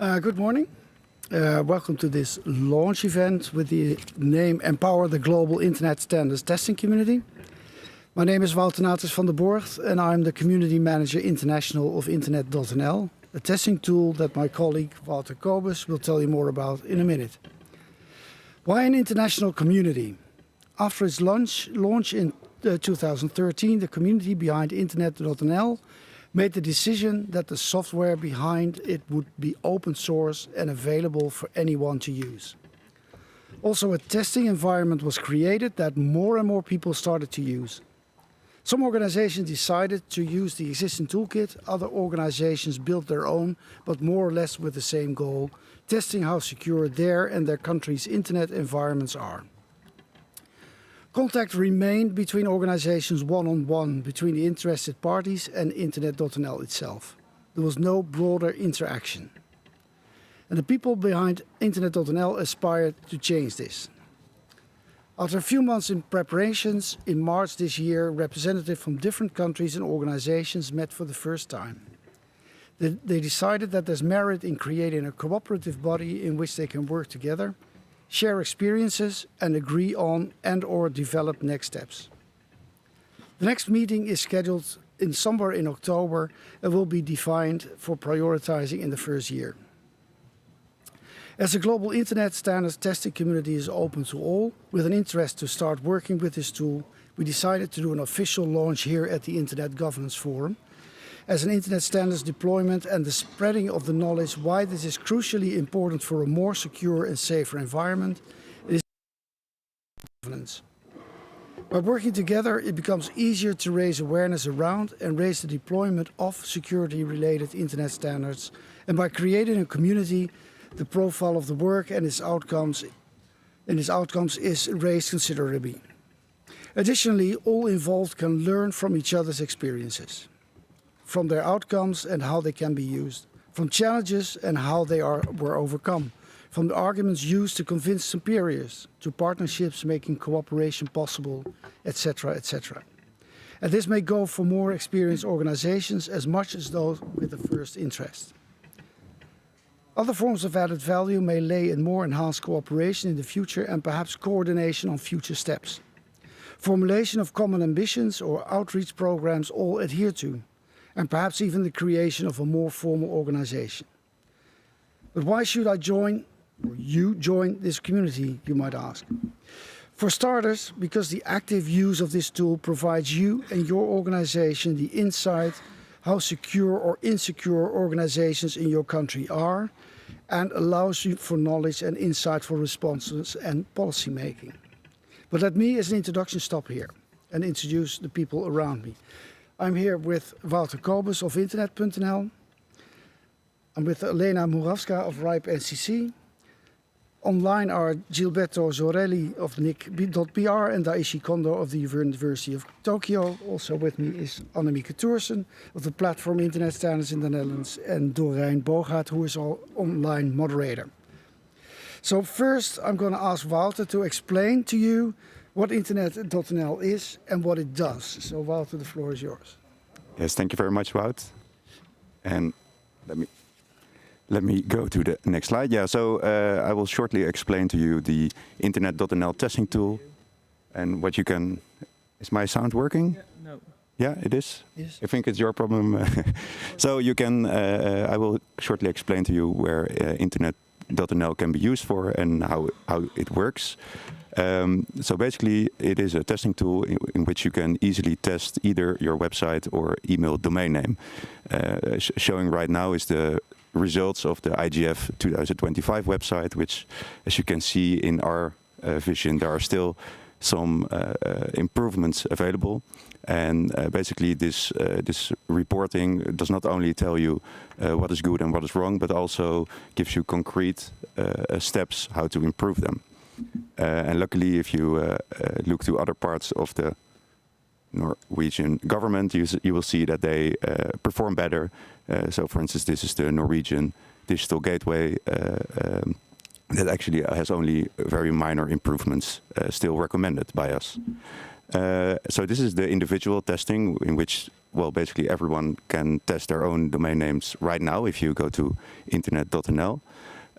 Good morning. Welcome to this launch event with the name Empower the Global Internet Standards Testing Community. My name is Wouter Nates van der Borgt and I'm the Community Manager International of Internet.nl, a testing tool that my colleague Wouter Kobus will tell you more about in a minute. Why an international community? After its launch in 2013, the community behind Internet.nl made the decision that the software behind it would be open source and available for anyone to use. Also, a testing environment was created that more and more people started to use. Some organizations decided to use the existing toolkit, other organizations built their own, but more or less with the same goal, testing how secure their and their country's internet environments are. Contact remained between organizations one-on-one between the interested parties and Internet.nl itself. There was no broader interaction. And the people behind Internet.nl aspired to change this. After a few months in preparations, in March this year, representatives from different countries and organizations met for the first time. They decided that there's merit in creating a cooperative body in which they can work together, share experiences and agree on and/or develop next steps. The next meeting is scheduled somewhere in October and will be defined for prioritizing in the first year. As the global internet standards testing community is open to all, with an interest to start working with this tool, we decided to do an official launch here at the Internet Governance Forum. As an internet standards deployment and the spreading of the knowledge why this is crucially important for a more secure and safer environment, it is governance. By working together, it becomes easier to raise awareness around and raise the deployment of security-related internet standards, and by creating a community, the profile of the work and its outcomes is raised considerably. Additionally, all involved can learn from each other's experiences, from their outcomes and how they can be used, from challenges and how they were overcome, from the arguments used to convince superiors, to partnerships making cooperation possible, etc., etc. And this may go for more experienced organizations as much as those with the first interest. Other forms of added value may lay in more enhanced cooperation in the future and perhaps coordination on future steps. Formulation of common ambitions or outreach programs all adhere to, and perhaps even the creation of a more formal organization. But why should I join, or you join this community, you might ask? For starters, because the active use of this tool provides you and your organization the insight how secure or insecure organizations in your country are, and allows you for knowledge and insightful responses and policy making. But let me, as an introduction, stop here and introduce the people around me. I'm here with Wouter Kobus of Internet.nl. I'm with Elena Murawska of RIPE NCC. Online are Gilberto Zorelli of NIC.pr and Daishi Kondo of the University of Tokyo. Also with me is Annemieke Toersen of the platform Internet Standards in the Netherlands and Dorijn Bogaert, who is our online moderator. So first I'm going to ask Wouter to explain to you what Internet.nl is and what it does. So Wouter, the floor is yours. Yes, thank you very much, Wout. And let me go to the next slide. Yeah, so I will shortly explain to you the Internet.nl testing tool and what you can... Is my sound working? Yeah, no. Yeah, it is? Yes. I think it's your problem. So you can, I will shortly explain to you where Internet.nl can be used for and how it works. So basically, it is a testing tool in which you can easily test either your website or email domain name. Showing right now is the results of the IGF 2025 website, which, as you can see in our vision, there are still some improvements available. And basically, this reporting does not only tell you what is good and what is wrong, but also gives you concrete steps how to improve them. And luckily, if you look to other parts of the Norwegian government, you will see that they perform better. So, for instance, this is the Norwegian Digital Gateway that actually has only very minor improvements still recommended by us. So this is the individual testing in which, well, basically everyone can test their own domain names right now if you go to internet.nl.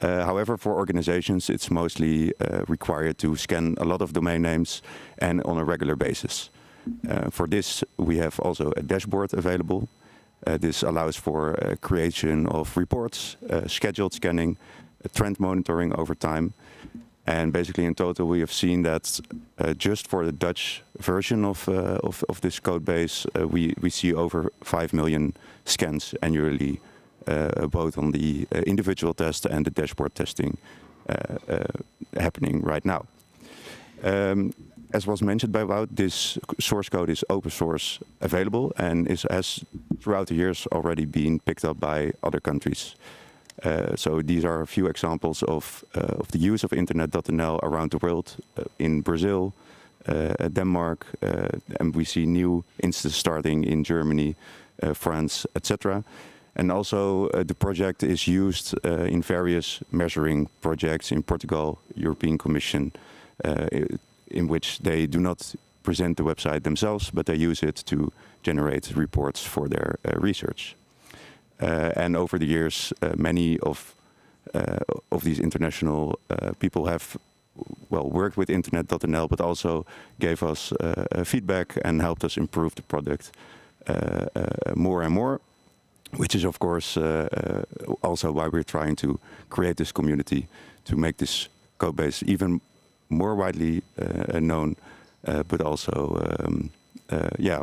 However, for organizations, it's mostly required to scan a lot of domain names and on a regular basis. For this, we have also a dashboard available. This allows for creation of reports, scheduled scanning, trend monitoring over time. And basically, in total, we have seen that just for the Dutch version of this code base, we see over 5 million scans annually, both on the individual test and the dashboard testing happening right now. As was mentioned by Wout, this source code is open source available and has throughout the years already been picked up by other countries. So these are a few examples of the use of internet.nl around the world, in Brazil, Denmark, and we see new instances starting in Germany, France, etc. And also the project is used in various measuring projects in Portugal, European Commission, in which they do not present the website themselves, but they use it to generate reports for their research. And over the years, many of these international people have, well, worked with internet.nl, but also gave us feedback and helped us improve the product more and more, which is, of course, also why we're trying to create this community to make this code base even more widely known, but also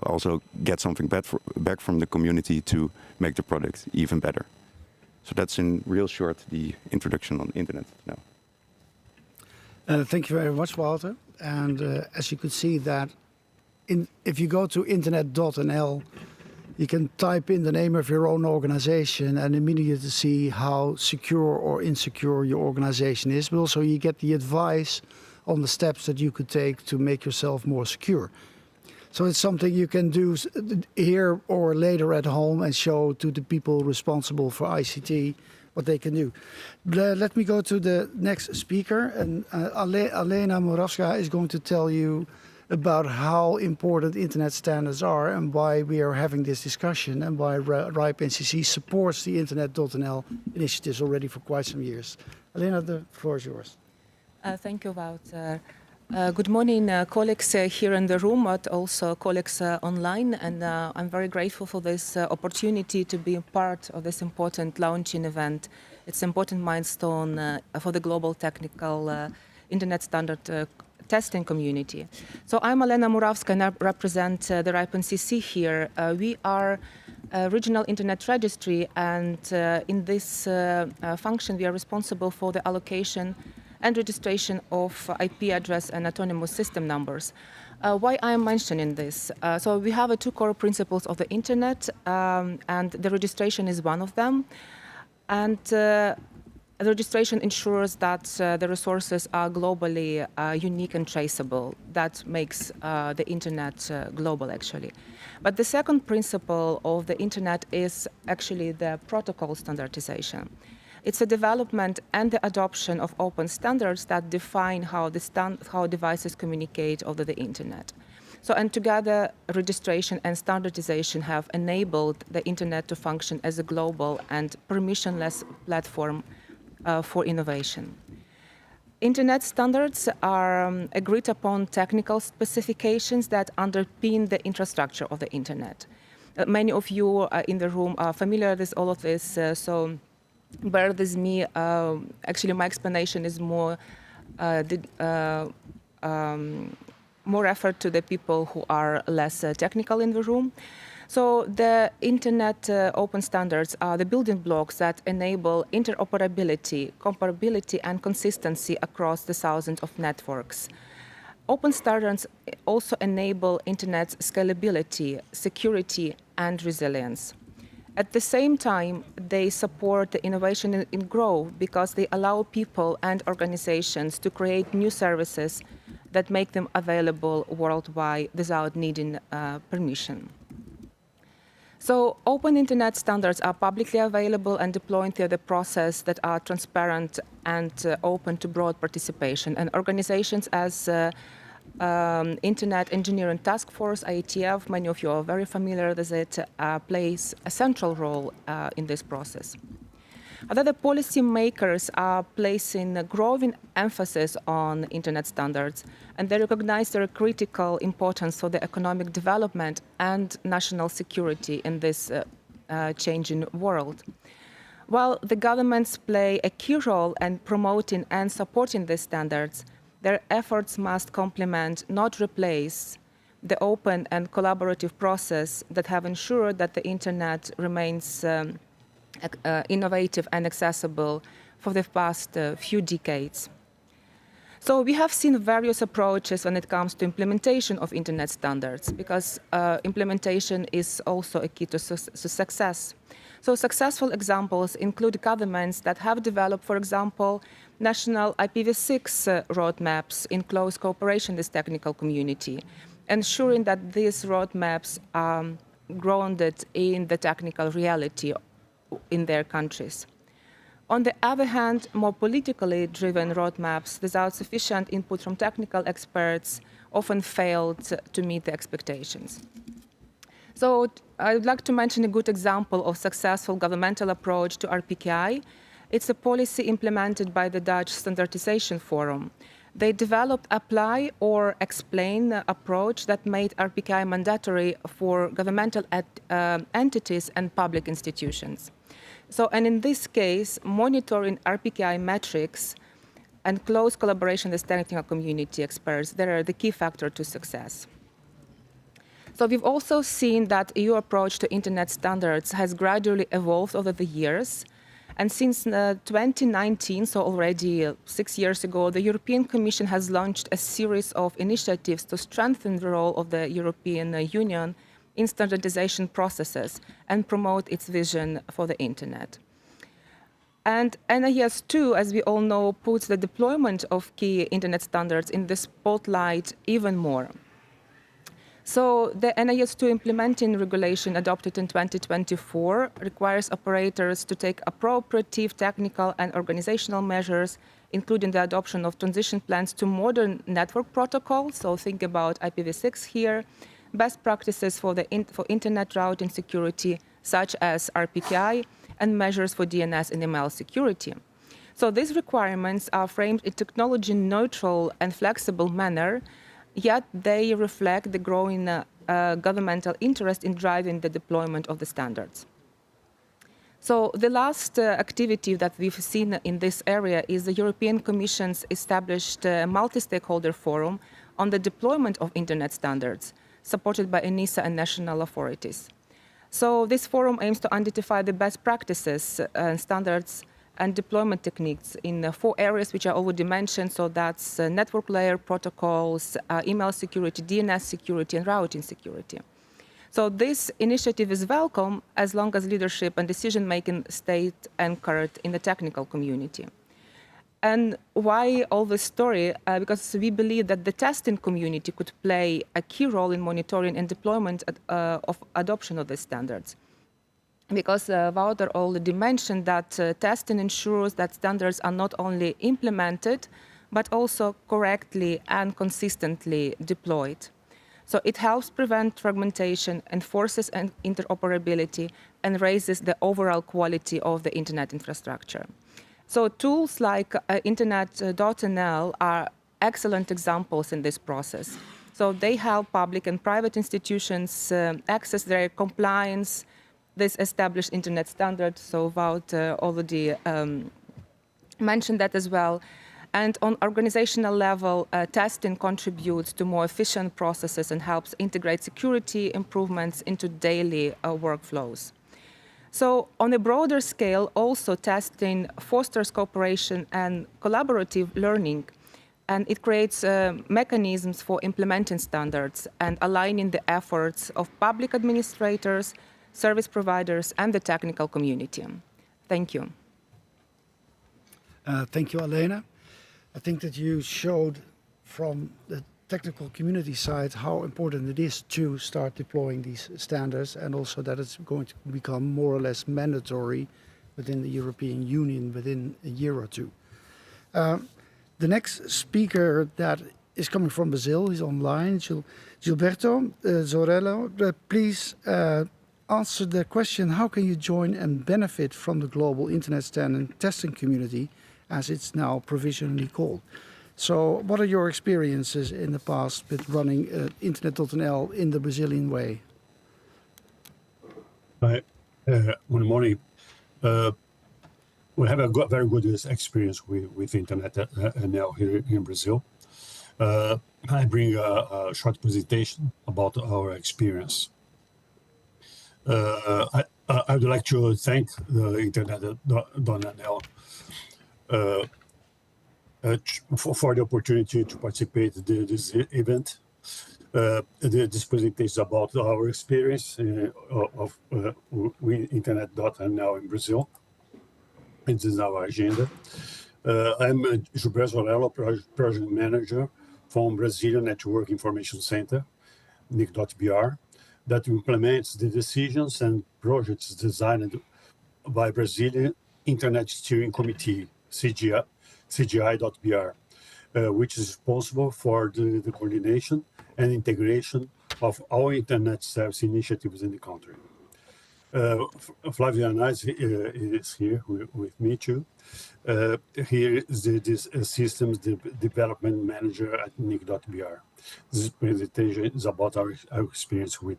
also get something back from the community to make the product even better. So that's in real short the introduction on internet now. Thank you very much, Walter. And as you could see that if you go to internet.nl, you can type in the name of your own organization and immediately see how secure or insecure your organization is. But also you get the advice on the steps that you could take to make yourself more secure. So it's something you can do here or later at home and show to the people responsible for ICT what they can do. Let me go to the next speaker, and Alena Moravska is going to tell you about how important internet standards are and why we are having this discussion and why RIPE NCC supports the internet.nl initiatives already for quite some years. Alena, the floor is yours. Thank you, Wout. Good morning, colleagues here in the room, but also colleagues online. And I'm very grateful for this opportunity to be a part of this important launching event. It's an important milestone for the global technical internet standard testing community. So I'm Alena Moravska and I represent the RIPE NCC here. We are a regional internet registry, and in this function we are responsible for the allocation and registration of IP address and autonomous system numbers. Why I am mentioning this? So we have two core principles of the internet, and the registration is one of them. And the registration ensures that the resources are globally unique and traceable. That makes the internet global, actually. But the second principle of the internet is actually the protocol standardization. It's a development and the adoption of open standards that define how devices communicate over the internet. So, and together, registration and standardization have enabled the internet to function as a global and permissionless platform for innovation. Internet standards are agreed upon technical specifications that underpin the infrastructure of the internet. Many of you in the room are familiar with all of this, so bear with me. Actually, my explanation is more effort to the people who are less technical in the room. So the internet open standards are the building blocks that enable interoperability, comparability, and consistency across the thousands of networks. Open standards also enable internet's scalability, security, and resilience. At the same time, they support the innovation in growth because they allow people and organizations to create new services that make them available worldwide without needing permission. So open internet standards are publicly available and deployed through the process that are transparent and open to broad participation. And organizations as Internet Engineering Task Force, IETF, many of you are very familiar with it, plays a central role in this process. Other policymakers are placing a growing emphasis on Internet standards, and they recognize their critical importance for the economic development and national security in this changing world. While the governments play a key role in promoting and supporting these standards, their efforts must complement, not replace, the open and collaborative process that have ensured that the Internet remains innovative and accessible for the past few decades. So we have seen various approaches when it comes to implementation of Internet standards, because implementation is also a key to success. So successful examples include governments that have developed, for example, national IPv6 roadmaps in close cooperation with the technical community, ensuring that these roadmaps are grounded in the technical reality in their countries. On the other hand, more politically driven roadmaps without sufficient input from technical experts often failed to meet the expectations. So I would like to mention a good example of successful governmental approach to RPKI. It's a policy implemented by the Dutch Standardization Forum. They developed apply or explain approach that made RPKI mandatory for governmental entities and public institutions. So, and in this case, monitoring RPKI metrics and close collaboration with technical community experts, they are the key factor to success. So we've also seen that EU approach to Internet standards has gradually evolved over the years. And since 2019, so already 6 years ago, the European Commission has launched a series of initiatives to strengthen the role of the European Union in standardization processes and promote its vision for the Internet. And NIS 2, as we all know, puts the deployment of key Internet standards in the spotlight even more. So the NIS 2 implementing regulation adopted in 2024 requires operators to take appropriate technical and organizational measures, including the adoption of transition plans to modern network protocols. So think about IPv6 here, best practices for Internet routing security, such as RPKI, and measures for DNS and email security. So these requirements are framed in technology-neutral and flexible manner, yet they reflect the growing governmental interest in driving the deployment of the standards. So the last activity that we've seen in this area is the European Commission's established multi-stakeholder forum on the deployment of Internet standards, supported by ENISA and national authorities. So this forum aims to identify the best practices and standards and deployment techniques in 4 areas which I already mentioned. So that's network layer protocols, email security, DNS security, and routing security. So this initiative is welcome as long as leadership and decision-making stay anchored in the technical community. And why all this story? Because we believe that the testing community could play a key role in monitoring and deployment of adoption of these standards. Because Wouter already mentioned that testing ensures that standards are not only implemented, but also correctly and consistently deployed. So it helps prevent fragmentation, enforces interoperability, and raises the overall quality of the Internet infrastructure. So tools like Internet.nl are excellent examples in this process. So they help public and private institutions access their compliance, this established Internet standard. So Wout already mentioned that as well. And on organizational level, testing contributes to more efficient processes and helps integrate security improvements into daily workflows. So on a broader scale, also testing fosters cooperation and collaborative learning, and it creates mechanisms for implementing standards and aligning the efforts of public administrators, service providers, and the technical community. Thank you. Thank you, Alena. I think that you showed from the technical community side how important it is to start deploying these standards, and also that it's going to become more or less mandatory within the European Union within a year or two. The next speaker that is coming from Brazil. He's online. Gilberto Zorello, please answer the question, how can you join and benefit from the global internet standard testing community, as it's now provisionally called? So what are your experiences in the past with running Internet.nl in the Brazilian way? Hi, good morning. We have a very good experience with Internet now here in Brazil. I bring a short presentation about our experience. I would like to thank the Internet.nl for the opportunity to participate in this event. This presentation is about our experience of Internet.nl in Brazil. This is our agenda. I'm Gilberto Zorello, project manager from Brazilian Network Information Center, NIC.br, that implements the decisions and projects designed by Brazilian Internet Steering Committee, CGI.br, which is responsible for the coordination and integration of all Internet service initiatives in the country. Flavio Anais is here with me too. Here is this systems development manager at NIC.br. This presentation is about our experience with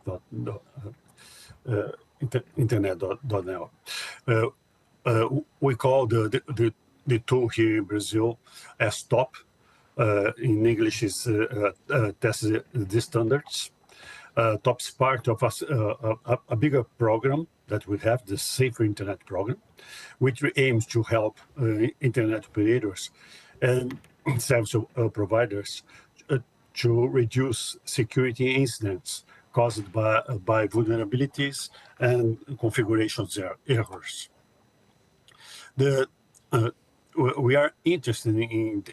Internet.nl. We call the tool here in Brazil as TOP. In English is test the standards. TOP is part of a bigger program that we have, the Safer Internet program, which aims to help Internet operators and service providers to reduce security incidents caused by vulnerabilities and configuration errors. We are interested in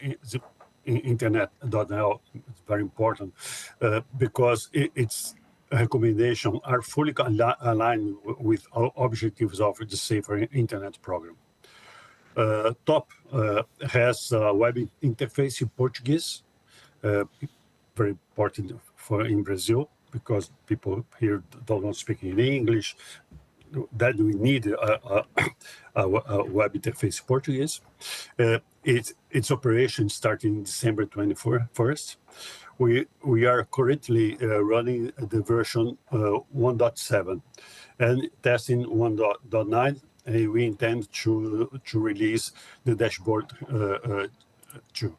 Internet.nl. It's very important because its recommendations are fully aligned with our objectives of the Safer Internet program. TOP has a web interface in Portuguese, very important in Brazil because people here don't speak in English. That we need a web interface in Portuguese. Its operation started in December 21st. We are currently running the version 1.7 and testing 1.9, and we intend to release the dashboard too.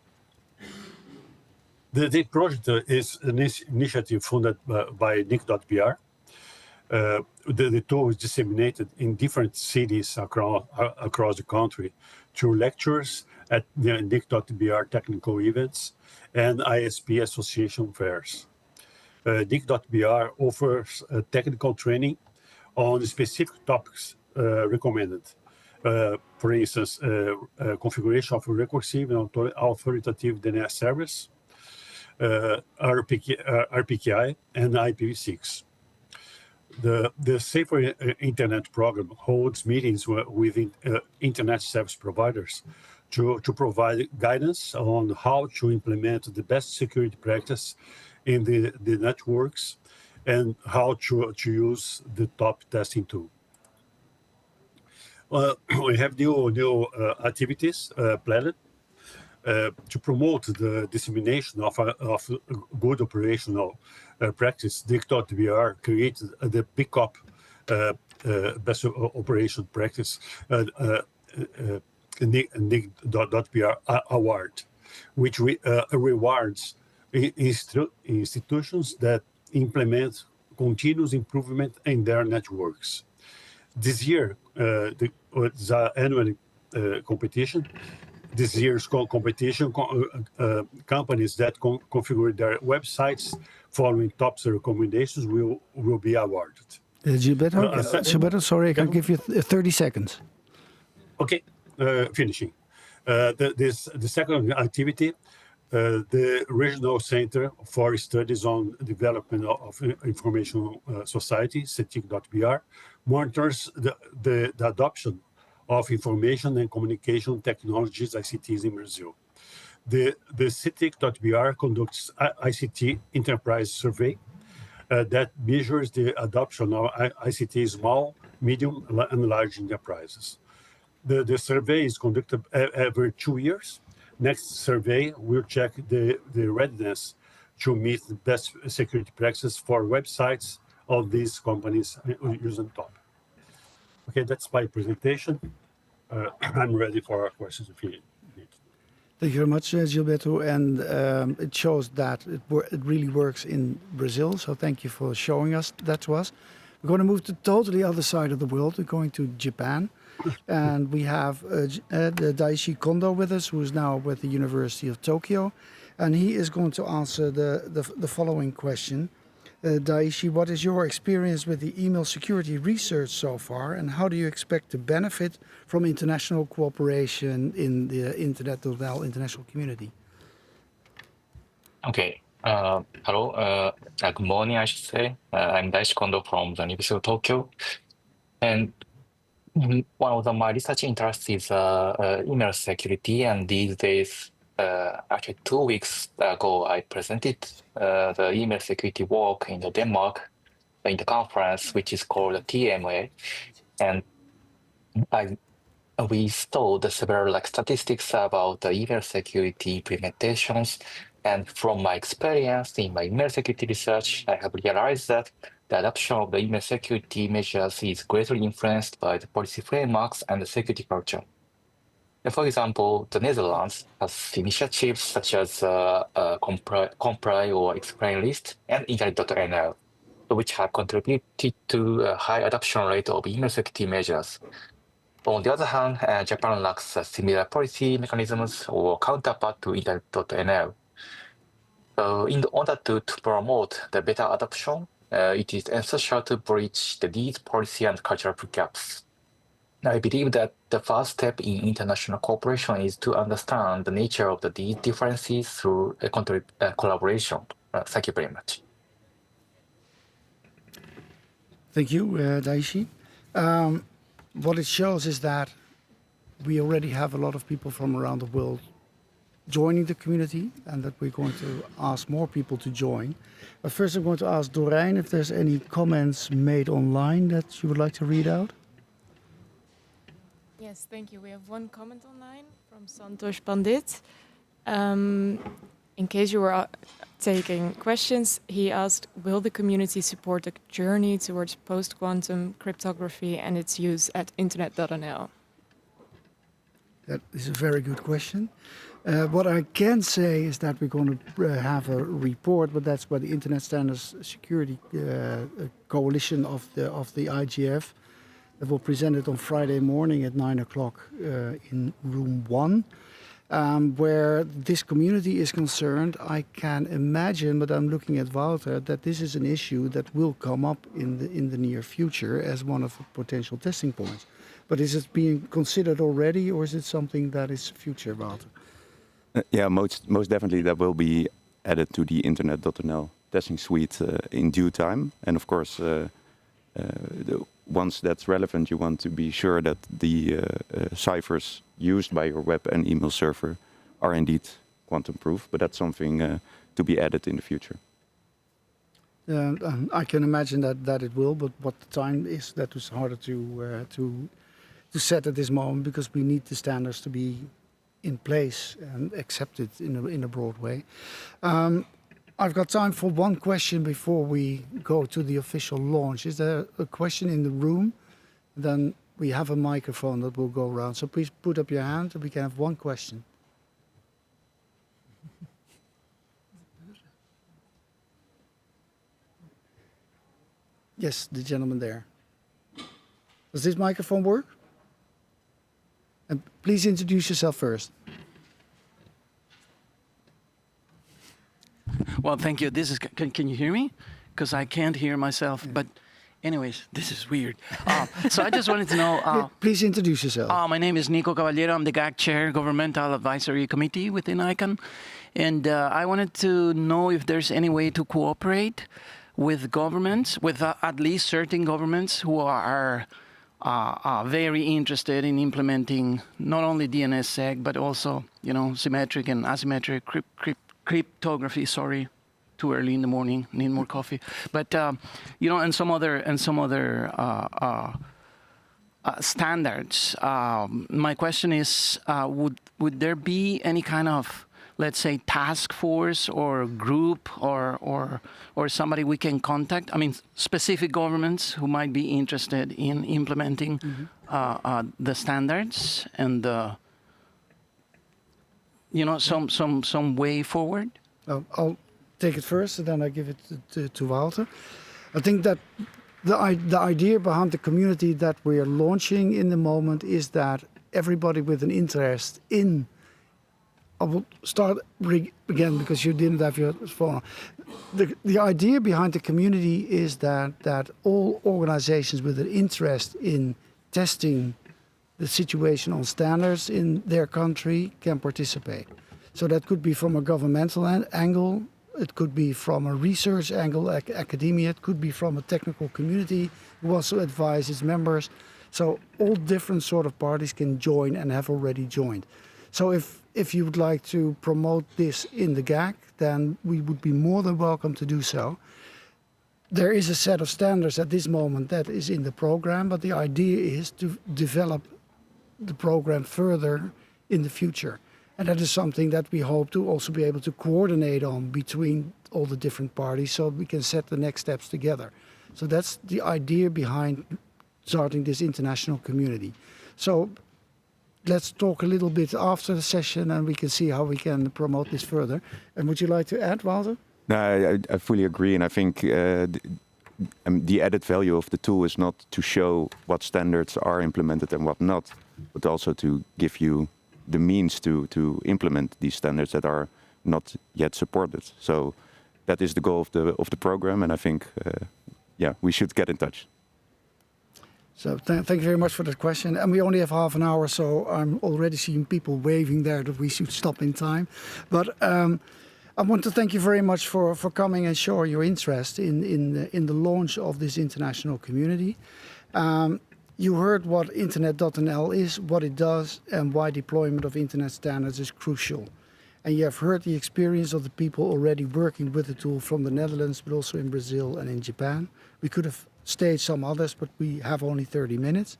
The project is an initiative funded by NIC.br. The tool is disseminated in different cities across the country through lectures at the NIC.br technical events and ISP association fairs. NIC.br offers technical training on specific topics recommended. For instance, configuration of recursive and authoritative DNS service, RPKI, and IPv6. The Safer Internet program holds meetings with Internet service providers to provide guidance on how to implement the best security practice in the networks and how to use the TOP testing tool. We have new activities planned to promote the dissemination of good operational practice. NIC.br created the BICOP Best Operation Practice NIC.br Award, which rewards institutions that implement continuous improvement in their networks. This year, the annual competition. This year's competition, companies that configure their websites following TOP's recommendations will be awarded. Gilberto, sorry, I can give you 30 seconds. Okay, finishing. The second activity, the Regional Center for Studies on Development of Information Society, CETIC.br, monitors the adoption of information and communication technologies, ICTs, in Brazil. the CITIC.br conducts ICT enterprise survey that measures the adoption of ICT small, medium, and large enterprises. The survey is conducted every 2 years. Next survey will check the readiness to meet the best security practices for websites of these companies using top. Okay, that's my presentation. I'm ready for questions if you need. Thank you very much, Gilberto. And it shows that it really works in Brazil. So thank you for showing us that to us. We're going to move to totally other side of the world. We're going to Japan. And we have Daishi Kondo with us, who is now with the University of Tokyo. And he is going to answer the following question. Daishi, what is your experience with the email security research so far, and how do you expect to benefit from international cooperation in the Internet.nl international community? Okay. Hello. Good morning, I should say. I'm Daishi Kondo from the University of Tokyo. And one of my research interests is email security. And these days, actually 2 weeks ago, I presented the email security work in Denmark in the conference, which is called TMA. And we saw the several statistics about the email security implementations. And from my experience in my email security research, I have realized that the adoption of the email security measures is greatly influenced by the policy frameworks and the security culture. For example, the Netherlands has initiatives such as Comply or Explain List and Internet.nl, which have contributed to a high adoption rate of email security measures. On the other hand, Japan lacks similar policy mechanisms or counterpart to Internet.nl. So in order to promote the better adoption, it is essential to bridge these policy and cultural gaps. I believe that the first step in international cooperation is to understand the nature of these differences through a collaboration. Thank you very much. Thank you, Daishi. What it shows is that we already have a lot of people from around the world joining the community, and that we're going to ask more people to join. But first I'm going to ask Doreen if there's any comments made online that you would like to read out. Yes, thank you. We have one comment online from Santosh Pandit. In case you were taking questions, he asked, will the community support the journey towards post-quantum cryptography and its use at Internet.nl? That is a very good question. What I can say is that we're going to have a report, but that's by the Internet Standards Security Coalition of the IGF. That will present it on Friday morning at 9 o'clock in room 1. Where this community is concerned, I can imagine, but I'm looking at Wouter, that this is an issue that will come up in the near future as one of the potential testing points. But is it being considered already, or is it something that is future, Wouter? Yeah, most definitely that will be added to the Internet.nl testing suite in due time. And of course, once that's relevant, you want to be sure that the ciphers used by your web and email server are indeed quantum proof. But that's something to be added in the future. I can imagine that it will, but what the time is, that is harder to set at this moment, because we need the standards to be in place and accepted in a broad way. I've got time for one question before we go to the official launch. Is there a question in the room? Then we have a microphone that will go around. So please put up your hand and we can have one question. Yes, the gentleman there. Does this microphone work? And please introduce yourself first. Well, thank you. This is. Can you hear me? Because I can't hear myself. Yeah. But, anyways, this is weird. So I just wanted to know. Please introduce yourself. My name is Nico Cavaliero. I'm the GAC Chair, Governmental Advisory Committee within ICANN, and I wanted to know if there's any way to cooperate with governments, with at least certain governments who are very interested in implementing not only DNSSEC but also, symmetric and asymmetric cryptography. Sorry, too early in the morning. Need more coffee. But and some other standards. My question is, would there be any kind of, let's say, task force or group or somebody we can contact? I mean, specific governments who might be interested in implementing the standards and some way forward. I'll take it first, and then I give it to Walter. I think that the idea behind the community that we are launching in the moment is that everybody with an interest in, I will start again because you didn't have your phone. The idea behind the community is that all organizations with an interest in testing the situation on standards in their country can participate. So that could be from a governmental angle, it could be from a research angle, academia, it could be from a technical community who also advise its members. So all different sort of parties can join and have already joined. So if you would like to promote this in the GAC, then we would be more than welcome to do so. There is a set of standards at this moment that is in the program, but the idea is to develop the program further in the future. And that is something that we hope to also be able to coordinate on between all the different parties so we can set the next steps together. So that's the idea behind starting this international community. So let's talk a little bit after the session and we can see how we can promote this further. And would you like to add, Walter? No, I fully agree, and I think the added value of the tool is not to show what standards are implemented and what not, but also to give you the means to implement these standards that are not yet supported. So that is the goal of the program, and I think we should get in touch. So thank you very much for that question. And we only have half an hour, so I'm already seeing people waving there that we should stop in time. But I want to thank you very much for coming and show your interest in the launch of this international community. You heard what Internet.nl is, what it does, and why deployment of internet standards is crucial. And you have heard the experience of the people already working with the tool from the Netherlands, but also in Brazil and in Japan. We could have stayed some others, but we have only 30 minutes.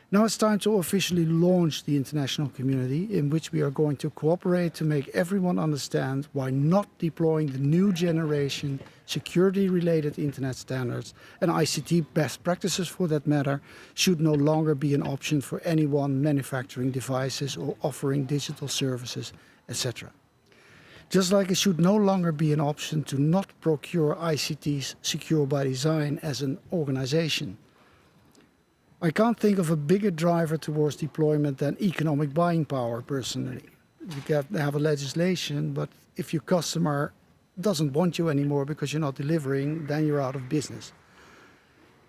Now it's time to officially launch the international community in which we are going to cooperate to make everyone understand why not deploying the new generation security-related internet standards and ICT best practices for that matter should no longer be an option for anyone manufacturing devices or offering digital services, etc. Just like it should no longer be an option to not procure ICTs secure by design as an organization. I can't think of a bigger driver towards deployment than economic buying power, personally. You can have a legislation, but if your customer doesn't want you anymore because you're not delivering, then you're out of business.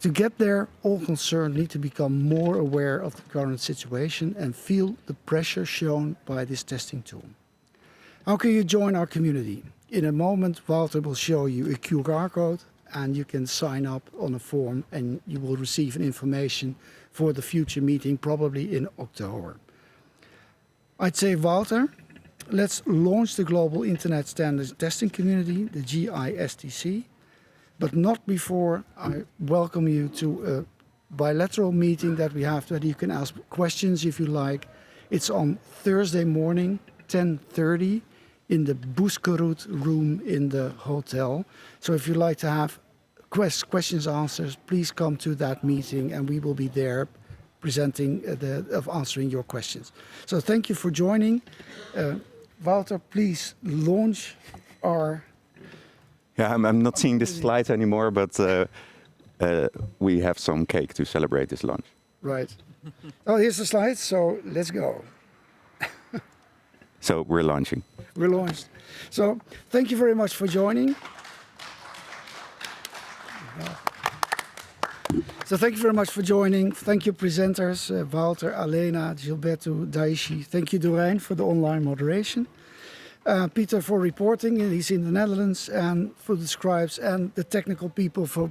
To get there, all concerned need to become more aware of the current situation and feel the pressure shown by this testing tool. How can you join our community? In a moment, Walter will show you a QR code and you can sign up on a form and you will receive an information for the future meeting, probably in October. I'd say, Walter, let's launch the Global Internet Standards Testing Community, the GISTC, but not before I welcome you to a bilateral meeting that we have that you can ask questions if you like. It's on Thursday morning, 10:30. In the Buskerud room in the hotel. So if you'd like to have questions, answers, please come to that meeting and we will be there presenting, answering your questions. So thank you for joining. Walter, please launch our... Yeah, I'm not seeing the slides anymore, but we have some cake to celebrate this launch. Right. Oh, here's the slides, so let's go. So we're launching. We're launched. So thank you very much for joining. So thank you very much for joining. Thank you, presenters, Walter, Alena, Gilberto, Daishi. Thank you, Doreen, for the online moderation. Peter for reporting, he's in the Netherlands, and for the scribes and the technical people for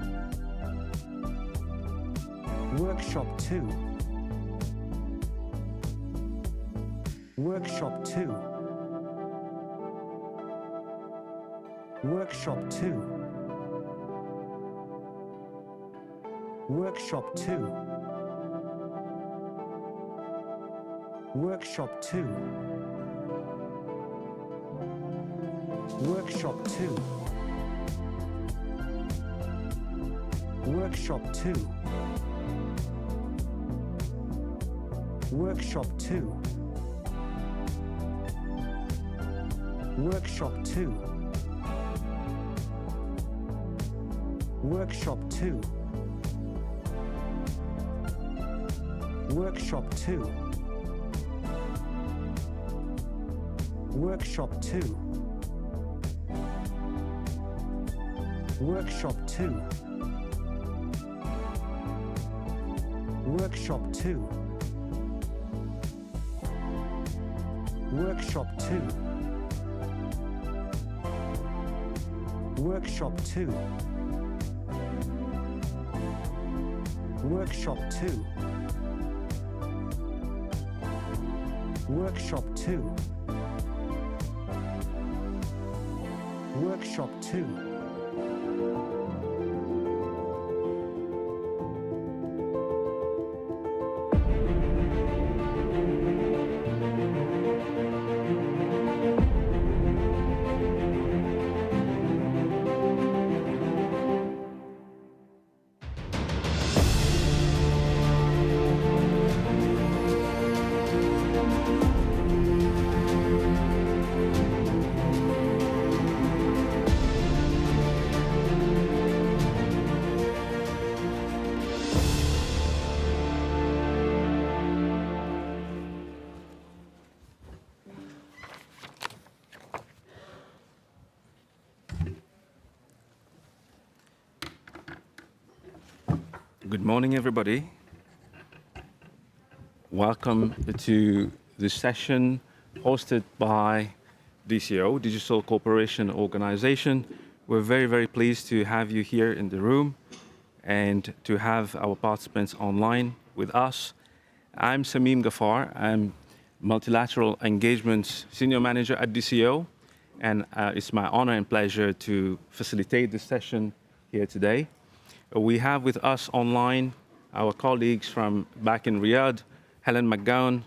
Workshop 2. Workshop 2. Workshop 2. Workshop 2. Workshop 2. Workshop 2. Workshop 2. Workshop 2. Workshop 2. Workshop 2. Workshop 2. Workshop 2. Workshop 2. Workshop 2. Workshop 2. Workshop 2. Workshop 2. Workshop 2. Workshop 2. Good morning, everybody. Welcome to this session hosted by DCO, Digital Cooperation Organization. We're very, very pleased to have you here in the room and to have our participants online with us. I'm Samim Ghaffar. I'm Multilateral Engagements Senior Manager at DCO, and it's my honor and pleasure to facilitate this session here today. We have with us online our colleagues from back in Riyadh, Helen McGowan,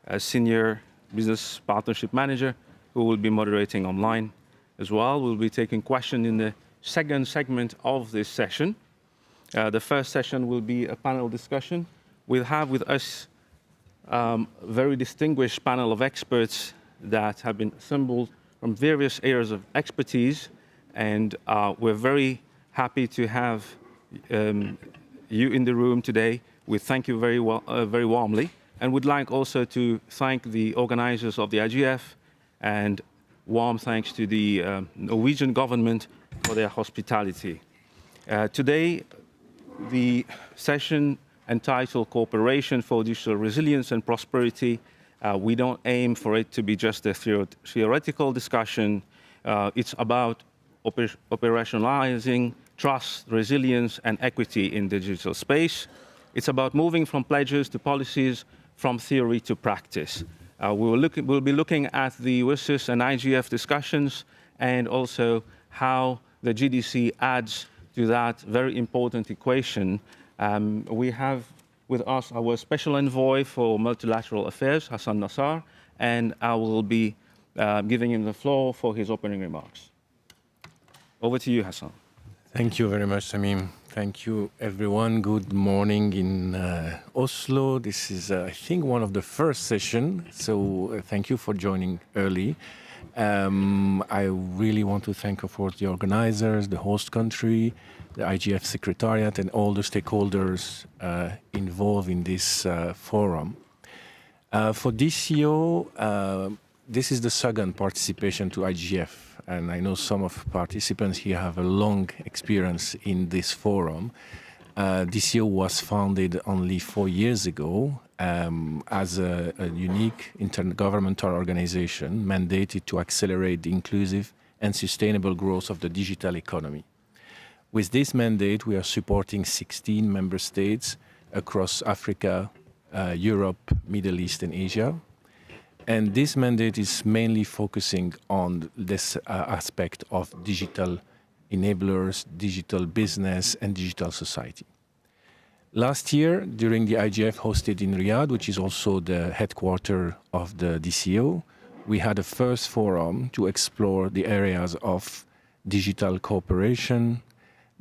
a Senior Business Partnership Manager, who will be moderating online as well. We'll be taking questions in the second segment of this session. The first session will be a panel discussion. We'll have with us a very distinguished panel of experts that have been assembled from various areas of expertise, and we're very happy to have you in the room today. We thank you very warmly, and would like also to thank the organizers of the IGF, and warm thanks to the Norwegian government for their hospitality. Today, the session entitled Cooperation for Digital Resilience and Prosperity. We don't aim for it to be just a theoretical discussion. It's about operationalizing trust, resilience, and equity in the digital space. It's about moving from pledges to policies, from theory to practice. We'll be looking at the WSIS and IGF discussions, and also how the GDC adds to that very important equation. We have with us our Special Envoy for Multilateral Affairs, Hassan Nassar, and I will be giving him the floor for his opening remarks. Over to you, Hassan. Thank you very much, Samim. Thank you, everyone. Good morning in Oslo. This is, I think, one of the first sessions, so thank you for joining early. I really want to thank, of course, the organizers, the host country, the IGF Secretariat, and all the stakeholders involved in this forum. For DCO, this is the second participation to IGF. And I know some of participants here have a long experience in this forum. DCO was founded only 4 years ago as a unique intergovernmental organization mandated to accelerate the inclusive and sustainable growth of the digital economy. With this mandate, we are supporting 16 member states across Africa, Europe, Middle East, and Asia. And this mandate is mainly focusing on this aspect of digital enablers, digital business, and digital society. Last year, during the IGF hosted in Riyadh, which is also the headquarters of the DCO, we had a first forum to explore the areas of digital cooperation,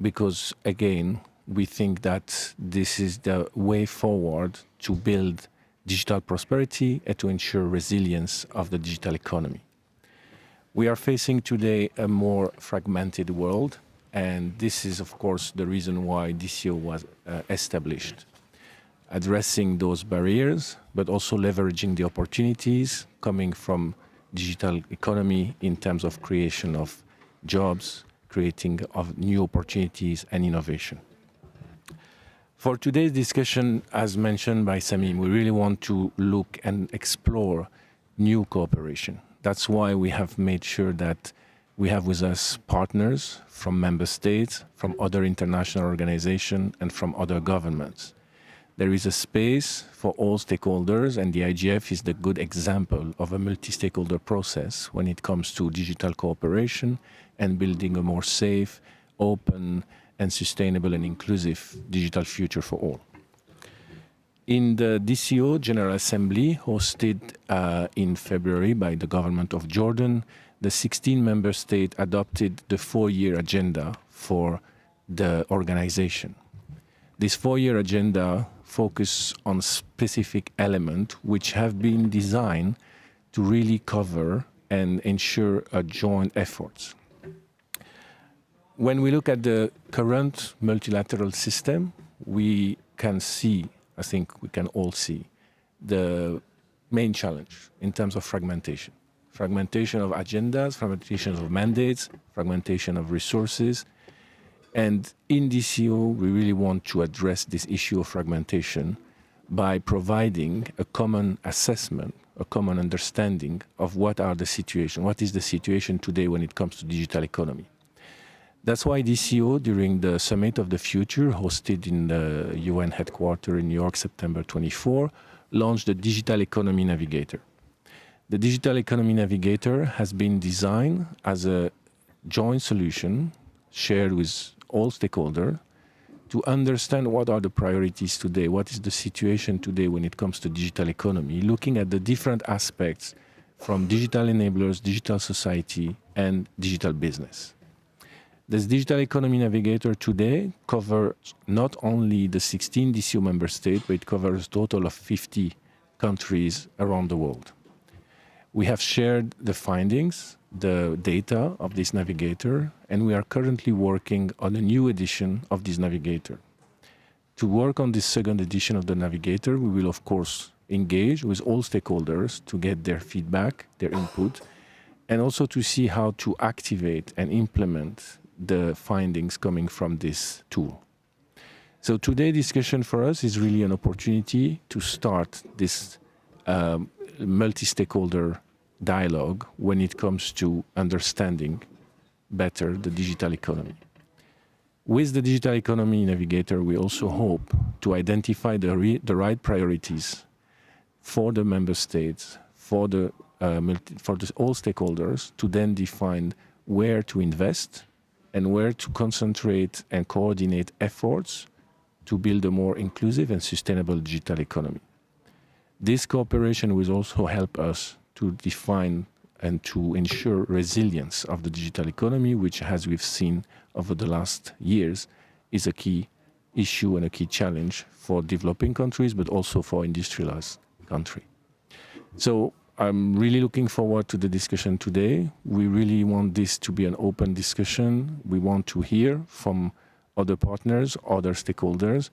because again, we think that this is the way forward to build digital prosperity and to ensure resilience of the digital economy. We are facing today a more fragmented world, and this is, of course, the reason why DCO was established. Addressing those barriers, but also leveraging the opportunities coming from digital economy in terms of creation of jobs, creating of new opportunities and innovation. For today's discussion, as mentioned by Samim, we really want to look and explore new cooperation. That's why we have made sure that we have with us partners from member states, from other international organizations, and from other governments. There is a space for all stakeholders, and the IGF is the good example of a multi-stakeholder process when it comes to digital cooperation and building a more safe, open, and sustainable and inclusive digital future for all. In the DCO General Assembly hosted in February by the government of Jordan, the 16 member states adopted the 4-year agenda for the organization. This 4-year agenda focuses on specific elements which have been designed to really cover and ensure a joint efforts. When we look at the current multilateral system, we can see, I think we can all see, the main challenge in terms of fragmentation. Fragmentation of agendas, fragmentation of mandates, fragmentation of resources. And in DCO, we really want to address this issue of fragmentation by providing a common assessment, a common understanding of what is the situation today when it comes to digital economy. That's why DCO, during the Summit of the Future, hosted in the UN headquarters in New York, September 24, launched the Digital Economy Navigator. The Digital Economy Navigator has been designed as a joint solution shared with all stakeholders to understand what are the priorities today, what is the situation today when it comes to digital economy, looking at the different aspects from digital enablers, digital society, and digital business. This Digital Economy Navigator today covers not only the 16 DCO member states, but it covers a total of 50 countries around the world. We have shared the findings, the data of this navigator, and we are currently working on a new edition of this navigator. To work on this second edition of the navigator, we will of course engage with all stakeholders to get their feedback, their input, and also to see how to activate and implement the findings coming from this tool. So today's discussion for us is really an opportunity to start this multi-stakeholder dialogue when it comes to understanding better the digital economy. With the Digital Economy Navigator, we also hope to identify the right priorities for the member states, for all stakeholders, to then define where to invest and where to concentrate and coordinate efforts to build a more inclusive and sustainable digital economy. This cooperation will also help us to define and to ensure resilience of the digital economy, which, as we've seen over the last years, is a key issue and a key challenge for developing countries, but also for industrialized countries. So I'm really looking forward to the discussion today. We really want this to be an open discussion. We want to hear from other partners, other stakeholders.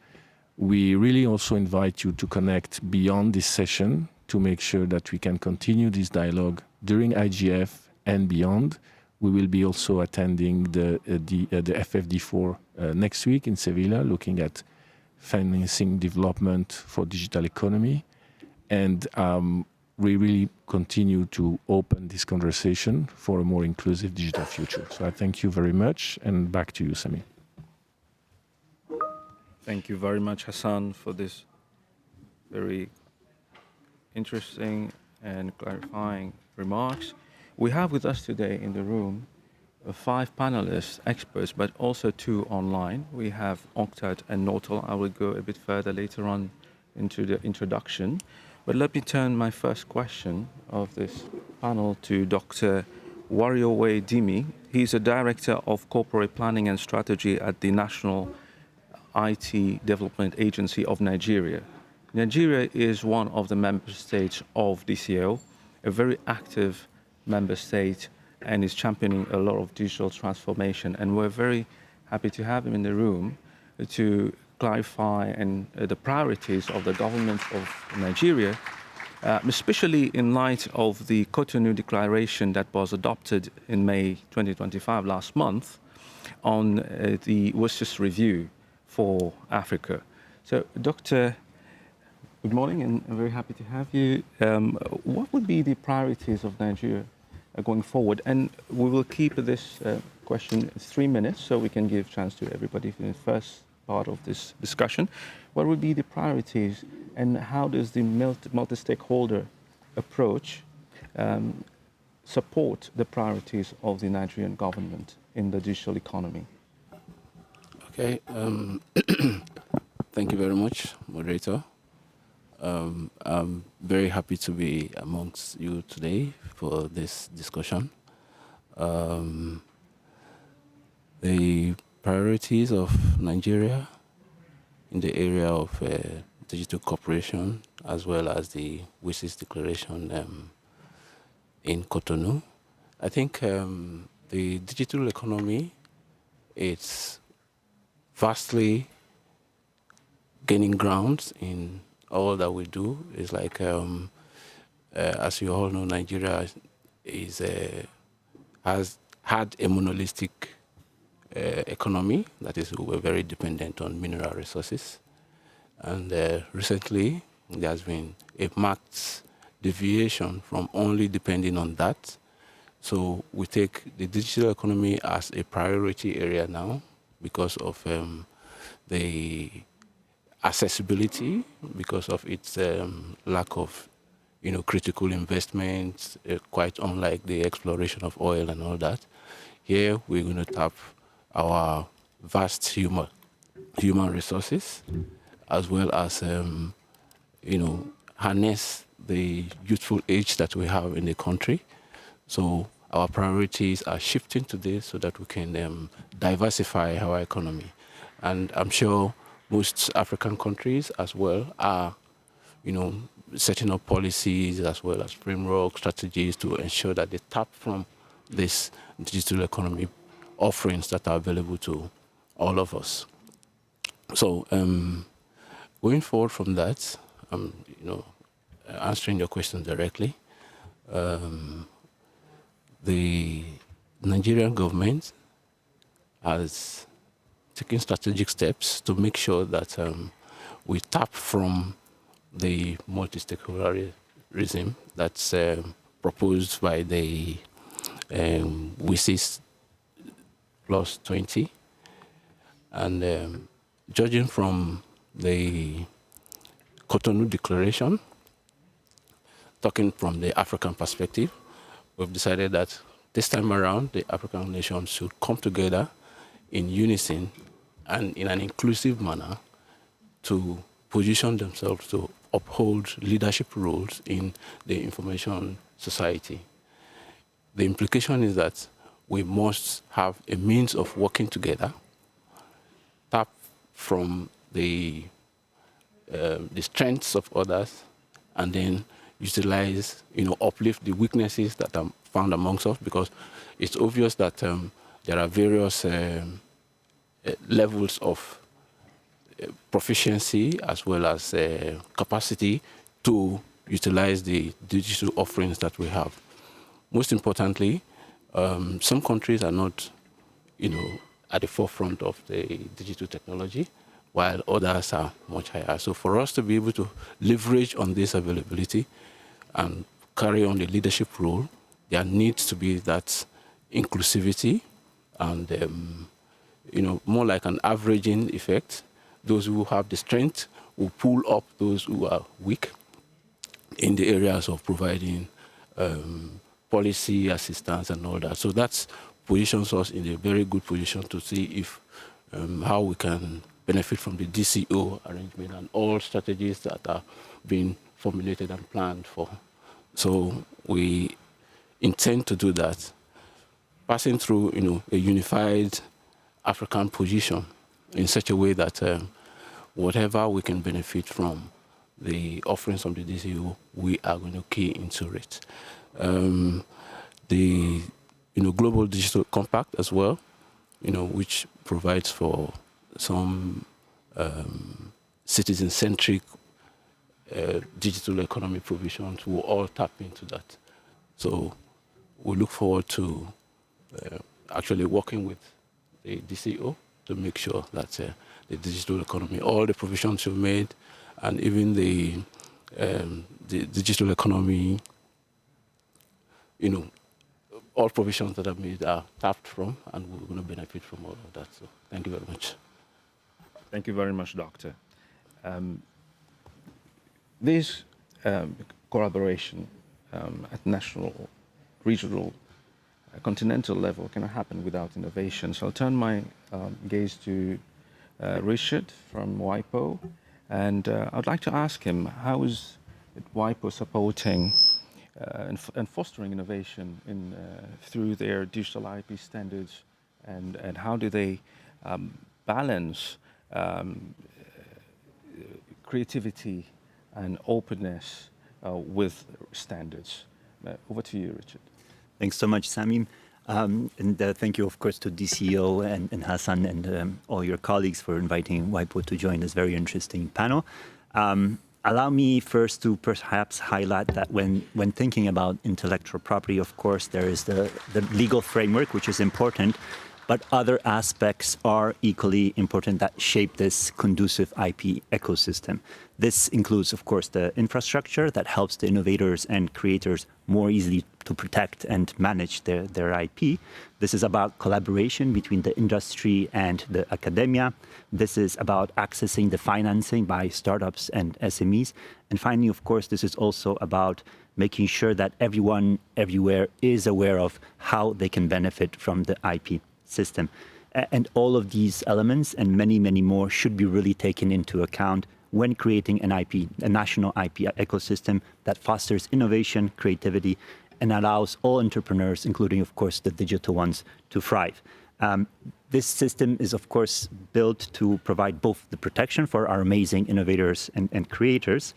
We really also invite you to connect beyond this session to make sure that we can continue this dialogue during IGF and beyond. We will be also attending the FFD4 next week in Sevilla, looking at financing development for digital economy. And we really continue to open this conversation for a more inclusive digital future. So I thank you very much, and back to you, Sami. Thank you very much, Hassan, for this very interesting and clarifying remarks. We have with us today in the room 5 panelists, experts, but also 2 online. We have Oktad and Nortal. I will go a bit further later on into the introduction. But let me turn my first question of this panel to Dr. Wariowe Dimi. He's a Director of Corporate Planning and Strategy at the National IT Development Agency of Nigeria. Nigeria is one of the member states of DCO, a very active member state, and is championing a lot of digital transformation. And we're very happy to have him in the room to clarify the priorities of the government of Nigeria, especially in light of the Cotonou Declaration that was adopted in May 2025, last month, on the WSIS review for Africa. So, Dr. Good morning, and I'm very happy to have you. What would be the priorities of Nigeria going forward? And we will keep this question 3 minutes so we can give chance to everybody in the first part of this discussion. What would be the priorities, and how does the multi-stakeholder approach support the priorities of the Nigerian government in the digital economy? Okay, thank you very much, moderator. I'm very happy to be amongst you today for this discussion. The priorities of Nigeria in the area of digital cooperation, as well as the WSIS declaration in Cotonou. I think the digital economy, it's vastly gaining ground in all that we do. Is like, as you all know, Nigeria has had a monolithic economy. That is, we're very dependent on mineral resources. And recently, there has been a marked deviation from only depending on that. So we take the digital economy as a priority area now because of the accessibility, because of its lack of, critical investments, quite unlike the exploration of oil and all that. Here we're going to tap our vast human resources, as well as harness the youthful age that we have in the country. So our priorities are shifting to this so that we can diversify our economy. And I'm sure most African countries as well are, setting up policies as well as framework strategies to ensure that they tap from this digital economy offerings that are available to all of us. So going forward from that, answering your question directly, the Nigerian government has taken strategic steps to make sure that we tap from the multi-stakeholderism that's proposed by the WSIS plus 20. And judging from the Cotonou Declaration, talking from the African perspective, we've decided that this time around, the African nations should come together in unison and in an inclusive manner to position themselves to uphold leadership roles in the information society. The implication is that we must have a means of working together, tap from the strengths of others, and then utilize, uplift the weaknesses that are found amongst us, because it's obvious that there are various levels of proficiency as well as capacity to utilize the digital offerings that we have. Most importantly, some countries are not, at the forefront of the digital technology, while others are much higher. So for us to be able to leverage on this availability and carry on the leadership role, there needs to be that inclusivity and, more like an averaging effect those who have the strength will pull up those who are weak in the areas of providing policy assistance and all that. So that positions us in a very good position to see if how we can benefit from the DCO arrangement and all strategies that are being formulated and planned for. So we intend to do that, passing through, a unified African position in such a way that whatever we can benefit from the offerings from the DCO, we are going to key into it. The Global Digital Compact as well, which provides for some citizen-centric digital economy provisions, will all tap into that. So we look forward to actually working with the DCO to make sure that the digital economy, all the provisions you've made, and even the digital economy, all provisions that are made are tapped from, and we're going to benefit from all of that. So thank you very much. Thank you very much, Doctor. This collaboration at national, regional, continental level cannot happen without innovation. So I'll turn my gaze to Richard from WIPO, and I'd like to ask him, how is WIPO supporting and fostering innovation through their digital IP standards, and how do they balance creativity and openness with standards? Over to you, Richard. Thanks so much, Samim. And thank you, of course, to DCO and Hassan and all your colleagues for inviting WIPO to join this very interesting panel. Allow me first to perhaps highlight that when thinking about intellectual property, of course, there is the legal framework, which is important, but other aspects are equally important that shape this conducive IP ecosystem. This includes, of course, the infrastructure that helps the innovators and creators more easily to protect and manage their IP. This is about collaboration between the industry and the academia. This is about accessing the financing by startups and SMEs. And finally, of course, this is also about making sure that everyone, everywhere is aware of how they can benefit from the IP system. And all of these elements and many, many more should be really taken into account when creating an IP, a national IP ecosystem that fosters innovation, creativity, and allows all entrepreneurs, including, of course, the digital ones, to thrive. This system is, of course, built to provide both the protection for our amazing innovators and creators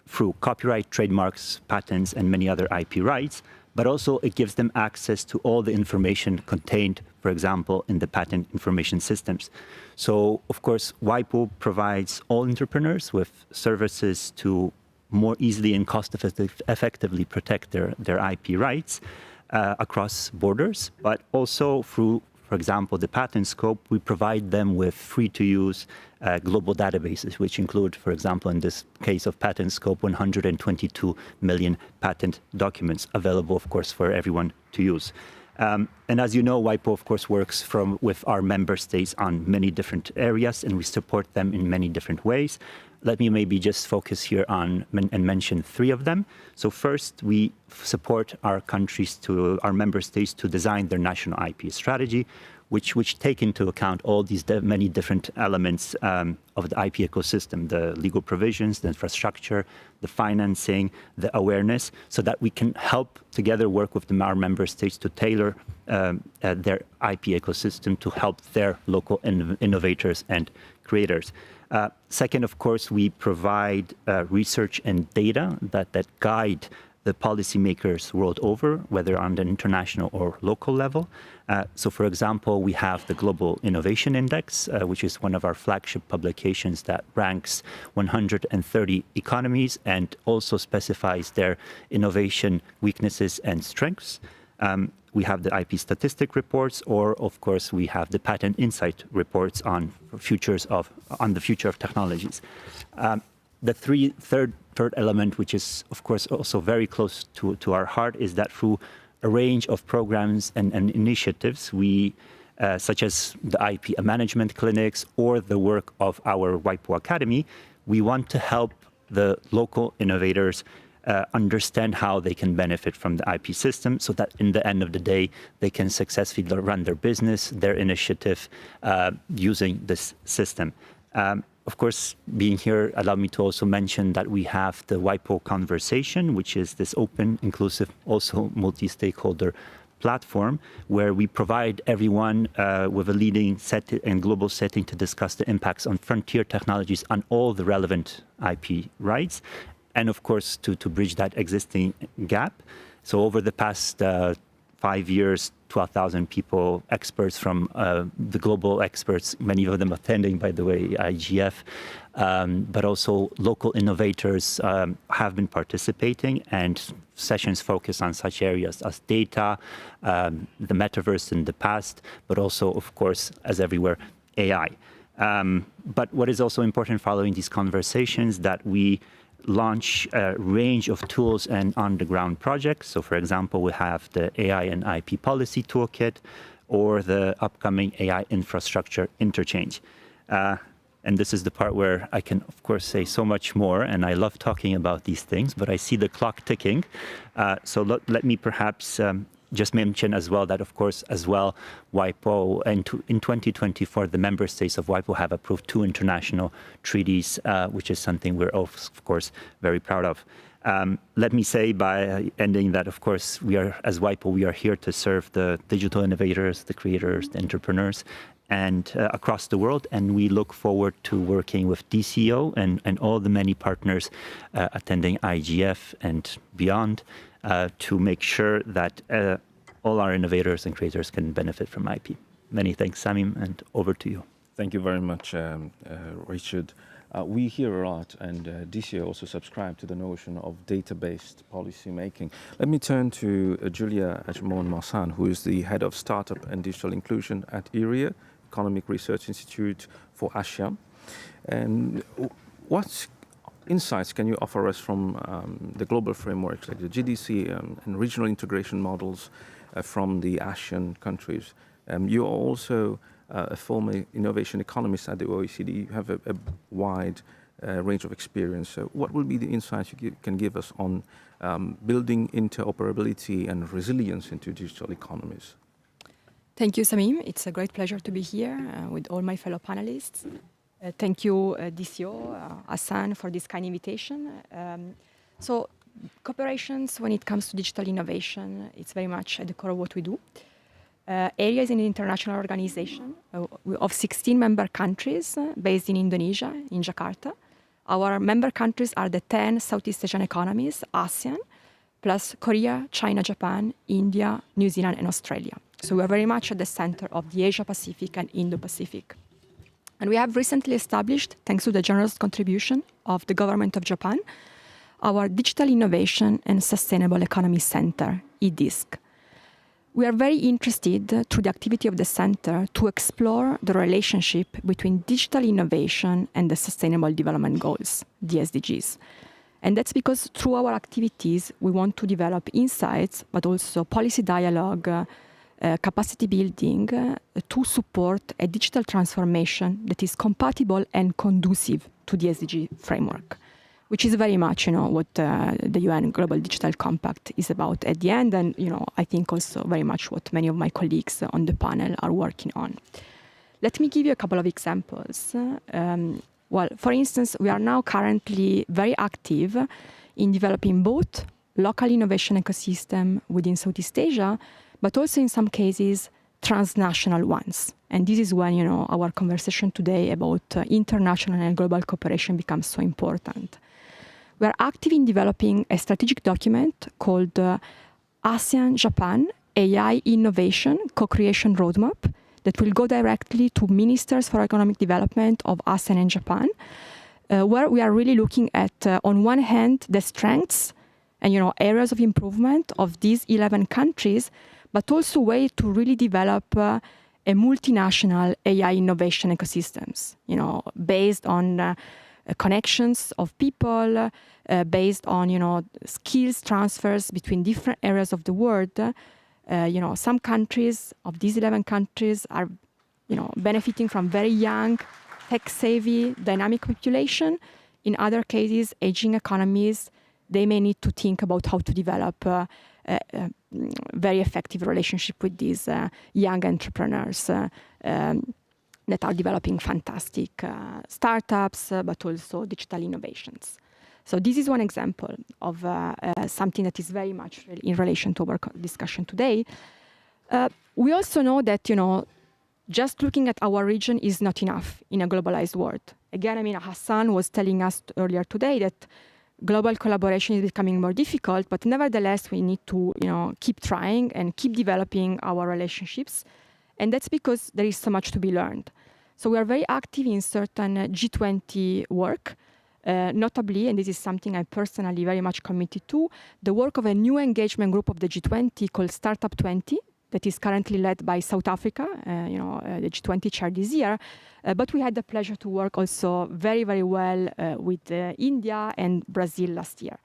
through copyright, trademarks, patents, and many other IP rights, but also it gives them access to all the information contained, for example, in the patent information systems. So, of course, WIPO provides all entrepreneurs with services to more easily and cost-effectively protect their IP rights across borders, but also through, for example, the patent scope, we provide them with free-to-use global databases, which include, for example, in this case of patent scope, 122 million patent documents available, of course, for everyone to use. And as you know, WIPO, of course, works with our member states on many different areas, and we support them in many different ways. Let me maybe just focus here on and mention three of them. So first, we support our member states to design their national IP strategy, which take into account all these many different elements of the IP ecosystem, the legal provisions, the infrastructure, the financing, the awareness, so that we can help together work with our member states to tailor their IP ecosystem to help their local innovators and creators. Second, of course, we provide research and data that guide the policymakers world over, whether on the international or local level. So, for example, we have the Global Innovation Index, which is one of our flagship publications that ranks 130 economies and also specifies their innovation weaknesses and strengths. We have the IP statistic reports, or of course, we have the patent insight reports on the future of technologies. The third element, which is of course also very close to our heart, is that through a range of programs and initiatives, we such as the IP management clinics or the work of our WIPO Academy, we want to help the local innovators understand how they can benefit from the IP system so that in the end of the day, they can successfully run their business, their initiative using this system. Of course, being here, allow me to also mention that we have the WIPO Conversation, which is this open, inclusive, also multi-stakeholder platform where we provide everyone with a leading set and global setting to discuss the impacts on frontier technologies on all the relevant IP rights. And of course, to bridge that existing gap. So over the past 5 years, 12,000 people, experts from the global experts, many of them attending, by the way, IGF, but also local innovators have been participating, and sessions focus on such areas as data, the metaverse in the past, but also, of course, as everywhere, AI. But what is also important following these conversations that we launch a range of tools and on-the-ground projects. So, for example, we have the AI and IP policy toolkit or the upcoming AI infrastructure interchange. And this is the part where I can, of course, say so much more, and I love talking about these things, but I see the clock ticking. So let me perhaps just mention as well that, of course, as well, WIPO, and in 2024, the member states of WIPO have approved 2 international treaties, which is something we're, of course, very proud of. Let me say by ending that, of course, we are, as WIPO, we are here to serve the digital innovators, the creators, the entrepreneurs, and across the world, and we look forward to working with DCO and all the many partners attending IGF and beyond, to make sure that all our innovators and creators can benefit from IP. Many thanks, Samim, and over to you. Thank you very much, Richard. We hear a lot, and DCO also subscribe to the notion of data-based policy making. Let me turn to Julia Ajmon-Marsan, who is the head of startup and digital inclusion at IRIA, Economic Research Institute for Asia. And what insights can you offer us from the global frameworks like the GDC and regional integration models from the ASEAN countries? You are also a former innovation economist at the OECD. You have a wide range of experience. So what will be the insights you can give us on building interoperability and resilience into digital economies? Thank you, Samim. It's a great pleasure to be here with all my fellow panelists. Thank you, DCO, Hassan, for this kind invitation. So cooperations when it comes to digital innovation, it's very much at the core of what we do. ARIA is an international organization of 16 member countries based in Indonesia, in Jakarta. Our member countries are the 10 Southeast Asian economies, ASEAN, plus Korea, China, Japan, India, New Zealand, and Australia. So we're very much at the center of the Asia-Pacific and Indo-Pacific. And we have recently established, thanks to the generous contribution of the government of Japan, our Digital Innovation and Sustainable Economy Center, eDISC. We are very interested, through the activity of the center, to explore the relationship between digital innovation and the Sustainable Development Goals, the SDGs. And that's because through our activities, we want to develop insights, but also policy dialogue, capacity building to support a digital transformation that is compatible and conducive to the SDG framework, which is very much, what the UN Global Digital Compact is about at the end, and I think also very much what many of my colleagues on the panel are working on. Let me give you a couple of examples. Well, for instance, we are now currently very active in developing both local innovation ecosystem within Southeast Asia, but also in some cases, transnational ones. And this is when, our conversation today about international and global cooperation becomes so important. We are active in developing a strategic document called ASEAN-Japan AI Innovation Co-Creation Roadmap that will go directly to ministers for economic development of ASEAN and Japan, where we are really looking at, on one hand, the strengths and areas of improvement of these 11 countries, but also way to really develop a multinational AI innovation ecosystems, based on connections of people, based on skills transfers between different areas of the world, Some countries of these 11 countries are, benefiting from very young, tech-savvy, dynamic population. In other cases, aging economies, they may need to think about how to develop a very effective relationship with these young entrepreneurs that are developing fantastic startups, but also digital innovations. So this is one example of something that is very much in relation to our discussion today. We also know that, just looking at our region is not enough in a globalized world. Again, Hassan was telling us earlier today that global collaboration is becoming more difficult, but nevertheless, we need to, keep trying and keep developing our relationships. And that's because there is so much to be learned. So we are very active in certain G20 work, notably, and this is something I'm personally very much committed to, the work of a new engagement group of the G20 called Startup 20, that is currently led by South Africa, the G20 chair this year. But we had the pleasure to work also very, very well with India and Brazil last year.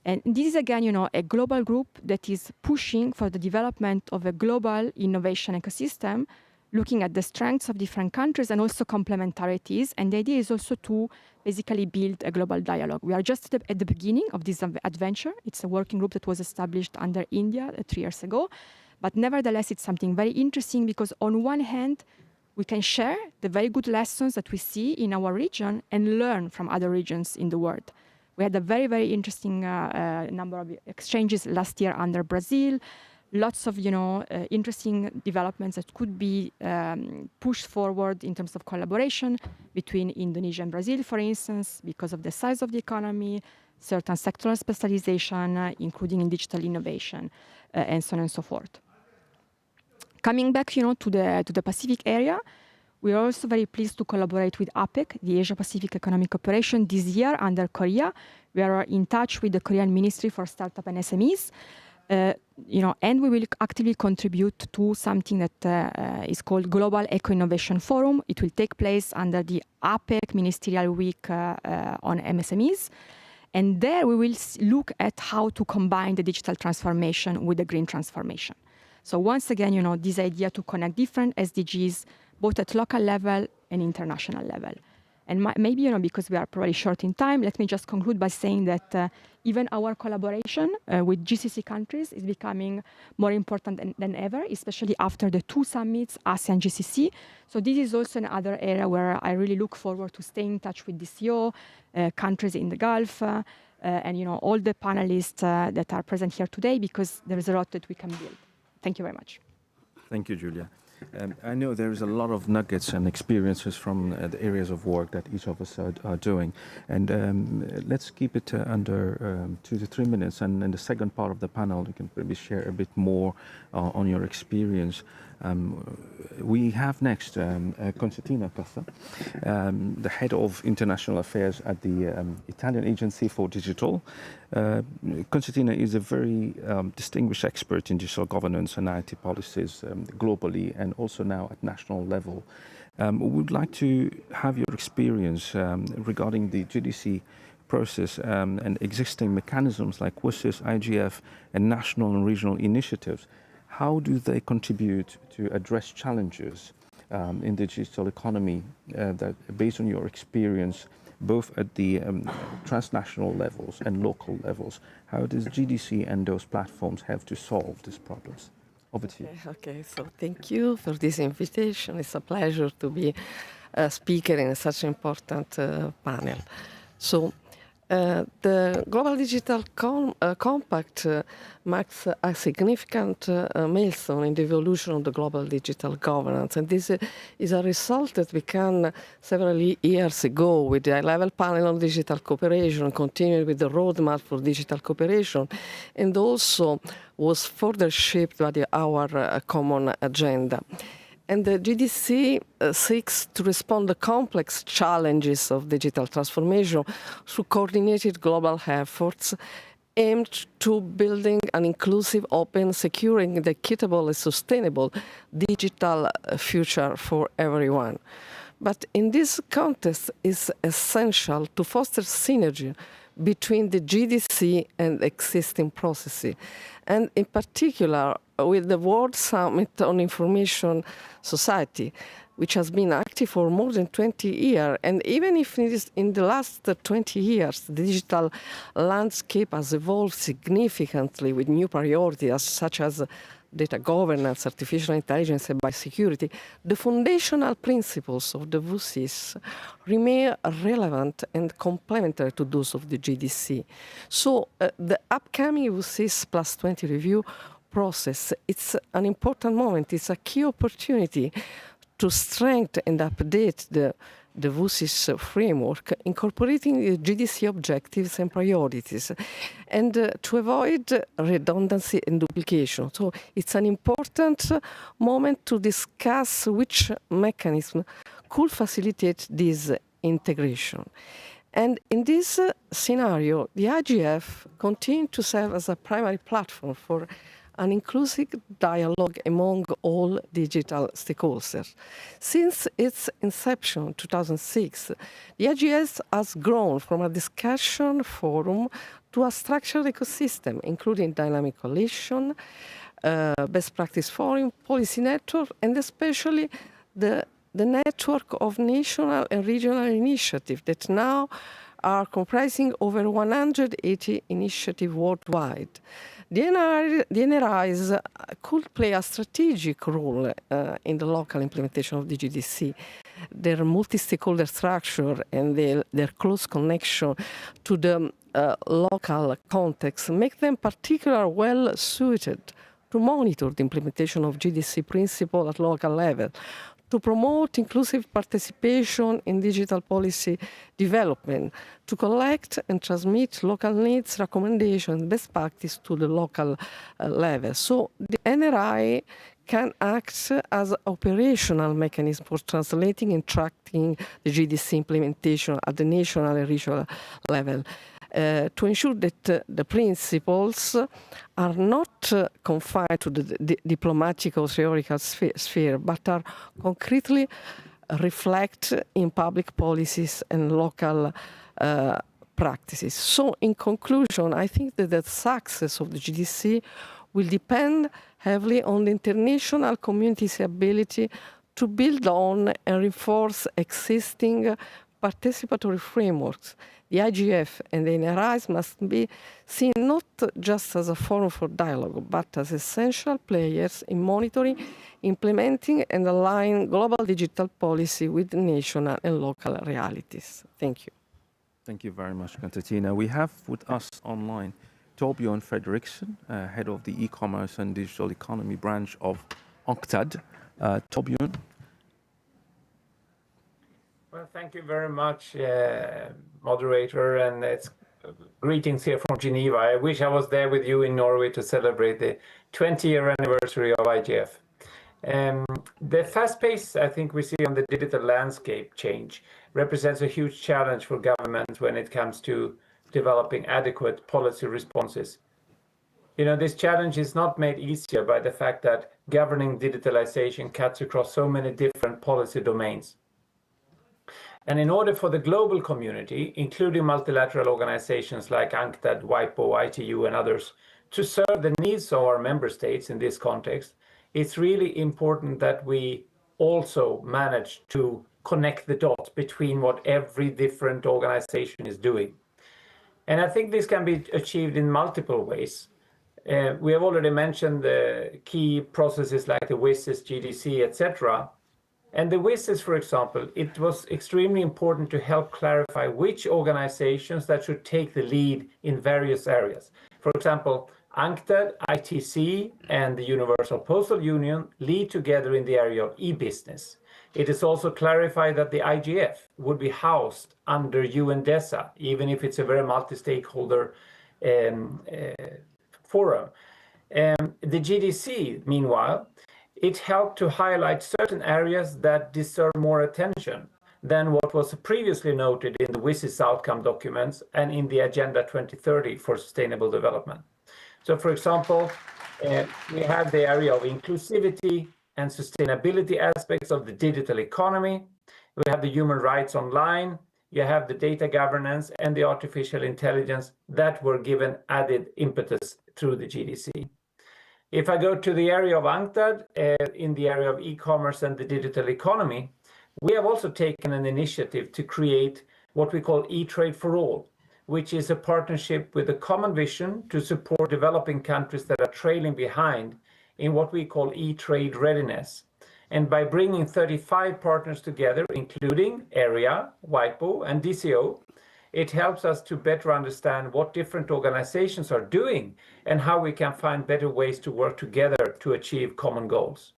And this is, again, a global group that is pushing for the development of a global innovation ecosystem, looking at the strengths of different countries and also complementarities. And the idea is also to basically build a global dialogue. We are just at the beginning of this adventure. It's a working group that was established under India 3 years ago. But nevertheless, it's something very interesting because on one hand, we can share the very good lessons that we see in our region and learn from other regions in the world. We had a very, very interesting number of exchanges last year under Brazil. Lots of, interesting developments that could be pushed forward in terms of collaboration between Indonesia and Brazil, for instance, because of the size of the economy, certain sectoral specialization, including in digital innovation, and so on and so forth. Coming back, to the Pacific area, we are also very pleased to collaborate with APEC, the Asia Pacific Economic Cooperation, this year under Korea. We are in touch with the Korean Ministry for Startup and SMEs, and we will actively contribute to something that is called Global Eco-Innovation Forum. It will take place under the APEC Ministerial Week on MSMEs. And there we will look at how to combine the digital transformation with the green transformation. So once again, this idea to connect different SDGs, both at local level and international level. And maybe, because we are probably short in time, let me just conclude by saying that even our collaboration with GCC countries is becoming more important than ever, especially after the 2 summits, ASEAN GCC. So this is also another area where I really look forward to staying in touch with DCO, countries in the Gulf, and all the panelists that are present here today, because there is a lot that we can build. Thank you very much. Thank you, Julia. I know there is a lot of nuggets and experiences from the areas of work that each of us are doing. And let's keep it under 2 to 3 minutes. And in the second part of the panel, you can maybe share a bit more on your experience. We have next Constantina Cassa, the head of international affairs at the Italian Agency for Digital. Constantina is a very distinguished expert in digital governance and IT policies globally and also now at national level. We would like to have your experience regarding the GDC process and existing mechanisms like WSIS, IGF, and national and regional initiatives. How do they contribute to address challenges in the digital economy that, based on your experience, both at the transnational levels and local levels? How does GDC and those platforms have to solve these problems? Over to you. Okay, so thank you for this invitation. It's a pleasure to be a speaker in such an important panel. So, the Global Digital Compact marks a significant milestone in the evolution of the global digital governance. And this is a result that began several years ago with the high-level panel on digital cooperation, continued with the roadmap for digital cooperation, and also was further shaped by our common agenda. And the GDC seeks to respond to complex challenges of digital transformation through coordinated global efforts aimed to building an inclusive, open, secure, and equitable and sustainable digital future for everyone. But in this context, it's essential to foster synergy between the GDC and existing processes. And in particular, with the World Summit on Information Society, which has been active for more than 20 years. And even if it is in the last 20 years, the digital landscape has evolved significantly with new priorities such as data governance, artificial intelligence, and biosecurity, the foundational principles of the WSIS remain relevant and complementary to those of the GDC. So the upcoming WSIS Plus 20 review process, it's an important moment. It's a key opportunity to strengthen and update the WSIS framework, incorporating the GDC objectives and priorities, and to avoid redundancy and duplication. So it's an important moment to discuss which mechanism could facilitate this integration. And in this scenario, the IGF continues to serve as a primary platform for an inclusive dialogue among all digital stakeholders. Since its inception in 2006, the IGS has grown from a discussion forum to a structured ecosystem, including dynamic coalition, best practice forum, policy network, and especially the network of national and regional initiatives that now are comprising over 180 initiatives worldwide. The NRIs could play a strategic role in the local implementation of the GDC. Their multi-stakeholder structure and their close connection to the local context make them particularly well suited to monitor the implementation of GDC principle at local level, to promote inclusive participation in digital policy development, to collect and transmit local needs, recommendations, best practice to the local level. So the NRI can act as an operational mechanism for translating and tracking the GDC implementation at the national and regional level. To ensure that the principles are not confined to the diplomatic or theoretical sphere, but are concretely reflect in public policies and local practices. So in conclusion, I think that the success of the GDC will depend heavily on the international community's ability to build on and reinforce existing participatory frameworks. The IGF and the NRIs must be seen not just as a forum for dialogue, but as essential players in monitoring, implementing, and aligning global digital policy with national and local realities. Thank you. Thank you very much, Constantina. We have with us online Torbjörn Fredriksson, head of the e-commerce and digital economy branch of UNCTAD. Torbjörn. Well, thank you very much, moderator, and it's greetings here from Geneva. I wish I was there with you in Norway to celebrate the 20-year anniversary of IGF. The fast pace I think we see on the digital landscape change represents a huge challenge for governments when it comes to developing adequate policy responses. You know, this challenge is not made easier by the fact that governing digitalization cuts across so many different policy domains. And in order for the global community, including multilateral organizations like UNCTAD, WIPO, ITU, and others, to serve the needs of our member states in this context, it's really important that we also manage to connect the dots between what every different organization is doing. And I think this can be achieved in multiple ways. We have already mentioned the key processes like the WSIS, GDC, etc. And the WSIS, for example, it was extremely important to help clarify which organizations that should take the lead in various areas. For example, UNCTAD, ITC, and the Universal Postal Union lead together in the area of e-business. It is also clarified that the IGF would be housed under UNDESA, even if it's a very multi-stakeholder forum. The GDC, meanwhile, it helped to highlight certain areas that deserve more attention than what was previously noted in the WSIS outcome documents and in the Agenda 2030 for Sustainable Development. So, for example, we have the area of inclusivity and sustainability aspects of the digital economy. We have the human rights online, you have the data governance and the artificial intelligence that were given added impetus through the GDC. If I go to the area of UNCTAD, in the area of e-commerce and the digital economy, we have also taken an initiative to create what we call e-trade for all, which is a partnership with a common vision to support developing countries that are trailing behind in what we call e-trade readiness. And by bringing 35 partners together, including AREA, WIPO, and DCO, it helps us to better understand what different organizations are doing and how we can find better ways to work together to achieve common goals.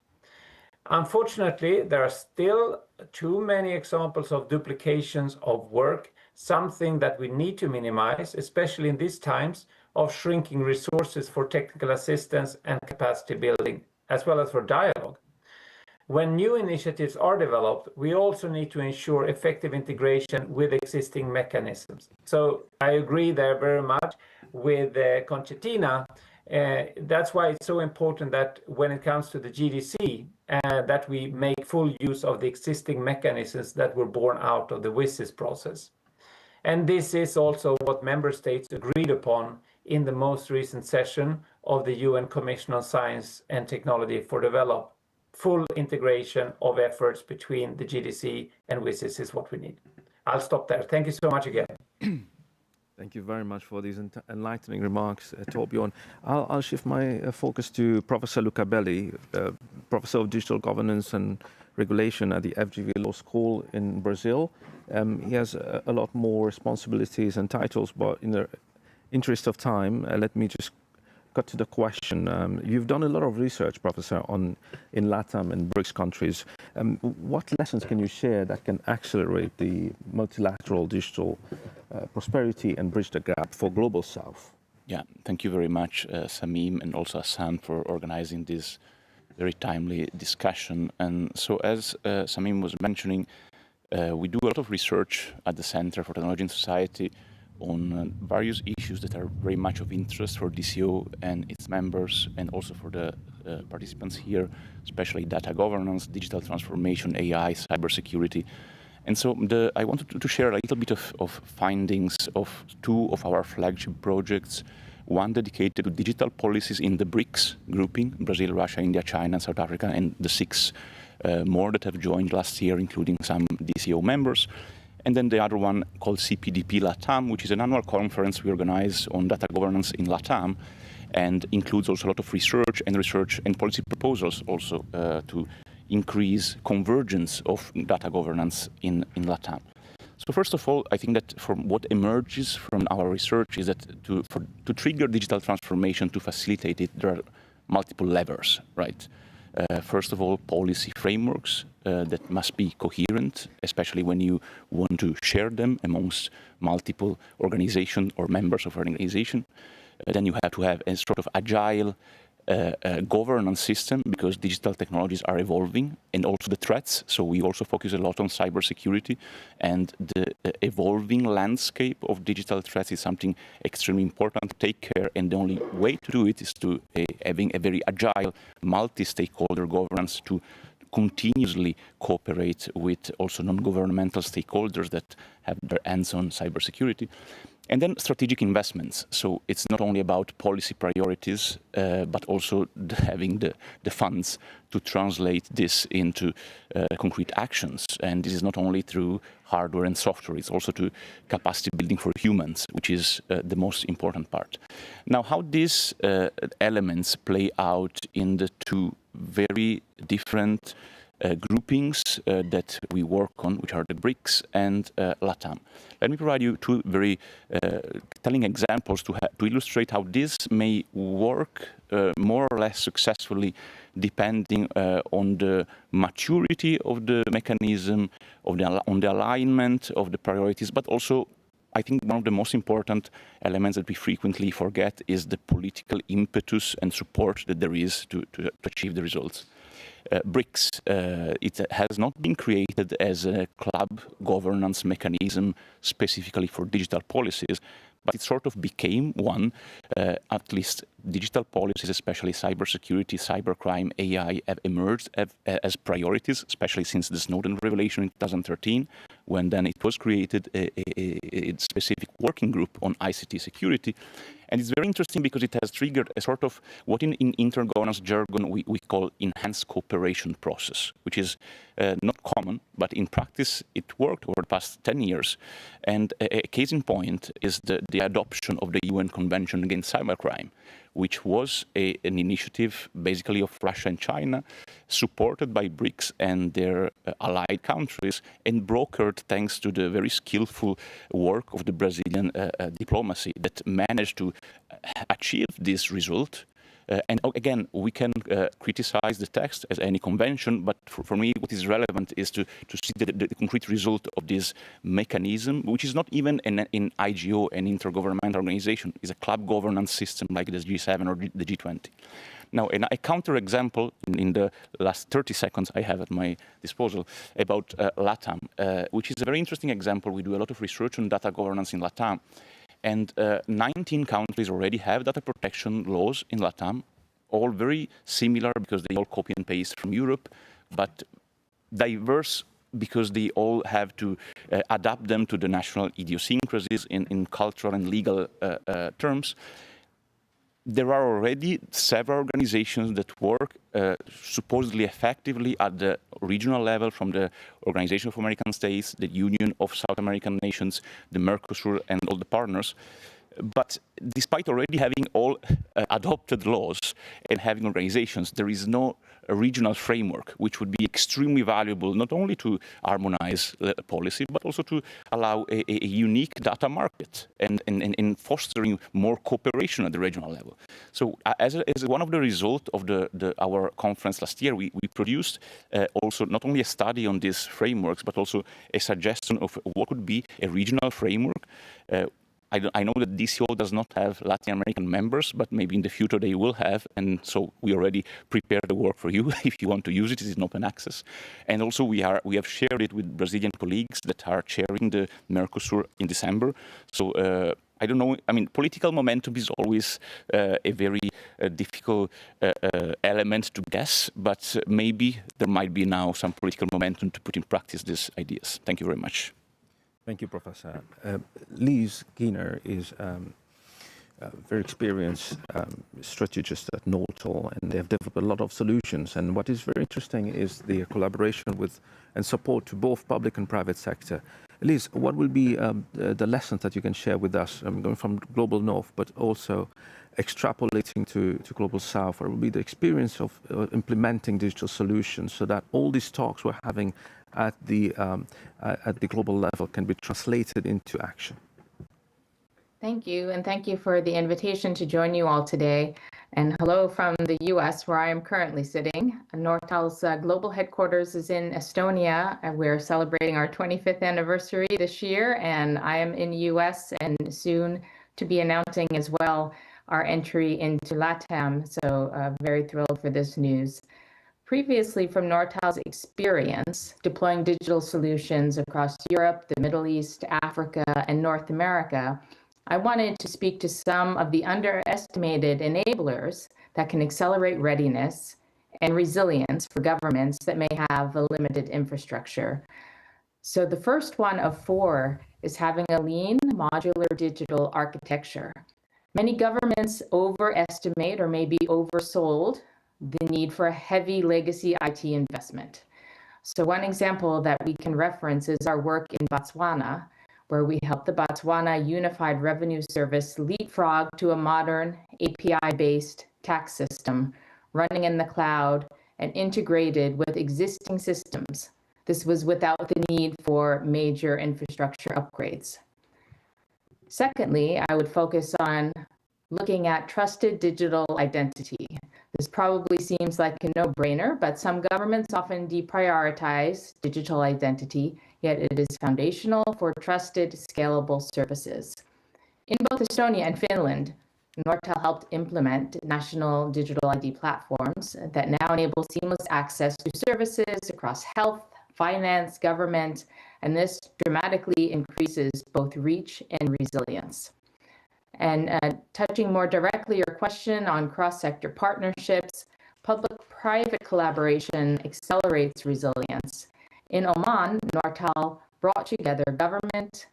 Unfortunately, there are still too many examples of duplications of work, something that we need to minimize, especially in these times of shrinking resources for technical assistance and capacity building, as well as for dialogue. When new initiatives are developed, we also need to ensure effective integration with existing mechanisms. So I agree there very much with Concetina. That's why it's so important that when it comes to the GDC, that we make full use of the existing mechanisms that were born out of the WSIS process. And this is also what member states agreed upon in the most recent session of the UN Commission on Science and Technology for Development. Full integration of efforts between the GDC and WSIS is what we need. I'll stop there. Thank you so much again. Thank you very much for these enlightening remarks, Torbjörn. I'll shift my focus to Professor Luca Belli, Professor of Digital Governance and Regulation at the FGV Law School in Brazil. He has a lot more responsibilities and titles, but in the interest of time, let me just cut to the question. You've done a lot of research, Professor, in LATAM and BRICS countries. What lessons can you share that can accelerate the multilateral digital prosperity and bridge the gap for Global South? Yeah, thank you very much, Samim, and also Hassan for organizing this very timely discussion. And so as Samim was mentioning, we do a lot of research at the Center for Technology and Society on various issues that are very much of interest for DCO and its members, and also for the participants here, especially data governance, digital transformation, AI, cybersecurity. And so I wanted to share a little bit of findings of two of our flagship projects, one dedicated to digital policies in the BRICS grouping, Brazil, Russia, India, China, and South Africa, and the 6 more that have joined last year, including some DCO members. And then the other one called CPDP LATAM, which is an annual conference we organize on data governance in LATAM, and includes also a lot of research and policy proposals also to increase convergence of data governance in LATAM. So first of all, I think that from what emerges from our research is that to trigger digital transformation, to facilitate it, there are multiple levers, right? First of all, policy frameworks that must be coherent, especially when you want to share them amongst multiple organizations or members of an organization. Then you have to have a sort of agile governance system, because digital technologies are evolving, and also the threats. So we also focus a lot on cybersecurity, and the evolving landscape of digital threats is something extremely important to take care. And the only way to do it is to having a very agile, multi-stakeholder governance to continuously cooperate with also non-governmental stakeholders that have their hands on cybersecurity. And then strategic investments. So it's not only about policy priorities, but also having the funds to translate this into concrete actions. And this is not only through hardware and software, it's also to capacity building for humans, which is the most important part. Now, how these elements play out in the two very different groupings that we work on, which are the BRICS and LATAM. Let me provide you two very telling examples to illustrate how this may work more or less successfully, depending on the maturity of the mechanism, on the alignment of the priorities, but also I think one of the most important elements that we frequently forget is the political impetus and support that there is to achieve the results. BRICS, it has not been created as a club governance mechanism specifically for digital policies, but it sort of became one. At least digital policies, especially cybersecurity, cybercrime, AI, have emerged as priorities, especially since the Snowden revelation in 2013, when then it was created a specific working group on ICT security. And it's very interesting because it has triggered a sort of what in intergovernance jargon we call enhanced cooperation process, which is not common, but in practice it worked over the past 10 years. And a case in point is the adoption of the UN Convention Against Cybercrime, which was an initiative basically of Russia and China, supported by BRICS and their allied countries, and brokered thanks to the very skillful work of the Brazilian diplomacy that managed to achieve this result. And again, we can criticize the text as any convention, but for me, what is relevant is to see the concrete result of this mechanism, which is not even an IGO, an intergovernmental organization, it's a club governance system like the G7 or the G20. Now, a counterexample in the last 30 seconds I have at my disposal about LATAM, which is a very interesting example. We do a lot of research on data governance in LATAM. And 19 countries already have data protection laws in LATAM, all very similar because they all copy and paste from Europe, but diverse because they all have to adapt them to the national idiosyncrasies in cultural and legal terms. There are already several organizations that work supposedly effectively at the regional level, from the Organization of American States, the Union of South American Nations, the Mercosur, and all the partners. But despite already having all adopted laws and having organizations, there is no regional framework, which would be extremely valuable, not only to harmonize policy, but also to allow a unique data market and fostering more cooperation at the regional level. So as one of the results of our conference last year, we produced also not only a study on these frameworks, but also a suggestion of what could be a regional framework. I know that DCO does not have Latin American members, but maybe in the future they will have, and so we already prepared the work for you. If you want to use it, it is in open access. And also we have shared it with Brazilian colleagues that are chairing the Mercosur in December. So I don't know, I mean, political momentum is always a very difficult element to guess, but maybe there might be now some political momentum to put in practice these ideas. Thank you very much. Thank you, Professor. Lise Kiener is a very experienced strategist at Nortal, and they have developed a lot of solutions. And what is very interesting is the collaboration with and support to both public and private sector. Lise, what will be the lessons that you can share with us, going from Global North, but also extrapolating to Global South? What will be the experience of implementing digital solutions so that all these talks we're having at the global level can be translated into action? Thank you, and thank you for the invitation to join you all today. And hello from the US, where I am currently sitting. Nortal's global headquarters is in Estonia, and we're celebrating our 25th anniversary this year, and I am in the US and soon to be announcing as well our entry into LATAM, so very thrilled for this news. Previously, from Nortal's experience deploying digital solutions across Europe, the Middle East, Africa, and North America, I wanted to speak to some of the underestimated enablers that can accelerate readiness and resilience for governments that may have a limited infrastructure. So the first one of 4 is having a lean, modular digital architecture. Many governments overestimate or maybe oversold the need for a heavy legacy IT investment. So one example that we can reference is our work in Botswana, where we helped the Botswana Unified Revenue Service leapfrog to a modern API-based tax system running in the cloud and integrated with existing systems. This was without the need for major infrastructure upgrades. Secondly, I would focus on looking at trusted digital identity. This probably seems like a no-brainer, but some governments often deprioritize digital identity, yet it is foundational for trusted, scalable services. In both Estonia and Finland, Nortal helped implement national digital ID platforms that now enable seamless access to services across health, finance, government, and this dramatically increases both reach and resilience. And touching more directly your question on cross-sector partnerships, public-private collaboration accelerates resilience. In Oman, Nortal brought together government,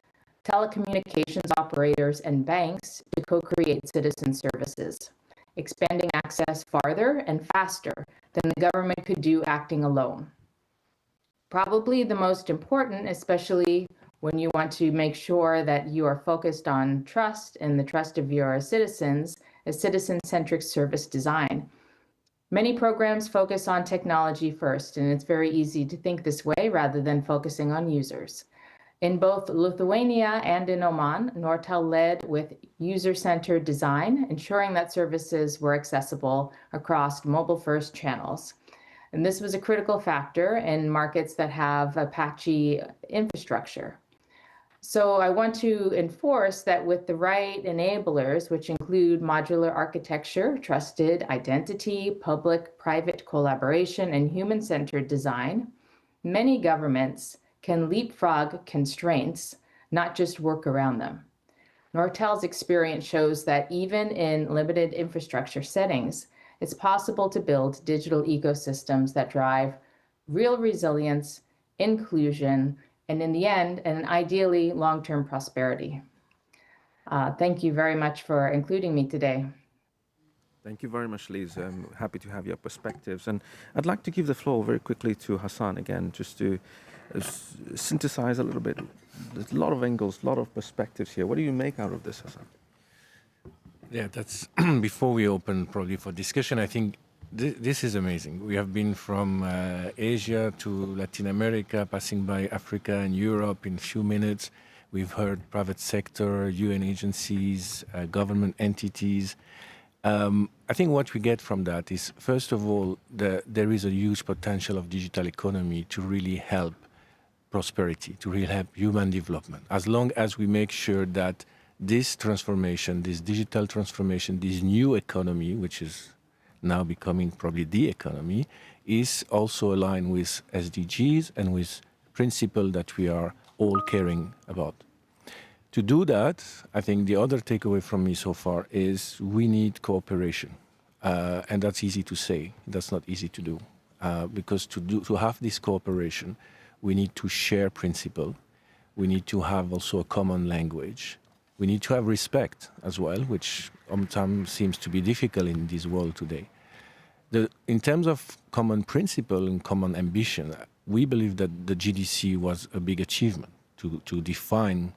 telecommunications operators, and banks to co-create citizen services, expanding access farther and faster than the government could do acting alone. Probably the most important, especially when you want to make sure that you are focused on trust and the trust of your citizens, is citizen-centric service design. Many programs focus on technology first, and it's very easy to think this way rather than focusing on users. In both Lithuania and in Oman, Nortel led with user-centered design, ensuring that services were accessible across mobile-first channels. And this was a critical factor in markets that have a patchy infrastructure. So I want to enforce that with the right enablers, which include modular architecture, trusted identity, public-private collaboration, and human-centered design, many governments can leapfrog constraints, not just work around them. Nortel's experience shows that even in limited infrastructure settings, it's possible to build digital ecosystems that drive real resilience, inclusion, and in the end, and ideally, long-term prosperity. Thank you very much for including me today. Thank you very much, Liz. I'm happy to have your perspectives. And I'd like to give the floor very quickly to Hassan again, just to synthesize a little bit. There's a lot of angles, a lot of perspectives here. What do you make out of this, Hassan? Yeah, that's before we open probably for discussion. I think this is amazing. We have been from Asia to Latin America, passing by Africa and Europe in a few minutes. We've heard private sector, UN agencies, government entities. I think what we get from that is, first of all, there is a huge potential of digital economy to really help prosperity, to really help human development. As long as we make sure that this transformation, this digital transformation, this new economy, which is now becoming probably the economy, is also aligned with SDGs and with principles that we are all caring about. To do that, I think the other takeaway from me so far is we need cooperation. And that's easy to say, that's not easy to do. Because to have this cooperation, we need to share principle. We need to have also a common language. We need to have respect as well, which sometimes seems to be difficult in this world today. In terms of common principle and common ambition, we believe that the GDC was a big achievement to define,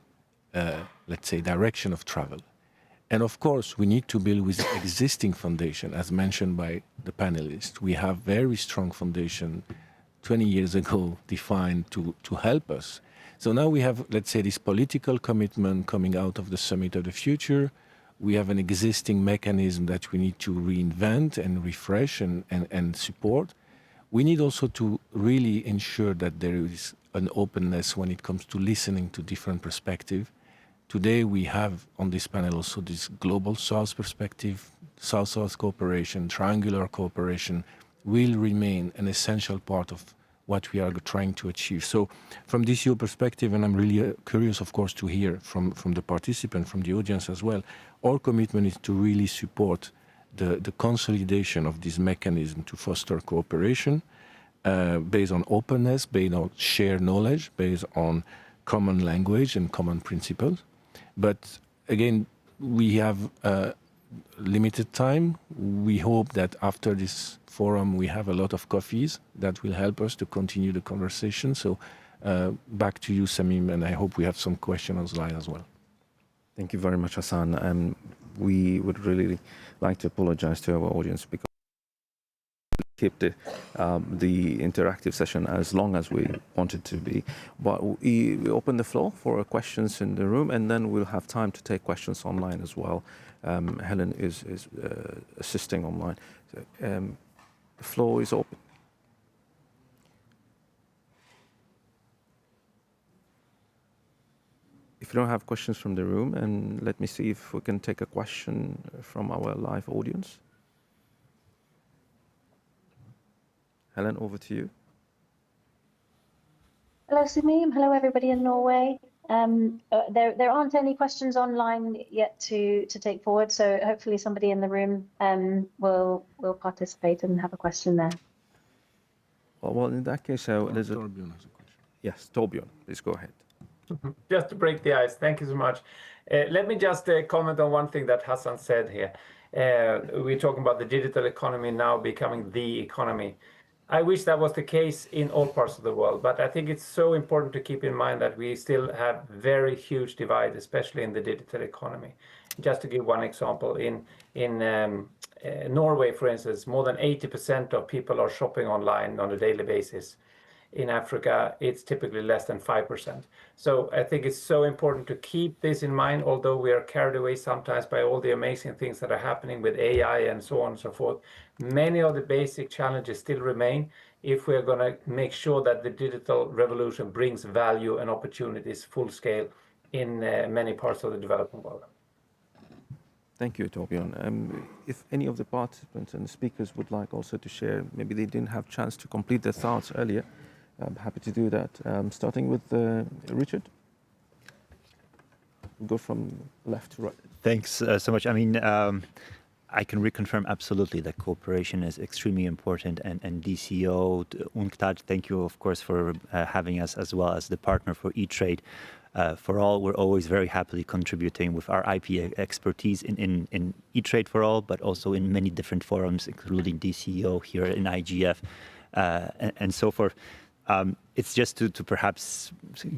let's say, direction of travel. And of course, we need to build with existing foundation, as mentioned by the panelists. We have very strong foundation 20 years ago defined to help us. So now we have, let's say, this political commitment coming out of the Summit of the Future. We have an existing mechanism that we need to reinvent and refresh and support. We need also to really ensure that there is an openness when it comes to listening to different perspectives. Today we have on this panel also this global South perspective, South-South cooperation, triangular cooperation will remain an essential part of what we are trying to achieve. So from this your perspective, and I'm really curious, of course, to hear from the participant, from the audience as well, our commitment is to really support the consolidation of this mechanism to foster cooperation based on openness, based on shared knowledge, based on common language and common principles. But again, we have limited time. We hope that after this forum, we have a lot of coffees that will help us to continue the conversation. So back to you, Samim, and I hope we have some questions online as well. Thank you very much, Hassan. We would really like to apologize to our audience because we kept the interactive session as long as we wanted to be. But we open the floor for questions in the room, and then we'll have time to take questions online as well. Helen is assisting online. So, the floor is open. If you don't have questions from the room, and let me see if we can take a question from our live audience. Helen, over to you. Hello, Samim. Hello, everybody in Norway. There aren't any questions online yet to take forward, so hopefully somebody in the room will participate and have a question there. Well, in that case, there's Torbjörn has a question. Yes, Torbjörn, please go ahead. Just to break the ice, thank you so much. Let me just comment on one thing that Hassan said here. We're talking about the digital economy now becoming the economy. I wish that was the case in all parts of the world, but I think it's so important to keep in mind that we still have very huge divide, especially in the digital economy. Just to give one example, in Norway, for instance, more than 80% of people are shopping online on a daily basis. In Africa, it's typically less than 5%. So I think it's so important to keep this in mind, although we are carried away sometimes by all the amazing things that are happening with AI and so on and so forth. Many of the basic challenges still remain if we're going to make sure that the digital revolution brings value and opportunities full scale in many parts of the developing world. Thank you, Torbjörn. If any of the participants and speakers would like also to share, maybe they didn't have chance to complete their thoughts earlier, I'm happy to do that. Starting with Richard. We'll go from left to right. Thanks so much. I mean, I can reconfirm absolutely that cooperation is extremely important. And DCO, UNCTAD, thank you, of course, for having us as well as the partner for E-Trade. For All, we're always very happily contributing with our IP expertise in E-Trade for All, but also in many different forums, including DCO here in IGF and so forth. It's just to perhaps,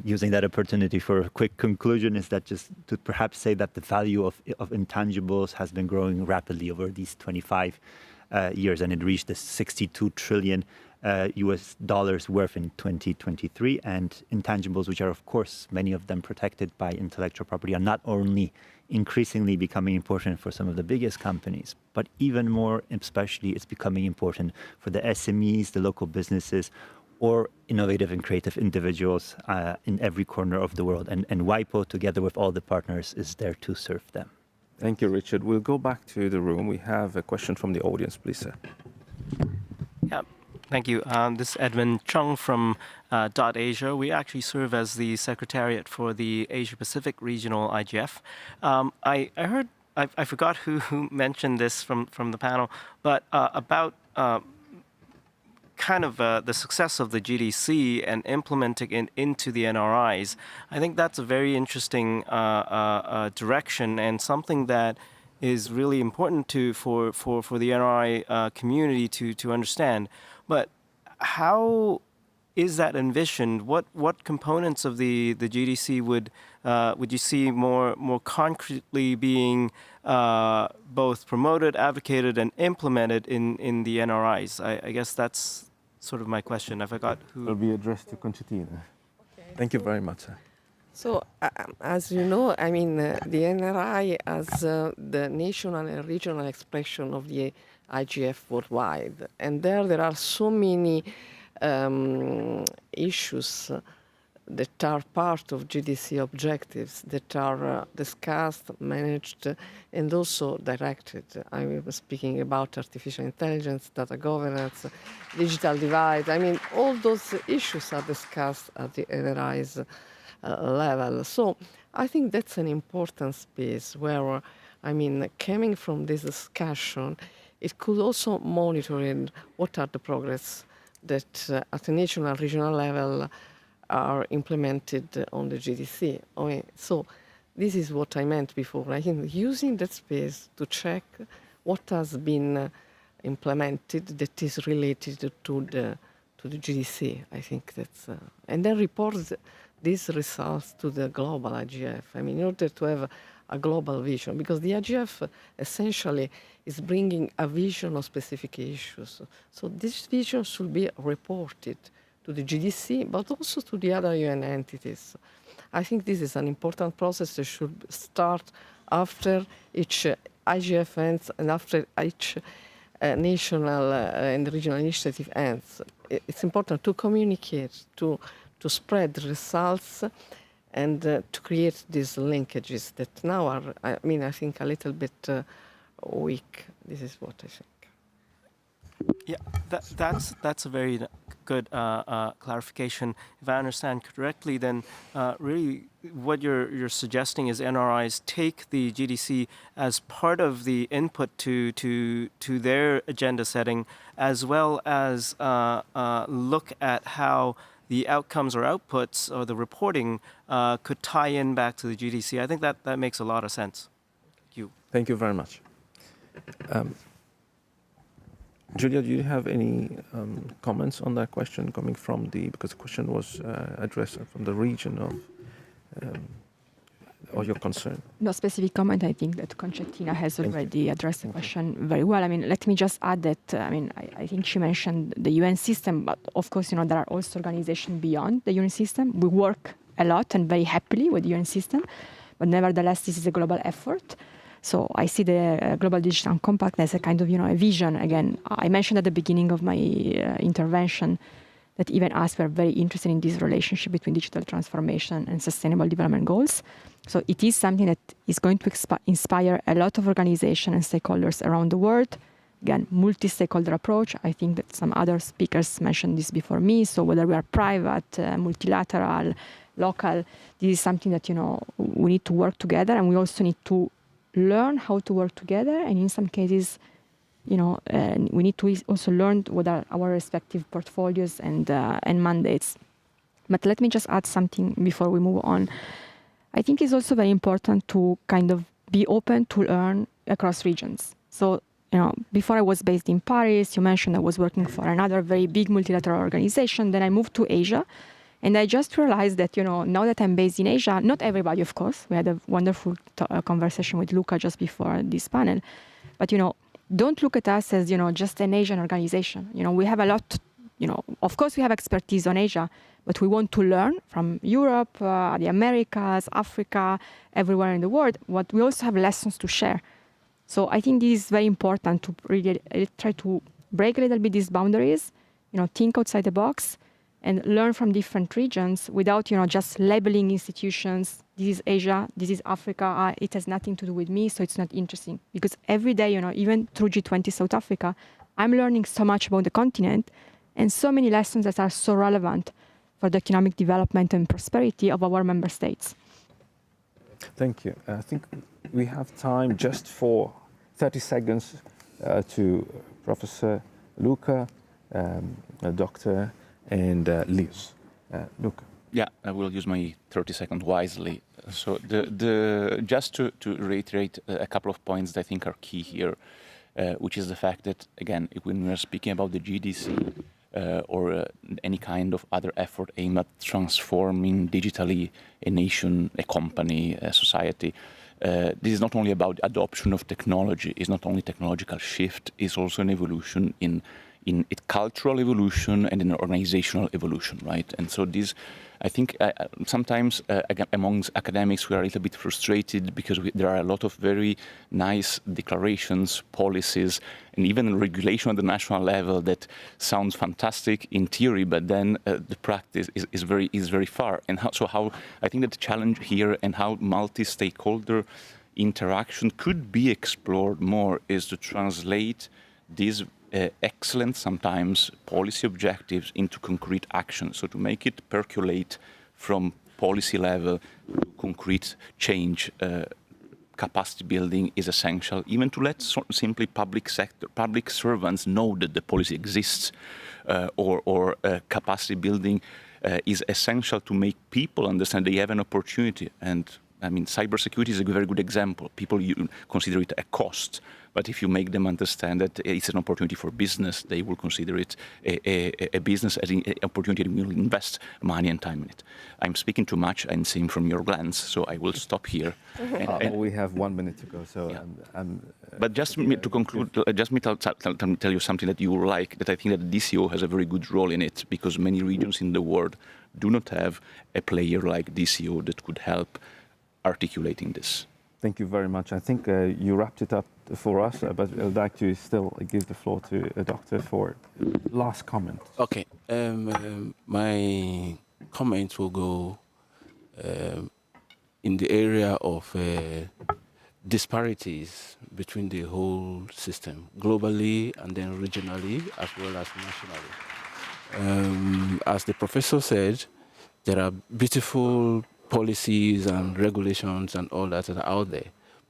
using that opportunity for a quick conclusion, is that just to perhaps say that the value of intangibles has been growing rapidly over these 25 years, and it reached the 62 trillion US dollars worth in 2023. And intangibles, which are of course many of them protected by intellectual property, are not only increasingly becoming important for some of the biggest companies, but even more especially it's becoming important for the SMEs, the local businesses, or innovative and creative individuals in every corner of the world. And WIPO, together with all the partners, is there to serve them. Thank you, Richard. We'll go back to the room. We have a question from the audience, please, sir. Yeah, thank you. This is Edwin Chung from .Asia. We actually serve as the secretariat for the Asia-Pacific Regional IGF. I heard, I forgot who mentioned this from the panel, but about kind of the success of the GDC and implementing it into the NRIs. I think that's a very interesting direction and something that is really important for the NRI community to understand. But how is that envisioned? What components of the GDC would you see more concretely being both promoted, advocated, and implemented in the NRIs? I guess that's sort of my question. I forgot who. Will be addressed to Conchitina. Okay. Thank you very much, sir. So, as you know, I mean, the NRI as the national and regional expression of the IGF worldwide. And there are so many issues that are part of GDC objectives that are discussed, managed, and also directed. I was speaking about artificial intelligence, data governance, digital divide. I mean, all those issues are discussed at the NRI's level. So I think that's an important space where, I mean, coming from this discussion, it could also monitor what are the progress that at the national and regional level are implemented on the GDC. I mean, so this is what I meant before. I think using that space to check what has been implemented that is related to the GDC. I think that's and then report these results to the global IGF. I mean, in order to have a global vision, because the IGF essentially is bringing a vision of specific issues. So this vision should be reported to the GDC, but also to the other UN entities. I think this is an important process that should start after each IGF ends and after each national and regional initiative ends. It's important to communicate, to spread the results, and to create these linkages that now are, I mean, I think a little bit weak. This is what I think. Yeah, that's a very good clarification. If I understand correctly, then really what you're suggesting is NRIs take the GDC as part of the input to their agenda setting, as well as look at how the outcomes or outputs or the reporting could tie in back to the GDC. I think that makes a lot of sense. Thank you. Thank you very much. Julia, do you have any comments on that question coming from because the question was addressed from the region of or your concern? No specific comment. I think that Concettina has already addressed the question very well. I mean, let me just add that, I think she mentioned the UN system, but of course, there are also organizations beyond the UN system. We work a lot and very happily with the UN system, but nevertheless, this is a global effort. So I see the Global Digital Compact as a kind of, a vision. Again, I mentioned at the beginning of my intervention that even us, we're very interested in this relationship between digital transformation and sustainable development goals. So it is something that is going to inspire a lot of organizations and stakeholders around the world. Again, multi-stakeholder approach. I think that some other speakers mentioned this before me. So whether we are private, multilateral, local, this is something that, we need to work together, and we also need to learn how to work together. And in some cases, we need to also learn what are our respective portfolios and mandates. But let me just add something before we move on. I think it's also very important to kind of be open to learn across regions. So, before I was based in Paris, you mentioned I was working for another very big multilateral organization. Then I moved to Asia. And I just realized that, now that I'm based in Asia, not everybody, of course, we had a wonderful conversation with Luca just before this panel. But, don't look at us as, just an Asian organization. We have a lot, of course we have expertise on Asia, but we want to learn from Europe, the Americas, Africa, everywhere in the world. But we also have lessons to share. So I think this is very important to really try to break a little bit these boundaries, think outside the box and learn from different regions without, just labeling institutions. This is Asia, this is Africa, it has nothing to do with me, so it's not interesting. Because every day, even through G20 South Africa, I'm learning so much about the continent and so many lessons that are so relevant for the economic development and prosperity of our member states. Thank you. I think we have time just for 30 seconds to Professor Luca, Dr. and Liz. Luca. Yeah, I will use my 30 seconds wisely. So just to reiterate a couple of points that I think are key here, which is the fact that, again, when we are speaking about the GDC or any kind of other effort aimed at transforming digitally a nation, a company, a society, this is not only about adoption of technology, it's not only technological shift, it's also an evolution in cultural evolution and in organizational evolution, right? And so this, I think, sometimes amongst academics we are a little bit frustrated because there are a lot of very nice declarations, policies, and even regulation at the national level that sounds fantastic in theory, but then the practice is very far. And how I think that the challenge here and how multi-stakeholder interaction could be explored more is to translate these excellent, sometimes, policy objectives into concrete action. So to make it percolate from policy level to concrete change, capacity building is essential, even to let simply public servants know that the policy exists, or capacity building is essential to make people understand they have an opportunity. And I mean, cybersecurity is a very good example. People consider it a cost, but if you make them understand that it's an opportunity for business, they will consider it a business as an opportunity and will invest money and time in it. I'm speaking too much and seeing from your glance, so I will stop here. We have 1 minute to go, so yeah. But just to conclude, just me tell you something that you will like, that I think that DCO has a very good role in it, because many regions in the world do not have a player like DCO that could help articulating this. Thank you very much. I think you wrapped it up for us, but I'd like to still give the floor to a doctor for last comment. Okay. My comment will go in the area of disparities between the whole system, globally and then regionally, as well as nationally. As the professor said, there are beautiful policies and regulations and all that are out there.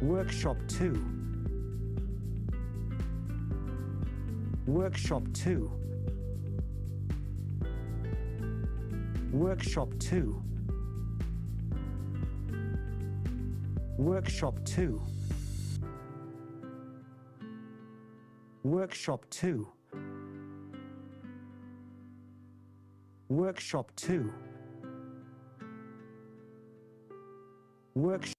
Workshop 2. Workshop 2. Workshop 2. Workshop 2. Workshop 2. Workshop 2. Workshop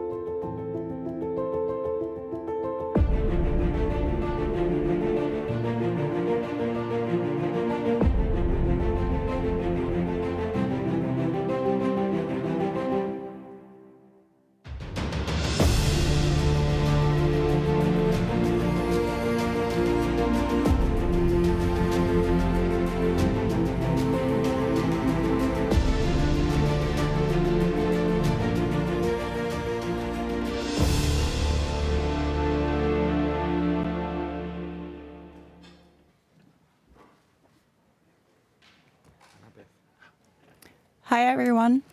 Hi, everyone.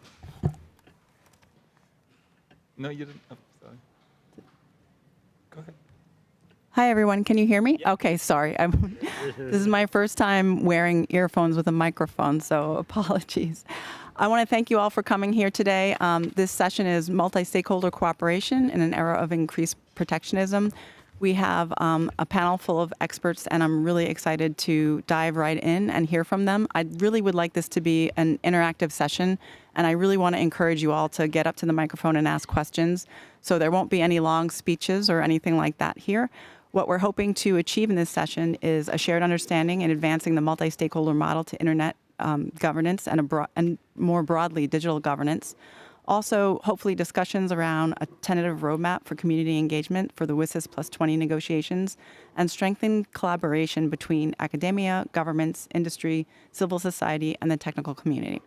No, you didn't. Oh, sorry. Go ahead. Hi, everyone. Can you hear me? Okay, sorry. This is my first time wearing earphones with a microphone, so apologies. I want to thank you all for coming here today. This session is multi-stakeholder cooperation in an era of increased protectionism. We have a panel full of experts, and I'm really excited to dive right in and hear from them. I really would like this to be an interactive session, and I really want to encourage you all to get up to the microphone and ask questions. So there won't be any long speeches or anything like that here. What we're hoping to achieve in this session is a shared understanding in advancing the multi-stakeholder model to internet governance and more broadly digital governance. Also, hopefully discussions around a tentative roadmap for community engagement for the WSIS Plus 20 negotiations and strengthened collaboration between academia, governments, industry, civil society, and the technical community.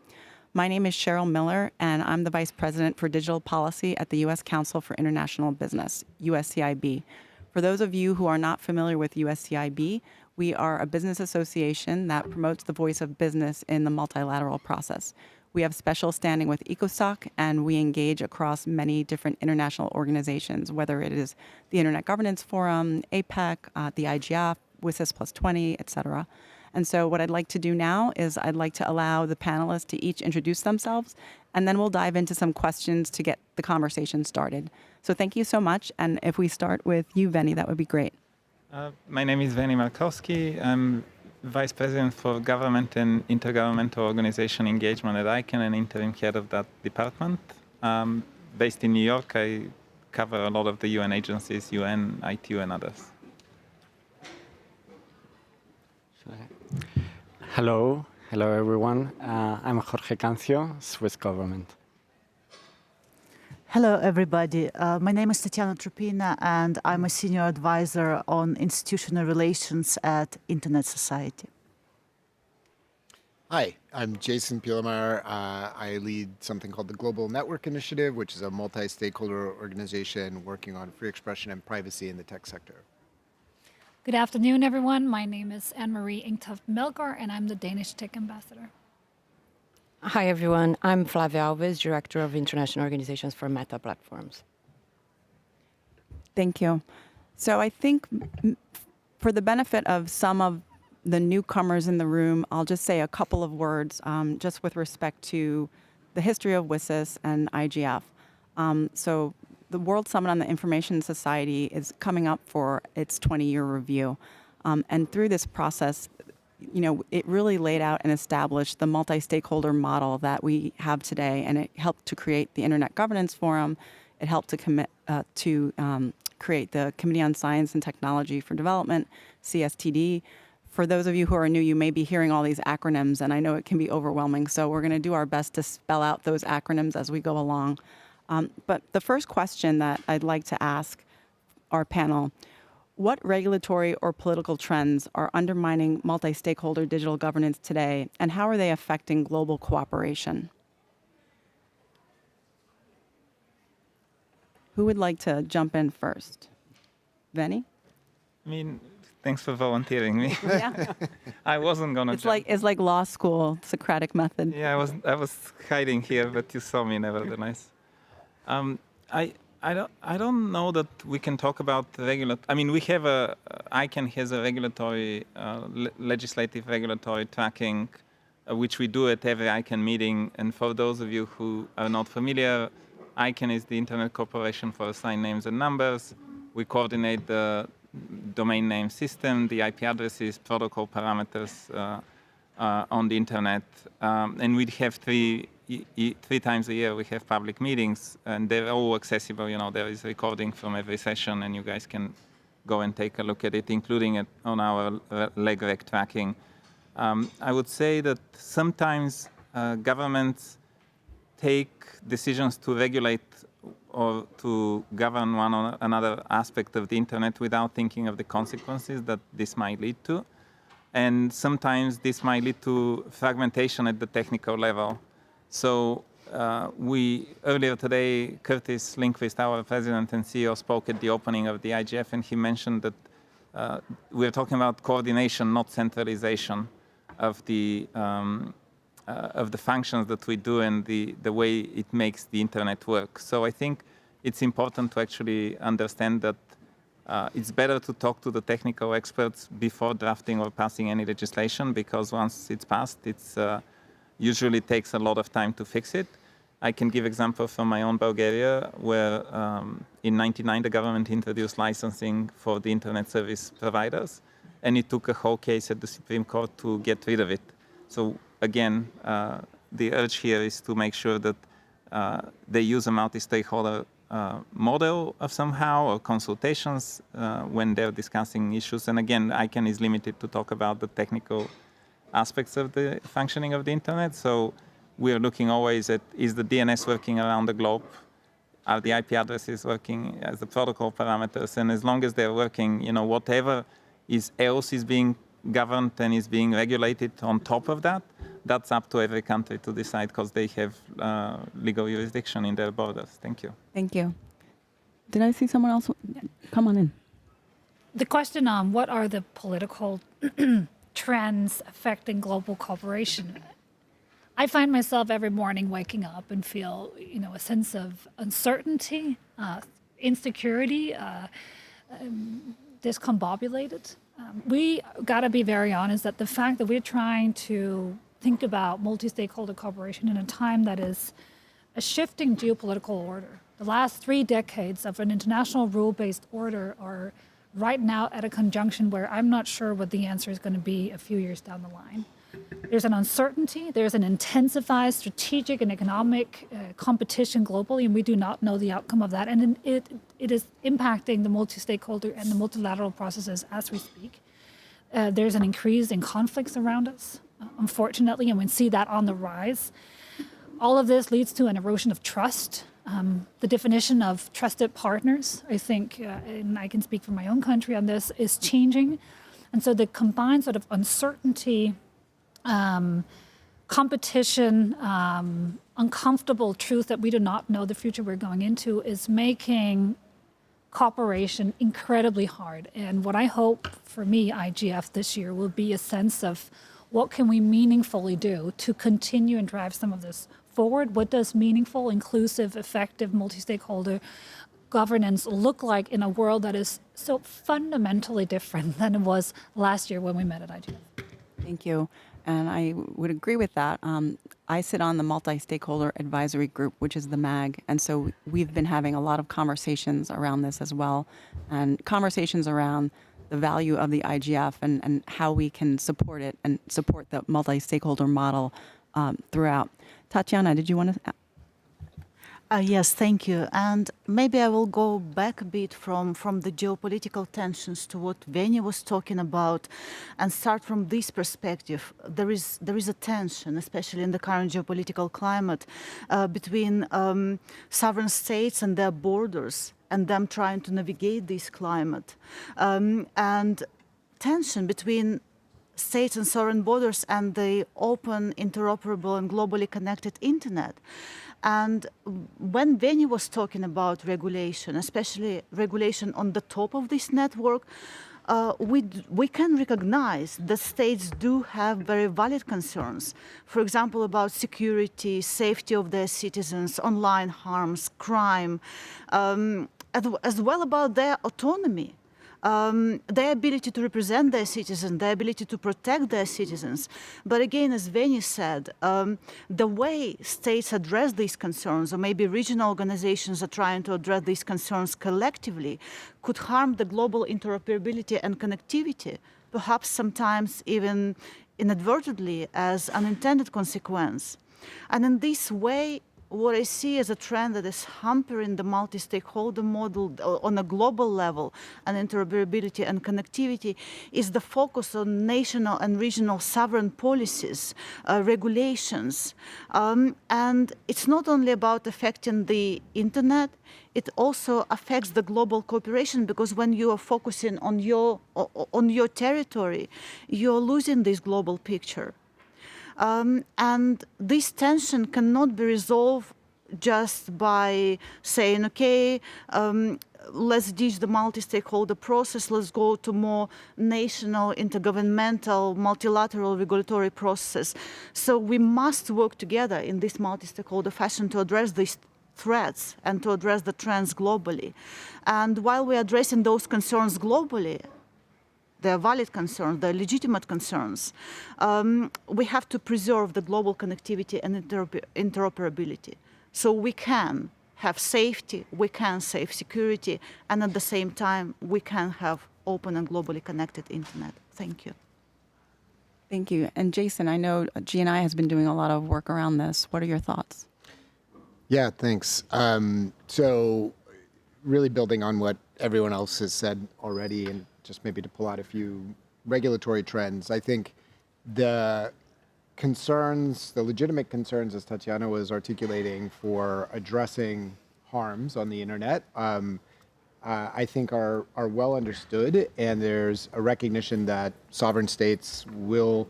My name is Cheryl Miller, and I'm the Vice President for Digital Policy at the U.S. Council for International Business, USCIB. For those of you who are not familiar with USCIB, we are a business association that promotes the voice of business in the multilateral process. We have special standing with ECOSOC, and we engage across many different international organizations, whether it is the Internet Governance Forum, APEC, the IGF, WSIS Plus 20, et cetera. And so what I'd like to do now is I'd like to allow the panelists to each introduce themselves, and then we'll dive into some questions to get the conversation started. So thank you so much. And if we start with you, Veni, that would be great. My name is Veni Markowski. I'm Vice President for Government and Intergovernmental Organization Engagement at ICANN and interim head of that department. Based in New York, I cover a lot of the UN agencies, UN, ITU, and others. Hello everyone. I'm Jorge Cancio, Swiss government. Hello, everybody. My name is Tatiana Trupina, and I'm a senior advisor on institutional relations at Internet Society. Hi, I'm Jason Pilamar. I lead something called the Global Network Initiative, which is a multi-stakeholder organization working on free expression and privacy in the tech sector. Good afternoon, everyone. My name is Anne-Marie Inktoft-Melkor, and I'm the Danish Tech Ambassador. Hi, everyone. I'm Flavia Alves, Director of International Organizations for Meta Platforms. Thank you. So I think for the benefit of some of the newcomers in the room, I'll just say a couple of words just with respect to the history of WSIS and IGF. So the World Summit on the Information Society is coming up for its 20-year review. And through this process, it really laid out and established the multi-stakeholder model that we have today, and it helped to create the Internet Governance Forum. It helped to create the Committee on Science and Technology for Development, CSTD. For those of you who are new, you may be hearing all these acronyms, and I know it can be overwhelming, so we're going to do our best to spell out those acronyms as we go along. But the first question that I'd like to ask our panel: what regulatory or political trends are undermining multi-stakeholder digital governance today, and how are they affecting global cooperation? Who would like to jump in first? Veni? Thanks for volunteering me. Yeah. I wasn't gonna jump. It's like law school, Socratic method. Yeah, I was hiding here, but you saw me nevertheless. I don't know that we can talk about we have ICANN has a regulatory, legislative regulatory tracking, which we do at every ICANN meeting. And for those of you who are not familiar, ICANN is the Internet Corporation for Assigned Names and Numbers. We coordinate the domain name system, the IP addresses, protocol parameters on the Internet. And we have three times a year we have public meetings, and they're all accessible. There is recording from every session, and you guys can go and take a look at it, including it on our LegReg tracking. I would say that sometimes governments take decisions to regulate or to govern one or another aspect of the Internet without thinking of the consequences that this might lead to. And sometimes this might lead to fragmentation at the technical level. So earlier today, Curtis Lindquist, our president and CEO, spoke at the opening of the IGF, and he mentioned that we're talking about coordination, not centralization of the of the functions that we do and the way it makes the internet work. So I think it's important to actually understand that it's better to talk to the technical experts before drafting or passing any legislation, because once it's passed, it's usually takes a lot of time to fix it. I can give example from my own Bulgaria, where in '99 the government introduced licensing for the internet service providers, and it took a whole case at the Supreme Court to get rid of it. So again, the urge here is to make sure that they use a multi-stakeholder model of somehow, or consultations when they're discussing issues. And again, ICANN is limited to talk about the technical aspects of the functioning of the internet. So we are looking always at, is the DNS working around the globe? Are the IP addresses working as the protocol parameters? And as long as they're working, you know, whatever else is being governed and is being regulated on top of that, that's up to every country to decide, because they have legal jurisdiction in their borders. Thank you. Thank you. Did I see someone else? Come on in. The question on what are the political trends affecting global cooperation? I find myself every morning waking up and feel, you know, a sense of uncertainty, insecurity, discombobulated. We got to be very honest that the fact that we're trying to think about multi-stakeholder cooperation in a time that is a shifting geopolitical order. The last 3 decades of an international rule-based order are right now at a conjunction where I'm not sure what the answer is going to be a few years down the line. There's an uncertainty, there's an intensified strategic and economic competition globally, and we do not know the outcome of that. And it is impacting the multi-stakeholder and the multilateral processes as we speak. There's an increase in conflicts around us, unfortunately, and we see that on the rise. All of this leads to an erosion of trust. The definition of trusted partners, I think, and I can speak for my own country on this, is changing. And so the combined sort of uncertainty, competition, uncomfortable truth that we do not know the future we're going into is making cooperation incredibly hard. And what I hope for me, IGF, this year will be a sense of what can we meaningfully do to continue and drive some of this forward? What does meaningful, inclusive, effective, multi-stakeholder governance look like in a world that is so fundamentally different than it was last year when we met at IGF? Thank you. And I would agree with that. I sit on the Multi-Stakeholder Advisory Group, which is the MAG. And so we've been having a lot of conversations around this as well, and conversations around the value of the IGF and how we can support it and support the multi-stakeholder model throughout. Tatiana, did you want to? Yes, thank you. And maybe I will go back a bit from the geopolitical tensions to what Veni was talking about and start from this perspective. There is a tension, especially in the current geopolitical climate, between sovereign states and their borders and them trying to navigate this climate. And tension between states and sovereign borders and the open, interoperable and globally connected internet. And when Veni was talking about regulation, especially regulation on the top of this network, we can recognize that states do have very valid concerns, for example, about security, safety of their citizens, online harms, crime, as well about their autonomy. Their ability to represent their citizens, their ability to protect their citizens. But again, as Veni said, the way states address these concerns, or maybe regional organizations are trying to address these concerns collectively, could harm the global interoperability and connectivity, perhaps sometimes even inadvertently as unintended consequence. And in this way, what I see as a trend that is hampering the multi-stakeholder model on a global level and interoperability and connectivity is the focus on national and regional sovereign policies, regulations. And it's not only about affecting the internet, it also affects the global cooperation, because when you are focusing on your territory, you're losing this global picture. And this tension cannot be resolved just by saying, okay, let's ditch the multi-stakeholder process, let's go to more national, intergovernmental, multilateral regulatory process. So we must work together in this multi-stakeholder fashion to address these threats and to address the trends globally. And while we're addressing those concerns globally, they're valid concerns, they're legitimate concerns, we have to preserve the global connectivity and interoperability. So we can have safety, we can save security, and at the same time, we can have open and globally connected internet. Thank you. Thank you. And Jason, I know GNI has been doing a lot of work around this. What are your thoughts? Yeah, thanks. So really building on what everyone else has said already, and just maybe to pull out a few regulatory trends, I think the concerns, the legitimate concerns, as Tatiana was articulating, for addressing harms on the internet, I think are well understood, and there's a recognition that sovereign states will,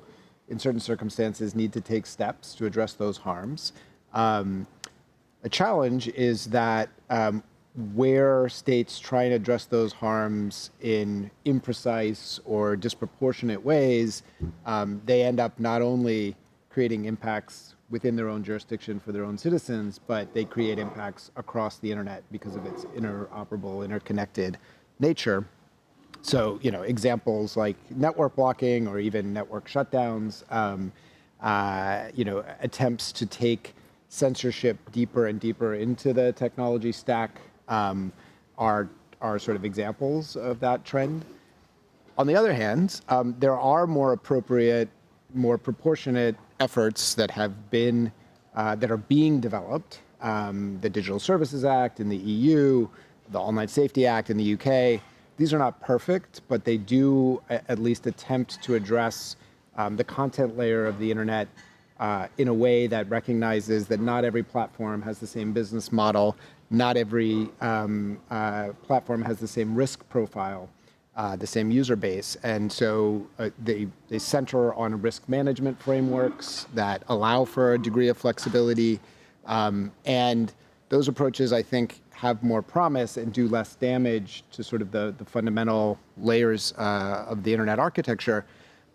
in certain circumstances, need to take steps to address those harms. A challenge is that where states try and address those harms in imprecise or disproportionate ways, they end up not only creating impacts within their own jurisdiction for their own citizens, but they create impacts across the internet because of its interoperable, interconnected nature. So, you know, examples like network blocking or even network shutdowns, you know, attempts to take censorship deeper and deeper into the technology stack are sort of examples of that trend. On the other hand, there are more appropriate, more proportionate efforts that have been, that are being developed. The Digital Services Act in the EU, the Online Safety Act in the UK. These are not perfect, but they do at least attempt to address the content layer of the internet in a way that recognizes that not every platform has the same business model, not every platform has the same risk profile, the same user base. And so they center on risk management frameworks that allow for a degree of flexibility. And those approaches, I think, have more promise and do less damage to sort of the fundamental layers of the internet architecture.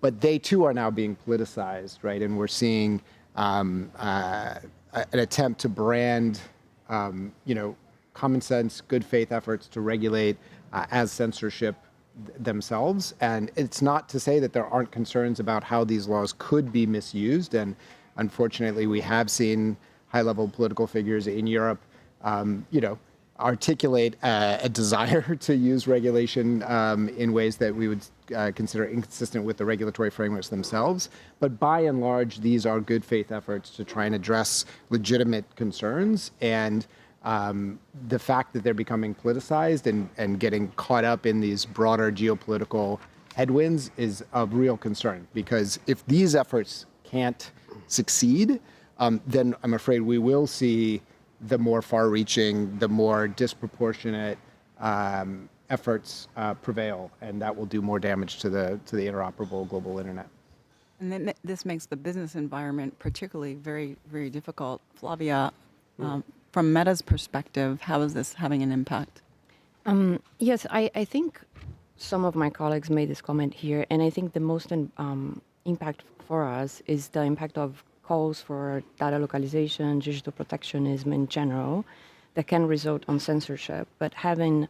But they too are now being politicized, right? And we're seeing an attempt to brand, you know, common sense, good faith efforts to regulate as censorship themselves. And it's not to say that there aren't concerns about how these laws could be misused. And unfortunately, we have seen high-level political figures in Europe, you know, articulate a desire to use regulation in ways that we would consider inconsistent with the regulatory frameworks themselves. But by and large, these are good faith efforts to try and address legitimate concerns. And the fact that they're becoming politicized and getting caught up in these broader geopolitical headwinds is of real concern. Because if these efforts can't succeed, then I'm afraid we will see the more far-reaching, the more disproportionate efforts prevail, and that will do more damage to the interoperable global internet. And then this makes the business environment particularly very, very difficult. Flavia, from Meta's perspective, how is this having an impact? Yes, I think some of my colleagues made this comment here, and I think the most impact for us is the impact of calls for data localization, digital protectionism in general, that can result on censorship. But having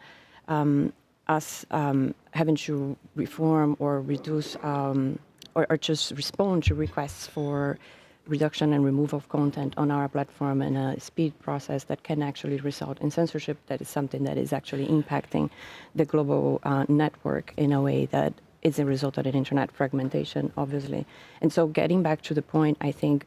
us having to reform or reduce or just respond to requests for reduction and removal of content on our platform in a speed process that can actually result in censorship, that is something that is actually impacting the global network in a way that is a result of an internet fragmentation, obviously. And so getting back to the point, I think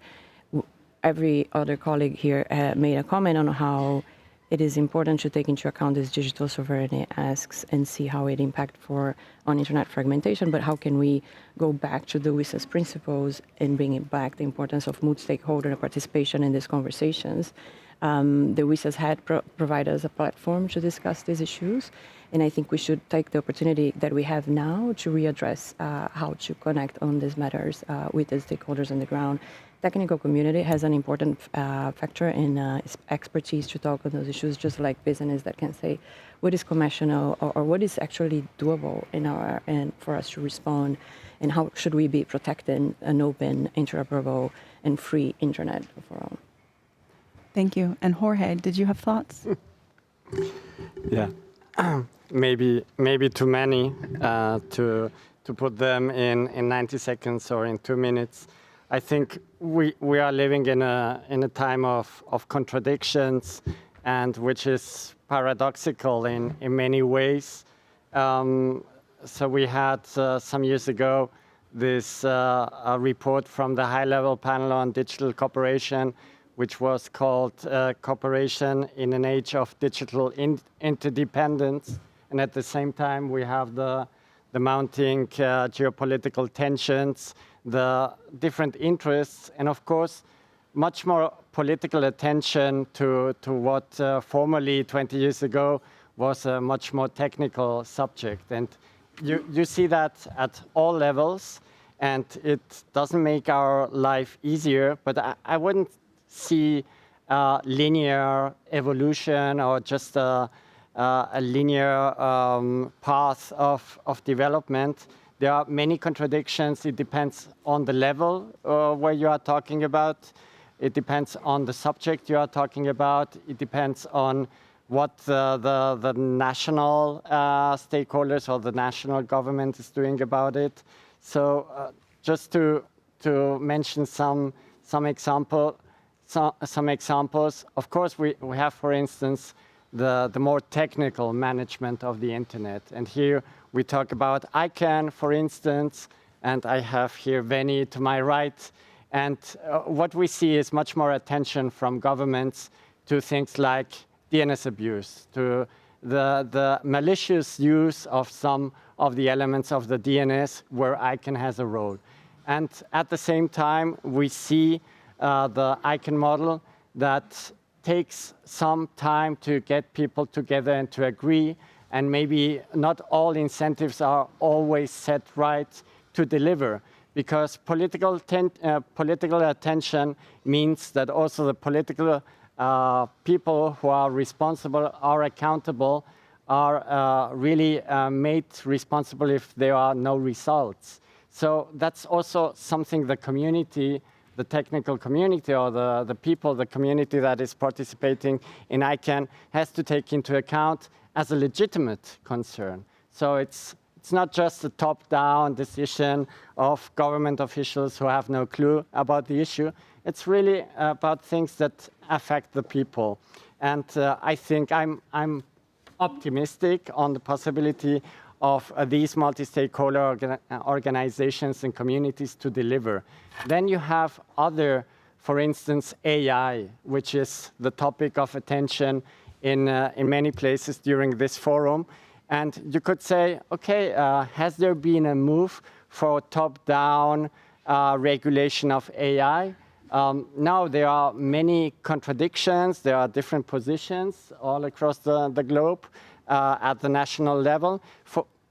every other colleague here made a comment on how it is important to take into account these digital sovereignty asks and see how it impacts on internet fragmentation, but how can we go back to the WISA's principles and bring it back the importance of multi-stakeholder participation in these conversations The WIS has had provided us a platform to discuss these issues, and I think we should take the opportunity that we have now to readdress how to connect on these matters with the stakeholders on the ground. Technical community has an important factor in expertise to talk on those issues, just like business that can say what is commercial or what is actually doable and for us to respond, and how should we be protecting an open, interoperable, and free internet for all. Thank you. And Jorge, did you have thoughts? Yeah, maybe too many to put them in 90 seconds or in 2 minutes. I think we are living in a time of contradictions, and which is paradoxical in many ways. So we had some years ago this a report from the high-level panel on digital cooperation, which was called Cooperation in an Age of Digital Interdependence. And at the same time, we have the mounting geopolitical tensions, the different interests, and of course, much more political attention to what formerly 20 years ago was a much more technical subject. And you see that at all levels, and it doesn't make our life easier, but I wouldn't see linear evolution or just a linear path of development. There are many contradictions. It depends on the level where you are talking about. It depends on the subject you are talking about. It depends on what the national stakeholders or the national government is doing about it. So just to mention some examples. Of course, we have, for instance, the more technical management of the internet. And here we talk about ICANN, for instance, and I have here Veni to my right. And what we see is much more attention from governments to things like DNS abuse, to the malicious use of some of the elements of the DNS where ICANN has a role. And at the same time, we see the ICANN model that takes some time to get people together and to agree, and maybe not all incentives are always set right to deliver, because political attention means that also the political people who are responsible, are accountable, are really made responsible if there are no results. So that's also something the community, the technical community, or the people, the community that is participating in ICANN has to take into account as a legitimate concern. So it's not just a top-down decision of government officials who have no clue about the issue. It's really about things that affect the people. And I think I'm optimistic on the possibility of these multi-stakeholder organizations and communities to deliver. Then you have other, for instance, AI, which is the topic of attention in many places during this forum. And you could say, okay, has there been a move for top-down regulation of AI? Now, there are many contradictions. There are different positions all across the globe at the national level.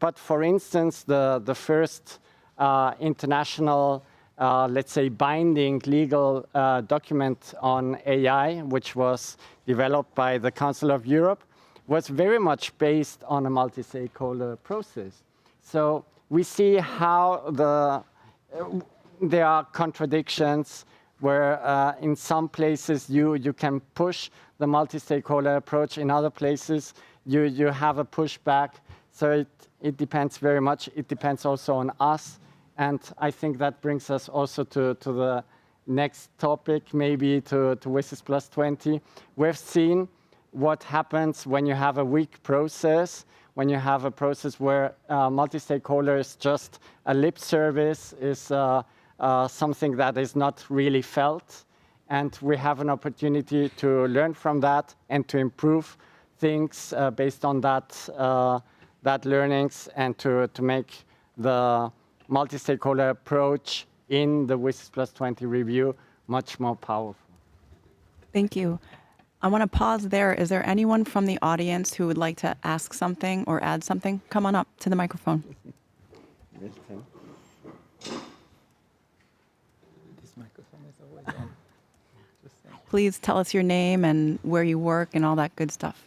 But for instance, the first international, let's say, binding legal document on AI, which was developed by the Council of Europe, was very much based on a multi-stakeholder process. So we see how there are contradictions where in some places you can push the multi-stakeholder approach. In other places, you have a pushback. So it depends very much. It depends also on us. And I think that brings us also to the next topic, maybe to WSIS Plus 20. We've seen what happens when you have a weak process, when you have a process where multi-stakeholders just a lip service is something that is not really felt. And we have an opportunity to learn from that and to improve things based on that learnings, and to make the multi-stakeholder approach in the WSIS Plus 20 review much more powerful. Thank you. I want to pause there. Is there anyone from the audience who would like to ask something or add something? Come on up to the microphone. This microphone is always on. Please tell us your name and where you work and all that good stuff.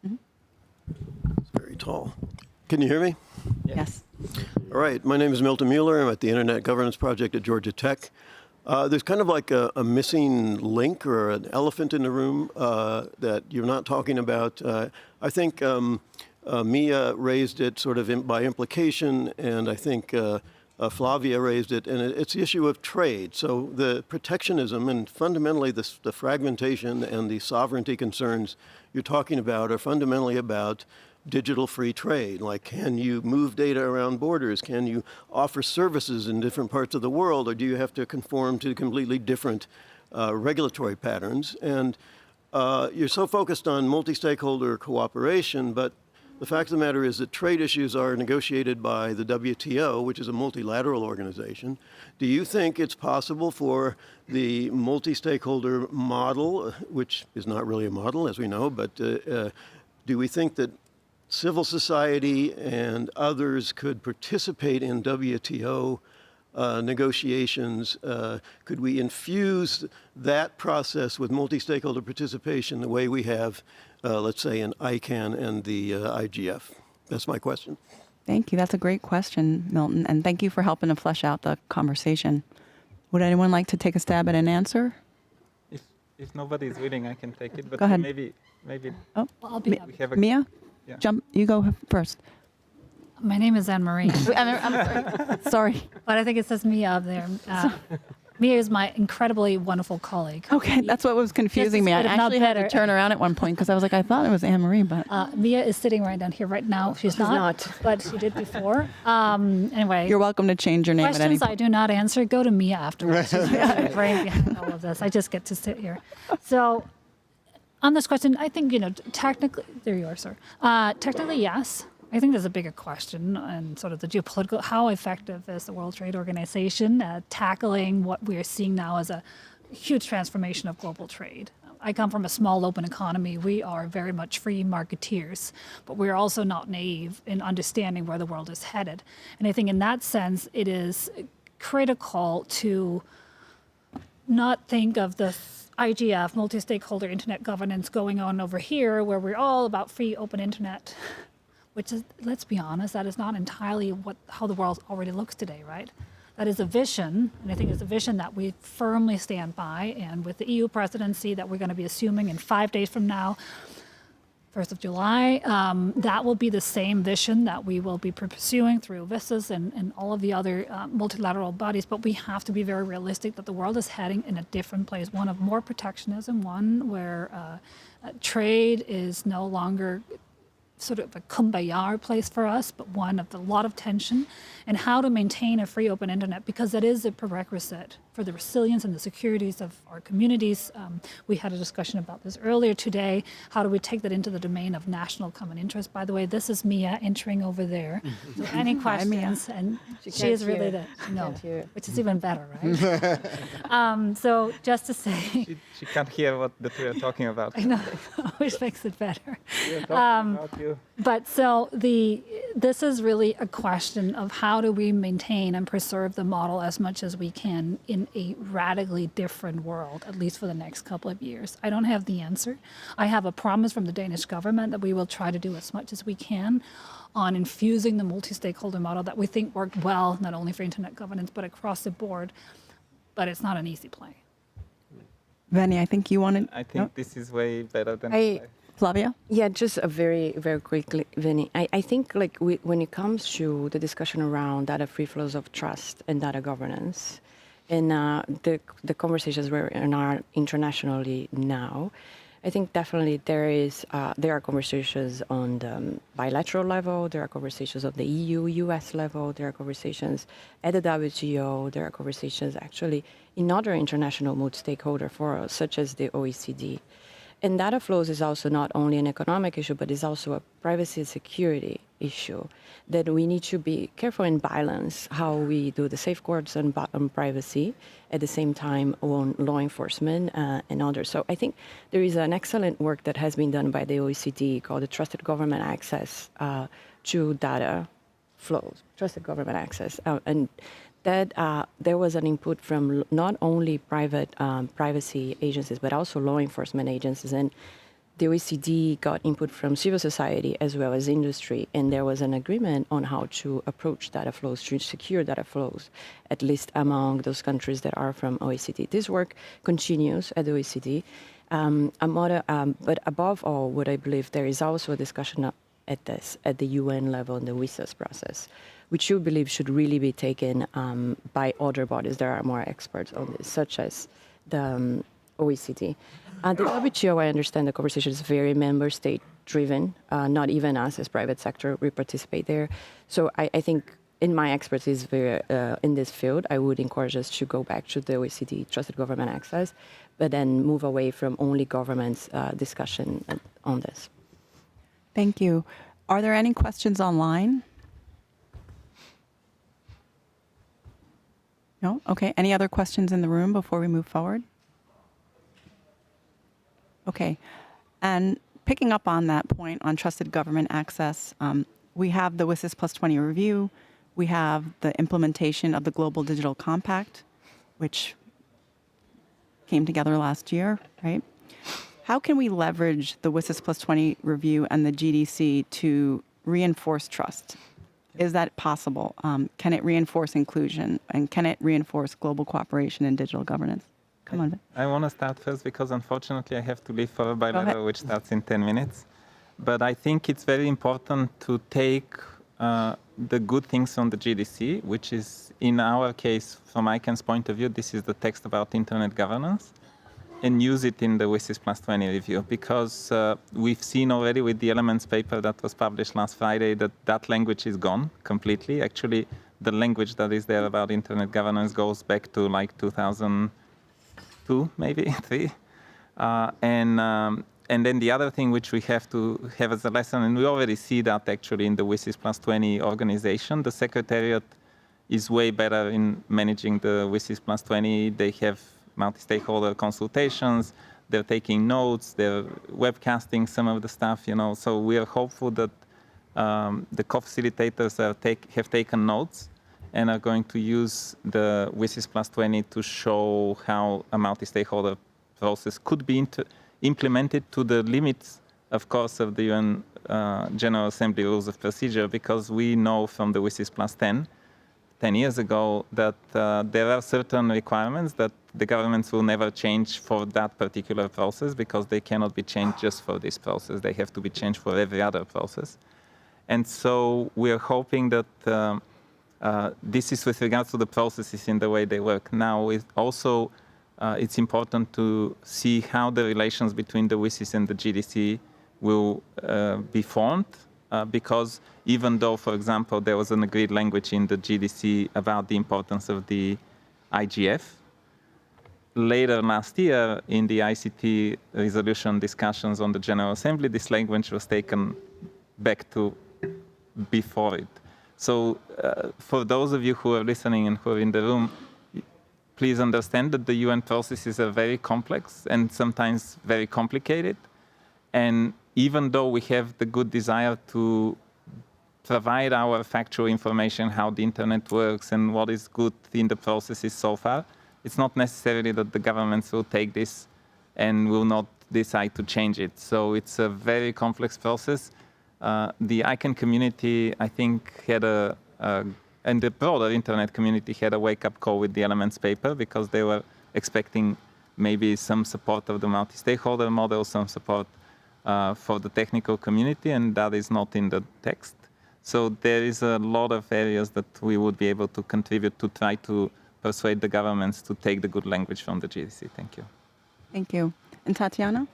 It's very tall. Can you hear me? Yes. All right. My name is Milton Mueller. I'm at the Internet Governance Project at Georgia Tech. There's kind of like a missing link or an elephant in the room that you're not talking about. I think Mia raised it sort of by implication, and I think Flavia raised it, and it's the issue of trade. So the protectionism and fundamentally the fragmentation and the sovereignty concerns you're talking about are fundamentally about digital free trade. Like, can you move data around borders? Can you offer services in different parts of the world? Or do you have to conform to completely different regulatory patterns? And you're so focused on multi-stakeholder cooperation, but the fact of the matter is that trade issues are negotiated by the WTO, which is a multilateral organization. Do you think it's possible for the multi-stakeholder model, which is not really a model, as we know, but do we think that civil society and others could participate in WTO negotiations? Could we infuse that process with multi-stakeholder participation the way we have, let's say, in ICANN and the IGF? That's my question. Thank you. That's a great question, Milton. And thank you for helping to flesh out the conversation. Would anyone like to take a stab at an answer? If nobody's willing, I can take it. But Go ahead. Maybe. Well, I'll be we have a, Mia? Yeah. Jump. You go first. My name is Anne-Marie. I'm sorry. Sorry. But I think it says Mia up there. Mia is my incredibly wonderful colleague. Okay, that's what was confusing me. I actually had to turn around at one point because I was like, I thought it was Anne-Marie, but... Mia is sitting right down here right now. She's not, but she did before. Anyway. You're welcome to change your name at any Questions point. I do not answer, go to Mia afterwards. She's the brain behind all of this. I just get to sit here. So on this question, I think, technically, there you are, sir. Technically, yes. I think there's a bigger question and sort of the geopolitical, how effective is the World Trade Organization tackling what we're seeing now as a huge transformation of global trade. I come from a small open economy. We are very much free marketeers, but we're also not naive in understanding where the world is headed. And I think in that sense, it is critical to not think of the IGF, multi-stakeholder internet governance, going on over here, where we're all about free open internet, which is, let's be honest, that is not entirely how the world already looks today, right? That is a vision, and I think it's a vision that we firmly stand by, and with the EU presidency that we're going to be assuming in 5 days from now, 1st of July, that will be the same vision that we will be pursuing through VISAs and all of the other multilateral bodies, but we have to be very realistic that the world is heading in a different place, one of more protectionism, one where trade is no longer sort of a kumbaya place for us, but one of a lot of tension, and how to maintain a free open internet, because that is a prerequisite for the resilience and the securities of our communities. We had a discussion about this earlier today. How do we take that into the domain of national common interest? By the way, this is Mia entering over there. So any questions? And she is really the, no, which is even better, right? So just to say. She can't hear what the two are talking about. I know, always makes it better. We are talking about you. But so this is really a question of how do we maintain and preserve the model as much as we can in a radically different world, at least for the next couple of years. I don't have the answer. I have a promise from the Danish government that we will try to do as much as we can on infusing the multi-stakeholder model that we think worked well, not only for internet governance, but across the board. But it's not an easy play. Venny, I think you wanted... I think this is way better than... Flavia? Yeah, just a very, very quickly, Vinny. I think when it comes to the discussion around data free flows of trust and data governance, and the conversations we're in are internationally now, I think definitely there are conversations on the bilateral level, there are conversations on the EU-US level, there are conversations at the WTO, there are conversations actually in other international multi-stakeholder forums, such as the OECD. And data flows is also not only an economic issue, but is also a privacy and security issue that we need to be careful and balance how we do the safeguards on privacy at the same time on law enforcement and others. So I think there is an excellent work that has been done by the OECD called the Trusted Government Access to Data Flows, Trusted Government Access. And that there was an input from not only private privacy agencies, but also law enforcement agencies. And the OECD got input from civil society as well as industry, and there was an agreement on how to approach data flows, to secure data flows, at least among those countries that are from OECD. This work continues at the OECD, but above all, what I believe there is also a discussion at the UN level in the WISAS process, which you believe should really be taken by other bodies that are more experts on this, such as the OECD. The WTO, I understand the conversation is very member state driven, not even us as private sector, we participate there. So I think in my expertise in this field, I would encourage us to go back to the OECD Trusted Government Access, but then move away from only government's discussion on this. Thank you. Are there any questions online? No? Okay. Any other questions in the room before we move forward? Okay. And picking up on that point on trusted government access, we have the WSIS Plus 20 review. We have the implementation of the Global Digital Compact, which came together last year, right? How can we leverage the WSIS Plus 20 review and the GDC to reinforce trust? Is that possible? Can it reinforce inclusion? And can it reinforce global cooperation in digital governance? Come on. I want to start first because unfortunately I have to leave for a bilateral which starts in 10 minutes. But I think it's very important to take the good things from the GDC, which is in our case, from ICANN's point of view, this is the text about internet governance, and use it in the WSIS Plus 20 review, because we've seen already with the Elements paper that was published last Friday that that language is gone completely. Actually, the language that is there about internet governance goes back to like 2002, maybe 3. And then the other thing which we have to have as a lesson, and we already see that actually in the WSIS Plus 20 organization, the Secretariat is way better in managing the WSIS Plus 20. They have multi-stakeholder consultations, they're taking notes, they're webcasting some of the stuff, you know. So we are hopeful that the co-facilitators have taken notes and are going to use the WSIS Plus 20 to show how a multi-stakeholder process could be implemented to the limits, of course, of the UN General Assembly Rules of Procedure, because we know from the WSIS Plus 10 years ago that there are certain requirements that the governments will never change for that particular process because they cannot be changed just for this process. They have to be changed for every other process. And so we are hoping that this is with regards to the processes in the way they work. Now, it's important to see how the relations between the WSIS and the GDC will be formed. Because even though, for example, there was an agreed language in the GDC about the importance of the IGF, later last year in the ICT resolution discussions on the General Assembly, this language was taken back to before it. So for those of you who are listening and who are in the room, please understand that the UN processes are very complex and sometimes very complicated. And even though we have the good desire to provide our factual information, how the internet works and what is good in the processes so far, it's not necessarily that the governments will take this and will not decide to change it. So it's a very complex process. The ICANN community, I think, had and the broader internet community had a wake-up call with the Elements paper because they were expecting maybe some support of the multi-stakeholder model, some support for the technical community, and that is not in the text. So there is a lot of areas that we would be able to contribute to try to persuade the governments to take the good language from the GDC. Thank you. Thank you. And Tatiana?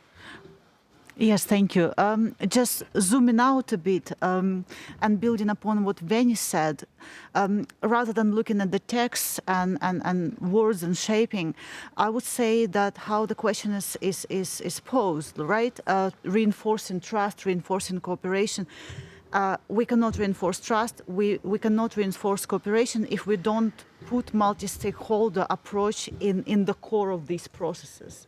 Yes, thank you. Just zooming out a bit and building upon what Veni said, rather than looking at the text and words and shaping, I would say that how the question is posed, right? Reinforcing trust, reinforcing cooperation. We cannot reinforce trust, we cannot reinforce cooperation if we don't put multi-stakeholder approach in the core of these processes.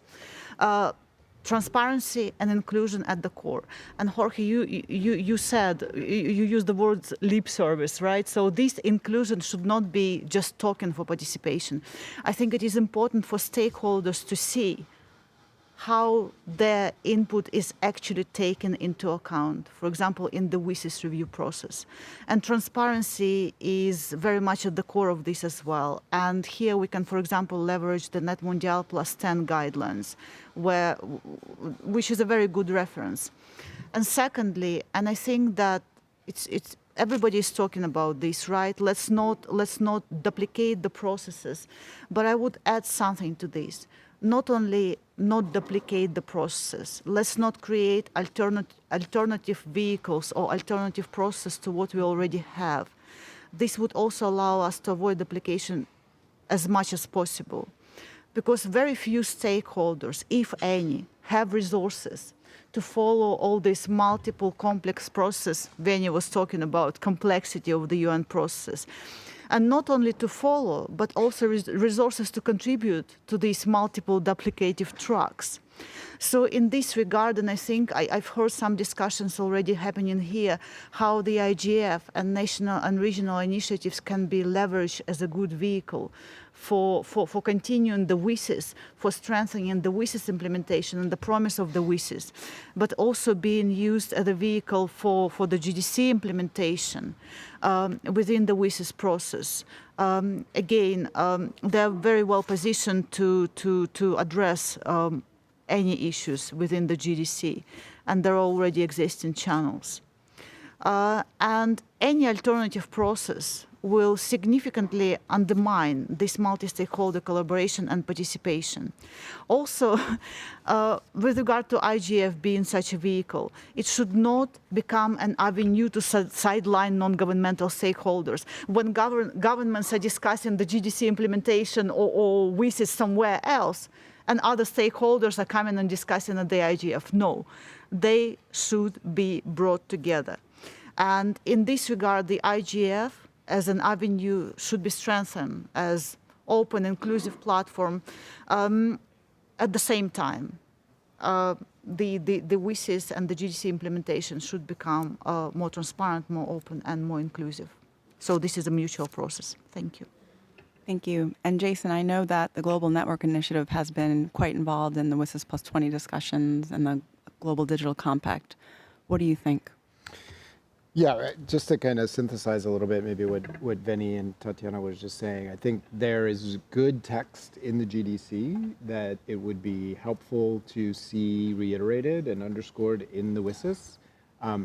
Transparency and inclusion at the core. And Jorge, you said, you used the words lip service, right? So this inclusion should not be just token for participation. I think it is important for stakeholders to see how their input is actually taken into account, for example, in the WSIS review process. And transparency is very much at the core of this as well. And here we can, for example, leverage the Net Mondial Plus 10 guidelines, which is a very good reference. And secondly, and I think that it's everybody is talking about this, right? Let's not duplicate the processes, but I would add something to this. Not only not duplicate the process, let's not create alternative vehicles or alternative process to what we already have. This would also allow us to avoid duplication as much as possible, because very few stakeholders, if any, have resources to follow all this multiple complex process. Veni was talking about complexity of the UN process. And not only to follow, but also resources to contribute to these multiple duplicative tracks. So in this regard, and I think I've heard some discussions already happening here, how the IGF and national and regional initiatives can be leveraged as a good vehicle for continuing the WSIS, for strengthening the WSIS implementation and the promise of the WSIS, but also being used as a vehicle for the GDC implementation within the WSIS process. Again, they're very well positioned to address any issues within the GDC, and there are already existing channels. And any alternative process will significantly undermine this multi-stakeholder collaboration and participation. Also, with regard to IGF being such a vehicle, it should not become an avenue to sideline non-governmental stakeholders. When governments are discussing the GDC implementation or WSIS somewhere else, and other stakeholders are coming and discussing at the IGF. No, they should be brought together. And in this regard, the IGF as an avenue should be strengthened as open, inclusive platform. At the same time, the WSIS and the GDC implementation should become more transparent, more open, and more inclusive. So this is a mutual process. Thank you. Thank you. And Jason, I know that the Global Network Initiative has been quite involved in the WSIS Plus 20 discussions and the Global Digital Compact. What do you think? Yeah, just to kind of synthesize a little bit, maybe what Veni and Tatiana was just saying, I think there is good text in the GDC that it would be helpful to see reiterated and underscored in the WSIS.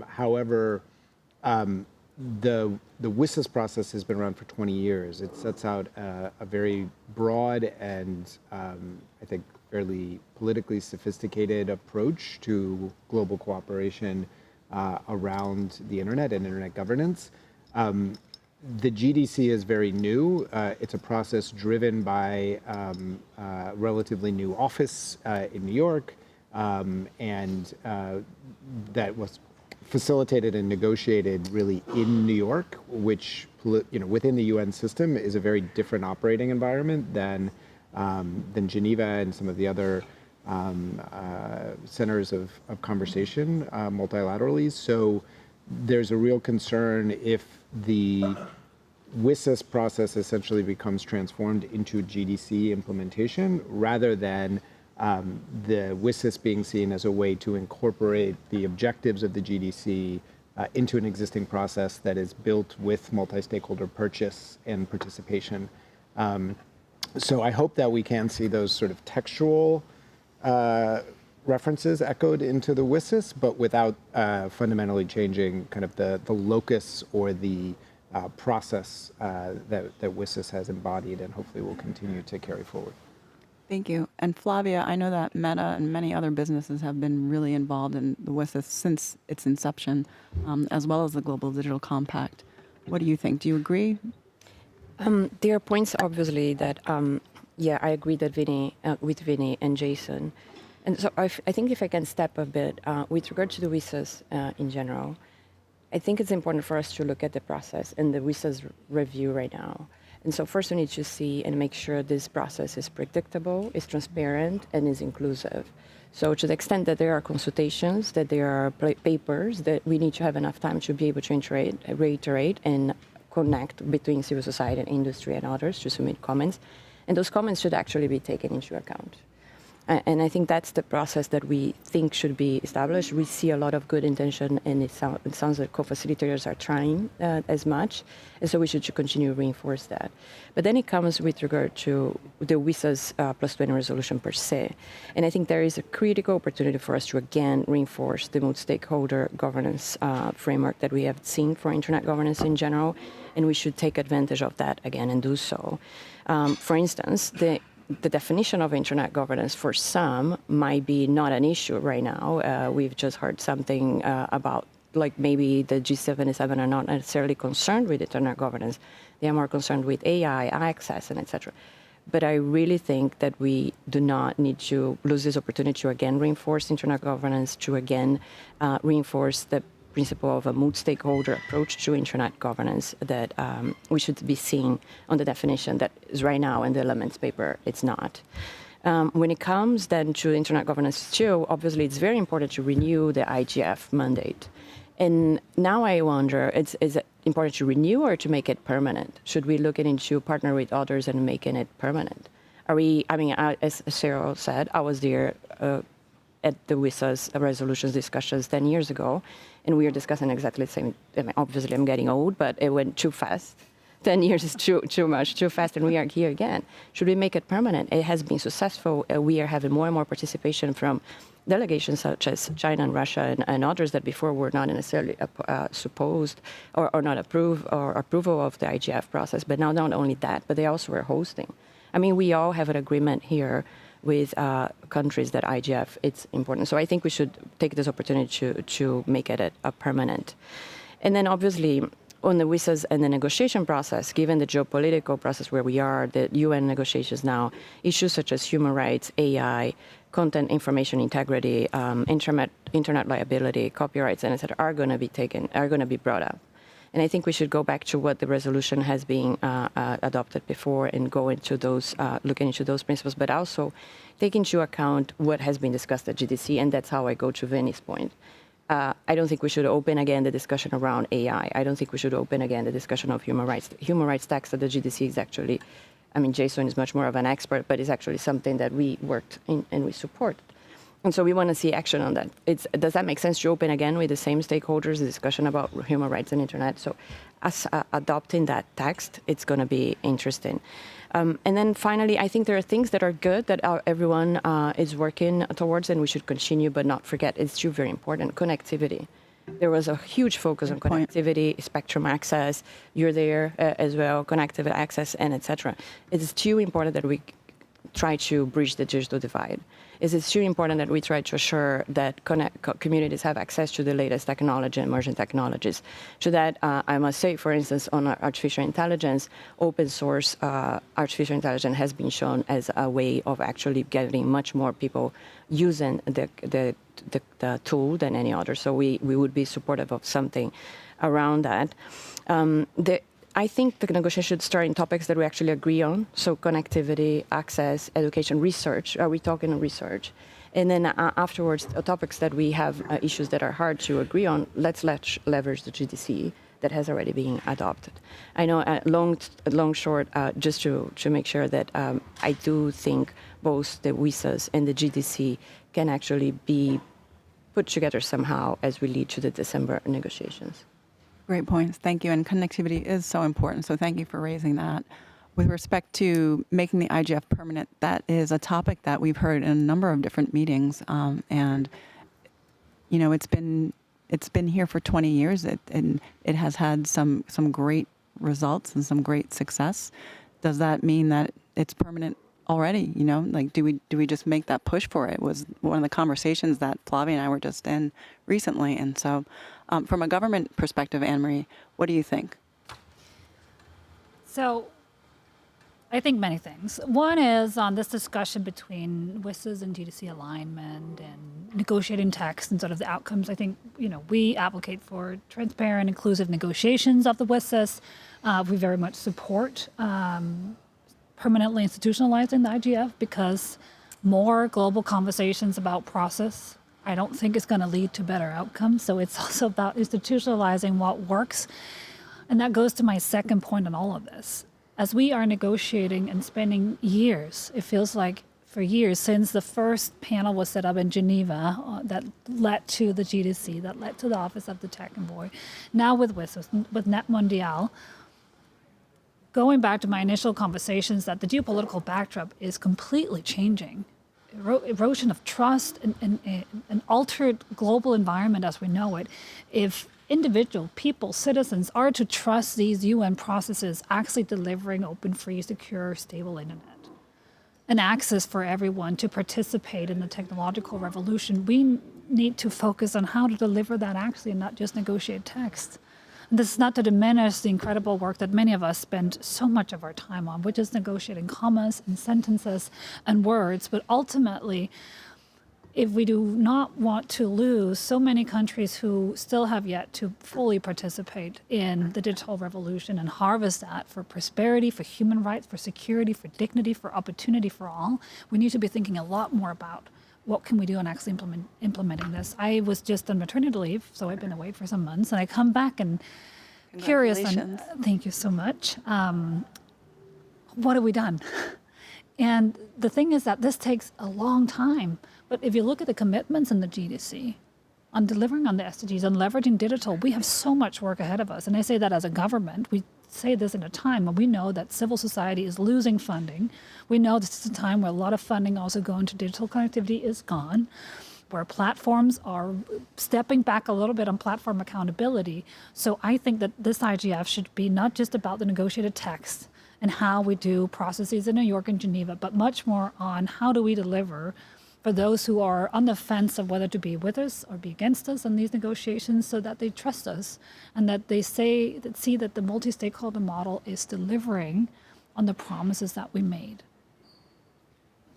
However, the WSIS process has been around for 20 years. It sets out a very broad and I think fairly politically sophisticated approach to global cooperation around the internet and internet governance. The GDC is very new. It's a process driven by a relatively new office in New York, and that was facilitated and negotiated really in New York, which within the UN system is a very different operating environment than Geneva and some of the other centers of conversation multilaterally. So there's a real concern if the WSIS process essentially becomes transformed into GDC implementation rather than the WSIS being seen as a way to incorporate the objectives of the GDC into an existing process that is built with multi-stakeholder purchase and participation. So I hope that we can see those sort of textual references echoed into the WSIS, but without fundamentally changing kind of the locus or the process that WSIS has embodied and hopefully will continue to carry forward. Thank you. And Flavia, I know that Meta and many other businesses have been really involved in the WSIS since its inception, as well as the Global Digital Compact. What do you think? Do you agree? There are points, obviously, that, I agree that with Vinny and Jason. And so I think if I can step a bit, with regard to the WSIS in general, I think it's important for us to look at the process and the WSIS review right now. And so first we need to see and make sure this process is predictable, is transparent, and is inclusive. So to the extent that there are consultations, that there are papers, that we need to have enough time to be able to reiterate and connect between civil society and industry and others to submit comments. And those comments should actually be taken into account. And I think that's the process that we think should be established. We see a lot of good intention, and it sounds like co-facilitators are trying as much, and so we should continue to reinforce that. But then it comes with regard to the WSIS plus 20 resolution per se. And I think there is a critical opportunity for us to again reinforce the multi-stakeholder governance framework that we have seen for internet governance in general, and we should take advantage of that again and do so. For instance, the definition of internet governance for some might be not an issue right now. We've just heard something about like maybe the G77 are not necessarily concerned with internet governance. They are more concerned with AI, access, and etc. But I really think that we do not need to lose this opportunity to again reinforce internet governance, to again reinforce the principle of a multi-stakeholder approach to internet governance that we should be seeing on the definition that is right now in the elements paper. It's not. When it comes then to internet governance too, obviously it's very important to renew the IGF mandate. And now I wonder, is it important to renew or to make it permanent? Should we look into partner with others and making it permanent? As Cyril said, I was there at the WSIS resolutions discussions 10 years ago, and we were discussing exactly the same. Obviously, I'm getting old, but it went too fast. 10 years is too much, too fast, and we are here again. Should we make it permanent? It has been successful. We are having more and more participation from delegations such as China and Russia and others that before were not necessarily supposed or not approval of the IGF process. But now not only that, but they also are hosting. We all have an agreement here with countries that IGF, it's important. So I think we should take this opportunity to make it a permanent. And then obviously on the WSIS and the negotiation process, given the geopolitical process where we are, the UN negotiations now, issues such as human rights, AI, content information integrity, internet liability, copyrights, and et cetera, are going to be brought up. And I think we should go back to what the resolution has been adopted before and go into those, looking into those principles, but also take into account what has been discussed at GDC, and that's how I go to Vinny's point. I don't think we should open again the discussion around AI. I don't think we should open again the discussion of human rights. Human rights tax at the GDC is actually, Jason is much more of an expert, but it's actually something that we worked in and we support. And so we want to see action on that. Does that make sense to open again with the same stakeholders the discussion about human rights and internet? So us adopting that text, it's going to be interesting. And then finally, I think there are things that are good that everyone is working towards, and we should continue, but not forget, it's too very important, connectivity. There was a huge focus on connectivity, spectrum access, you're there as well, connectivity access, and etc. It's too important that we try to bridge the digital divide. It's too important that we try to assure that communities have access to the latest technology and emerging technologies. So that I must say, for instance, on artificial intelligence, open source artificial intelligence has been shown as a way of actually getting much more people using the tool than any other. So we would be supportive of something around that. I think the negotiation should start in topics that we actually agree on. So connectivity, access, education, research. Are we talking research? And then afterwards, topics that we have issues that are hard to agree on, let's leverage the GDC that has already been adopted. I know long short, just to make sure that I do think both the WSIS and the GDC can actually be put together somehow as we lead to the December negotiations. Great points. Thank you. And connectivity is so important. So thank you for raising that. With respect to making the IGF permanent, that is a topic that we've heard in a number of different meetings. And, it's been here for 20 years and it has had some great results and some great success. Does that mean that it's permanent already? Like, do we just make that push for it? Was one of the conversations that Flavia and I were just in recently. And so from a government perspective, Anne-Marie, what do you think? So I think many things. One is on this discussion between WSIS and GDC alignment and negotiating text and sort of the outcomes. I think, we advocate for transparent, inclusive negotiations of the WSIS. We very much support permanently institutionalizing the IGF because more global conversations about process, I don't think is going to lead to better outcomes. So it's also about institutionalizing what works. And that goes to my second point on all of this. As we are negotiating and spending years, it feels like for years since the first panel was set up in Geneva that led to the GDC, that led to the Office of the Tech Envoy, now with WSIS, with Net Mondial, going back to my initial conversations that the geopolitical backdrop is completely changing. Erosion of trust and an altered global environment as we know it. If individual people, citizens are to trust these UN processes actually delivering open, free, secure, stable internet and access for everyone to participate in the technological revolution, we need to focus on how to deliver that actually and not just negotiate text. And this is not to diminish the incredible work that many of us spend so much of our time on, which is negotiating commas and sentences and words, but ultimately, if we do not want to lose so many countries who still have yet to fully participate in the digital revolution and harvest that for prosperity, for human rights, for security, for dignity, for opportunity for all, we need to be thinking a lot more about what can we do on actually implementing this. I was just on maternity leave, so I've been away for some months, and I come back and curious. And thank you so much. What have we done? And the thing is that this takes a long time. But if you look at the commitments in the GDC on delivering on the SDGs, on leveraging digital, we have so much work ahead of us. And I say that as a government. We say this in a time when we know that civil society is losing funding. We know this is a time where a lot of funding also going to digital connectivity is gone, where platforms are stepping back a little bit on platform accountability. So I think that this IGF should be not just about the negotiated text and how we do processes in New York and Geneva, but much more on how do we deliver for those who are on the fence of whether to be with us or be against us in these negotiations so that they trust us and that they see that the multi-stakeholder model is delivering on the promises that we made.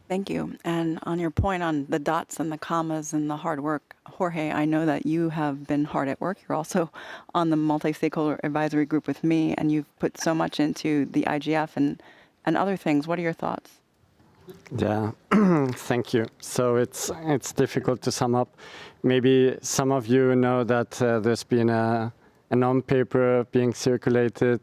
Thank you. And on your point on the dots and the commas and the hard work, Jorge, I know that you have been hard at work. You're also on the multi-stakeholder advisory group with me, and you've put so much into the IGF and other things. What are your thoughts? Yeah, thank you. So it's difficult to sum up. Maybe some of you know that there's been a non-paper being circulated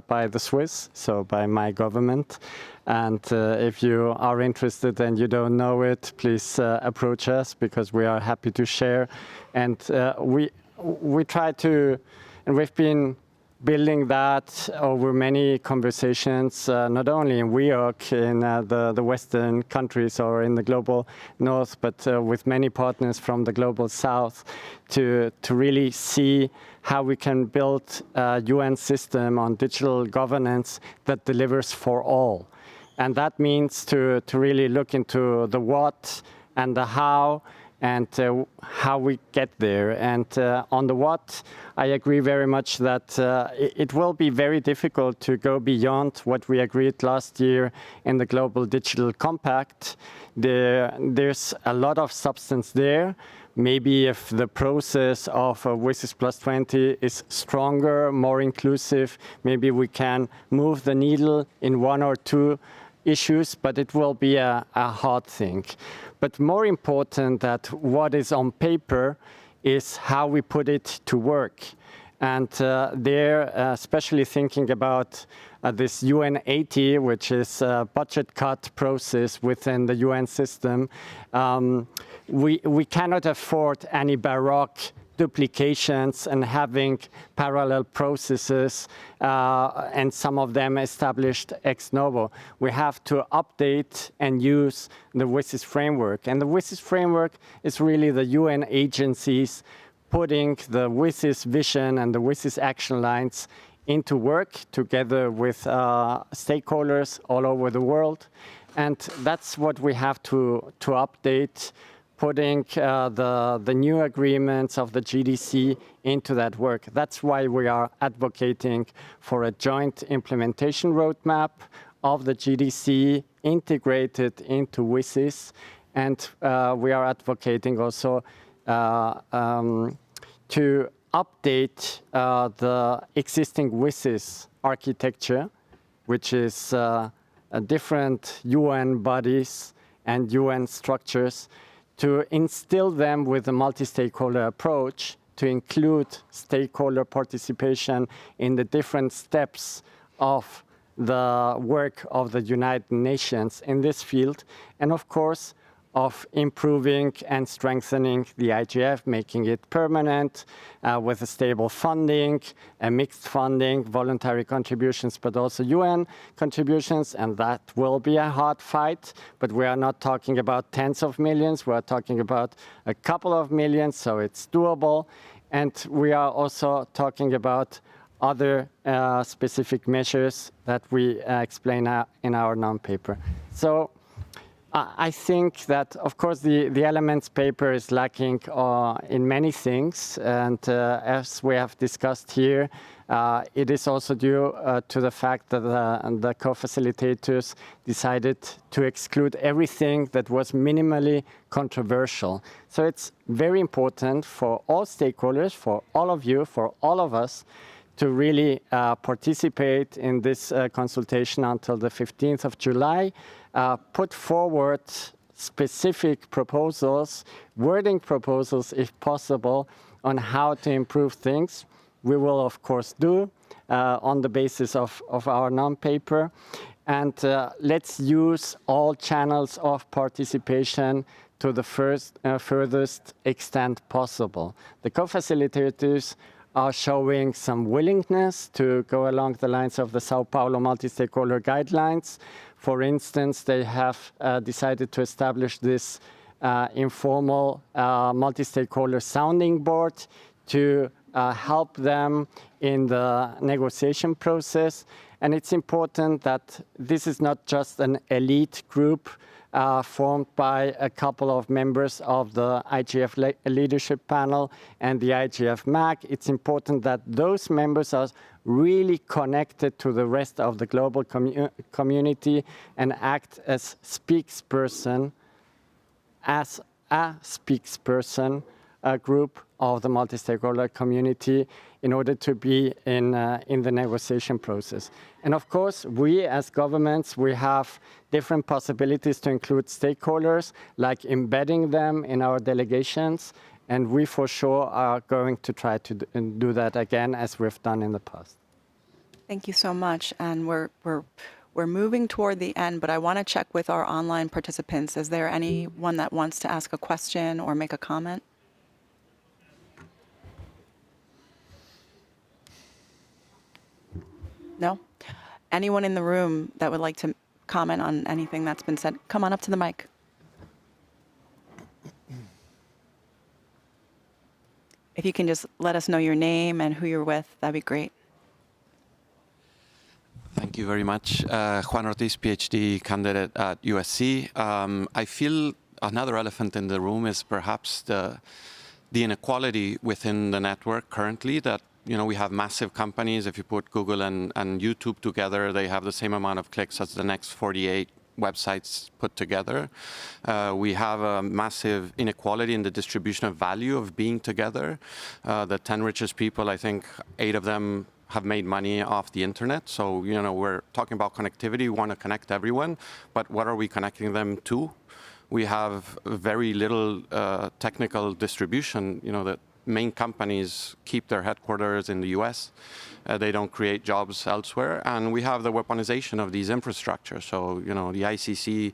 by the Swiss, so by my government. And if you are interested and you don't know it, please approach us because we are happy to share. And we try to, and we've been building that over many conversations, not only in WEOC, in the Western countries or in the global North, but with many partners from the global South to really see how we can build a UN system on digital governance that delivers for all. And that means to really look into the what and the how and how we get there. And on the what, I agree very much that it will be very difficult to go beyond what we agreed last year in the Global Digital Compact. There's a lot of substance there. Maybe if the process of WSIS Plus 20 is stronger, more inclusive, maybe we can move the needle in one or two issues, but it will be a hard thing. But more important than what is on paper is how we put it to work. And there, especially thinking about this UN 80, which is a budget cut process within the UN system, we cannot afford any baroque duplications and having parallel processes and some of them established ex novo. We have to update and use the WSIS framework. And the WSIS framework is really the UN agencies putting the WSIS vision and the WSIS action lines into work together with stakeholders all over the world. And that's what we have to update, putting the new agreements of the GDC into that work. That's why we are advocating for a joint implementation roadmap of the GDC integrated into WSIS. And we are advocating also to update the existing WSIS architecture, which is different UN bodies and UN structures, to instill them with a multi-stakeholder approach, to include stakeholder participation in the different steps of the work of the United Nations in this field, and of course, of improving and strengthening the IGF, making it permanent with a stable funding, a mixed funding, voluntary contributions, but also UN contributions. And that will be a hard fight. But we are not talking about tens of millions. We are talking about a couple of millions, so it's doable. And we are also talking about other specific measures that we explain in our non-paper. So I think that, of course, the elements paper is lacking in many things. And as we have discussed here, it is also due to the fact that the co-facilitators decided to exclude everything that was minimally controversial. So it's very important for all stakeholders, for all of you, for all of us, to really participate in this consultation until the 15th of July, put forward specific proposals, wording proposals if possible, on how to improve things. We will, of course, do on the basis of our non-paper. And let's use all channels of participation to the furthest extent possible. The co-facilitators are showing some willingness to go along the lines of the Sao Paulo multi-stakeholder guidelines. For instance, they have decided to establish this informal multi-stakeholder sounding board to help them in the negotiation process. And it's important that this is not just an elite group formed by a couple of members of the IGF leadership panel and the IGF MAC. It's important that those members are really connected to the rest of the global community and act as spokesperson, a group of the multi-stakeholder community in order to be in the negotiation process. And of course, we as governments, we have different possibilities to include stakeholders, like embedding them in our delegations. And we for sure are going to try to do that again, as we've done in the past. Thank you so much. And we're moving toward the end, but I want to check with our online participants. Is there anyone that wants to ask a question or make a comment? No? Anyone in the room that would like to comment on anything that's been said? Come on up to the mic. If you can just let us know your name and who you're with, that'd be great. Thank you very much. Juan Ortiz, PhD candidate at USC. I feel another elephant in the room is perhaps the inequality within the network currently, that we have massive companies. If you put Google and YouTube together, they have the same amount of clicks as the next 48 websites put together. We have a massive inequality in the distribution of value of being together. The 10 richest people, I think 8 of them have made money off the internet. So, we're talking about connectivity. We want to connect everyone, but what are we connecting them to? We have very little technical distribution. The main companies keep their headquarters in the US. They don't create jobs elsewhere. And we have the weaponization of these infrastructures. So, the ICC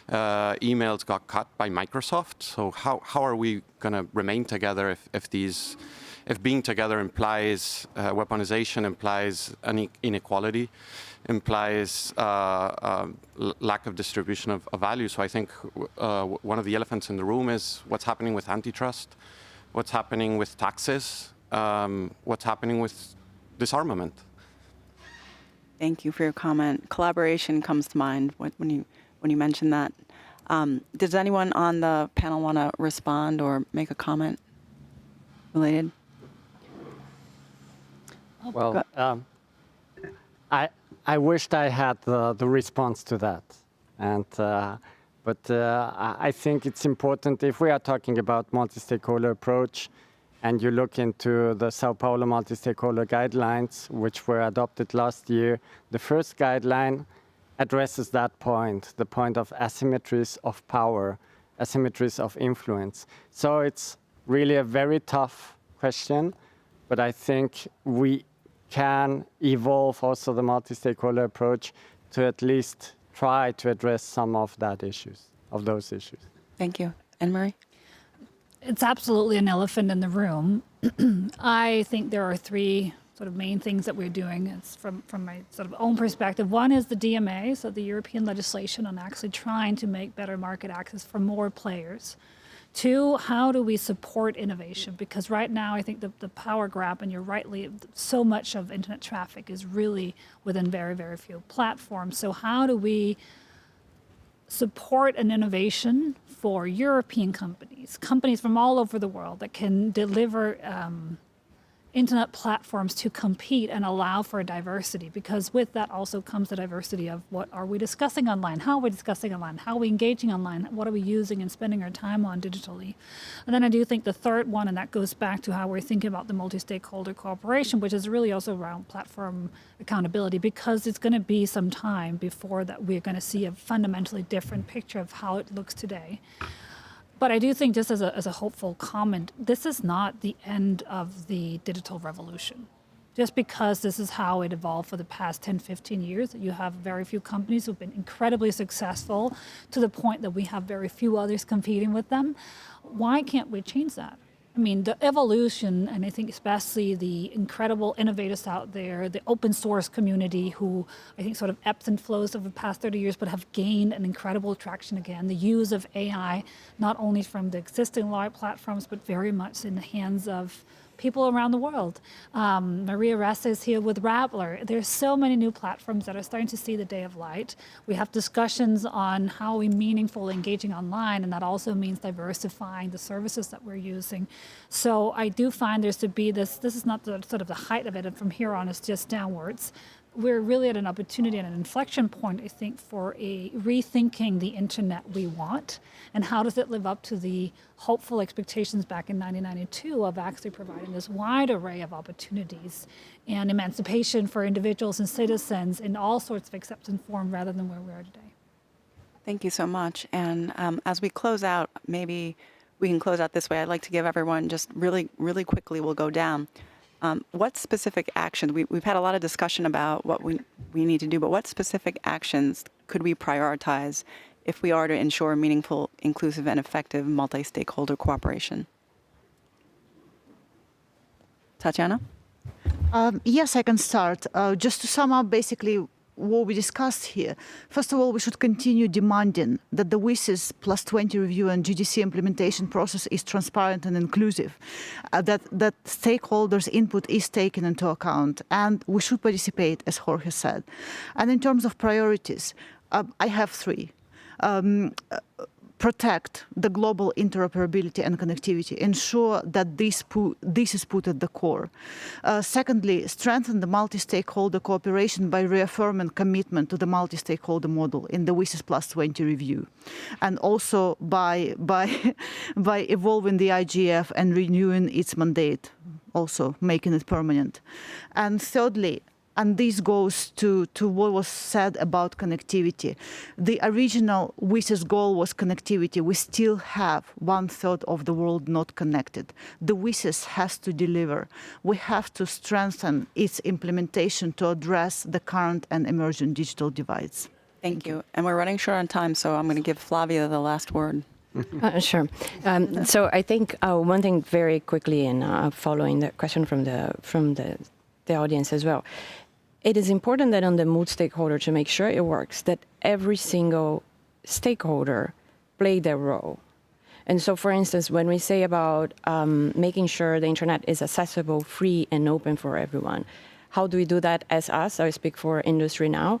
emails got cut by Microsoft. So how are we going to remain together if being together implies weaponization, implies inequality, implies lack of distribution of value? So I think one of the elephants in the room is what's happening with antitrust, what's happening with taxes, what's happening with disarmament. Thank you for your comment. Collaboration comes to mind when when you mentioned that. Does anyone on the panel want to respond or make a comment related? Well, I wished I had the response to that, and but I think it's important if we are talking about multi-stakeholder approach, and you look into the Sao Paulo multi-stakeholder guidelines, which were adopted last year. The first guideline addresses that point, the point of asymmetries of power, asymmetries of influence. So it's really a very tough question, but I think we can evolve also the multi-stakeholder approach to at least try to address some of those issues. Thank you. Anne-Marie? It's absolutely an elephant in the room. I think there are three sort of main things that we're doing. It's from my sort of own perspective. One is the DMA, so the European legislation on actually trying to make better market access for more players. Two, how do we support innovation? Because right now, I think the power grab, and you're rightly, so much of internet traffic is really within very, very few platforms. So how do we support an innovation for European companies from all over the world that can deliver internet platforms to compete and allow for diversity, because with that also comes the diversity of what are we discussing online, how are we discussing online, how are we engaging online, what are we using and spending our time on digitally. And then I do think the third one, and that goes back to how we're thinking about the multi-stakeholder cooperation, which is really also around platform accountability, because it's going to be some time before that we're going to see a fundamentally different picture of how it looks today. But I do think, just as a hopeful comment, this is not the end of the digital revolution. Just because this is how it evolved for the past 10, 15 years, you have very few companies who've been incredibly successful to the point that we have very few others competing with them. Why can't we change that? I mean, the evolution, and I think especially the incredible innovators out there, the open source community who I think sort of ebbs and flows over the past 30 years, but have gained an incredible traction again. The use of AI, not only from the existing large platforms, but very much in the hands of people around the world. Maria Ressa is here with Rappler. There's so many new platforms that are starting to see the day of light. We have discussions on how we meaningfully engaging online, and that also means diversifying the services that we're using. So I do find there's to be this is not the sort of the height of it, and from here on it's just downwards. We're really at an opportunity and an inflection point, I think, for a rethinking the internet we want, and how does it live up to the hopeful expectations back in 1992 of actually providing this wide array of opportunities and emancipation for individuals and citizens in all sorts of acceptance form rather than where we are today. Thank you so much. And as we close out, maybe we can close out this way. I'd like to give everyone just really, really quickly, we'll go down. What specific actions, we've had a lot of discussion about what we need to do, but what specific actions could we prioritize if we are to ensure meaningful, inclusive, and effective multi-stakeholder cooperation? Tatiana? Yes, I can start. Just to sum up basically what we discussed here. First of all, we should continue demanding that the WSIS plus 20 review and GDC implementation process is transparent and inclusive, that stakeholders' input is taken into account, and we should participate, as Jorge said. And in terms of priorities, I have three. Protect the global interoperability and connectivity, ensure that this is put at the core. Secondly, strengthen the multi-stakeholder cooperation by reaffirming commitment to the multi-stakeholder model in the WSIS plus 20 review, and also by evolving the IGF and renewing its mandate, also making it permanent. And thirdly, and this goes to what was said about connectivity. The original WSIS goal was connectivity. We still have 1/3 of the world not connected. The WSIS has to deliver. We have to strengthen its implementation to address the current and emerging digital divides. Thank you. And we're running short on time, so I'm going to give Flavia the last word. Sure. So I think one thing very quickly, and following the question from the audience as well, it is important that on the multi-stakeholder, to make sure it works, that every single stakeholder play their role. And so, for instance, when we say about making sure the internet is accessible, free, and open for everyone, how do we do that as us? I speak for industry now.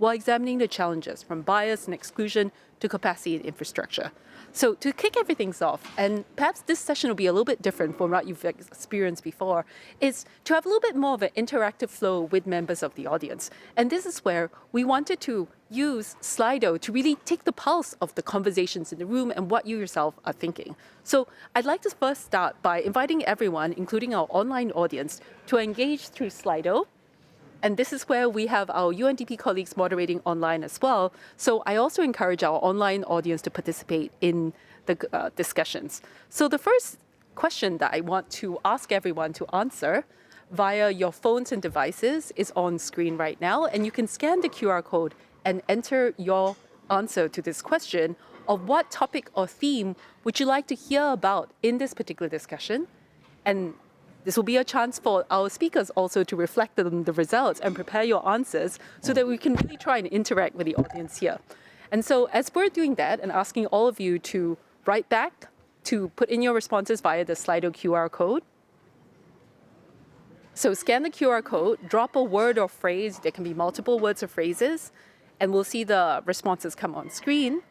while examining the challenges from bias and exclusion to capacity and infrastructure. So to kick everything off, and perhaps this session will be a little bit different from what you've experienced before, is to have a little bit more of an interactive flow with members of the audience. And this is where we wanted to use Slido to really take the pulse of the conversations in the room and what you yourself are thinking. So I'd like to first start by inviting everyone, including our online audience, to engage through Slido. And this is where we have our UNDP colleagues moderating online as well. So I also encourage our online audience to participate in the discussions. So the first question that I want to ask everyone to answer via your phones and devices is on screen right now. And you can scan the QR code and enter your answer to this question of what topic or theme would you like to hear about in this particular discussion. And this will be a chance for our speakers also to reflect on the results and prepare your answers so that we can really try and interact with the audience here. And so as we're doing that and asking all of you to write back, to put in your responses via the Slido QR code. So scan the QR code, drop a word or phrase, there can be multiple words or phrases, and we'll see the responses come on screen.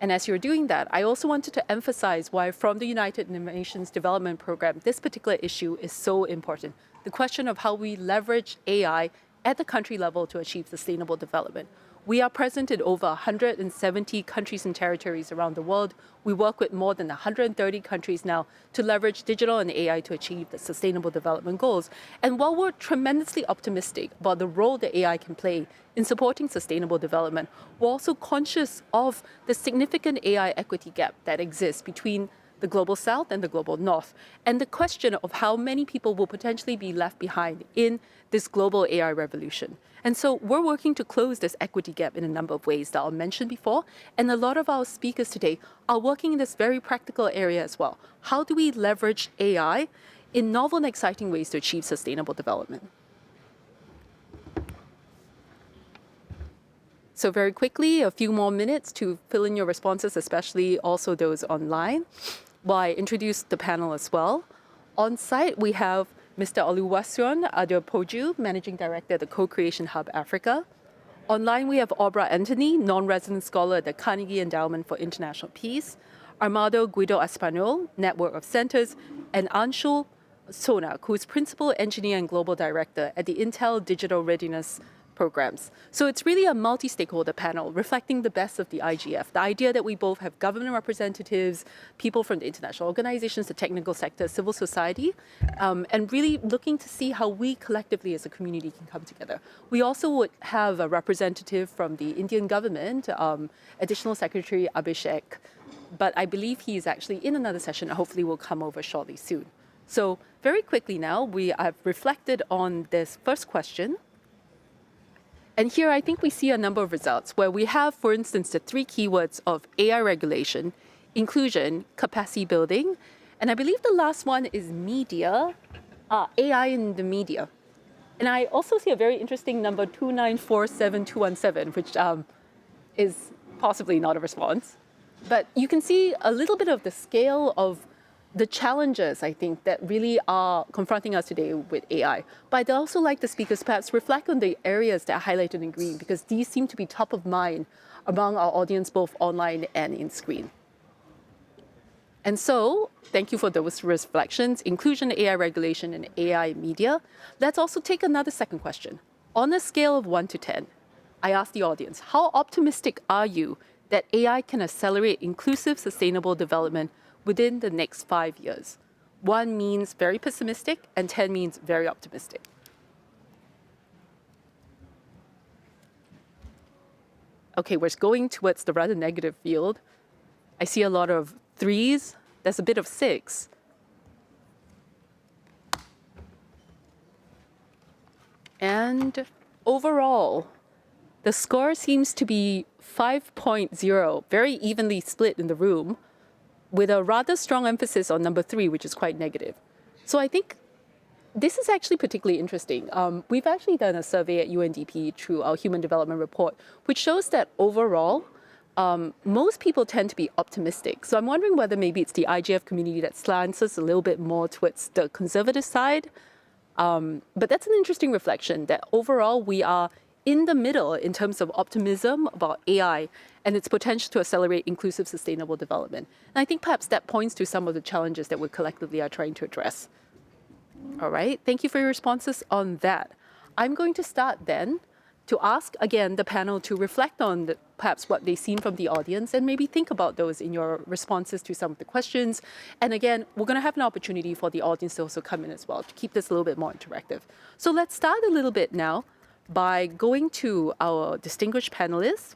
And as you're doing that, I also wanted to emphasize why from the United Nations Development Program, this particular issue is so important. The question of how we leverage AI at the country level to achieve sustainable development. We are present in over 170 countries and territories around the world. We work with more than 130 countries now to leverage digital and AI to achieve the sustainable development goals. And while we're tremendously optimistic about the role that AI can play in supporting sustainable development, we're also conscious of the significant AI equity gap that exists between the global south and the global north, and the question of how many people will potentially be left behind in this global AI revolution. And so we're working to close this equity gap in a number of ways that I'll mention before, and a lot of our speakers today are working in this very practical area as well. How do we leverage AI in novel and exciting ways to achieve sustainable development? So very quickly, a few more minutes to fill in your responses, especially also those online, while I introduce the panel as well. On site, we have Mr. Oluwaseun Adepoju, Managing Director at the Co-Creation Hub Africa. Online, we have Aubrey Anthony, non-resident scholar at the Carnegie Endowment for International Peace, Armando Guido Espanol, Network of Centers, and Anshul Sonak, who is Principal Engineer and Global Director at the Intel Digital Readiness Programs. So it's really a multi-stakeholder panel reflecting the best of the IGF. The idea that we both have government representatives, people from the international organizations, the technical sector, civil society, and really looking to see how we collectively as a community can come together. We also would have a representative from the Indian government, Additional Secretary Abhishek, but I believe he is actually in another session and hopefully will come over shortly soon. So very quickly now, we have reflected on this first question. And here I think we see a number of results where we have, for instance, the three keywords of AI regulation, inclusion, capacity building, and I believe the last one is media, AI in the media. And I also see a very interesting number, 2947217, which is possibly not a response. But you can see a little bit of the scale of the challenges, I think, that really are confronting us today with AI. But I'd also like the speakers perhaps reflect on the areas that are highlighted in green, because these seem to be top of mind among our audience, both online and in screen. And so, thank you for those reflections, inclusion, AI regulation, and AI media. Let's also take another second question. On a scale of 1 to 10, I ask the audience, how optimistic are you that AI can accelerate inclusive, sustainable development within the next 5 years? 1 means very pessimistic, and 10 means very optimistic. Okay, we're going towards the rather negative field. I see a lot of 3s. There's a bit of 6. And overall, the score seems to be 5.0, very evenly split in the room, with a rather strong emphasis on number 3, which is quite negative. So I think this is actually particularly interesting. We've actually done a survey at UNDP through our Human Development Report, which shows that overall, most people tend to be optimistic. So I'm wondering whether maybe it's the IGF community that slants us a little bit more towards the conservative side. But that's an interesting reflection that overall we are in the middle in terms of optimism about AI and its potential to accelerate inclusive sustainable development. And I think perhaps that points to some of the challenges that we collectively are trying to address. All right, thank you for your responses on that. I'm going to start then to ask again the panel to reflect on perhaps what they've seen from the audience and maybe think about those in your responses to some of the questions. And again, we're going to have an opportunity for the audience to also come in as well to keep this a little bit more interactive. So let's start a little bit now by going to our distinguished panelists.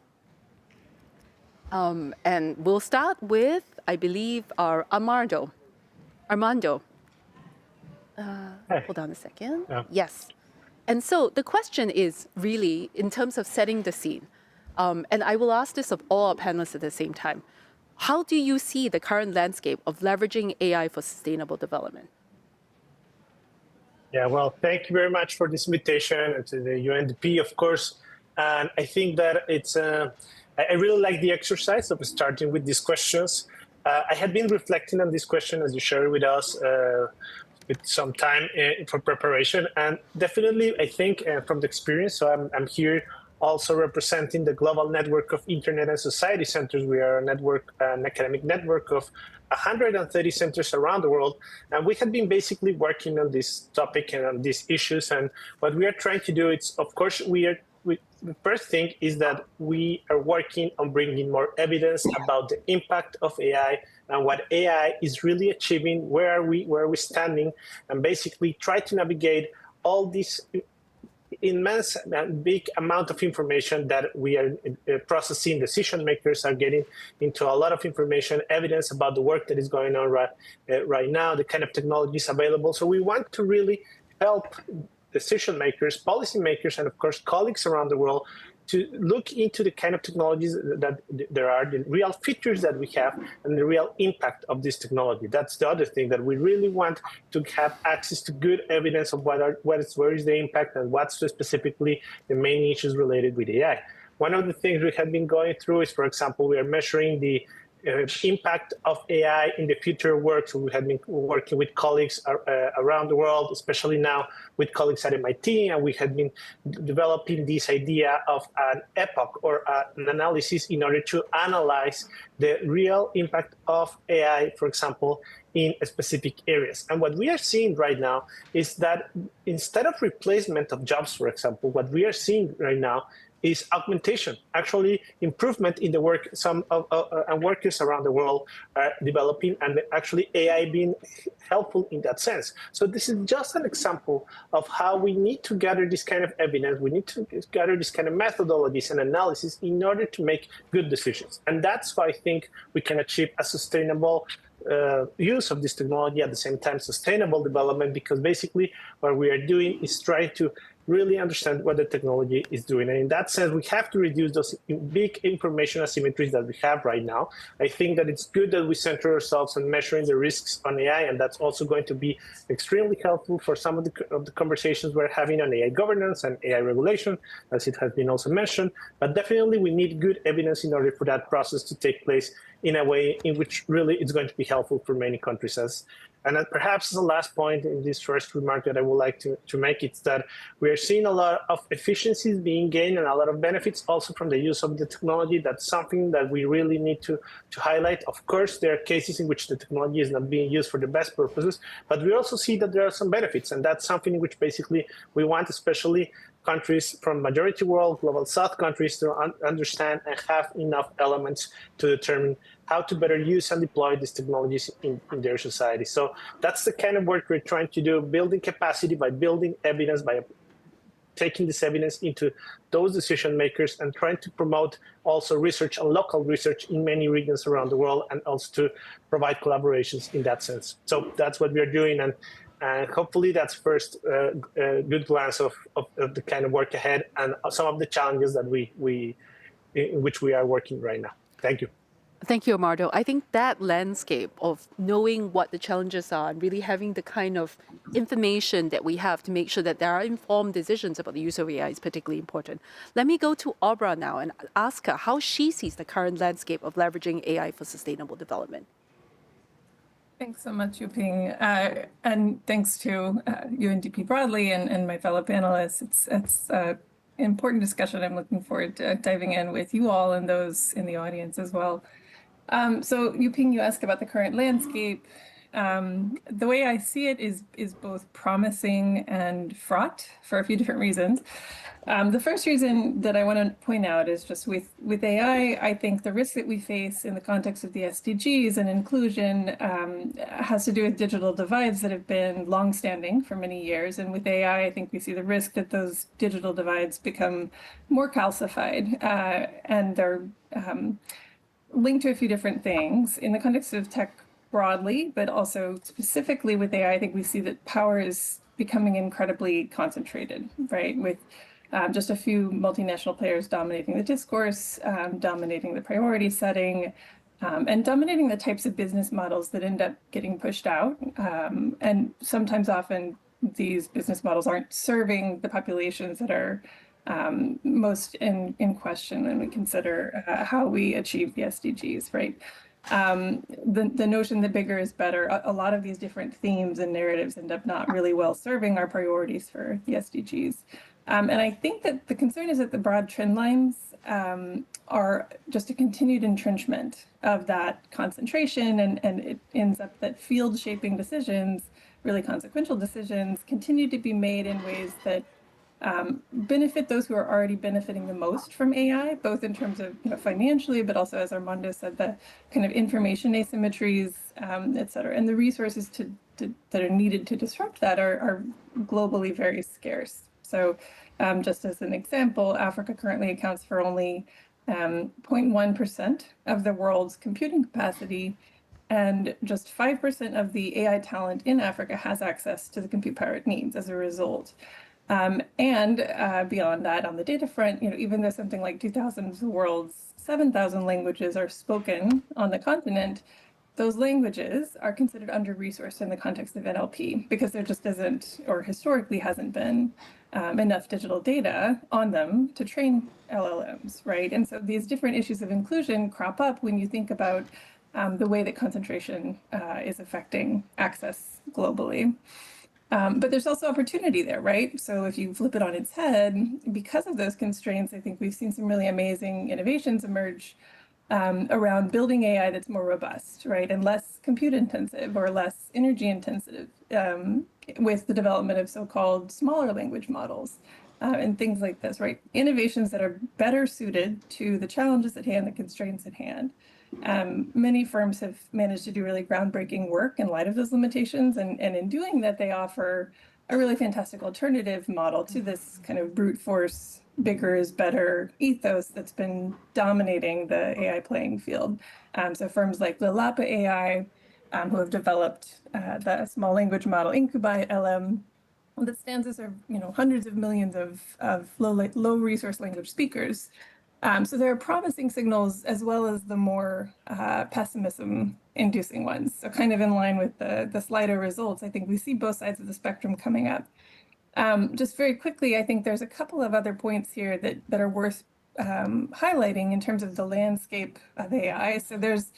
And we'll start with, I believe, our Armando. Hold on a second. Yeah. Yes. And so the question is really in terms of setting the scene. And I will ask this of all our panelists at the same time. How do you see the current landscape of leveraging AI for sustainable development? Yeah, well, thank you very much for this invitation and to the UNDP, of course. And I think that it's, I really like the exercise of starting with these questions. I had been reflecting on this question as you shared with us with some time for preparation. And definitely, I think from the experience, so I'm here also representing the global network of Internet and Society Centers. We are a network, an academic network of 130 centers around the world. And we have been basically working on this topic and on these issues. And what we are trying to do is, of course, the first thing is that we are working on bringing more evidence about the impact of AI and what AI is really achieving, where are we standing, and basically try to navigate all this immense and big amount of information that we are processing. Decision makers are getting into a lot of information, evidence about the work that is going on right now, the kind of technologies available. So we want to really help decision makers, policy makers, and of course colleagues around the world to look into the kind of technologies that there are, the real features that we have, and the real impact of this technology. That's the other thing, that we really want to have access to good evidence of where is the impact and what's specifically the main issues related with AI. One of the things we have been going through is, for example, we are measuring the impact of AI in the future work. So we have been working with colleagues around the world, especially now with colleagues at MIT, and we have been developing this idea of an epoch or an analysis in order to analyze the real impact of AI, for example, in specific areas. And what we are seeing right now is that instead of replacement of jobs, for example, what we are seeing right now is augmentation, actually improvement in the work some and workers around the world are developing, and actually AI being helpful in that sense. So this is just an example of how we need to gather this kind of evidence. We need to gather this kind of methodologies and analysis in order to make good decisions. And that's why I think we can achieve a sustainable use of this technology, at the same time sustainable development, because basically what we are doing is trying to really understand what the technology is doing. And in that sense, we have to reduce those big information asymmetries that we have right now. I think that it's good that we center ourselves on measuring the risks on AI, and that's also going to be extremely helpful for some of the conversations we're having on AI governance and AI regulation, as it has been also mentioned. But definitely we need good evidence in order for that process to take place in a way in which really it's going to be helpful for many countries. And perhaps the last point in this first remark that I would like to make is that we are seeing a lot of efficiencies being gained and a lot of benefits also from the use of the technology. That's something that we really need to highlight. Of course, there are cases in which the technology is not being used for the best purposes, but we also see that there are some benefits, and that's something in which basically we want, especially countries from majority world, global south countries, to understand and have enough elements to determine how to better use and deploy these technologies in their society. So that's the kind of work we're trying to do, building capacity by building evidence, by taking this evidence into those decision makers and trying to promote also research and local research in many regions around the world, and also to provide collaborations in that sense. So that's what we are doing, and hopefully that's first good glance of the kind of work ahead and some of the challenges that in which we are working right now. Thank you. Thank you, Amardo. I think that landscape of knowing what the challenges are and really having the kind of information that we have to make sure that there are informed decisions about the use of AI is particularly important. Let me go to Aubrey now and ask her how she sees the current landscape of leveraging AI for sustainable development. Thanks so much, Yuping, and thanks to UNDP broadly and my fellow panelists. It's important discussion. I'm looking forward to diving in with you all and those in the audience as well. So Yuping, you asked about the current landscape. The way I see it is both promising and fraught for a few different reasons. The first reason that I want to point out is just with AI, I think the risk that we face in the context of the SDGs and inclusion has to do with digital divides that have been longstanding for many years. And with AI, I think we see the risk that those digital divides become more calcified and they're linked to a few different things. In the context of tech broadly, but also specifically with AI, I think we see that power is becoming incredibly concentrated, right? With just a few multinational players dominating the discourse, dominating the priority setting, and dominating the types of business models that end up getting pushed out. And sometimes often these business models aren't serving the populations that are most in question when we consider how we achieve the SDGs, right? The notion that bigger is better, a lot of these different themes and narratives end up not really well serving our priorities for the SDGs. And I think that the concern is that the broad trend lines are just a continued entrenchment of that concentration, and it ends up that field shaping decisions, really consequential decisions, continue to be made in ways that benefit those who are already benefiting the most from AI, both in terms of financially, but also, as Armando said, the kind of information asymmetries, et cetera. And the resources that are needed to disrupt that are globally very scarce. So just as an example, Africa currently accounts for only 0.1% of the world's computing capacity, and just 5% of the AI talent in Africa has access to the compute power it needs as a result. And beyond that, on the data front, even though something like 2,000 of the world's 7,000 languages are spoken on the continent, those languages are considered under-resourced in the context of NLP because there just isn't, or historically hasn't been, enough digital data on them to train LLMs, right? And so these different issues of inclusion crop up when you think about the way that concentration is affecting access globally. But there's also opportunity there, right? So if you flip it on its head, because of those constraints, I think we've seen some really amazing innovations emerge around building AI that's more robust, right? And less compute intensive or less energy intensive with the development of so-called smaller language models and things like this, right? Innovations that are better suited to the challenges at hand, the constraints at hand. Many firms have managed to do really groundbreaking work in light of those limitations, and in doing that, they offer a really fantastic alternative model to this kind of brute force, bigger is better ethos that's been dominating the AI playing field. So firms like Lilapa AI, who have developed the small language model Incubi LM, that stands as hundreds of millions of low resource language speakers. So there are promising signals as well as the more pessimism-inducing ones. So kind of in line with the Slido results, I think we see both sides of the spectrum coming up. Just very quickly, I think there's a couple of other points here that are worth highlighting in terms of the landscape of AI. So there's,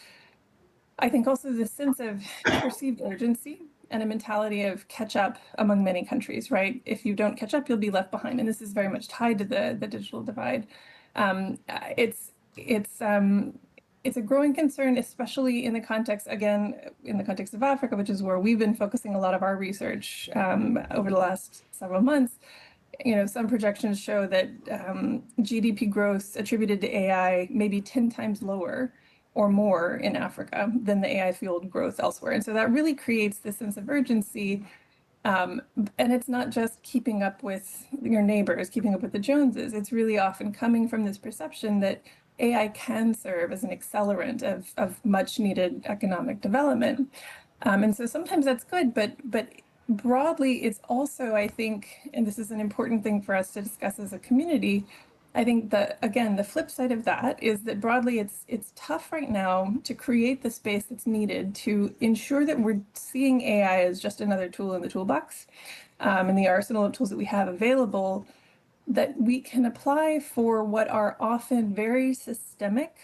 I think, also this sense of perceived urgency and a mentality of catch up among many countries, right? If you don't catch up, you'll be left behind. And this is very much tied to the digital divide. It's a growing concern, especially in the context, again, in the context of Africa, which is where we've been focusing a lot of our research over the last several months. Some projections show that GDP growth attributed to AI may be 10 times lower or more in Africa than the AI-fueled growth elsewhere. And so that really creates this sense of urgency. And it's not just keeping up with your neighbors, keeping up with the Joneses. It's really often coming from this perception that AI can serve as an accelerant of much needed economic development. And so sometimes that's good, but broadly, it's also, I think, and this is an important thing for us to discuss as a community, I think that, again, the flip side of that is that broadly it's tough right now to create the space that's needed to ensure that we're seeing AI as just another tool in the toolbox, in the arsenal of tools that we have available, that we can apply for what are often very systemic,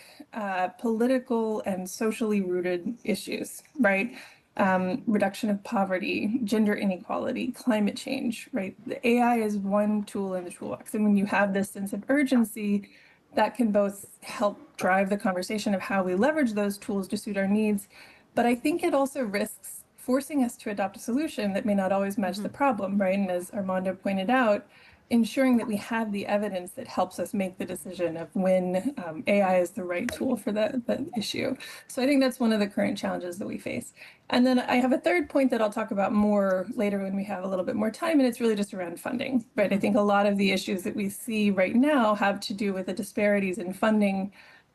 political and socially rooted issues, right? reduction of poverty, gender inequality, climate change, right? The AI is one tool in the toolbox. And when you have this sense of urgency, that can both help drive the conversation of how we leverage those tools to suit our needs. But I think it also risks forcing us to adopt a solution that may not always match the problem, right? And as Armando pointed out, ensuring that we have the evidence that helps us make the decision of when AI is the right tool for the issue. So I think that's one of the current challenges that we face. And then I have a third point that I'll talk about more later when we have a little bit more time, and it's really just around funding, right? I think a lot of the issues that we see right now have to do with the disparities in funding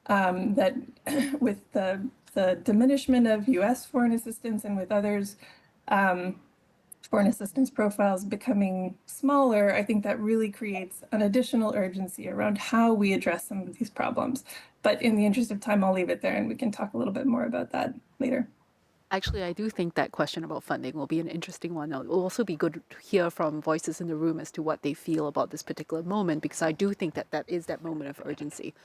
that with the diminishment of US foreign assistance and with others, foreign assistance profiles becoming smaller, I think that really creates an additional urgency around how we address some of these problems. But in the interest of time, I'll leave it there and we can talk a little bit more about that later. Actually, I do think that question about funding will be an interesting one. It will also be good to hear from voices in the room as to what they feel about this particular moment, because I do think that that is that moment of urgency.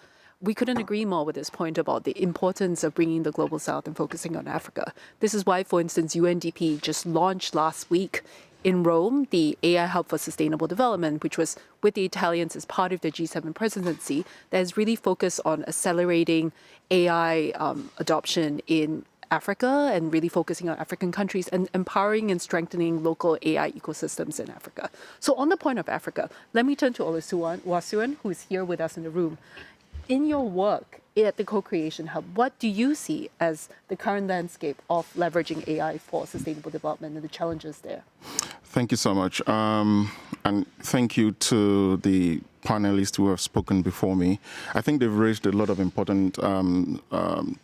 We couldn't agree more with this point about the importance of bringing the Global South and focusing on Africa. This is why, for instance, UNDP just launched last week in Rome the AI Hub for Sustainable Development, which was with the Italians as part of the G7 presidency, that is really focused on accelerating AI adoption in Africa and really focusing on African countries and empowering and strengthening local AI ecosystems in Africa. So on the point of Africa, let me turn to Oluwasuan, who is here with us in the room. In your work at the Co-Creation Hub, what do you see as the current landscape of leveraging AI for sustainable development and the challenges there? Thank you so much. And thank you to the panelists who have spoken before me. I think they've raised a lot of important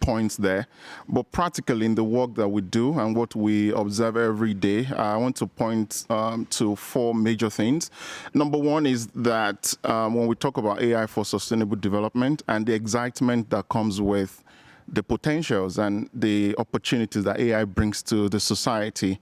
points there. But practically in the work that we do and what we observe every day, I want to point to four major things. Number one is that when we talk about AI for sustainable development and the excitement that comes with the potentials and the opportunities that AI brings to the society,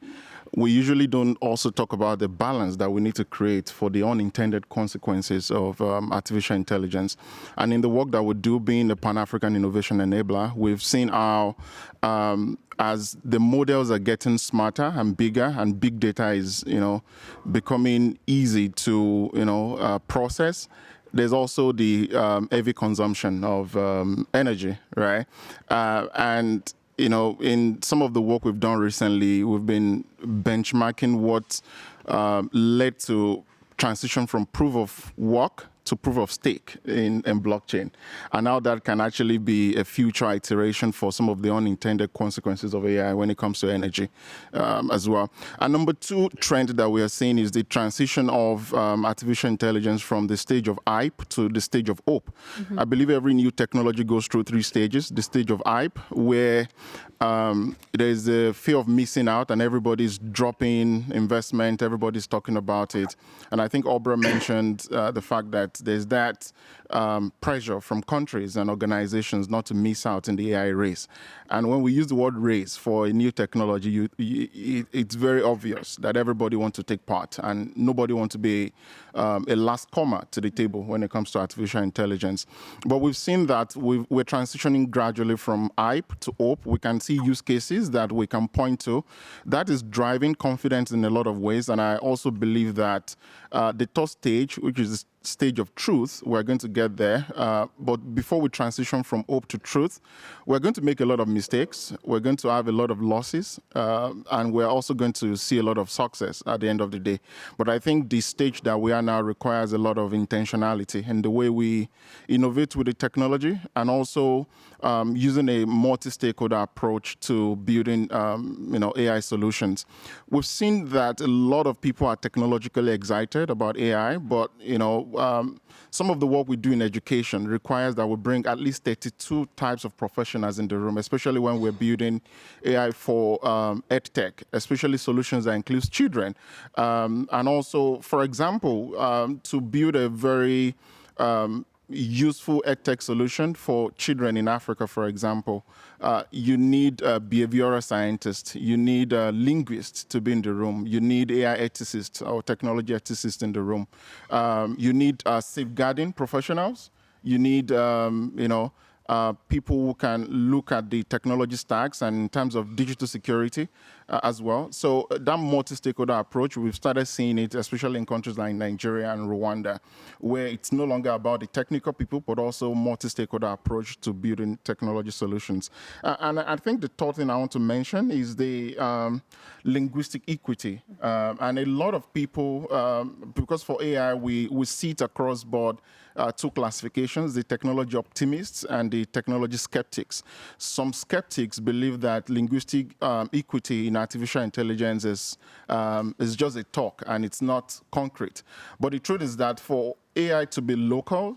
we usually don't also talk about the balance that we need to create for the unintended consequences of artificial intelligence. And in the work that we do, being the Pan-African Innovation Enabler, we've seen how as the models are getting smarter and bigger and big data is, becoming easy to, process, there's also the heavy consumption of energy, right? And in some of the work we've done recently, we've been benchmarking what led to transition from proof of work to proof of stake in blockchain. And now that can actually be a future iteration for some of the unintended consequences of AI when it comes to energy as well. And number two trend that we are seeing is the transition of artificial intelligence from the stage of hype to the stage of hope. I believe every new technology goes through three stages. The stage of hype, where there's a fear of missing out and everybody's dropping investment, everybody's talking about it. And I think Aubrey mentioned the fact that there's that pressure from countries and organizations not to miss out in the AI race. And when we use the word race for a new technology, it's very obvious that everybody wants to take part and nobody wants to be a last comer to the table when it comes to artificial intelligence. But we've seen that we're transitioning gradually from hype to hope. We can see use cases that we can point to. That is driving confidence in a lot of ways. And I also believe that the third stage, which is the stage of truth, we're going to get there. But before we transition from hope to truth, we're going to make a lot of mistakes. We're going to have a lot of losses. And we're also going to see a lot of success at the end of the day. But I think the stage that we are now requires a lot of intentionality in the way we innovate with the technology and also using a multi-stakeholder approach to building AI solutions. We've seen that a lot of people are technologically excited about AI, but some of the work we do in education requires that we bring at least 32 types of professionals in the room, especially when we're building AI for EdTech, especially solutions that includes children. And also, for example, to build a very useful EdTech solution for children in Africa, for example, you need behavioral scientists, you need linguists to be in the room, you need AI ethicists or technology ethicists in the room, you need safeguarding professionals, you need people who can look at the technology stacks and in terms of digital security, as well. So that multi-stakeholder approach, we've started seeing it, especially in countries like Nigeria and Rwanda, where it's no longer about the technical people, but also multi-stakeholder approach to building technology solutions. And I think the third thing I want to mention is the linguistic equity. And a lot of people, because for AI, we see it across board, two classifications, the technology optimists and the technology skeptics. Some skeptics believe that linguistic equity in artificial intelligence is just a talk and it's not concrete. But the truth is that for AI to be local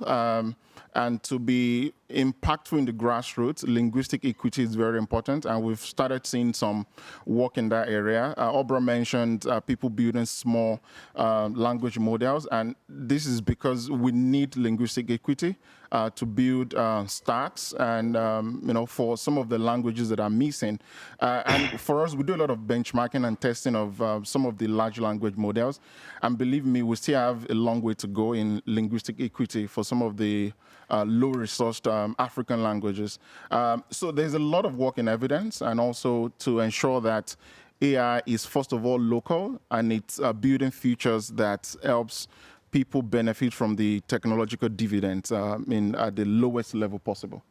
and to be impactful in the grassroots, linguistic equity is very important, and we've started seeing some work in that area. Obra mentioned people building small language models, and this is because we need linguistic equity to build stacks and for some of the languages that are missing. And for us, we do a lot of benchmarking and testing of some of the large language models, and believe me, we still have a long way to go in linguistic equity for some of the low-resourced African languages. So there's a lot of work in evidence, and also to ensure that AI is first of all local, and it's building features that helps people benefit from the technological dividends at the lowest level possible.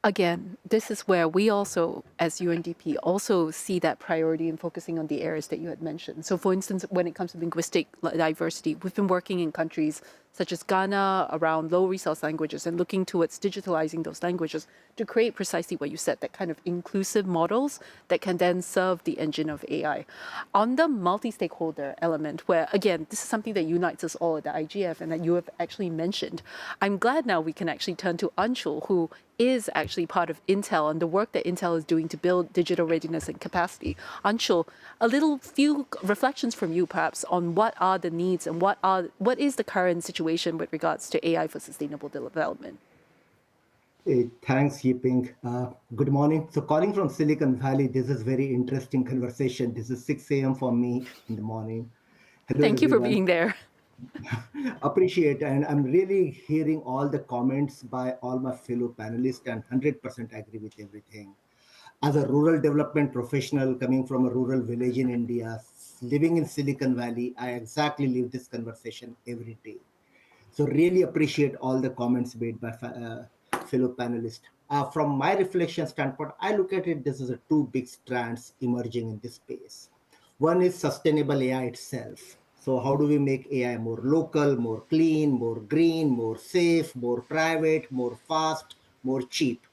Again, this is where we also, as UNDP, also see that priority in focusing on the areas that you had mentioned. So for instance, when it comes to linguistic diversity, we've been working in countries such as Ghana around low-resource languages and looking towards digitalizing those languages to create precisely what you said, that kind of inclusive models that can then serve the engine of AI. On the multi-stakeholder element, where, again, this is something that unites us all at the IGF and that you have actually mentioned, I'm glad now we can actually turn to Anshul, who is actually part of Intel and the work that Intel is doing to build digital readiness and capacity. Anshul, a few reflections from you perhaps on what are the needs and what is the current situation with regards to AI for sustainable development. Thanks, Yiping. Good morning. So calling from Silicon Valley, this is very interesting conversation. This is 6 a.m. for me in the morning. Hello, Thank you for everyone. being there. Appreciate, and I'm really hearing all the comments by all my fellow panelists and 100% agree with everything. As a rural development professional coming from a rural village in India, living in Silicon Valley, I exactly live this conversation every day. So really appreciate all the comments made by fellow panelists. From my reflection standpoint, I look at it, this is a two big strands emerging in this space. One is sustainable AI itself. So how do we make AI more local, more clean, more green, more safe, more private, more fast, more cheap?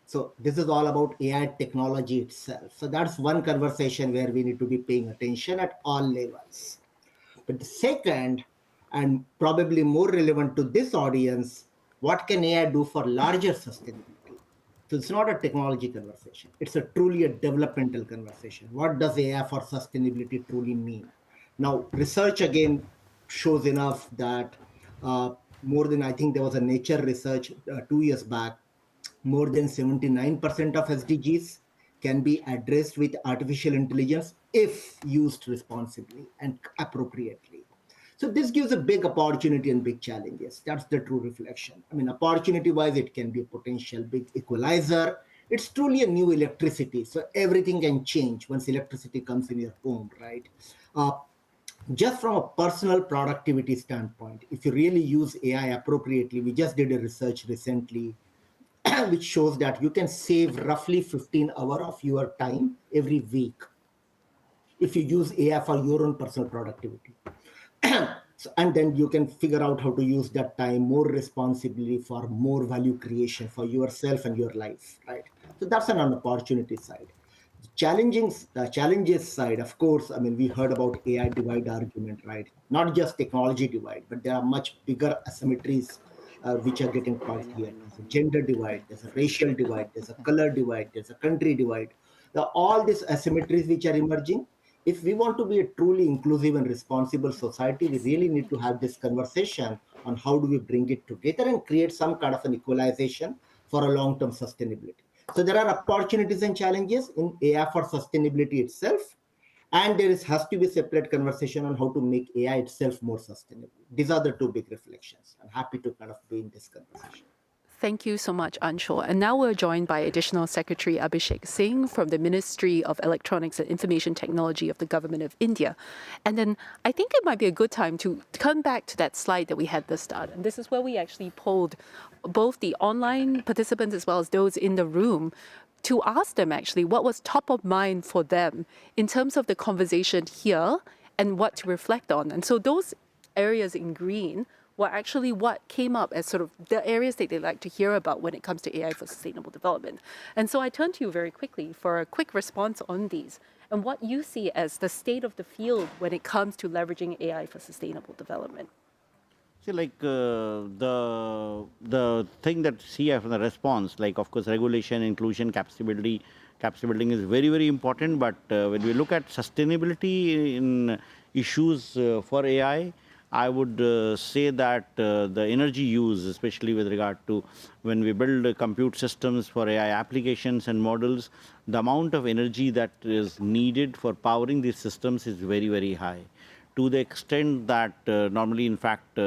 So this is all about AI technology itself. So that's one conversation where we need to be paying attention at all levels. But the second, and probably more relevant to this audience, what can AI do for larger sustainability? So it's not a technology conversation. It's truly a developmental conversation. What does AI for sustainability truly mean? Now, research again shows enough that more than, I think there was a Nature research 2 years back, more than 79% of SDGs can be addressed with artificial intelligence if used responsibly and appropriately. So this gives a big opportunity and big challenges. That's the true reflection. I mean, opportunity-wise, it can be a potential big equalizer. It's truly a new electricity. So everything can change once electricity comes in your home, right? Just from a personal productivity standpoint, if you really use AI appropriately, we just did a research recently which shows that you can save roughly 15 hours of your time every week if you use AI for your own personal productivity. And then you can figure out how to use that time more responsibly for more value creation for yourself and your life, right? So that's an opportunity side. The challenges side, of course, I mean, we heard about AI divide argument, right? Not just technology divide, but there are much bigger asymmetries which are getting caused here. There's a gender divide, there's a racial divide, there's a color divide, there's a country divide. All these asymmetries which are emerging. If we want to be a truly inclusive and responsible society, we really need to have this conversation on how do we bring it together and create some kind of an equalization for a long-term sustainability. So there are opportunities and challenges in AI for sustainability itself, and there has to be a separate conversation on how to make AI itself more sustainable. These are the two big reflections. I'm happy to kind of be in this conversation. Thank you so much, Anshul. And now we're joined by Additional Secretary Abhishek Singh from the Ministry of Electronics and Information Technology of the Government of India. And then I think it might be a good time to come back to that slide that we had at the start. And this is where we actually polled both the online participants as well as those in the room to ask them actually what was top of mind for them in terms of the conversation here and what to reflect on. And so those areas in green were actually what came up as sort of the areas that they like to hear about when it comes to AI for sustainable development. And so I turn to you very quickly for a quick response on these and what you see as the state of the field when it comes to leveraging AI for sustainable development. See, like the thing that see from the response, like of course regulation, inclusion, capacity building is very, very important. But when we look at sustainability in issues for AI, I would say that the energy use, especially with regard to when we build compute systems for AI applications and models, the amount of energy that is needed for powering these systems is very, very high. To the extent that normally, in fact,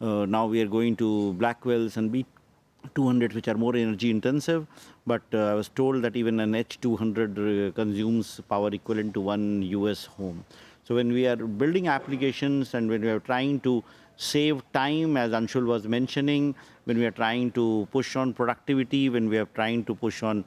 now we are going to Blackwells and B200, which are more energy intensive. But I was told that even an H200 consumes power equivalent to one US home. So when we are building applications and when we are trying to save time, as Anshul was mentioning, when we are trying to push on productivity, when we are trying to push on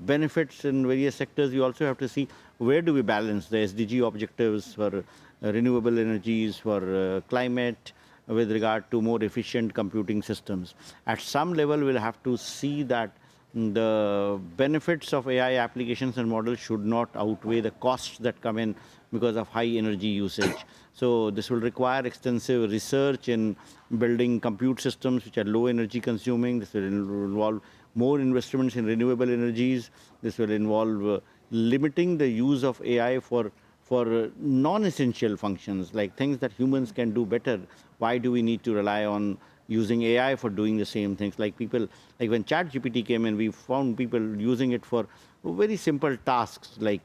benefits in various sectors, we also have to see where do we balance the SDG objectives for renewable energies, for climate, with regard to more efficient computing systems. At some level, we'll have to see that the benefits of AI applications and models should not outweigh the costs that come in because of high energy usage. So this will require extensive research in building compute systems which are low energy consuming. This will involve more investments in renewable energies. This will involve limiting the use of AI for non-essential functions, like things that humans can do better. Why do we need to rely on using AI for doing the same things? Like when ChatGPT came in, we found people using it for very simple tasks like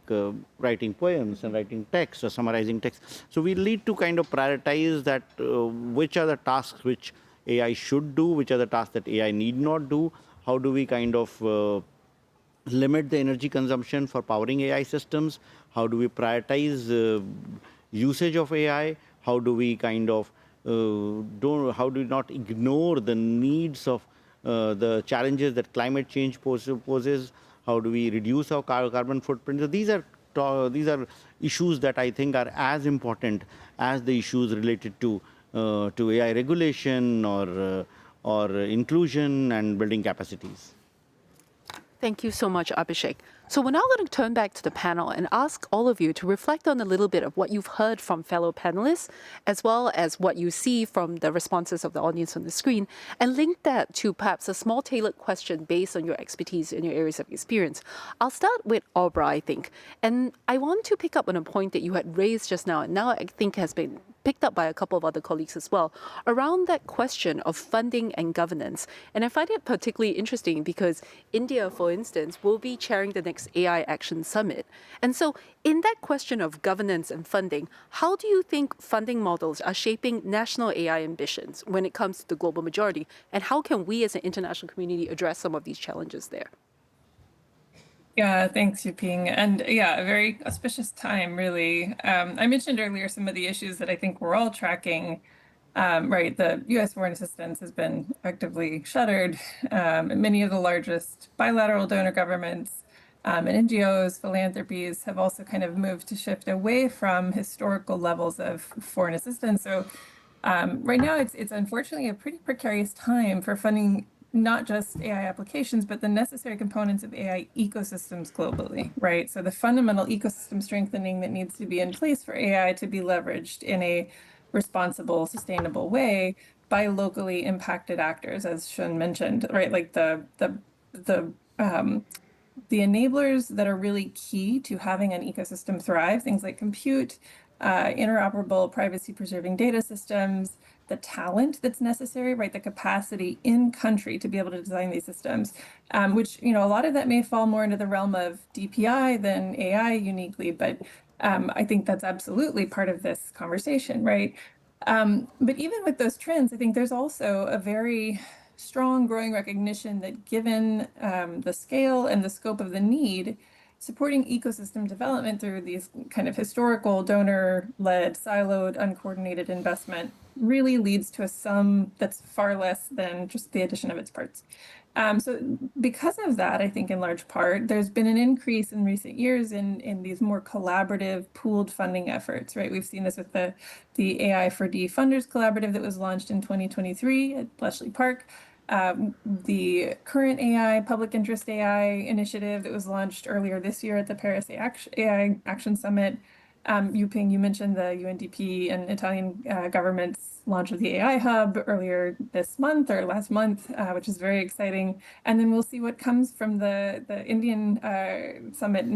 writing poems and writing text or summarizing text. So we need to kind of prioritize that which are the tasks which AI should do, which are the tasks that AI need not do. How do we kind of limit the energy consumption for powering AI systems? How do we prioritize usage of AI? How do we kind of how do we not ignore the needs of the challenges that climate change poses? How do we reduce our carbon footprint? So these are issues that I think are as important as the issues related to AI regulation or inclusion and building capacities. Thank you so much, Abhishek. So we're now going to turn back to the panel and ask all of you to reflect on a little bit of what you've heard from fellow panelists, as well as what you see from the responses of the audience on the screen, and link that to perhaps a small tailored question based on your expertise and your areas of experience. I'll start with Aubrey, I think. And I want to pick up on a point that you had raised just now, and now I think has been picked up by a couple of other colleagues as well, around that question of funding and governance. And I find it particularly interesting because India, for instance, will be chairing the next AI Action Summit. And so in that question of governance and funding, how do you think funding models are shaping national AI ambitions when it comes to the global majority? And how can we as an international community address some of these challenges there? Yeah, thanks, Yuping. And yeah, a very auspicious time, really. I mentioned earlier some of the issues that I think we're all tracking. Right, the U.S. foreign assistance has been effectively shuttered. Many of the largest bilateral donor governments and NGOs, philanthropies have also kind of moved to shift away from historical levels of foreign assistance. So right now, it's unfortunately a pretty precarious time for funding not just AI applications, but the necessary components of AI ecosystems globally, right? So the fundamental ecosystem strengthening that needs to be in place for AI to be leveraged in a responsible, sustainable way by locally impacted actors, as Shun mentioned, right? Like the enablers that are really key to having an ecosystem thrive, things like compute, interoperable privacy-preserving data systems, the talent that's necessary, right? The capacity in country to be able to design these systems, which, a lot of that may fall more into the realm of DPI than AI uniquely, but I think that's absolutely part of this conversation, right? But even with those trends, I think there's also a very strong growing recognition that given the scale and the scope of the need, supporting ecosystem development through these kind of historical donor-led, siloed, uncoordinated investment really leads to a sum that's far less than just the addition of its parts. So because of that, I think in large part, there's been an increase in recent years in these more collaborative pooled funding efforts, right? We've seen this with the AI for D Funders Collaborative that was launched in 2023 at Bletchley Park. The current AI, Public Interest AI initiative that was launched earlier this year at the Paris AI Action Summit. Yuping, you mentioned the UNDP and Italian government's launch of the AI Hub earlier this month or last month, which is very exciting. And then we'll see what comes from the Indian summit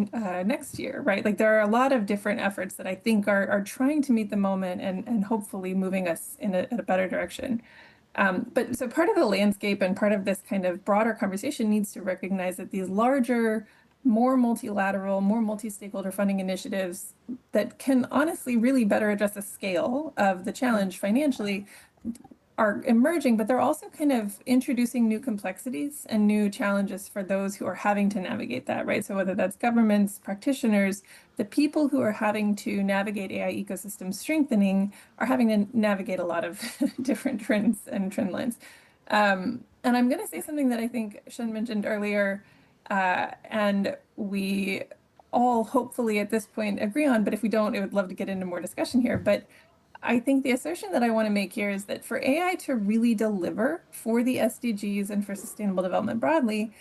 next year, right? Like there are a lot of different efforts that I think are trying to meet the moment and hopefully moving us in a better direction. But so part of the landscape and part of this kind of broader conversation needs to recognize that these larger, more multilateral, more multi-stakeholder funding initiatives that can honestly really better address the scale of the challenge financially are emerging, but they're also kind of introducing new complexities and new challenges for those who are having to navigate that, right? So whether that's governments, practitioners, the people who are having to navigate AI ecosystem strengthening are having to navigate a lot of different trends and trend lines. And I'm going to say something that I think Shen mentioned earlier, and we all hopefully at this point agree on, but if we don't, I would love to get into more discussion here. But I think the assertion that I want to make here is that for AI to really deliver for the SDGs and for sustainable development broadly,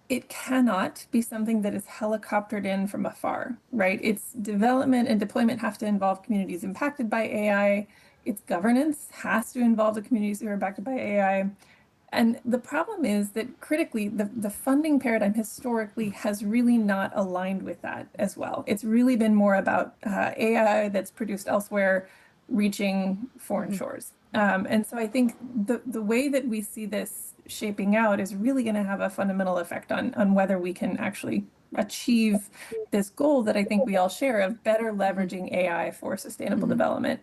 it cannot be something that is helicoptered in from afar, right? Its development and deployment have to involve communities impacted by AI. Its governance has to involve the communities who are impacted by AI. And the problem is that critically, the funding paradigm historically has really not aligned with that as well. It's really been more about AI that's produced elsewhere reaching foreign shores. And so I think the way that we see this shaping out is really going to have a fundamental effect on whether we can actually achieve this goal that I think we all share of better leveraging AI for sustainable development.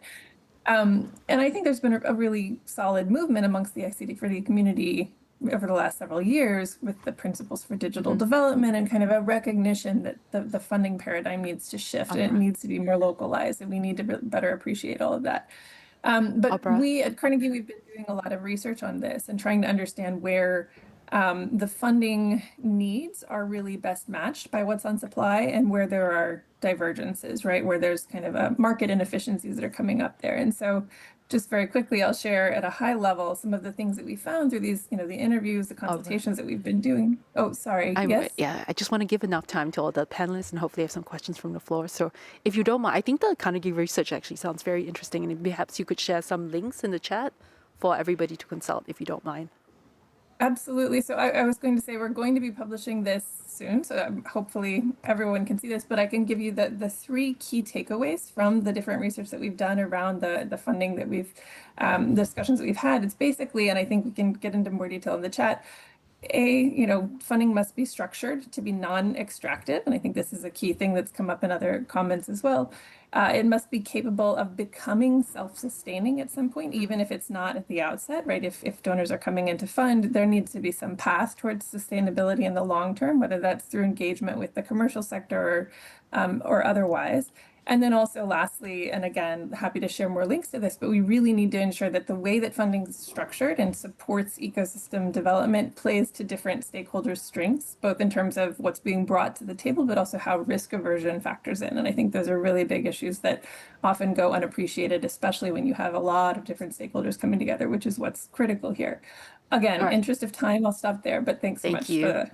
And I think there's been a really solid movement amongst the ICD4D community over the last several years with the principles for digital development and kind of a recognition that the funding paradigm needs to shift and it needs to be more localized, and we need to better appreciate all of that. But we at Carnegie, we've been doing a lot of research on this and trying to understand where the funding needs are really best matched by what's on supply and where there are divergences, right? Where there's kind of a market inefficiencies that are coming up there. And so just very quickly, I'll share at a high level some of the things that we found through these, the interviews, the consultations that we've been doing. Oh, sorry. Yes? Yeah, I just want to give enough time to all the panelists and hopefully have some questions from the floor. So if you don't mind, I think the Carnegie research actually sounds very interesting, and perhaps you could share some links in the chat for everybody to consult if you don't mind. Absolutely. So I was going to say we're going to be publishing this soon, so hopefully everyone can see this, but I can give you the three key takeaways from the different research that we've done around the funding that we've, the discussions that we've had. It's basically, and I think we can get into more detail in the chat, funding must be structured to be non-extractive, and I think this is a key thing that's come up in other comments as well. It must be capable of becoming self-sustaining at some point, even if it's not at the outset, right? If donors are coming in to fund, there needs to be some path towards sustainability in the long term, whether that's through engagement with the commercial sector or otherwise. And then also lastly, and again, happy to share more links to this, but we really need to ensure that the way that funding is structured and supports ecosystem development plays to different stakeholders' strengths, both in terms of what's being brought to the table, but also how risk aversion factors in. And I think those are really big issues that often go unappreciated, especially when you have a lot of different stakeholders coming together, which is what's critical here. Again, in interest of time, I'll stop there, but thanks so much for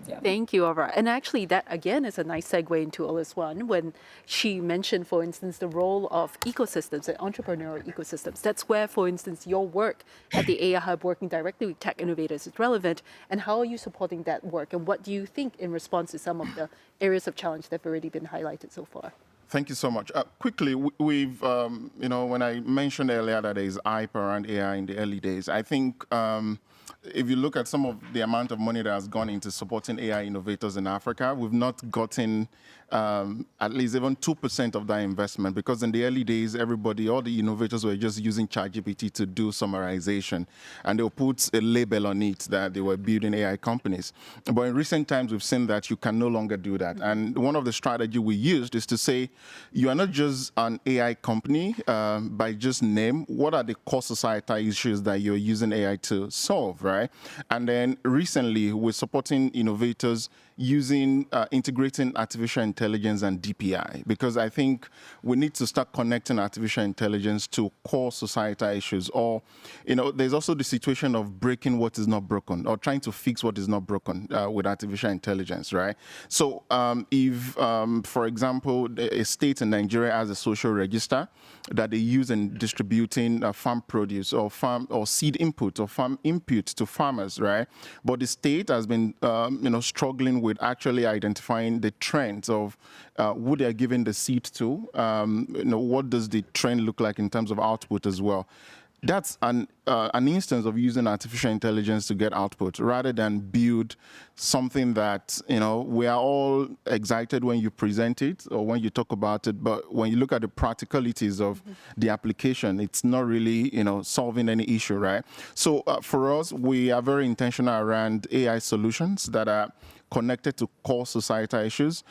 yeah. Thank you, Aurora. And actually, that again is a nice segue into Alice One when she mentioned, for instance, the role of ecosystems and entrepreneurial ecosystems. That's where, for instance, your work at the AI Hub, working directly with tech innovators, is relevant. And how are you supporting that work? And what do you think in response to some of the areas of challenge that have already been highlighted so far? Thank you so much. Quickly, we've, when I mentioned earlier that there is hype around AI in the early days, I think if you look at some of the amount of money that has gone into supporting AI innovators in Africa, we've not gotten at least even 2% of that investment, because in the early days, all the innovators were just using ChatGPT to do summarization, and they'll put a label on it that they were building AI companies. But in recent times, we've seen that you can no longer do that. And one of the strategies we used is to say, you are not just an AI company by just name. What are the core societal issues that you're using AI to solve, right? And then recently, we're supporting innovators using integrating artificial intelligence and DPI, because I think we need to start connecting artificial intelligence to core societal issues. Or, there's also the situation of breaking what is not broken, or trying to fix what is not broken with artificial intelligence, right? So if, for example, a state in Nigeria has a social register that they use in distributing farm produce or seed input or farm input to farmers, right? But the state has been, struggling with actually identifying the trends of who they're giving the seed to. What does the trend look like in terms of output as well? That's an instance of using artificial intelligence to get output, rather than build something that, we are all excited when you present it or when you talk about it, but when you look at the practicalities of the application, it's not really, solving any issue, right? So for us, we are very intentional around AI solutions that are connected to core societal issues.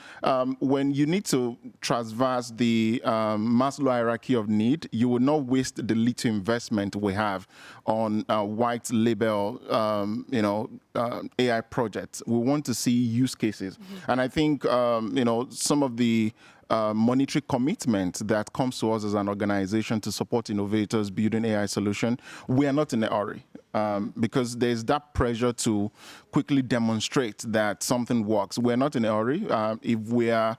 When you need to traverse the Maslow hierarchy of need, you will not waste the little investment we have on white label, AI projects. We want to see use cases. And I think, some of the monetary commitment that comes to us as an organization to support innovators building AI solution, we are not in a hurry. Because there's that pressure to quickly demonstrate that something works. We're not in a hurry. If we're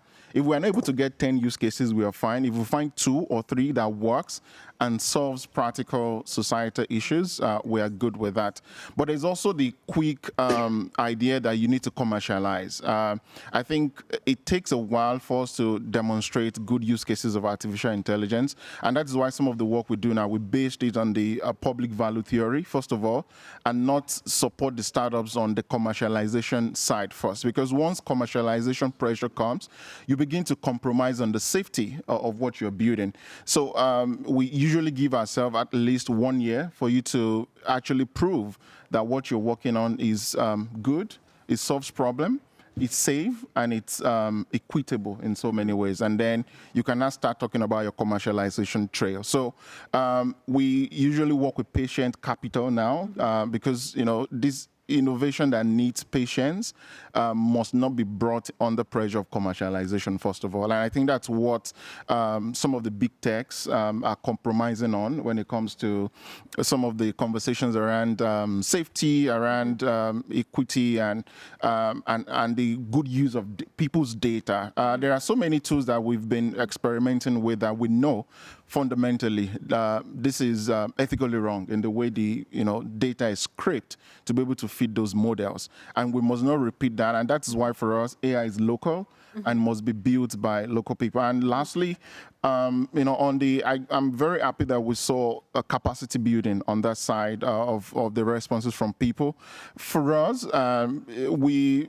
unable to get 10 use cases, we are fine. If we find 2 or 3 that works and solves practical societal issues, we are good with that. But there's also the quick idea that you need to commercialize. I think it takes a while for us to demonstrate good use cases of artificial intelligence, and that's why some of the work we do now, we based it on the public value theory, first of all, and not support the startups on the commercialization side first. Because once commercialization pressure comes, you begin to compromise on the safety of what you're building. So we usually give ourselves at least 1 year for you to actually prove that what you're working on is good, it solves problem, it's safe, and it's equitable in so many ways. And then you can now start talking about your commercialization trail. So we usually work with patient capital now because, this innovation that needs patience must not be brought under pressure of commercialization, first of all. And I think that's what some of the big techs are compromising on when it comes to some of the conversations around safety, around equity, and the good use of people's data. There are so many tools that we've been experimenting with that we know fundamentally this is ethically wrong in the way the data is scraped to be able to feed those models, and we must not repeat that. And that is why for us AI is local and must be built by local people. And lastly, I'm very happy that we saw a capacity building on that side of the responses from people. For us, we're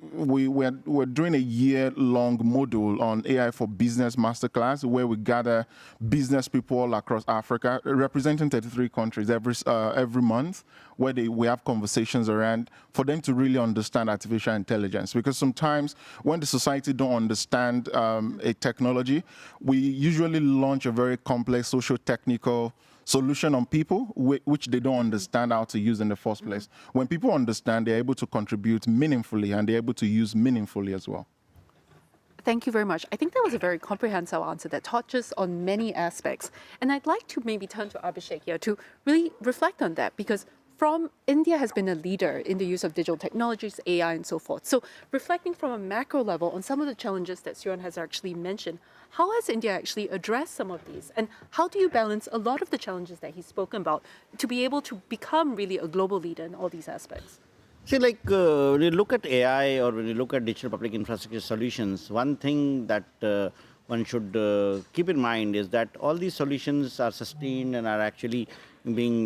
doing a year-long module on AI for Business Masterclass, where we gather business people all across Africa, representing 33 countries every month, where we have conversations around for them to really understand artificial intelligence. Because sometimes when the society don't understand a technology, we usually launch a very complex socio-technical solution on people which they don't understand how to use in the first place. When people understand, they're able to contribute meaningfully, and they're able to use meaningfully as well. Thank you very much. I think that was a very comprehensive answer that touches on many aspects. And I'd like to maybe turn to Abhishek here to really reflect on that, because India has been a leader in the use of digital technologies, AI, and so forth. So reflecting from a macro level on some of the challenges that Sion has actually mentioned, how has India actually addressed some of these? And how do you balance a lot of the challenges that he's spoken about to be able to become really a global leader in all these aspects? See, when you look at AI or when you look at digital public infrastructure solutions, one thing that one should keep in mind is that all these solutions are sustained and are actually being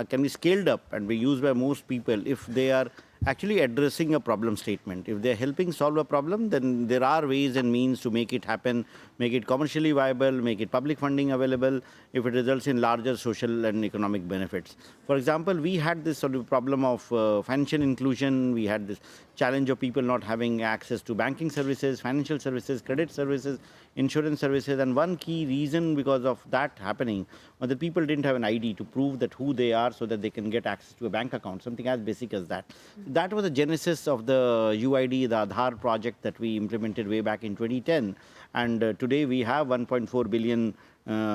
can be scaled up and be used by most people if they are actually addressing a problem statement. If they're helping solve a problem, then there are ways and means to make it happen, make it commercially viable, make it public funding available, if it results in larger social and economic benefits. For example, we had this sort of problem of financial inclusion. We had this challenge of people not having access to banking services, financial services, credit services, insurance services. And one key reason because of that happening was that people didn't have an ID to prove that who they are so that they can get access to a bank account, something as basic as that. That was the genesis of the UID, the Aadhaar project that we implemented way back in 2010. And today we have 1.4 billion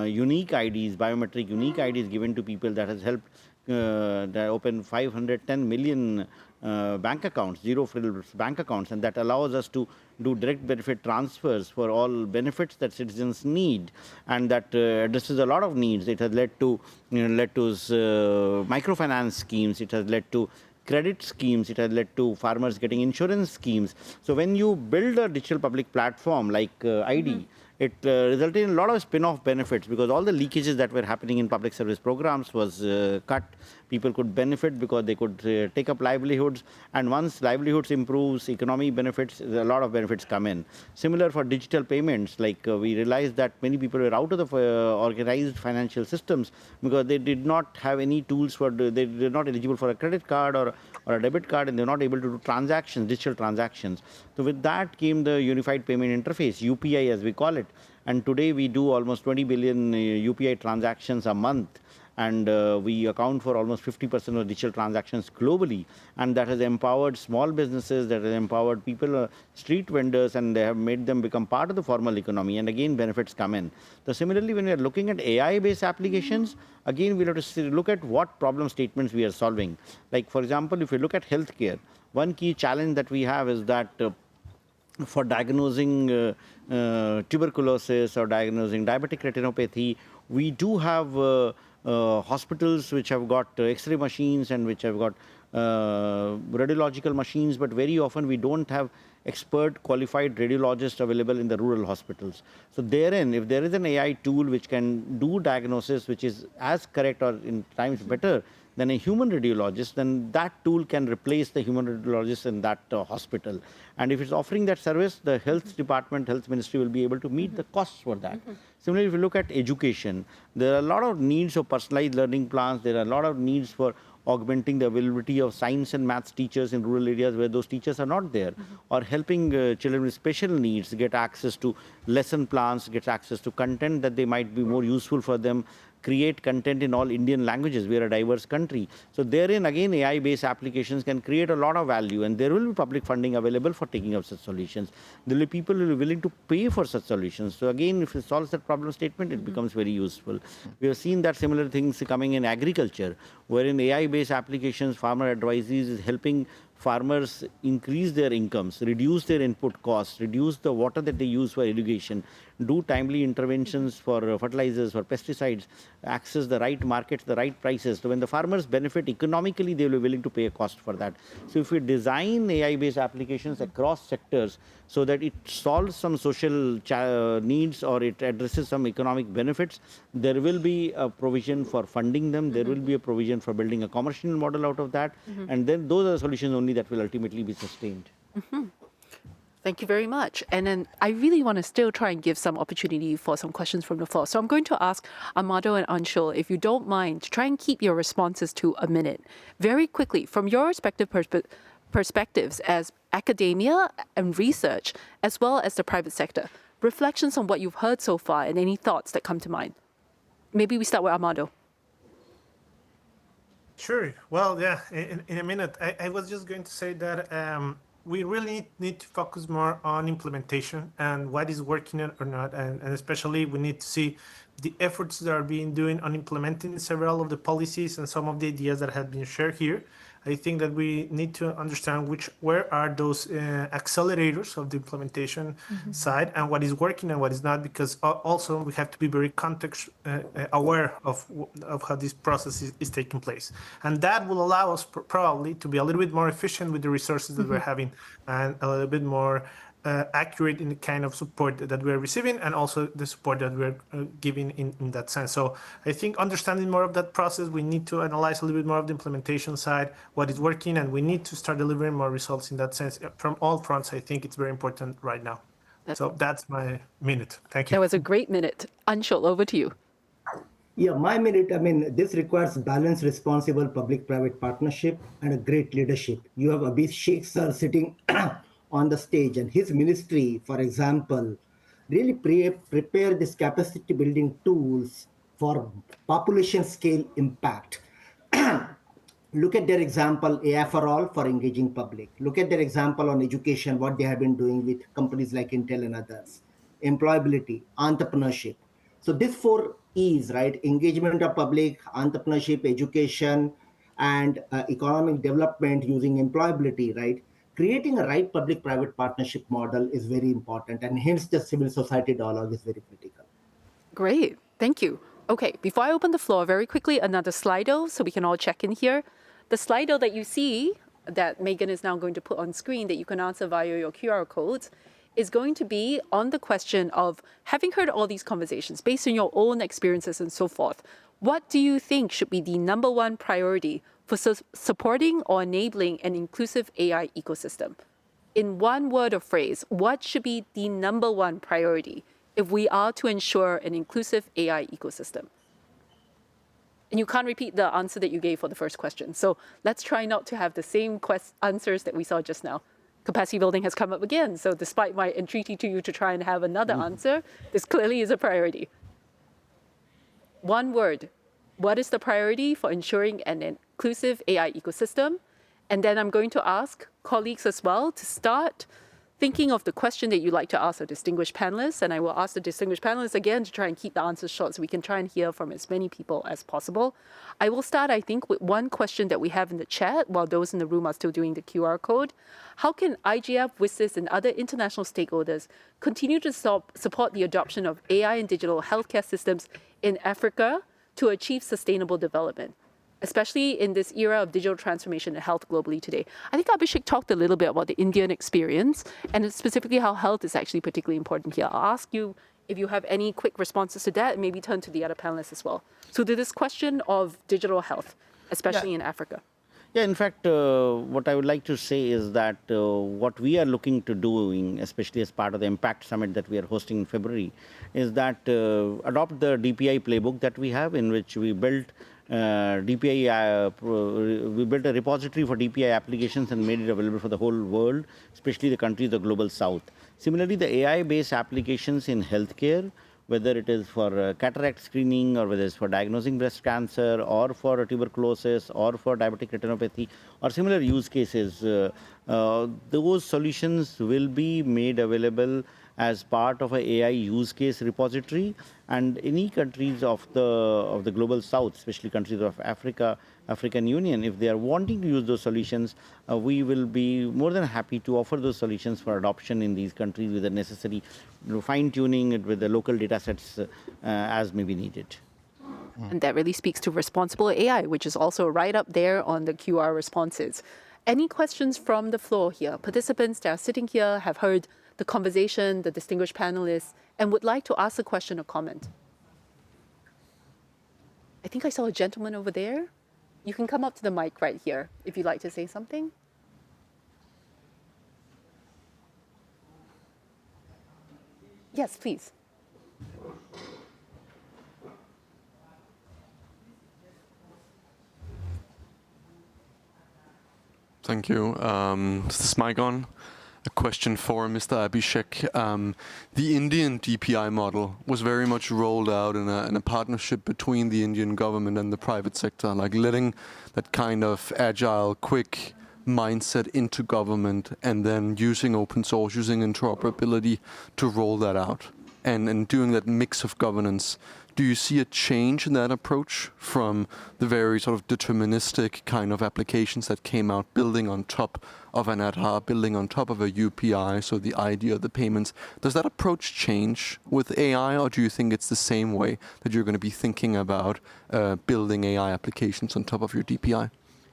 unique IDs, biometric unique IDs given to people that has helped that open 510 million bank accounts, zero-frills bank accounts, and that allows us to do direct benefit transfers for all benefits that citizens need, and that addresses a lot of needs. It has led to microfinance schemes. It has led to credit schemes. It has led to farmers getting insurance schemes. So when you build a digital public platform like ID, it resulted in a lot of spin-off benefits because all the leakages that were happening in public service programs was cut. People could benefit because they could take up livelihoods. And once livelihoods improves, economy benefits, a lot of benefits come in. Similar for digital payments, like we realized that many people were out of the organized financial systems because they did not have any tools for, they were not eligible for a credit card or a debit card, and they're not able to do transactions, digital transactions. So with that came the unified payment interface, UPI as we call it. And today we do almost 20 billion UPI transactions a month. And we account for almost 50% of digital transactions globally. And that has empowered small businesses, that has empowered people, street vendors, and they have made them become part of the formal economy. And again, benefits come in. So similarly, when we are looking at AI-based applications, again, we'll have to look at what problem statements we are solving. Like, for example, if you look at healthcare, one key challenge that we have is that for diagnosing tuberculosis or diagnosing diabetic retinopathy, we do have hospitals which have got X-ray machines and which have got radiological machines, but very often we don't have expert qualified radiologists available in the rural hospitals. So therein, if there is an AI tool which can do diagnosis which is as correct or in times better than a human radiologist, then that tool can replace the human radiologist in that hospital. And if it's offering that service, the health department, health ministry will be able to meet the costs for that. Similarly, if you look at education, there are a lot of needs of personalized learning plans. There are a lot of needs for augmenting the availability of science and maths teachers in rural areas where those teachers are not there, or helping children with special needs get access to lesson plans, get access to content that they might be more useful for them, create content in all Indian languages. We are a diverse country. So therein, again, AI-based applications can create a lot of value, and there will be public funding available for taking up such solutions. There will be people who will be willing to pay for such solutions. So again, if it solves that problem statement, it becomes very useful. We have seen that similar things coming in agriculture, wherein AI-based applications, farmer advisories is helping farmers increase their incomes, reduce their input costs, reduce the water that they use for irrigation, do timely interventions for fertilizers, for pesticides, access the right markets, the right prices. So when the farmers benefit economically, they will be willing to pay a cost for that. So if we design AI-based applications across sectors so that it solves some social needs or it addresses some economic benefits, there will be a provision for funding them. There will be a provision for building a commercial model out of that. And then those are the solutions only that will ultimately be sustained. Thank you very much. And then I really want to still try and give some opportunity for some questions from the floor. So I'm going to ask Amado and Anshul, if you don't mind, to try and keep your responses to a minute. Very quickly, from your respective perspectives as academia and research, as well as the private sector, reflections on what you've heard so far and any thoughts that come to mind. Maybe we start with Amado. Sure. Well, yeah, in a minute. I was just going to say that we really need to focus more on implementation and what is working or not. And especially we need to see the efforts that are being doing on implementing several of the policies and some of the ideas that have been shared here. I think that we need to understand where are those accelerators of the implementation side and what is working and what is not, because also we have to be very context aware of how this process is taking place. And that will allow us probably to be a little bit more efficient with the resources that we're having and a little bit more accurate in the kind of support that we're receiving and also the support that we're giving in that sense. So I think understanding more of that process, we need to analyze a little bit more of the implementation side, what is working, and we need to start delivering more results in that sense from all fronts. I think it's very important right now. So that's my minute. Thank you. That was a great minute. Anshul, over to you. Yeah, my minute, I mean, this requires balanced, responsible public-private partnership and a great leadership. You have Abhishek sir sitting on the stage, and his ministry, for example, really prepare these capacity building tools for population scale impact. Look at their example, AI for All, for engaging public. Look at their example on education, what they have been doing with companies like Intel and others. Employability, entrepreneurship. So these 4 E's, right? Engagement of public, entrepreneurship, education, and economic development using employability, right? Creating a right public-private partnership model is very important, and hence the civil society dialogue is very critical. Great, thank you. Okay, before I open the floor, very quickly, another Slido so we can all check in here. The Slido that you see that Megan is now going to put on screen that you can answer via your QR codes is going to be on the question of, having heard all these conversations, based on your own experiences and so forth, what do you think should be the #1 priority for supporting or enabling an inclusive AI ecosystem? In one word or phrase, what should be the #1 priority if we are to ensure an inclusive AI ecosystem? And you can't repeat the answer that you gave for the first question. So let's try not to have the same answers that we saw just now. Capacity building has come up again. So despite my entreaty to you to try and have another answer, this clearly is a priority. One word. What is the priority for ensuring an inclusive AI ecosystem? And then I'm going to ask colleagues as well to start thinking of the question that you'd like to ask our distinguished panelists. And I will ask the distinguished panelists again to try and keep the answers short so we can try and hear from as many people as possible. I will start, I think, with one question that we have in the chat while those in the room are still doing the QR code. How can IGF, WSIS, and other international stakeholders continue to support the adoption of AI and digital healthcare systems in Africa to achieve sustainable development, especially in this era of digital transformation and health globally today? I think Abhishek talked a little bit about the Indian experience and specifically how health is actually particularly important here. I'll ask you if you have any quick responses to that and maybe turn to the other panelists as well. So to this question of digital health, especially in Africa. Yeah, in fact, what I would like to say is that what we are looking to doing, especially as part of the Impact Summit that we are hosting in February, is that adopt the DPI playbook that we have, in which we built we built a repository for DPI applications and made it available for the whole world, especially the countries of the global south. Similarly, the AI-based applications in healthcare, whether it is for cataract screening or whether it's for diagnosing breast cancer or for tuberculosis or for diabetic retinopathy or similar use cases, those solutions will be made available as part of an AI use case repository, and any countries of the global south, especially countries of Africa, African Union, if they are wanting to use those solutions, we will be more than happy to offer those solutions for adoption in these countries with the necessary fine-tuning it with the local data sets as may be needed. And that really speaks to responsible AI, which is also right up there on the QR responses. Any questions from the floor here? Participants that are sitting here have heard the conversation, the distinguished panelists, and would like to ask a question or comment. I think I saw a gentleman over there. You can come up to the mic right here if you'd like to say something. Yes, please. Thank you. Is this mic on? A question for Mr. Abhishek. The Indian DPI model was very much rolled out in a partnership between the Indian government and the private sector, like letting that kind of agile, quick mindset into government and then using open source, using interoperability to roll that out and doing that mix of governance. Do you see a change in that approach from the very sort of deterministic kind of applications that came out, building on top of an Aadhaar, building on top of a UPI, so the idea of the payments? Does that approach change with AI, or do you think it's the same way that you're going to be thinking about building AI applications on top of your DPI?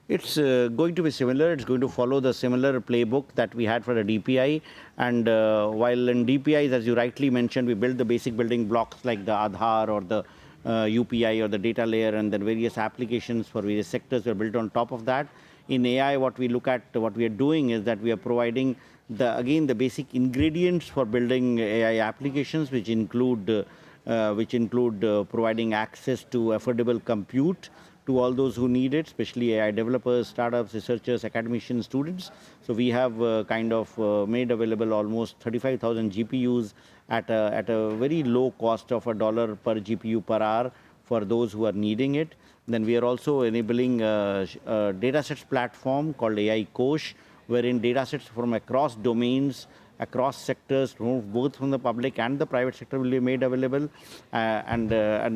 It's going to be similar. It's going to follow the similar playbook that we had for the DPI. And while in DPIs, as you rightly mentioned, we build the basic building blocks like the Aadhaar or the UPI or the data layer, and then various applications for various sectors were built on top of that. In AI, what we are doing is that we are providing the basic ingredients for building AI applications, which include providing access to affordable compute to all those who need it, especially AI developers, startups, researchers, academicians, students. So we have made available almost 35,000 GPUs at a very low cost of $1 per GPU per hour for those who are needing it. Then we are also enabling a datasets platform called AI Kosh, wherein datasets from across domains, across sectors, both from the public and the private sector, will be made available. And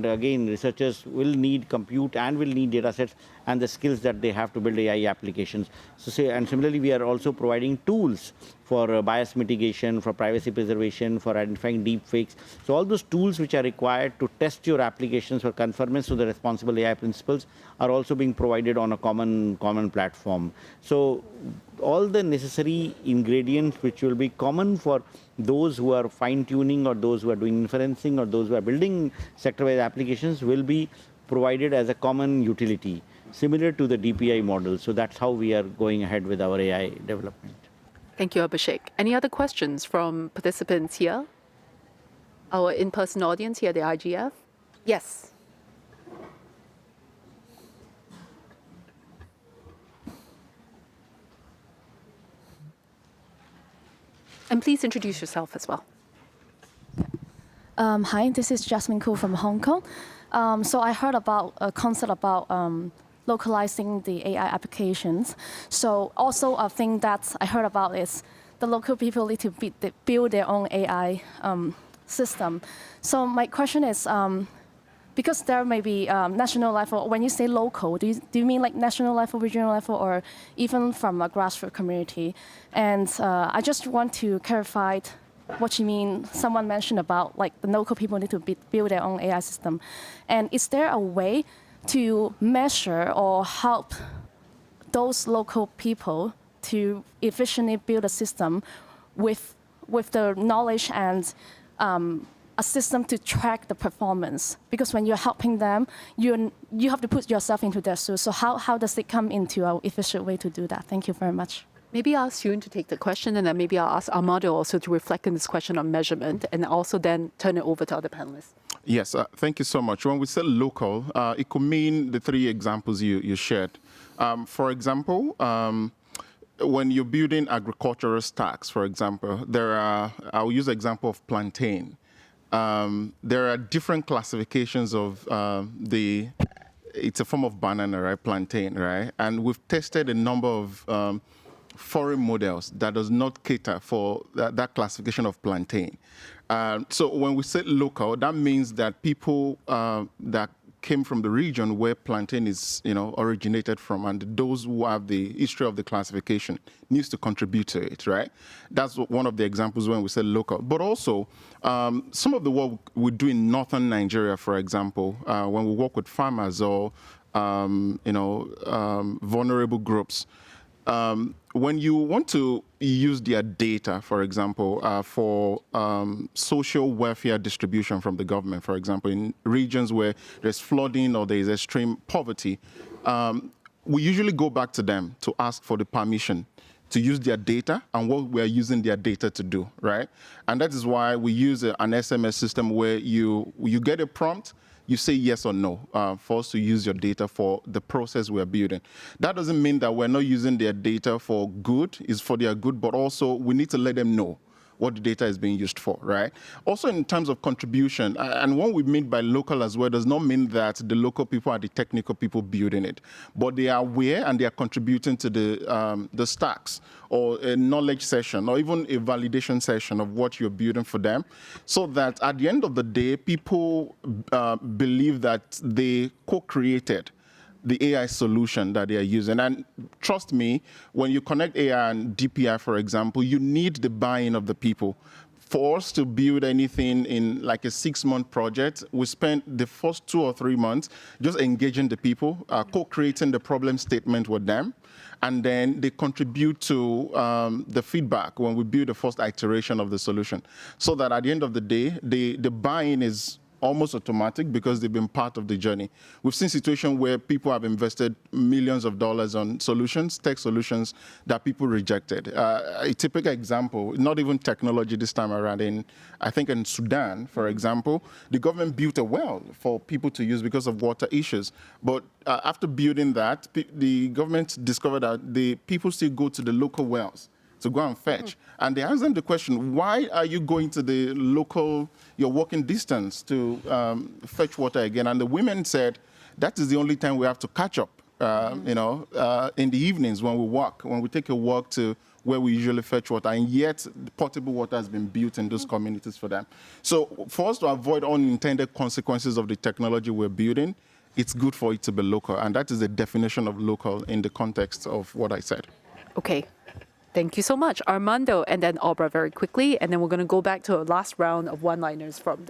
again, researchers will need compute and will need datasets and the skills that they have to build AI applications. And similarly, we are also providing tools for bias mitigation, for privacy preservation, for identifying deep fakes. So all those tools which are required to test your applications for conformance to the responsible AI principles are also being provided on a common platform. So all the necessary ingredients which will be common for those who are fine-tuning or those who are doing inferencing or those who are building sector-wise applications will be provided as a common utility, similar to the DPI model. So that's how we are going ahead with our AI development. Thank you, Abhishek. Any other questions from participants here? Our in-person audience here at the IGF? Yes. And please introduce yourself as well. Hi, this is Jasmine Koo from Hong Kong. So I heard about a concept about localizing the AI applications. So also a thing that I heard about is the local people need to build their own AI system. So my question is, because there may be national level, when you say local, do you mean like national level, regional level, or even from a grassroots community? And I just want to clarify what you mean. Someone mentioned about like the local people need to build their own AI system. And is there a way to measure or help those local people to efficiently build a system with the knowledge and a system to track the performance? Because when you're helping them, you have to put yourself into their shoes. So how does it come into an efficient way to do that? Thank you very much. Maybe I'll ask Yoon to take the question, and then maybe I'll ask Armando also to reflect on this question on measurement, and also then turn it over to other panelists. Yes, thank you so much. When we say local, it could mean the three examples you shared. For example, when you're building agricultural stacks, for example, I'll use the example of plantain. There are different classifications of it's a form of banana, right? Plantain, right? And we've tested a number of foreign models that does not cater for that classification of plantain. So when we say local, that means that people that came from the region where plantain is, originated from, and those who have the history of the classification needs to contribute to it, right? That's one of the examples when we say local. But also, some of the work we do in northern Nigeria, for example, when we work with farmers or, vulnerable groups, when you want to use their data, for example, for social welfare distribution from the government, for example, in regions where there's flooding or there's extreme poverty, we usually go back to them to ask for the permission to use their data and what we're using their data to do, right? And that is why we use an SMS system where you get a prompt, you say yes or no for us to use your data for the process we're building. That doesn't mean that we're not using their data for good, it's for their good, but also we need to let them know what the data is being used for, right? Also in terms of contribution, and what we mean by local as well does not mean that the local people are the technical people building it, but they are aware and they are contributing to the stacks or a knowledge session or even a validation session of what you're building for them, so that at the end of the day, people believe that they co-created the AI solution that they are using. And trust me, when you connect AI and DPI, for example, you need the buy-in of the people for us to build anything in like a 6-month project, we spent the first 2 or 3 months just engaging the people, co-creating the problem statement with them, and then they contribute to the feedback when we build the first iteration of the solution, so that at the end of the day, the buy-in is almost automatic because they've been part of the journey. We've seen situations where people have invested millions of dollars on solutions, tech solutions that people rejected. A typical example, not even technology this time around, I think in Sudan, for example, the government built a well for people to use because of water issues. But after building that, the government discovered that the people still go to the local wells to go and fetch. And they asked them the question, why are you going to the local, your walking distance to fetch water again? And the women said, that is the only time we have to catch up, in the evenings when we walk, when we take a walk to where we usually fetch water, and yet potable water has been built in those communities for them. So for us to avoid unintended consequences of the technology we're building, it's good for it to be local. And that is the definition of local in the context of what I said. Okay. Thank you so much. Armando and then Aubrey very quickly, and then we're going to go back to a last round of one-liners from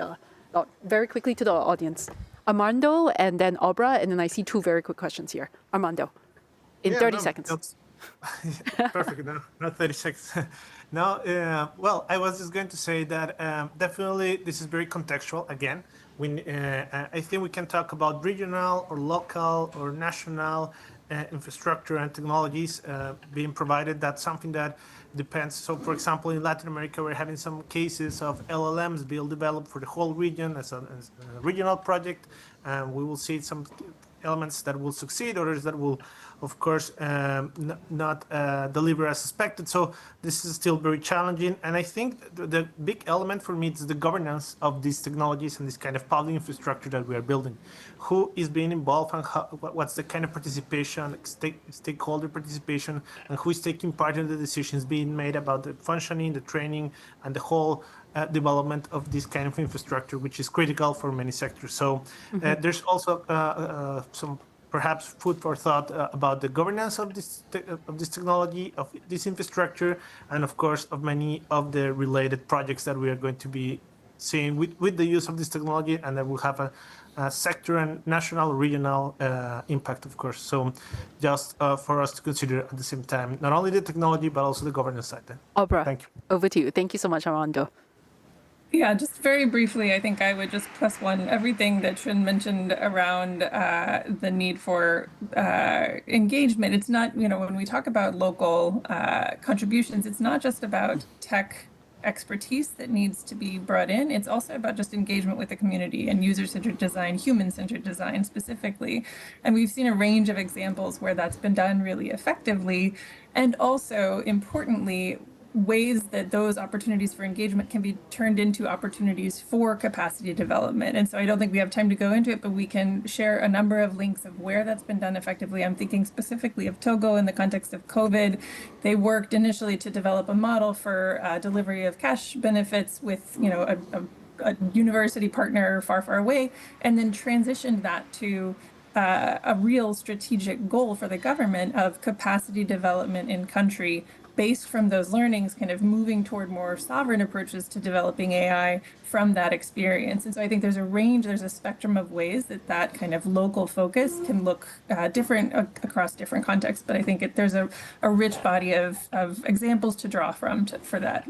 very quickly to the audience. Armando and then Aubrey, and then I see 2 very quick questions here. Armando, in 30 seconds. Perfect, not 30 seconds. Well, I was just going to say that definitely this is very contextual again. I think we can talk about regional or local or national infrastructure and technologies being provided. That's something that depends. So, for example, in Latin America, we're having some cases of LLMs being developed for the whole region as a regional project. We will see some elements that will succeed, others that will, of course, not deliver as expected. So this is still very challenging. And I think the big element for me is the governance of these technologies and this kind of public infrastructure that we are building. Who is being involved and what's the kind of participation, stakeholder participation, and who is taking part in the decisions being made about the functioning, the training, and the whole development of this kind of infrastructure, which is critical for many sectors. So there's also some perhaps food for thought about the governance of this technology, of this infrastructure, and of course of many of the related projects that we are going to be seeing with the use of this technology, and that will have a sector and national, regional impact, of course. So just for us to consider at the same time, not only the technology, but also the governance side. Aubrey, thank you. Over to you. Thank you so much, Armando. Yeah, just very briefly, I think I would just plus one everything that Shin mentioned around the need for engagement. It's not, when we talk about local contributions, it's not just about tech expertise that needs to be brought in. It's also about just engagement with the community and user-centered design, human-centered design specifically. And we've seen a range of examples where that's been done really effectively. And also, importantly, ways that those opportunities for engagement can be turned into opportunities for capacity development. And so I don't think we have time to go into it, but we can share a number of links of where that's been done effectively. I'm thinking specifically of Togo in the context of COVID. They worked initially to develop a model for delivery of cash benefits with, a university partner far, far away, and then transitioned that to a real strategic goal for the government of capacity development in country based from those learnings, kind of moving toward more sovereign approaches to developing AI from that experience. And so I think there's a spectrum of ways that kind of local focus can look different across different contexts. But I think there's a rich body of examples to draw from for that.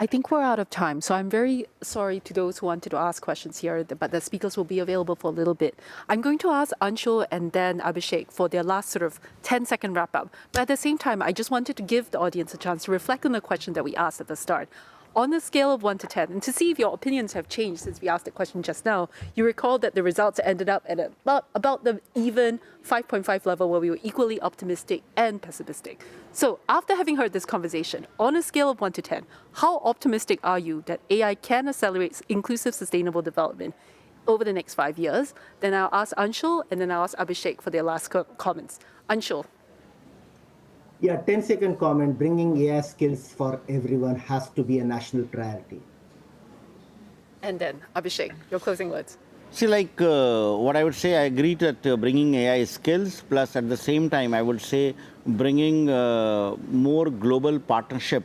I think we're out of time, so I'm very sorry to those who wanted to ask questions here, but the speakers will be available for a little bit. I'm going to ask Anshul and then Abhishek for their last sort of 10-second wrap-up. But at the same time, I just wanted to give the audience a chance to reflect on the question that we asked at the start. On a scale of 1 to 10, and to see if your opinions have changed since we asked the question just now, you recall that the results ended up at about the even 5.5 level, where we were equally optimistic and pessimistic. So after having heard this conversation, on a scale of 1 to 10, how optimistic are you that AI can accelerate inclusive, sustainable development over the next 5 years? Then I'll ask Anshul, and then I'll ask Abhishek for their last comments. Anshul. Yeah, 10-second comment, bringing AI skills for everyone has to be a national priority. And then, Abhishek, your closing words. See, what I would say, I agree that bringing AI skills, plus at the same time, I would say bringing more global partnership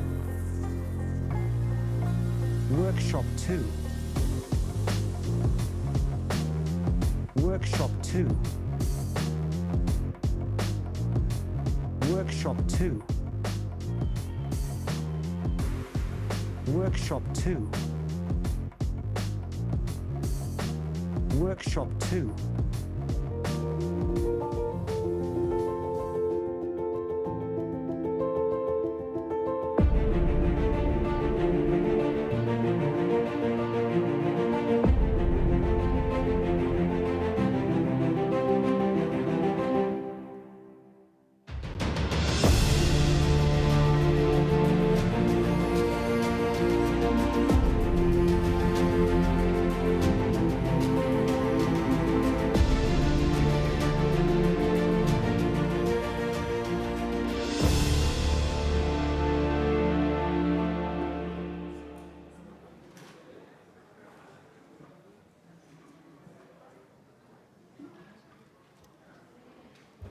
Workshop 2. Workshop 2. Workshop 2. Workshop 2. Workshop 2.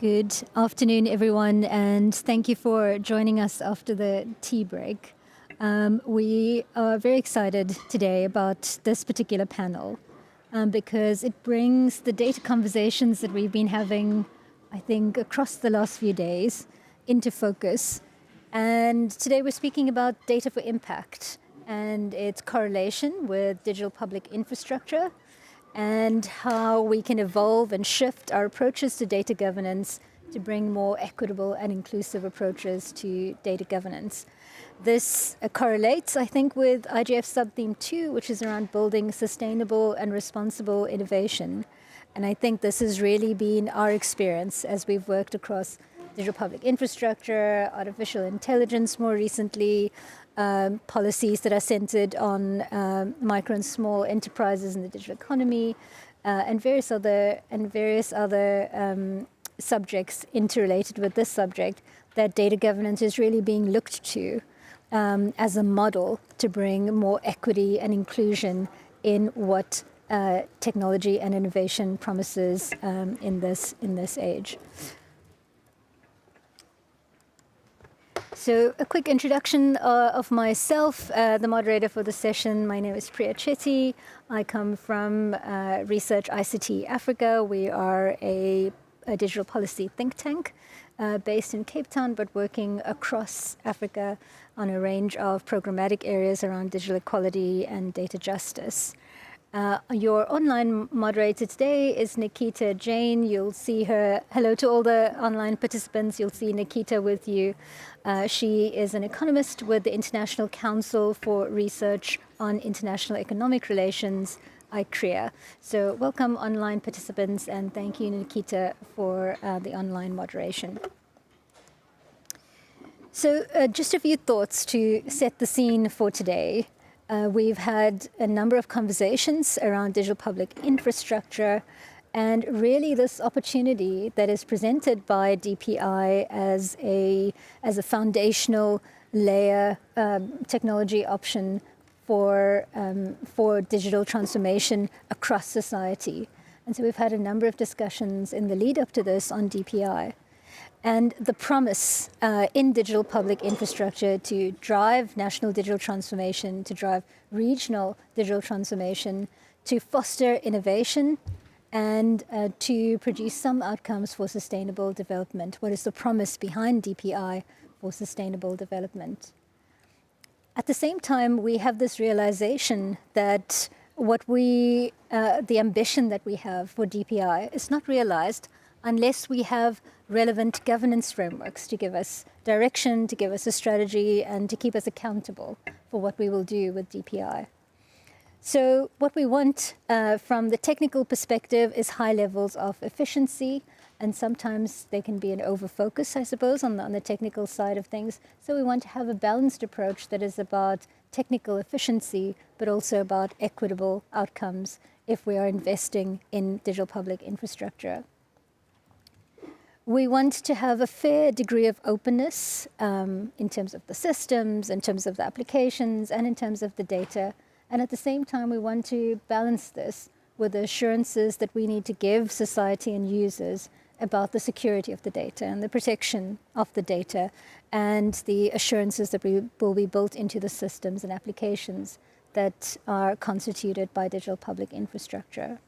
Good afternoon, everyone, and thank you for joining us after the tea break. We are very excited today about this particular panel because it brings the data conversations that we've been having, I think, across the last few days into focus. And today we're speaking about data for impact and its correlation with digital public infrastructure, and how we can evolve and shift our approaches to data governance to bring more equitable and inclusive approaches to data governance. This correlates, I think, with IGF subtheme 2, which is around building sustainable and responsible innovation. And I think this has really been our experience as we've worked across digital public infrastructure, artificial intelligence more recently, policies that are centered on micro and small enterprises in the digital economy, and various other subjects interrelated with this subject, that data governance is really being looked to as a model to bring more equity and inclusion in what technology and innovation promises in this age. So a quick introduction of myself, the moderator for the session. My name is Priya Chetty. I come from Research ICT Africa. We are a digital policy think tank based in Cape Town, but working across Africa on a range of programmatic areas around digital equality and data justice. Your online moderator today is Nikita Jain. You'll see her. Hello to all the online participants. You'll see Nikita with you. She is an economist with the International Council for Research on International Economic Relations, ICREA. So welcome online participants, and thank you, Nikita, for the online moderation. So just a few thoughts to set the scene for today. We've had a number of conversations around digital public infrastructure, and really this opportunity that is presented by DPI as a foundational layer technology option for digital transformation across society. And so we've had a number of discussions in the lead up to this on DPI. And the promise in digital public infrastructure to drive national digital transformation, to drive regional digital transformation, to foster innovation, and to produce some outcomes for sustainable development. What is the promise behind DPI for sustainable development? At the same time, we have this realization that the ambition that we have for DPI is not realized unless we have relevant governance frameworks to give us direction, to give us a strategy, and to keep us accountable for what we will do with DPI. So what we want from the technical perspective is high levels of efficiency, and sometimes there can be an over-focus, I suppose, on the technical side of things. So we want to have a balanced approach that is about technical efficiency, but also about equitable outcomes if we are investing in digital public infrastructure. We want to have a fair degree of openness in terms of the systems, in terms of the applications, and in terms of the data. And at the same time, we want to balance this with the assurances that we need to give society and users about the security of the data and the protection of the data, and the assurances that will be built into the systems and applications that are constituted by digital public infrastructure.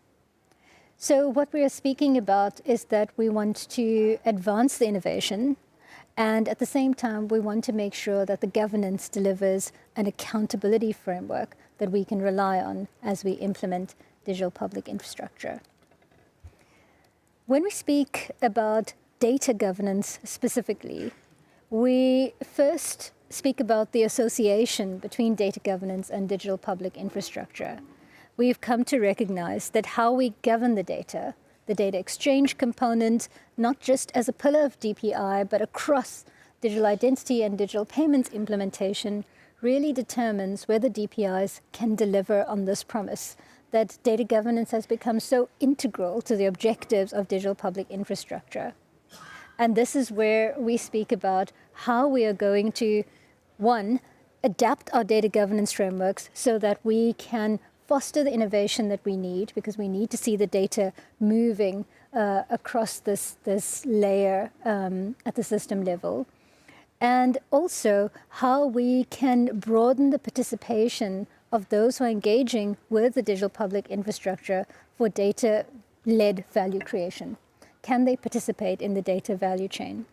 So what we are speaking about is that we want to advance the innovation, and at the same time, we want to make sure that the governance delivers an accountability framework that we can rely on as we implement digital public infrastructure. When we speak about data governance specifically, we first speak about the association between data governance and digital public infrastructure. We've come to recognize that how we govern the data exchange component, not just as a pillar of DPI, but across digital identity and digital payments implementation, really determines whether DPIs can deliver on this promise, that data governance has become so integral to the objectives of digital public infrastructure. And this is where we speak about how we are going to, one, adapt our data governance frameworks so that we can foster the innovation that we need, because we need to see the data moving across this layer at the system level. And also how we can broaden the participation of those who are engaging with the digital public infrastructure for data-led value creation. Can they participate in the data value chain?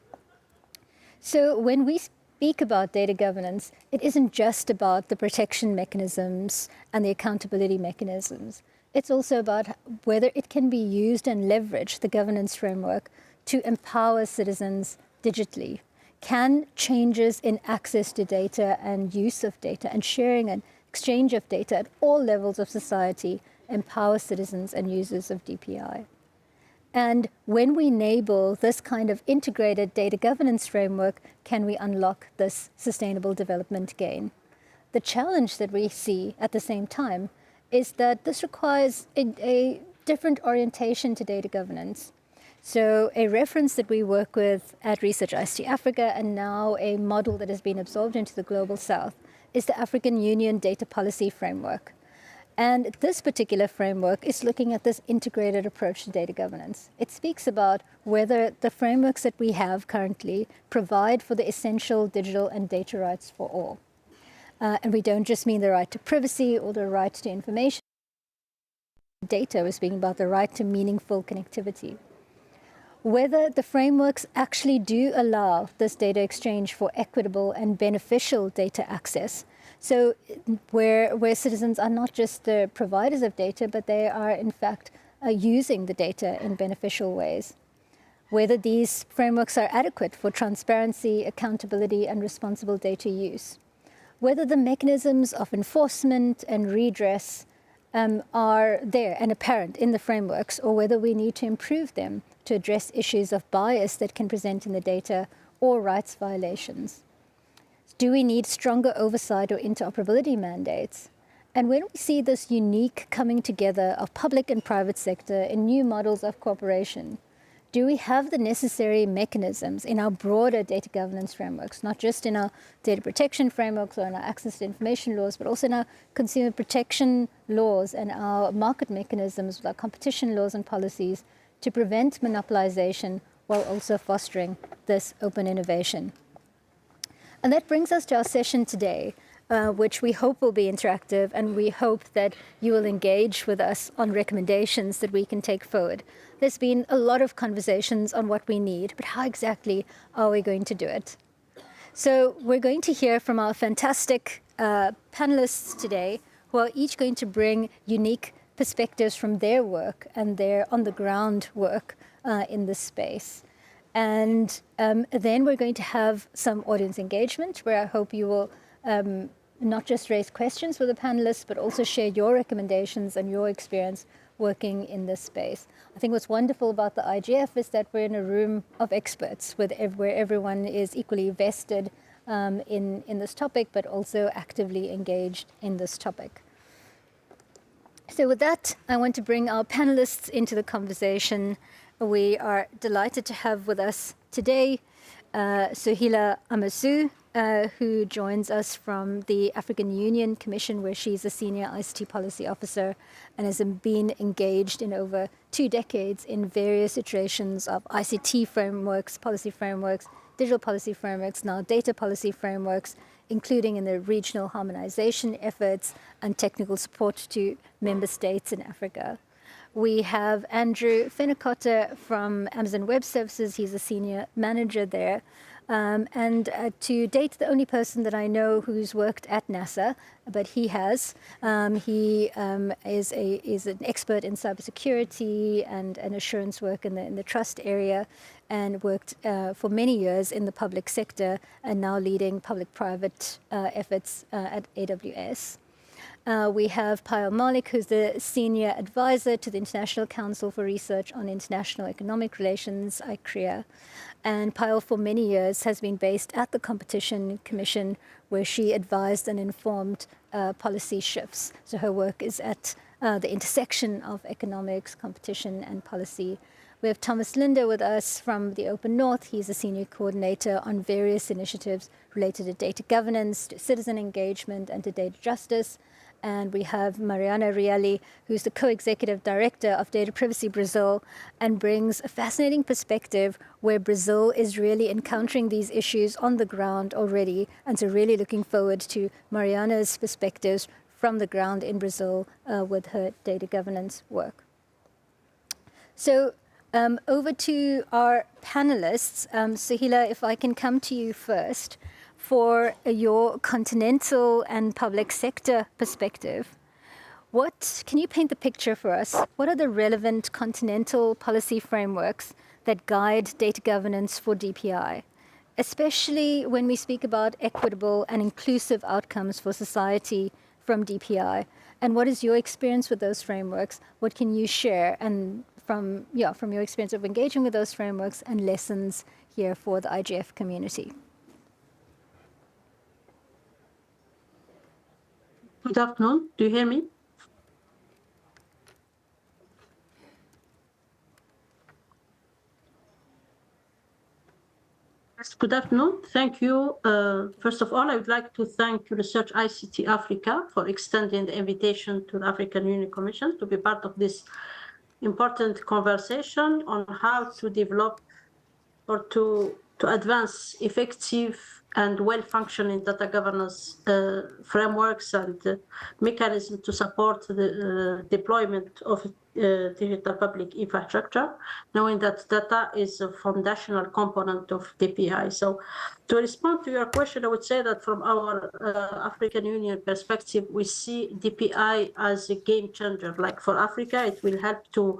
So when we speak about data governance, it isn't just about the protection mechanisms and the accountability mechanisms. It's also about whether it can be used and leverage the governance framework to empower citizens digitally. Can changes in access to data and use of data and sharing and exchange of data at all levels of society empower citizens and users of DPI? And when we enable this kind of integrated data governance framework, can we unlock this sustainable development gain? The challenge that we see at the same time is that this requires a different orientation to data governance. So a reference that we work with at Research ICT Africa, and now a model that has been absorbed into the Global South, is the African Union Data Policy Framework. And this particular framework is looking at this integrated approach to data governance. It speaks about whether the frameworks that we have currently provide for the essential digital and data rights for all. And we don't just mean the right to privacy or the right to information. Data, we're speaking about the right to meaningful connectivity. Whether the frameworks actually do allow this data exchange for equitable and beneficial data access. So where citizens are not just the providers of data, but they are in fact using the data in beneficial ways. Whether these frameworks are adequate for transparency, accountability, and responsible data use. Whether the mechanisms of enforcement and redress are there and apparent in the frameworks, or whether we need to improve them to address issues of bias that can present in the data or rights violations. Do we need stronger oversight or interoperability mandates? And when we see this unique coming together of public and private sector in new models of cooperation, do we have the necessary mechanisms in our broader data governance frameworks, not just in our data protection frameworks or in our access to information laws, but also in our consumer protection laws and our market mechanisms with our competition laws and policies to prevent monopolization while also fostering this open innovation? And that brings us to our session today, which we hope will be interactive, and we hope that you will engage with us on recommendations that we can take forward. There's been a lot of conversations on what we need, but how exactly are we going to do it? So we're going to hear from our fantastic panelists today, who are each going to bring unique perspectives from their work and their on-the-ground work in this space. And then we're going to have some audience engagement, where I hope you will not just raise questions with the panelists, but also share your recommendations and your experience working in this space. I think what's wonderful about the IGF is that we're in a room of experts where everyone is equally vested in this topic, but also actively engaged in this topic. So with that, I want to bring our panelists into the conversation. We are delighted to have with us today Suhaila Amasu, who joins us from the African Union Commission, where she's a senior ICT policy officer and has been engaged in over 2 decades in various iterations of ICT frameworks, policy frameworks, digital policy frameworks, now data policy frameworks including in the regional harmonization efforts and technical support to member states in Africa. We have Andrew Fennecotter from Amazon Web Services. He's a senior manager there. And to date, the only person that I know who's worked at NASA, but he has. He is an expert in cybersecurity and assurance work in the trust area, and worked for many years in the public sector, and now leading public-private efforts at AWS. We have Payal Malik, who's the Senior Advisor to the International Council for Research on International Economic Relations, ICRIA. And Payal, for many years, has been based at the Competition Commission, where she advised and informed policy shifts. So her work is at the intersection of economics, competition, and policy. We have Thomas Linder with us from the Open North. He's a senior coordinator on various initiatives related to data governance, to citizen engagement, and to data justice. And we have Mariana Rielli, who's the co-executive director of Data Privacy Brazil, and brings a fascinating perspective where Brazil is really encountering these issues on the ground already. And so really looking forward to Mariana's perspectives from the ground in Brazil with her data governance work. So over to our panelists. Sohila, if I can come to you first. For your continental and public sector perspective, can you paint the picture for us? What are the relevant continental policy frameworks that guide data governance for DPI, especially when we speak about equitable and inclusive outcomes for society from DPI? And what is your experience with those frameworks? What can you share and from your experience of engaging with those frameworks and lessons here for the IGF community? Good afternoon. Do you hear me? Yes, good afternoon. Thank you. First of all, I would like to thank Research ICT Africa for extending the invitation to the African Union Commission to be part of this important conversation on how to develop or to advance effective and well-functioning data governance frameworks and mechanisms to support the deployment of digital public infrastructure, knowing that data is a foundational component of DPI. So to respond to your question, I would say that from our African Union perspective, we see DPI as a game changer. Like for Africa, it will help to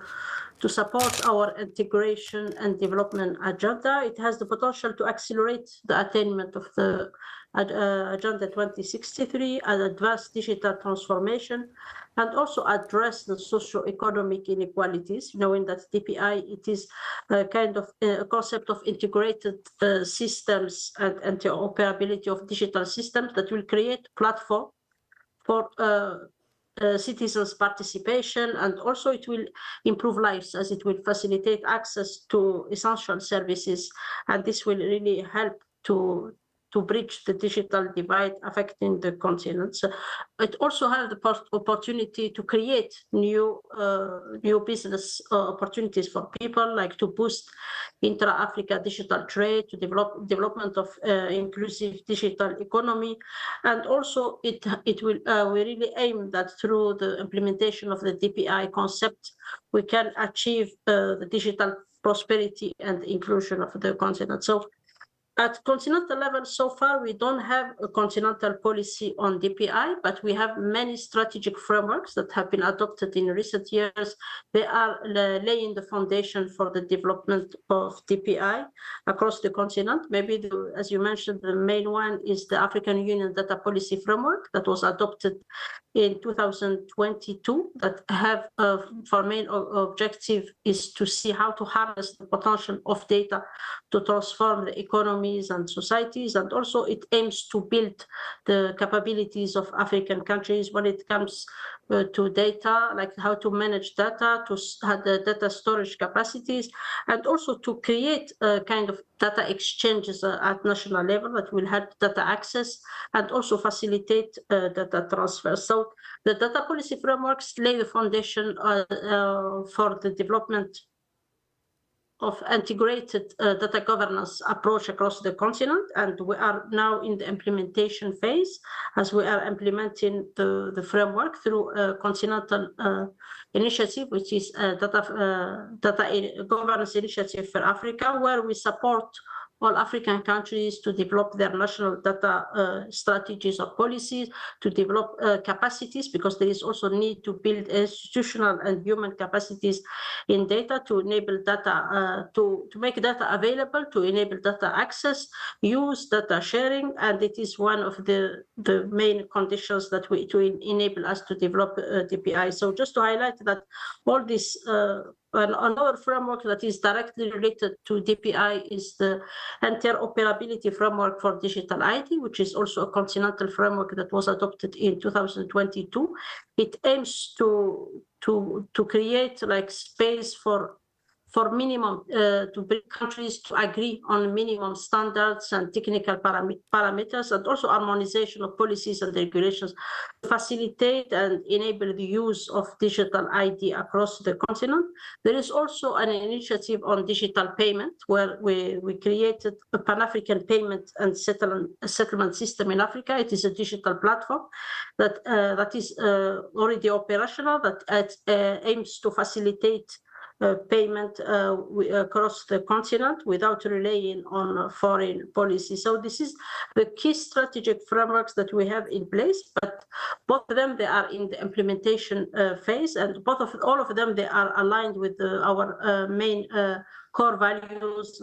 support our integration and development agenda. It has the potential to accelerate the attainment of the Agenda 2063 and advance digital transformation, and also address the socio-economic inequalities, knowing that DPI, it is a kind of a concept of integrated systems and interoperability of digital systems that will create platform for citizens' participation, and also it will improve lives as it will facilitate access to essential services, and this will really help to bridge the digital divide affecting the continent. So it also has the opportunity to create new business opportunities for people, like to boost intra-Africa digital trade, to development of inclusive digital economy, and also it will we really aim that through the implementation of the DPI concept, we can achieve the digital prosperity and inclusion of the continent. So at continental level, so far, we don't have a continental policy on DPI, but we have many strategic frameworks that have been adopted in recent years. They are laying the foundation for the development of DPI across the continent. Maybe, as you mentioned, the main one is the African Union Data Policy Framework that was adopted in 2022, that have for main objective is to see how to harness the potential of data to transform the economies and societies, and also it aims to build the capabilities of African countries when it comes to data, like how to manage data, to have the data storage capacities, and also to create a kind of data exchanges at national level that will help data access and also facilitate data transfer. So the data policy frameworks lay the foundation for the development of integrated data governance approach across the continent, and we are now in the implementation phase as we are implementing the framework through a continental initiative, which is a data governance initiative for Africa, where we support all African countries to develop their national data strategies or policies, to develop capacities, because there is also need to build institutional and human capacities in data to enable data, to make data available, to enable data access, use, data sharing, and it is one of the main conditions that to enable us to develop DPI. So just to highlight that all this another framework that is directly related to DPI is the interoperability framework for digital ID, which is also a continental framework that was adopted in 2022. It aims to create like space for minimum to bring countries to agree on minimum standards and technical parameters, and also harmonization of policies and regulations to facilitate and enable the use of digital ID across the continent. There is also an initiative on digital payment where we created a Pan-African payment and settlement system in Africa. It is a digital platform that is already operational, that aims to facilitate payment across the continent without relying on foreign policy. So this is the key strategic frameworks that we have in place, but both of them, they are in the implementation phase, and all of them, they are aligned with our main core values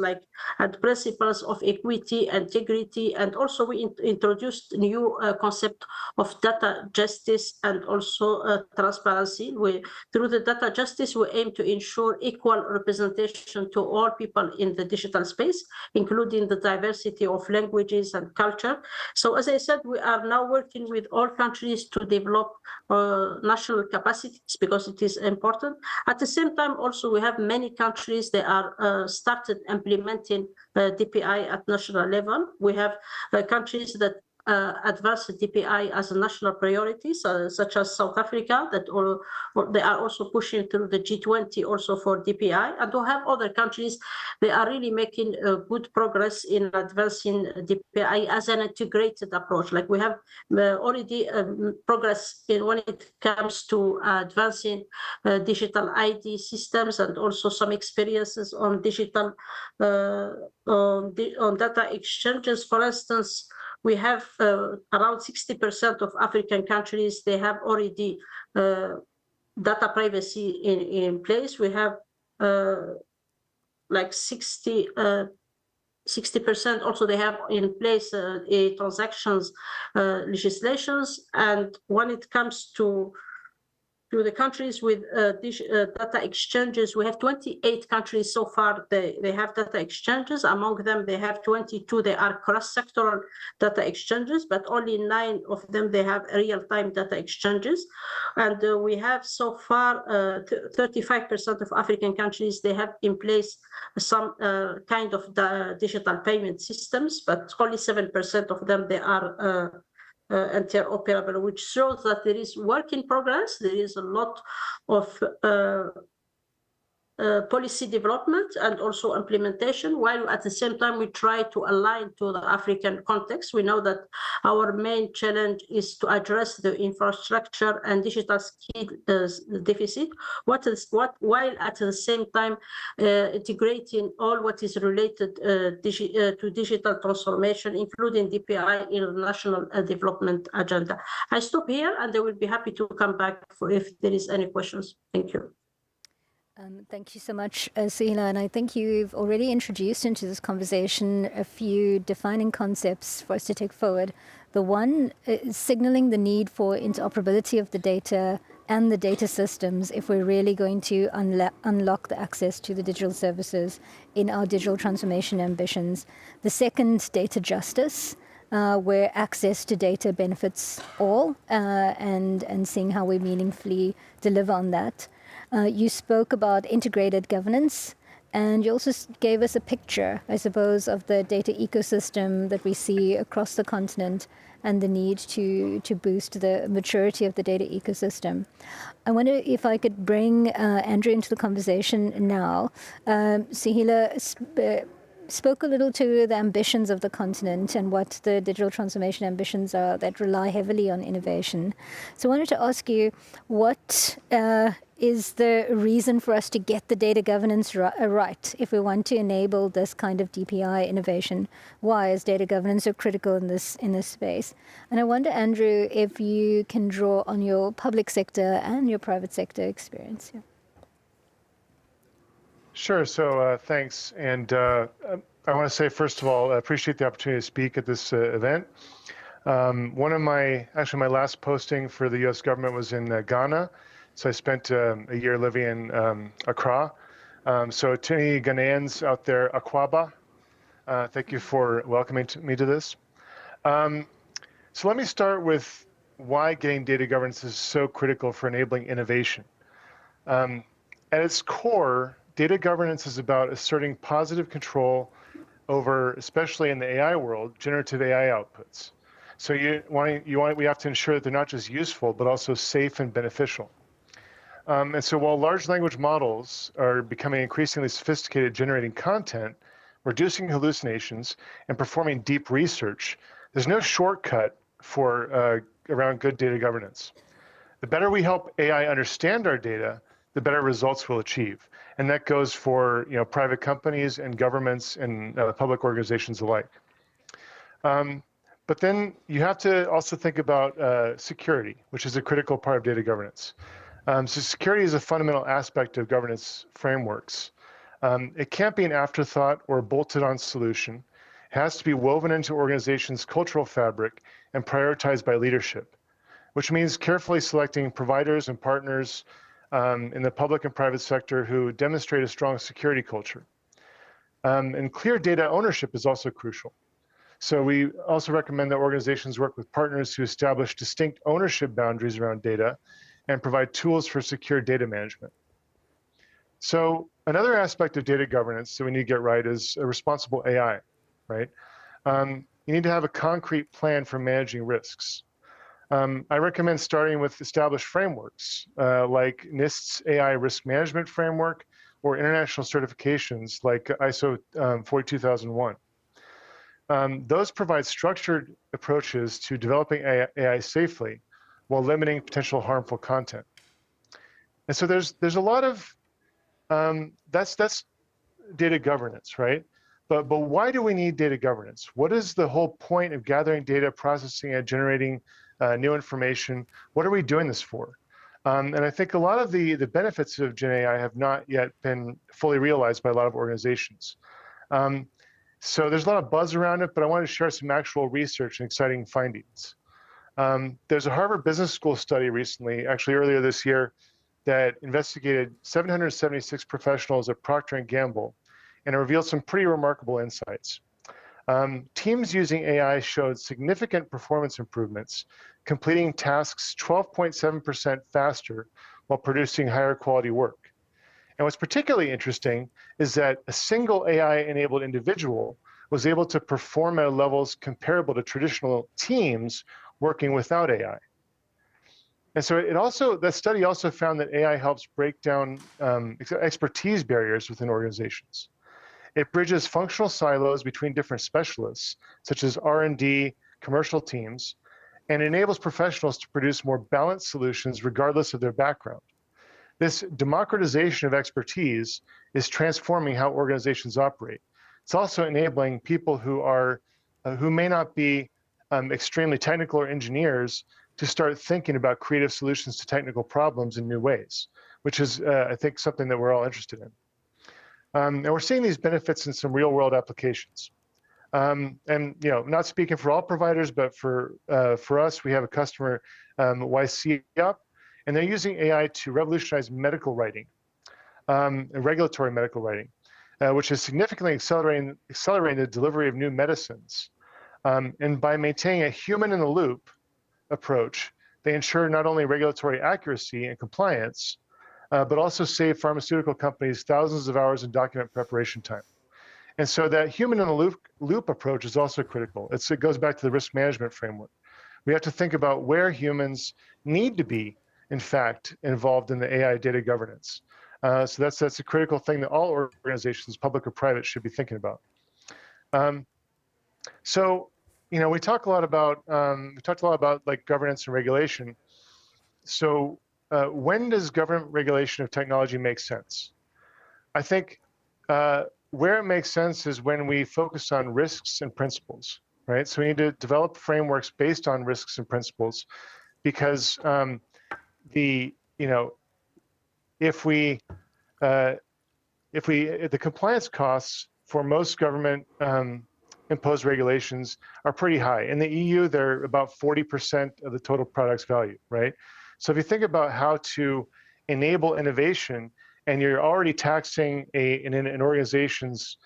and principles of equity, integrity, and also we introduced new concept of data justice and also transparency. Through the data justice, we aim to ensure equal representation to all people in the digital space, including the diversity of languages and culture. So as I said, we are now working with all countries to develop national capacities because it is important. At the same time, also we have many countries that are started implementing DPI at national level. We have countries that advance DPI as a national priority, such as South Africa, they are also pushing through the G20 also for DPI, and we have other countries, they are really making good progress in advancing DPI as an integrated approach. Like we have already progress when it comes to advancing digital ID systems, and also some experiences on digital on data exchanges. For instance, we have around 60% of African countries, they have already data privacy in place. We have like 60% also they have in place transactions legislations. And when it comes to the countries with data exchanges, we have 28 countries so far, they have data exchanges. Among them, they have 22, they are cross-sectoral data exchanges, but only 9 of them, they have real-time data exchanges. And we have so far 35% of African countries, they have in place some kind of digital payment systems, but only 7% of them, they are interoperable, which shows that there is work in progress. There is a lot of policy development and also implementation, while at the same time we try to align to the African context. We know that our main challenge is to address the infrastructure and digital skill deficit, while at the same time integrating all what is related to digital transformation, including DPI in the national development agenda. I stop here, and I will be happy to come back if there is any questions. Thank you. Thank you so much, Suhaila. And I think you've already introduced into this conversation a few defining concepts for us to take forward. The one is signaling the need for interoperability of the data and the data systems if we're really going to unlock the access to the digital services in our digital transformation ambitions. The second, data justice, where access to data benefits all, and seeing how we meaningfully deliver on that. You spoke about integrated governance And you also gave us a picture, I suppose, of the data ecosystem that we see across the continent and the need to boost the maturity of the data ecosystem. I wonder if I could bring Andrew into the conversation now. Sahila spoke a little to the ambitions of the continent and what the digital transformation ambitions are that rely heavily on innovation. So I wanted to ask you, what is the reason for us to get the data governance right if we want to enable this kind of DPI innovation? Why is data governance so critical in this space? And I wonder, Andrew, if you can draw on your public sector and your private sector experience. Yeah. Sure. So thanks. And I want to say, first of all, I appreciate the opportunity to speak at this event. One of my last posting for the U.S. government was in Ghana. So I spent a year living in Accra. So to any Ghanaians out there, Akwaba, thank you for welcoming me to this. So let me start with why getting data governance is so critical for enabling innovation. At its core, data governance is about asserting positive control over, especially in the AI world, generative AI outputs. So we have to ensure that they're not just useful, but also safe and beneficial. And so while large language models are becoming increasingly sophisticated at generating content, reducing hallucinations, and performing deep research, there's no shortcut for around good data governance. The better we help AI understand our data, the better results we'll achieve. And that goes for private companies and governments and public organizations alike. But then you have to also think about security, which is a critical part of data governance. So security is a fundamental aspect of governance frameworks. It can't be an afterthought or a bolted-on solution. It has to be woven into organizations' cultural fabric and prioritized by leadership, which means carefully selecting providers and partners in the public and private sector who demonstrate a strong security culture. And clear data ownership is also crucial. So we also recommend that organizations work with partners who establish distinct ownership boundaries around data and provide tools for secure data management. So another aspect of data governance that we need to get right is a responsible AI, right? You need to have a concrete plan for managing risks. I recommend starting with established frameworks like NIST's AI Risk Management Framework or international certifications like ISO 42001. Those provide structured approaches to developing AI safely while limiting potential harmful content. And so there's a lot of, that's data governance, right? But why do we need data governance? What is the whole point of gathering data, processing it, generating new information? What are we doing this for? And I think a lot of the benefits of Gen AI have not yet been fully realized by a lot of organizations. So there's a lot of buzz around it, but I wanted to share some actual research and exciting findings. There's a Harvard Business School study recently, actually earlier this year, that investigated 776 professionals at Procter & Gamble, and it revealed some pretty remarkable insights. Teams using AI showed significant performance improvements, completing tasks 12.7% faster while producing higher quality work. And what's particularly interesting is that a single AI-enabled individual was able to perform at levels comparable to traditional teams working without AI. And so that study also found that AI helps break down expertise barriers within organizations. It bridges functional silos between different specialists, such as R&D, commercial teams, and enables professionals to produce more balanced solutions regardless of their background. This democratization of expertise is transforming how organizations operate. It's also enabling people who may not be extremely technical or engineers to start thinking about creative solutions to technical problems in new ways, which is, I think, something that we're all interested in. And we're seeing these benefits in some real-world applications. And not speaking for all providers, but for us, we have a customer, YCUp, and they're using AI to revolutionize medical writing, regulatory medical writing, which is significantly accelerating the delivery of new medicines. And by maintaining a human-in-the-loop approach, they ensure not only regulatory accuracy and compliance, but also save pharmaceutical companies thousands of hours in document preparation time. And so that human in the loop approach is also critical. It goes back to the risk management framework. We have to think about where humans need to be, in fact, involved in the AI data governance. So that's a critical thing that all organizations, public or private, should be thinking about. So, you know, we talked a lot about like governance and regulation. So, when does government regulation of technology make sense? I think where it makes sense is when we focus on risks and principles, right? So we need to develop frameworks based on risks and principles, because the compliance costs for most government imposed regulations are pretty high. In the EU, they're about 40% of the total product's value, right? So if you think about how to enable innovation, and you're already taxing an organization's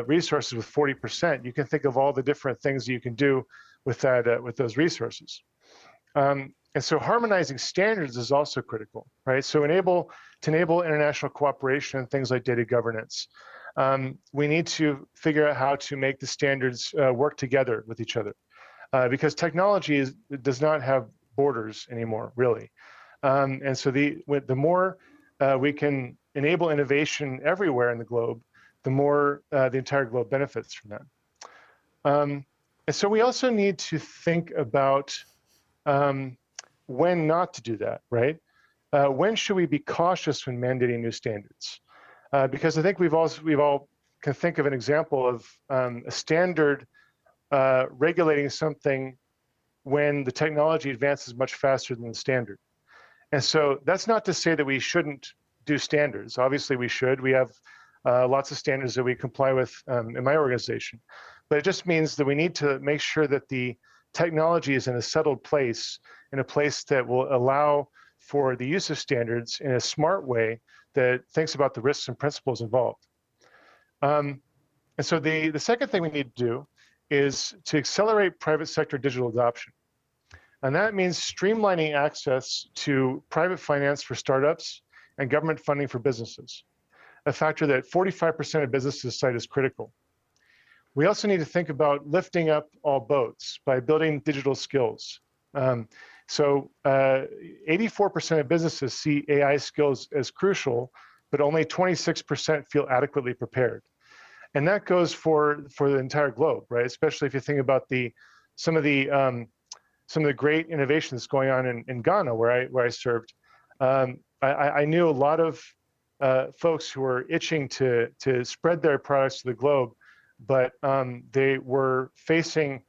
resources with 40%, you can think of all the different things that you can do with that with those resources. And so harmonizing standards is also critical, right? So to enable international cooperation and things like data governance, we need to figure out how to make the standards work together with each other, because technology does not have borders anymore, really. And so the more we can enable innovation everywhere in the globe, the more the entire globe benefits from that. And so we also need to think about when not to do that, right? When should we be cautious when mandating new standards? Because I think we've all can think of an example of a standard regulating something when the technology advances much faster than the standard. And so that's not to say that we shouldn't do standards. Obviously we should. We have lots of standards that we comply with in my organization. But it just means that we need to make sure that the technology is in a settled place, in a place that will allow for the use of standards in a smart way that thinks about the risks and principles involved. And so the second thing we need to do is to accelerate private sector digital adoption. And that means streamlining access to private finance for startups and government funding for businesses, a factor that 45% of businesses cite as critical. We also need to think about lifting up all boats by building digital skills. So 84% of businesses see AI skills as crucial, but only 26% feel adequately prepared. And that goes for the entire globe, right? Especially if you think about some of the great innovations going on in Ghana, where I served. I knew a lot of folks who were itching to spread their products to the globe, but they were facing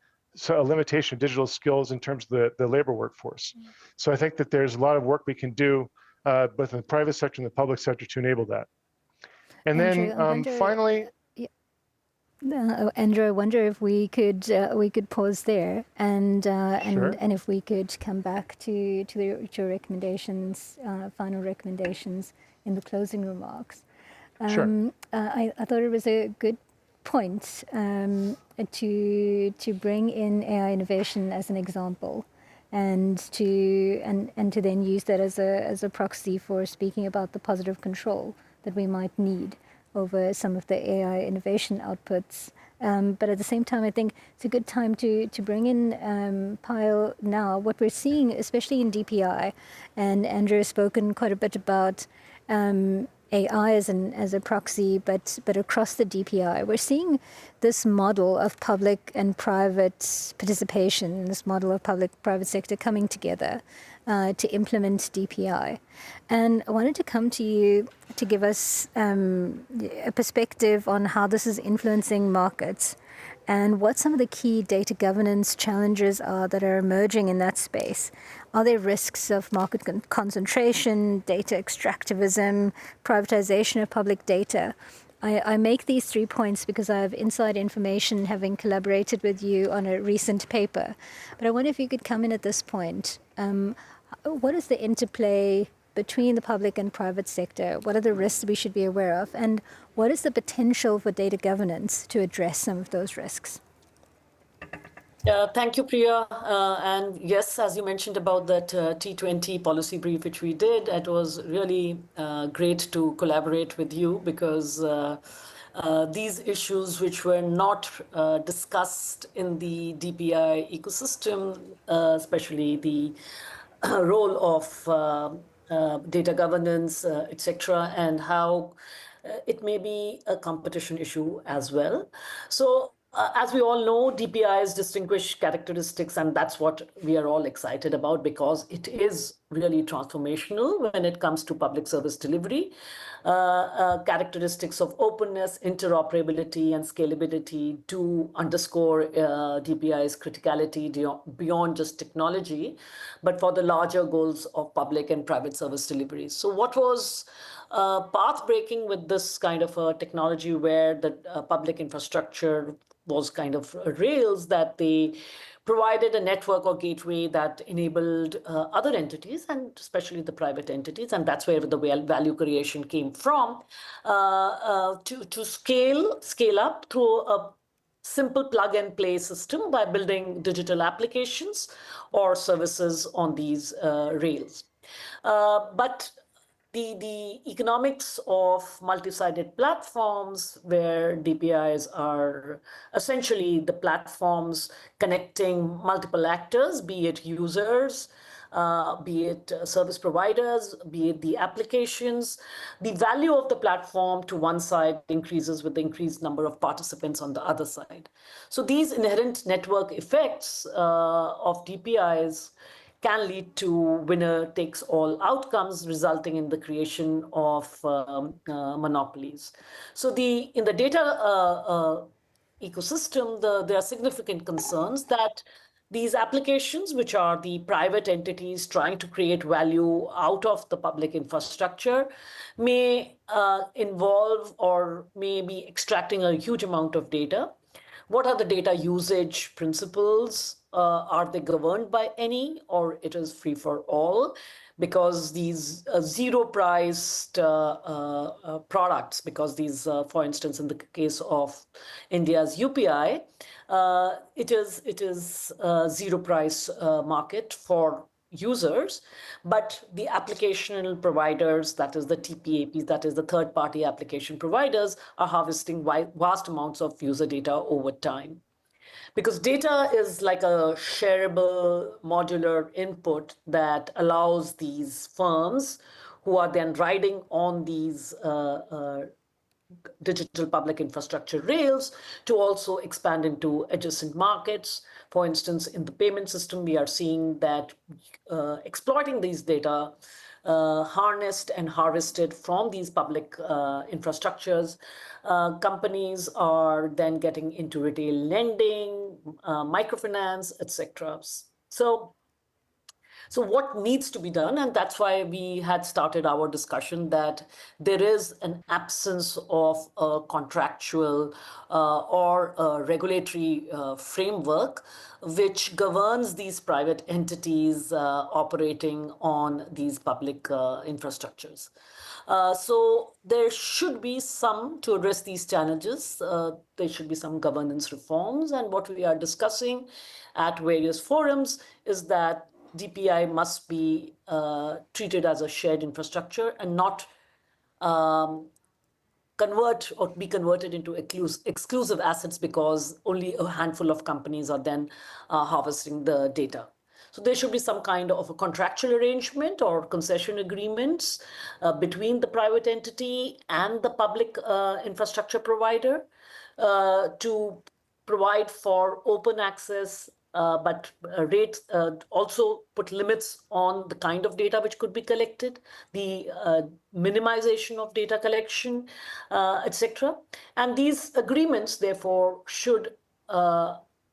a limitation of digital skills in terms of the labor workforce. So I think that there's a lot of work we can do both in the private sector and the public sector to enable that. And then finally, Andrew, I wonder if we could pause there and Sure. and if we could come back to your recommendations, final recommendations in the closing remarks. Sure. I thought it was a good point to bring in AI innovation as an example, and to then use that as a proxy for speaking about the positive control that we might need over some of the AI innovation outputs. But at the same time, I think it's a good time to bring in Pyle now. What we're seeing, especially in DPI, and Andrew has spoken quite a bit about AI as a proxy, but across the DPI, we're seeing this model of public and private participation, this model of public-private sector coming together to implement DPI. And I wanted to come to you to give us a perspective on how this is influencing markets and what some of the key data governance challenges are that are emerging in that space. Are there risks of market concentration, data extractivism, privatization of public data? I make these 3 points because I have inside information, having collaborated with you on a recent paper. But I wonder if you could come in at this point. What is the interplay between the public and private sector? What are the risks we should be aware of? And what is the potential for data governance to address some of those risks? Thank you, Priya. And yes, as you mentioned about that T20 policy brief, which we did, it was really great to collaborate with you because these issues which were not discussed in the DPI ecosystem, especially the role of data governance, etc., and how it may be a competition issue as well. So as we all know, DPI's distinguished characteristics, and that's what we are all excited about because it is really transformational when it comes to public service delivery. Characteristics of openness, interoperability, and scalability do underscore DPI's criticality beyond just technology, but for the larger goals of public and private service delivery. So what was path-breaking with this kind of a technology where the public infrastructure was kind of rails that they provided a network or gateway that enabled other entities and especially the private entities, and that's where the value creation came from, to scale up through a simple plug and play system by building digital applications or services on these rails. But the economics of multi-sided platforms where DPIs are essentially the platforms connecting multiple actors, be it users, be it service providers, be it the applications, the value of the platform to one side increases with the increased number of participants on the other side. So these inherent network effects of DPIs can lead to winner-takes-all outcomes, resulting in the creation of monopolies. So in the data ecosystem, there are significant concerns that these applications, which are the private entities trying to create value out of the public infrastructure, may involve or may be extracting a huge amount of data. What are the data usage principles? Are they governed by any, or it is free for all? Because these zero-priced products, because these, for instance, in the case of India's UPI, it is a zero-price market for users, but the applicational providers, that is the TPAPs, that is the third-party application providers, are harvesting vast amounts of user data over time. Because data is like a shareable modular input that allows these firms who are then riding on these digital public infrastructure rails to also expand into adjacent markets. For instance, in the payment system, we are seeing that exploiting these data harnessed and harvested from these public infrastructures, companies are then getting into retail lending, microfinance, etc. So what needs to be done, and that's why we had started our discussion, that there is an absence of a contractual or a regulatory framework which governs these private entities operating on these public infrastructures. So there should be some, to address these challenges, there should be some governance reforms. And what we are discussing at various forums is that DPI must be treated as a shared infrastructure and not convert or be converted into exclusive assets because only a handful of companies are then harvesting the data. So there should be some kind of a contractual arrangement or concession agreements between the private entity and the public infrastructure provider to provide for open access, but rates also put limits on the kind of data which could be collected, the minimization of data collection, etc. And these agreements, therefore, should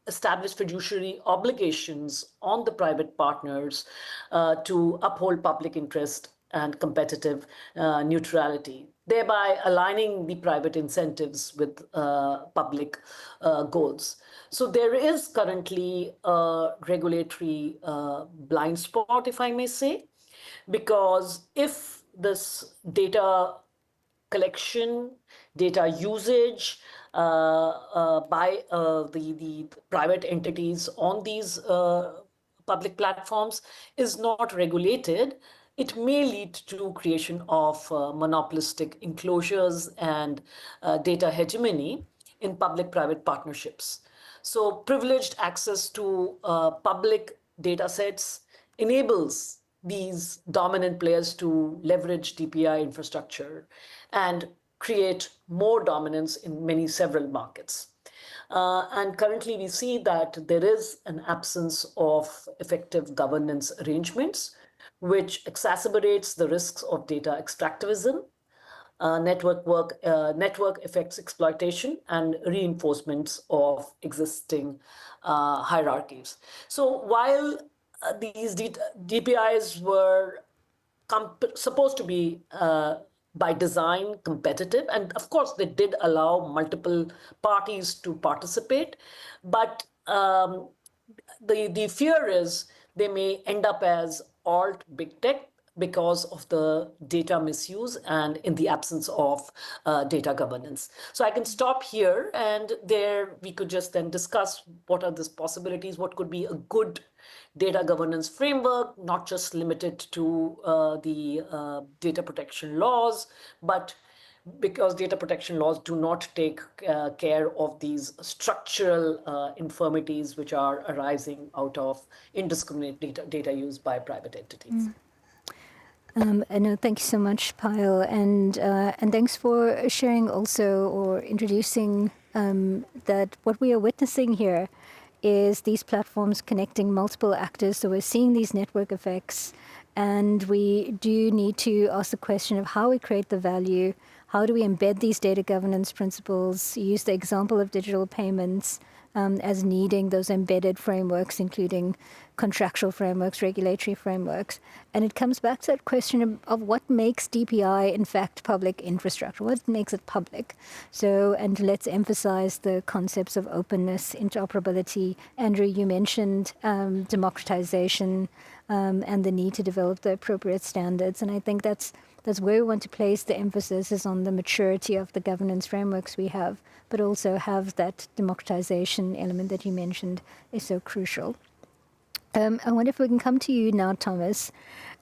establish fiduciary obligations on the private partners to uphold public interest and competitive neutrality, thereby aligning the private incentives with public goals. So there is currently a regulatory blind spot, if I may say, because if this data collection, data usage by the private entities on these public platforms is not regulated, it may lead to creation of monopolistic enclosures and data hegemony in public-private partnerships. So privileged access to public data sets enables these dominant players to leverage DPI infrastructure and create more dominance in several markets. And currently we see that there is an absence of effective governance arrangements, which exacerbates the risks of data extractivism, network effects exploitation, and reinforcements of existing hierarchies. So while these DPIs were supposed to be by design competitive, and of course they did allow multiple parties to participate, but the fear is they may end up as alt big tech because of the data misuse and in the absence of data governance. So I can stop here, and there we could just then discuss what are these possibilities, what could be a good data governance framework, not just limited to the data protection laws, but because data protection laws do not take care of these structural infirmities which are arising out of indiscriminate data use by private entities. No, thank you so much, Payal, and thanks for sharing also or introducing that what we are witnessing here is these platforms connecting multiple actors. So we're seeing these network effects, and we do need to ask the question of how we create the value, how do we embed these data governance principles, use the example of digital payments as needing those embedded frameworks, including contractual frameworks, regulatory frameworks. And it comes back to that question of what makes DPI, in fact, public infrastructure, what makes it public. So, and let's emphasize the concepts of openness, interoperability. Andrew, you mentioned democratization and the need to develop the appropriate standards. And I think that's where we want to place the emphasis, is on the maturity of the governance frameworks we have, but also have that democratization element that you mentioned is so crucial. I wonder if we can come to you now, Thomas,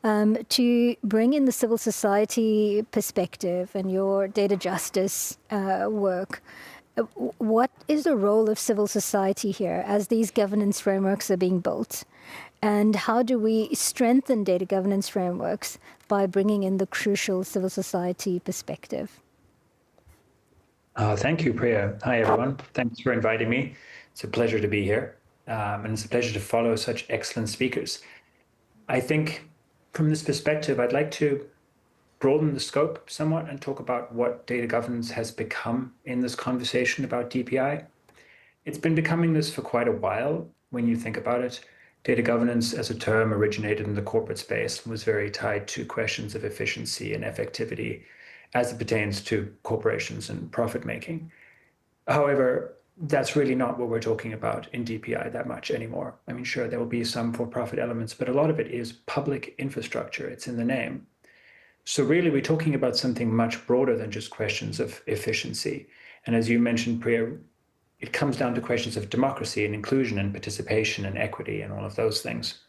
to bring in the civil society perspective and your data justice work. What is the role of civil society here as these governance frameworks are being built? And how do we strengthen data governance frameworks by bringing in the crucial civil society perspective? Thank you, Priya. Hi, everyone. Thanks for inviting me. It's a pleasure to be here. And it's a pleasure to follow such excellent speakers. I think from this perspective, I'd like to broaden the scope somewhat and talk about what data governance has become in this conversation about DPI. It's been becoming this for quite a while when you think about it. Data governance as a term originated in the corporate space and was very tied to questions of efficiency and effectivity as it pertains to corporations and profit making. However, that's really not what we're talking about in DPI that much anymore. I mean, sure, there will be some for-profit elements, but a lot of it is public infrastructure. It's in the name. So really, we're talking about something much broader than just questions of efficiency. And as you mentioned, Priya, it comes down to questions of democracy and inclusion and participation and equity and all of those things.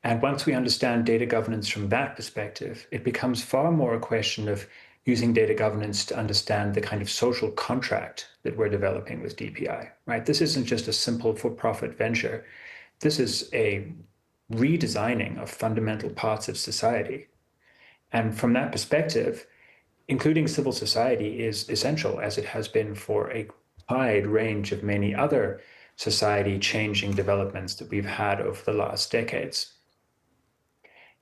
And once we understand data governance from that perspective, it becomes far more a question of using data governance to understand the kind of social contract that we're developing with DPI, right? This isn't just a simple for-profit venture. This is a redesigning of fundamental parts of society. And from that perspective, including civil society is essential, as it has been for a wide range of many other society-changing developments that we've had over the last decades.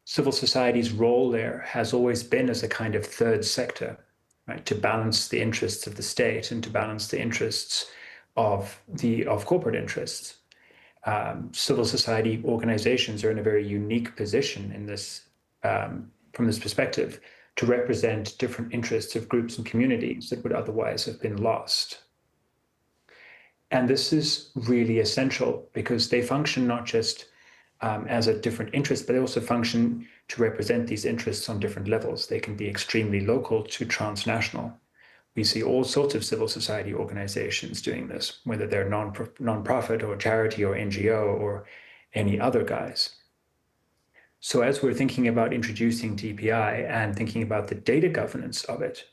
Civil society's role there has always been as a kind of third sector, right, to balance the interests of the state and to balance the interests of corporate interests. Civil society organizations are in a very unique position in this, from this perspective, to represent different interests of groups and communities that would otherwise have been lost. And this is really essential because they function not just as a different interest, but they also function to represent these interests on different levels. They can be extremely local to transnational. We see all sorts of civil society organizations doing this, whether they're non-profit or charity or NGO or any other guise. So as we're thinking about introducing DPI and thinking about the data governance of it,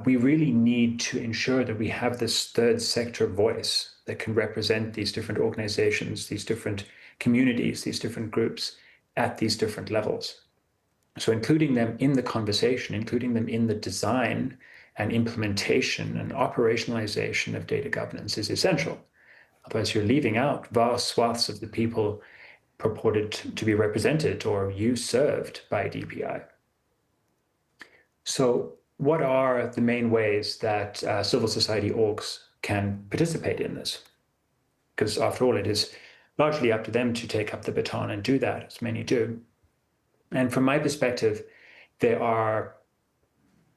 we really need to ensure that we have this third sector voice that can represent these different organizations, these different communities, these different groups at these different levels. So including them in the conversation, including them in the design and implementation and operationalization of data governance is essential. Otherwise, you're leaving out vast swaths of the people purported to be represented or you served by DPI. So what are the main ways that civil society orgs can participate in this? Because after all, it is largely up to them to take up the baton and do that, as many do. And from my perspective, there are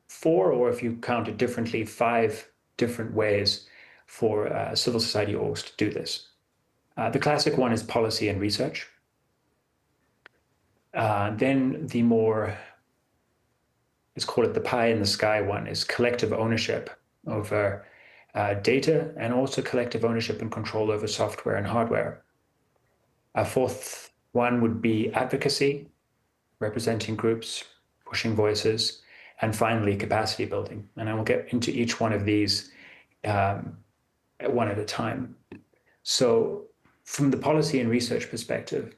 4, or if you count it differently, 5 different ways for civil society orgs to do this. The classic one is policy and research. Then the more, let's call it the pie in the sky one, is collective ownership over data and also collective ownership and control over software and hardware. A 4th one would be advocacy, representing groups, pushing voices, and finally capacity building. And I will get into each one of these one at a time. So from the policy and research perspective,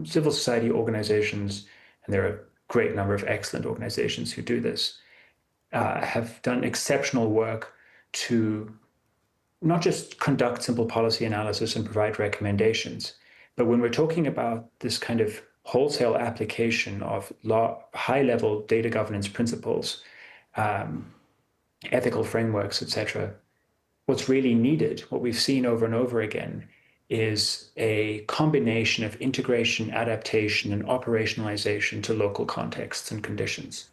civil society organizations, and there are a great number of excellent organizations who do this, have done exceptional work to not just conduct simple policy analysis and provide recommendations, but when we're talking about this kind of wholesale application of high-level data governance principles, ethical frameworks, etc., what's really needed, what we've seen over and over again, is a combination of integration, adaptation, and operationalization to local contexts and conditions.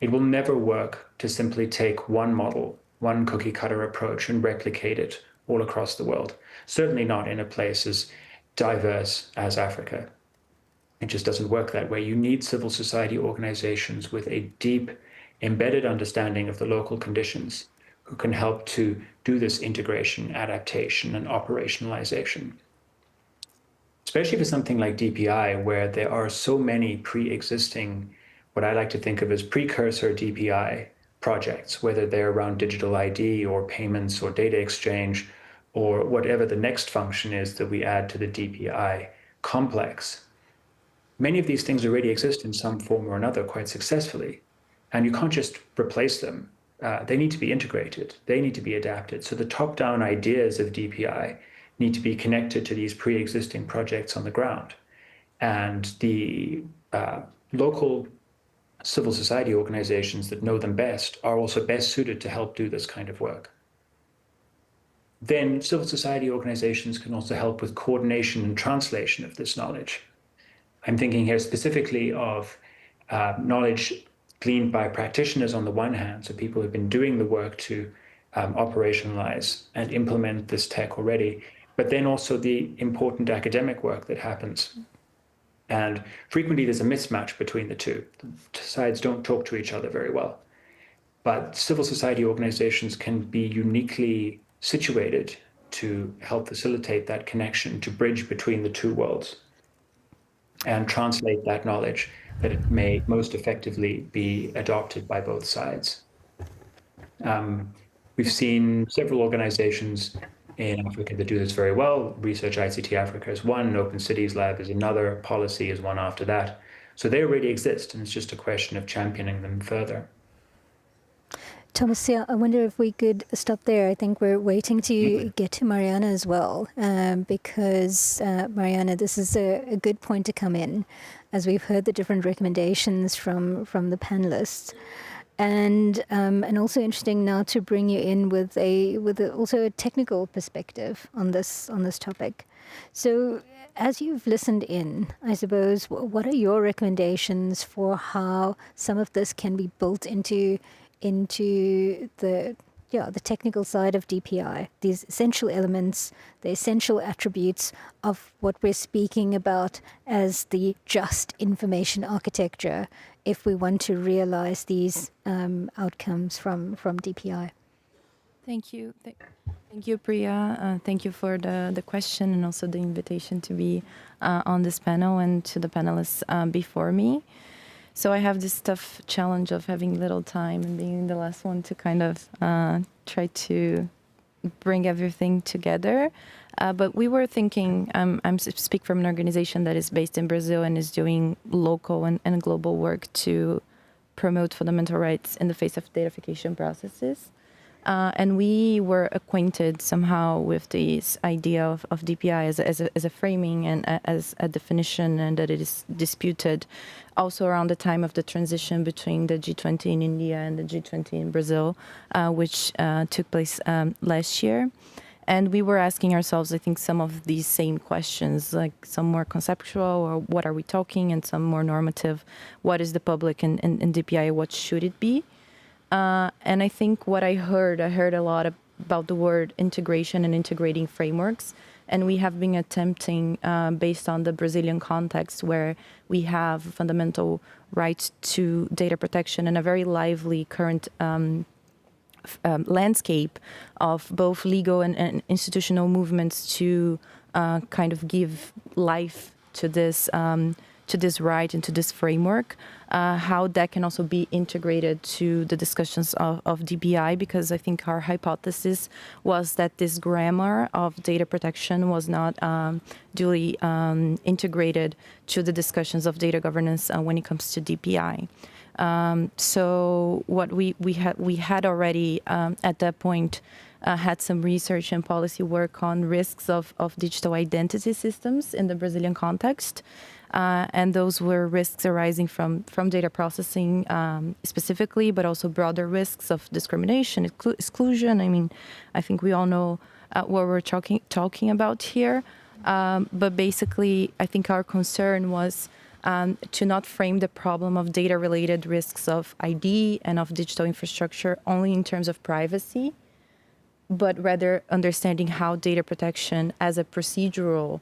It will never work to simply take one model, one cookie cutter approach, and replicate it all across the world. Certainly not in a place as diverse as Africa. It just doesn't work that way. You need civil society organizations with a deep, embedded understanding of the local conditions who can help to do this integration, adaptation, and operationalization. Especially for something like DPI, where there are so many pre-existing, what I like to think of as precursor DPI projects, whether they're around digital ID or payments or data exchange, or whatever the next function is that we add to the DPI complex. Many of these things already exist in some form or another quite successfully, and you can't just replace them. They need to be integrated. They need to be adapted. So the top-down ideas of DPI need to be connected to these pre-existing projects on the ground. And the local civil society organizations that know them best are also best suited to help do this kind of work. Then civil society organizations can also help with coordination and translation of this knowledge. I'm thinking here specifically of knowledge gleaned by practitioners on the one hand, so people who've been doing the work to operationalize and implement this tech already, but then also the important academic work that happens. And frequently there's a mismatch between the two. The sides don't talk to each other very well. But civil society organizations can be uniquely situated to help facilitate that connection, to bridge between the two worlds and translate that knowledge that it may most effectively be adopted by both sides. We've seen several organizations in Africa that do this very well. Research ICT Africa is one, Open Cities Lab is another, Policy is one after that. So they already exist, and it's just a question of championing them further. Thomas, yeah, I wonder if we could stop there. I think we're waiting to get to Mariana as well, because Mariana, this is a good point to come in, as we've heard the different recommendations from the panelists, and also interesting now to bring you in with also a technical perspective on this topic. So, as you've listened in, I suppose, what are your recommendations for how some of this can be built into the the technical side of DPI, these essential elements, the essential attributes of what we're speaking about as the just information architecture, if we want to realize these outcomes from DPI. Thank you. Thank you, Priya. Thank you for the question and also the invitation to be on this panel, and to the panelists before me. So I have this tough challenge of having little time and being the last one to kind of try to bring everything together. But we were thinking, I speak from an organization that is based in Brazil and is doing local and global work to promote fundamental rights in the face of datafication processes. And we were acquainted somehow with this idea of DPI as a framing and as a definition, and that it is disputed also around the time of the transition between the G20 in India and the G20 in Brazil, which took place last year. And we were asking ourselves, I think, some of these same questions, like some more conceptual, or what are we talking, and some more normative, what is the public in DPI, what should it be? And I think what I heard a lot about the word integration and integrating frameworks. And we have been attempting, based on the Brazilian context, where we have fundamental rights to data protection and a very lively current landscape of both legal and institutional movements to kind of give life to this right and to this framework, how that can also be integrated to the discussions of DPI, because I think our hypothesis was that this grammar of data protection was not duly integrated to the discussions of data governance when it comes to DPI. So what we had already at that point had some research and policy work on risks of digital identity systems in the Brazilian context. And those were risks arising from data processing specifically, but also broader risks of discrimination, exclusion. I mean, I think we all know what we're talking about here. But basically, I think our concern was to not frame the problem of data-related risks of ID and of digital infrastructure only in terms of privacy, but rather understanding how data protection as a procedural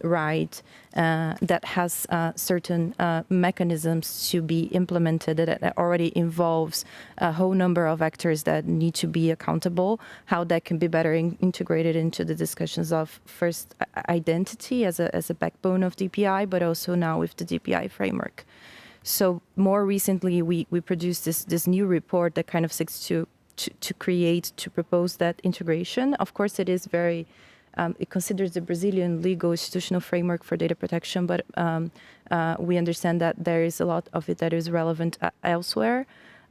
right that has certain mechanisms to be implemented, that already involves a whole number of actors that need to be accountable, how that can be better integrated into the discussions of first identity as a backbone of DPI, but also now with the DPI framework. So more recently, we produced this new report that kind of seeks to propose that integration. Of course, it is very it considers the Brazilian legal institutional framework for data protection, but we understand that there is a lot of it that is relevant elsewhere.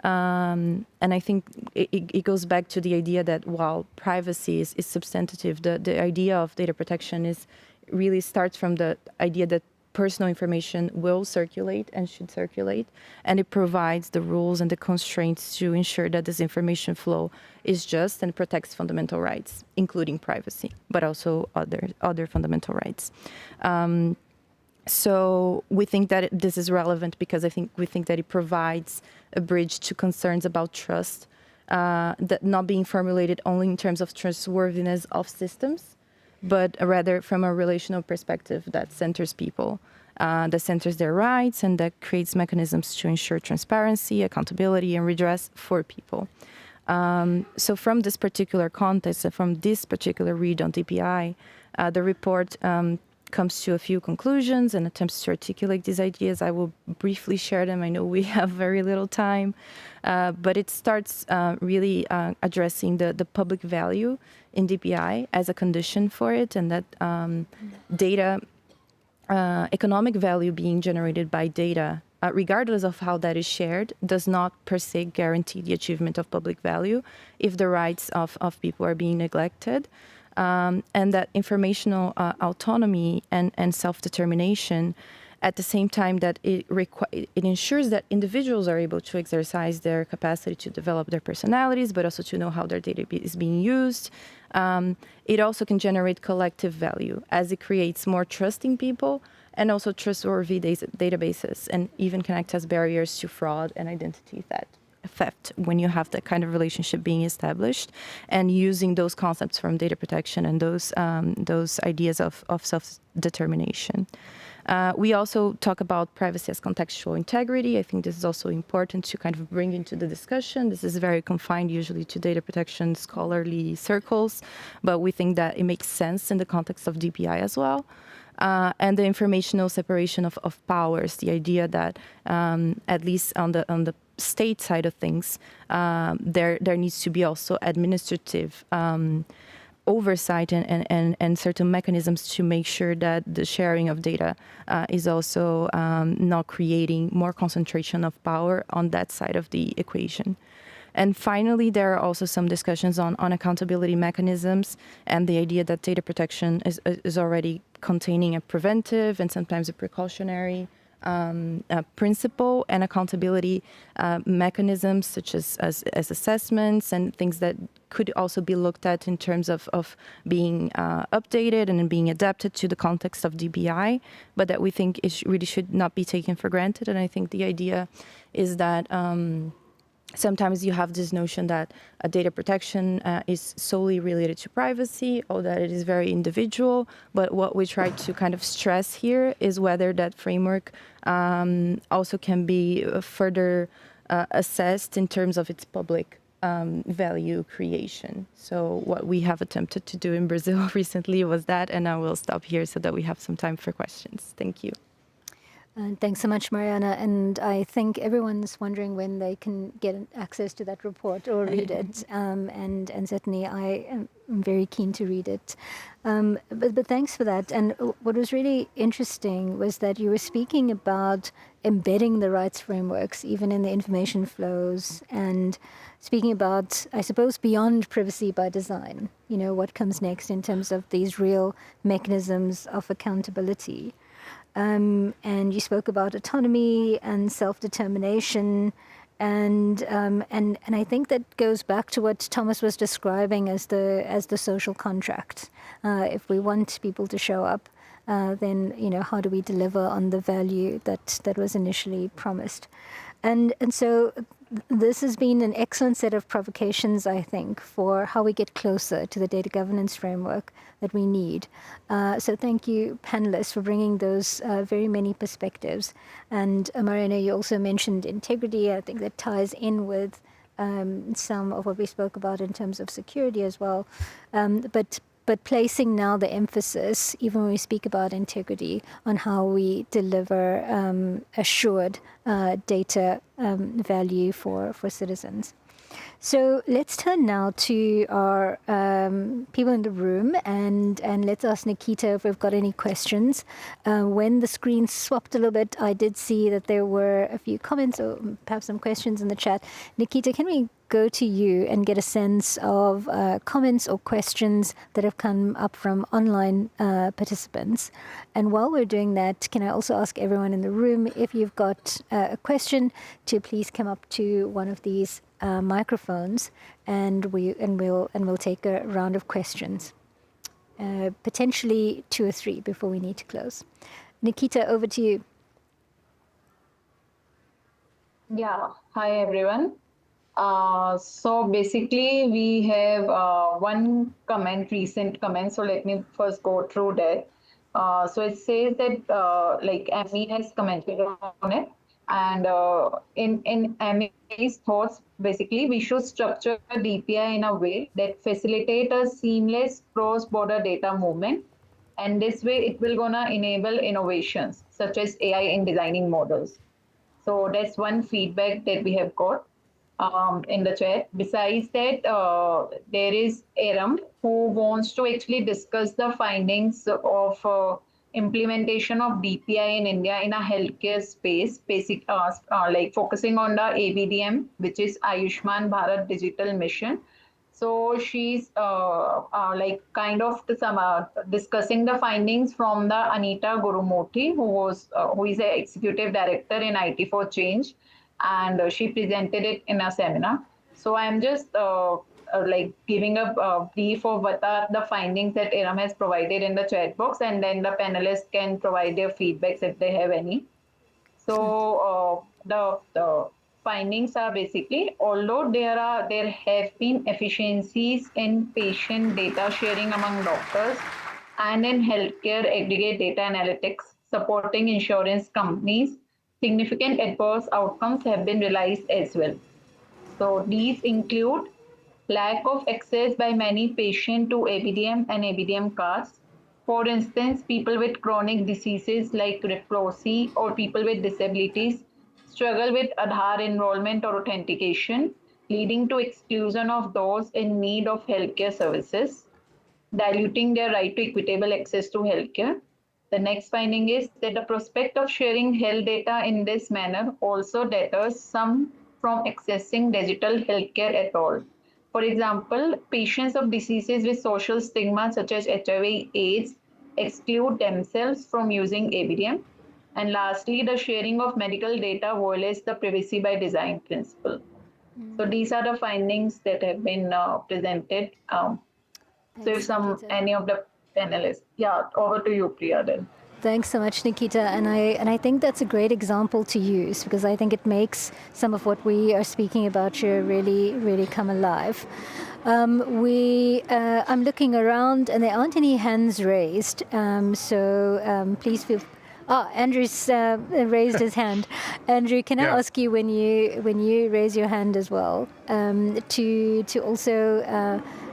And I think it goes back to the idea that while privacy is substantive, the idea of data protection really starts from the idea that personal information will circulate and should circulate, and it provides the rules and the constraints to ensure that this information flow is just and protects fundamental rights, including privacy, but also other fundamental rights. So we think that this is relevant because we think that it provides a bridge to concerns about trust, that not being formulated only in terms of trustworthiness of systems, but rather from a relational perspective that centers people, that centers their rights, and that creates mechanisms to ensure transparency, accountability, and redress for people. So from this particular context, and from this particular read on DPI, the report comes to a few conclusions and attempts to articulate these ideas. I will briefly share them. I know we have very little time, but it starts really addressing the public value in DPI as a condition for it, and that data, economic value being generated by data, regardless of how that is shared, does not per se guarantee the achievement of public value if the rights of people are being neglected. And that informational autonomy and self-determination, at the same time that it ensures that individuals are able to exercise their capacity to develop their personalities, but also to know how their data is being used. It also can generate collective value as it creates more trusting people and also trustworthy databases, and even can act as barriers to fraud and identity theft. theft when you have that kind of relationship being established, and using those concepts from data protection and those ideas of self-determination. We also talk about privacy as contextual integrity. I think this is also important to kind of bring into the discussion. This is very confined usually to data protection scholarly circles, but we think that it makes sense in the context of DPI as well. And the informational separation of powers, the idea that at least on the state side of things, there needs to be also administrative oversight and certain mechanisms to make sure that the sharing of data is also not creating more concentration of power on that side of the equation. And finally, there are also some discussions on accountability mechanisms and the idea that data protection is already containing a preventive and sometimes a precautionary principle, and accountability mechanisms such as assessments and things that could also be looked at in terms of being updated and being adapted to the context of DPI, but that we think it really should not be taken for granted. And I think the idea is that sometimes you have this notion that data protection is solely related to privacy, or that it is very individual. But what we try to kind of stress here is whether that framework also can be further assessed in terms of its public value creation. So what we have attempted to do in Brazil recently was that, and I will stop here so that we have some time for questions. Thank you. Thanks so much, Mariana. And I think everyone's wondering when they can get access to that report or read it. And certainly I am very keen to read it. But thanks for that. And what was really interesting was that you were speaking about embedding the rights frameworks, even in the information flows, and speaking about, I suppose, beyond privacy by design, what comes next in terms of these real mechanisms of accountability. And you spoke about autonomy and self-determination, and I think that goes back to what Thomas was describing as the social contract. If we want people to show up, then how do we deliver on the value that was initially promised? And so this has been an excellent set of provocations, I think, for how we get closer to the data governance framework that we need. So thank you, panelists, for bringing those very many perspectives. And Mariana, you also mentioned integrity. I think that ties in with some of what we spoke about in terms of security as well. But placing now the emphasis, even when we speak about integrity, on how we deliver assured data value for citizens. So let's turn now to our people in the room, and let's ask Nikita if we've got any questions. When the screen swapped a little bit, I did see that there were a few comments or perhaps some questions in the chat. Nikita, can we go to you and get a sense of comments or questions that have come up from online participants? And while we're doing that, can I also ask everyone in the room, if you've got a question, to please come up to one of these microphones, and we'll take a round of questions, potentially 2 or 3 before we need to close. Nikita, over to you. Yeah, hi everyone. So basically we have one recent comment. So let me first go through that. So it says that like Amy has commented on it, and in Amy's thoughts, basically we should structure DPI in a way that facilitate a seamless cross-border data movement, and this way it will gonna enable innovations such as AI in designing models. So that's one feedback that we have got in the chat. Besides that, there is Aram, who wants to actually discuss the findings of implementation of DPI in India in a healthcare space, like focusing on the ABDM, which is Ayushman Bharat Digital Mission. So she's like kind of discussing the findings from the Anita Gurumurthy, who is the executive director in IT for Change, and she presented it in a seminar. So I'm just like giving a brief of what are the findings that Aram has provided in the chat box, and then the panelists can provide their feedbacks if they have any. So the findings are basically, although there have been efficiencies in patient data sharing among doctors and in healthcare aggregate data analytics supporting insurance companies, significant adverse outcomes have been realized as well. So these include lack of access by many patients to ABDM and ABDM cards. For instance, people with chronic diseases like leprosy or people with disabilities struggle with Aadhaar enrollment or authentication, leading to exclusion of those in need of healthcare services, diluting their right to equitable access to healthcare. The next finding is that the prospect of sharing health data in this manner also deters some from accessing digital healthcare at all. For example, patients of diseases with social stigma such as HIV/AIDS exclude themselves from using ABDM. And lastly, the sharing of medical data violates the privacy by design principle. So these are the findings that have been presented. So if any of the panelists, yeah, over to you, Priya then. Thanks so much, Nikita. And I think that's a great example to use because I think it makes some of what we are speaking about here really come alive. I'm looking around and there aren't any hands raised. So please feel. Andrew's raised his hand. Andrew, can I ask you when you raise your hand as well to also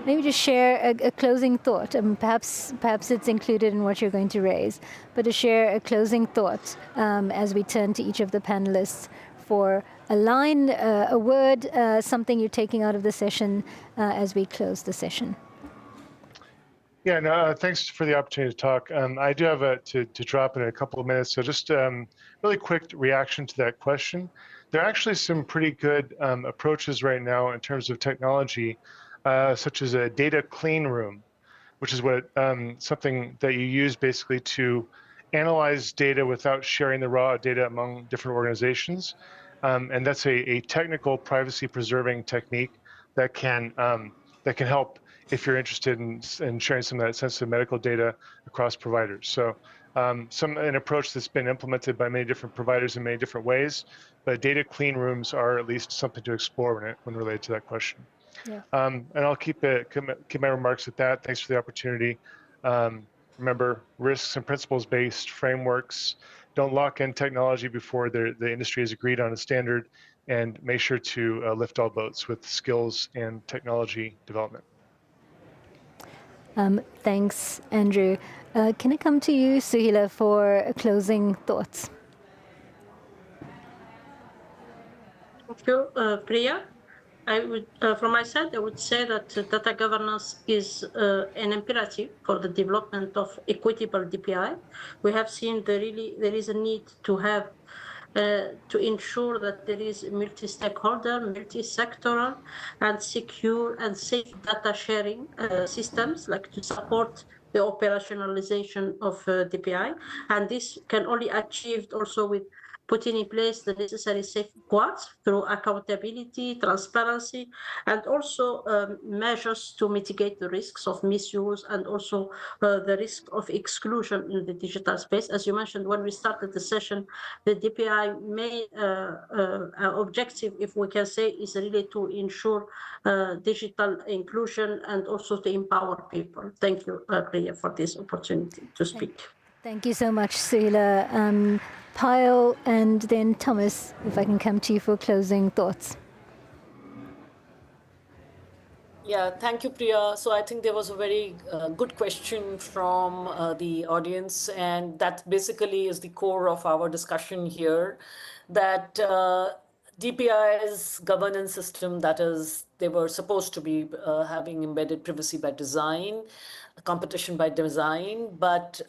maybe just share a closing thought? Perhaps it's included in what you're going to raise, but to share a closing thought as we turn to each of the panelists for a line, a word, something you're taking out of the session as we close the session. Yeah, no, thanks for the opportunity to talk. I do have to drop in a couple of minutes, so just really quick reaction to that question. There are actually some pretty good approaches right now in terms of technology, such as a data clean room, which is what something that you use basically to analyze data without sharing the raw data among different organizations. And that's a technical privacy preserving technique that can help if you're interested in sharing some of that sensitive medical data across providers. So an approach that's been implemented by many different providers in many different ways, but data clean rooms are at least something to explore when related to that question. Yeah. And I'll keep my remarks at that. Thanks for the opportunity. Remember, risks and principles-based frameworks. Don't lock in technology before the industry has agreed on a standard, and make sure to lift all boats with skills and technology development. Thanks, Andrew. Can I come to you, Suhaila, for closing thoughts? Thank you, Priya. I would, from my side, I would say that data governance is an imperative for the development of equitable DPI. We have seen there is a need to have to ensure that there is multi-stakeholder, multi-sectoral, and secure and safe data sharing systems, like to support the operationalization of DPI. And this can only achieved also with putting in place the necessary safeguards through accountability, transparency, and also measures to mitigate the risks of misuse and also the risk of exclusion in the digital space. As you mentioned when we started the session, the DPI main objective, if we can say, is really to ensure digital inclusion and also to empower people. Thank you, Priya, for this opportunity to speak. Thank you so much, Suhaila. Payal and then Thomas, if I can come to you for closing thoughts. Yeah, thank you, Priya. So I think there was a very good question from the audience, and that basically is the core of our discussion here, that DPI's governance system, that is, they were supposed to be having embedded privacy by design, competition by design, but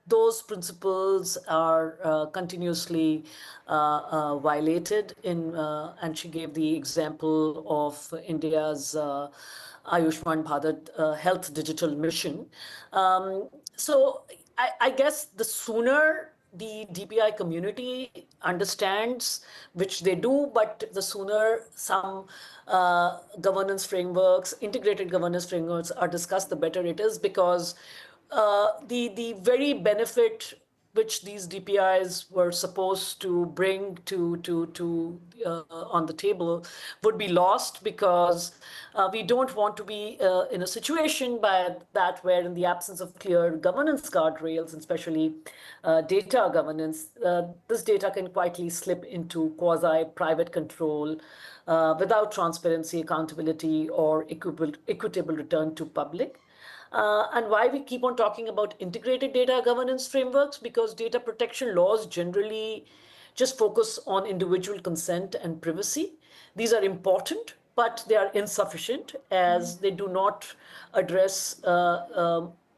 those principles are continuously violated and she gave the example of India's Ayushman Bharat Health Digital Mission. So I guess the sooner the DPI community understands, which they do, but the sooner some governance frameworks, integrated governance frameworks are discussed, the better it is, because the very benefit which these DPIs were supposed to bring on the table would be lost, because we don't want to be in a situation where in the absence of clear governance guardrails, and especially data governance, this data can quietly slip into quasi-private control without transparency, accountability, or equitable return to public. And why we keep on talking about integrated data governance frameworks, because data protection laws generally just focus on individual consent and privacy. These are important, but they are insufficient, as they do not address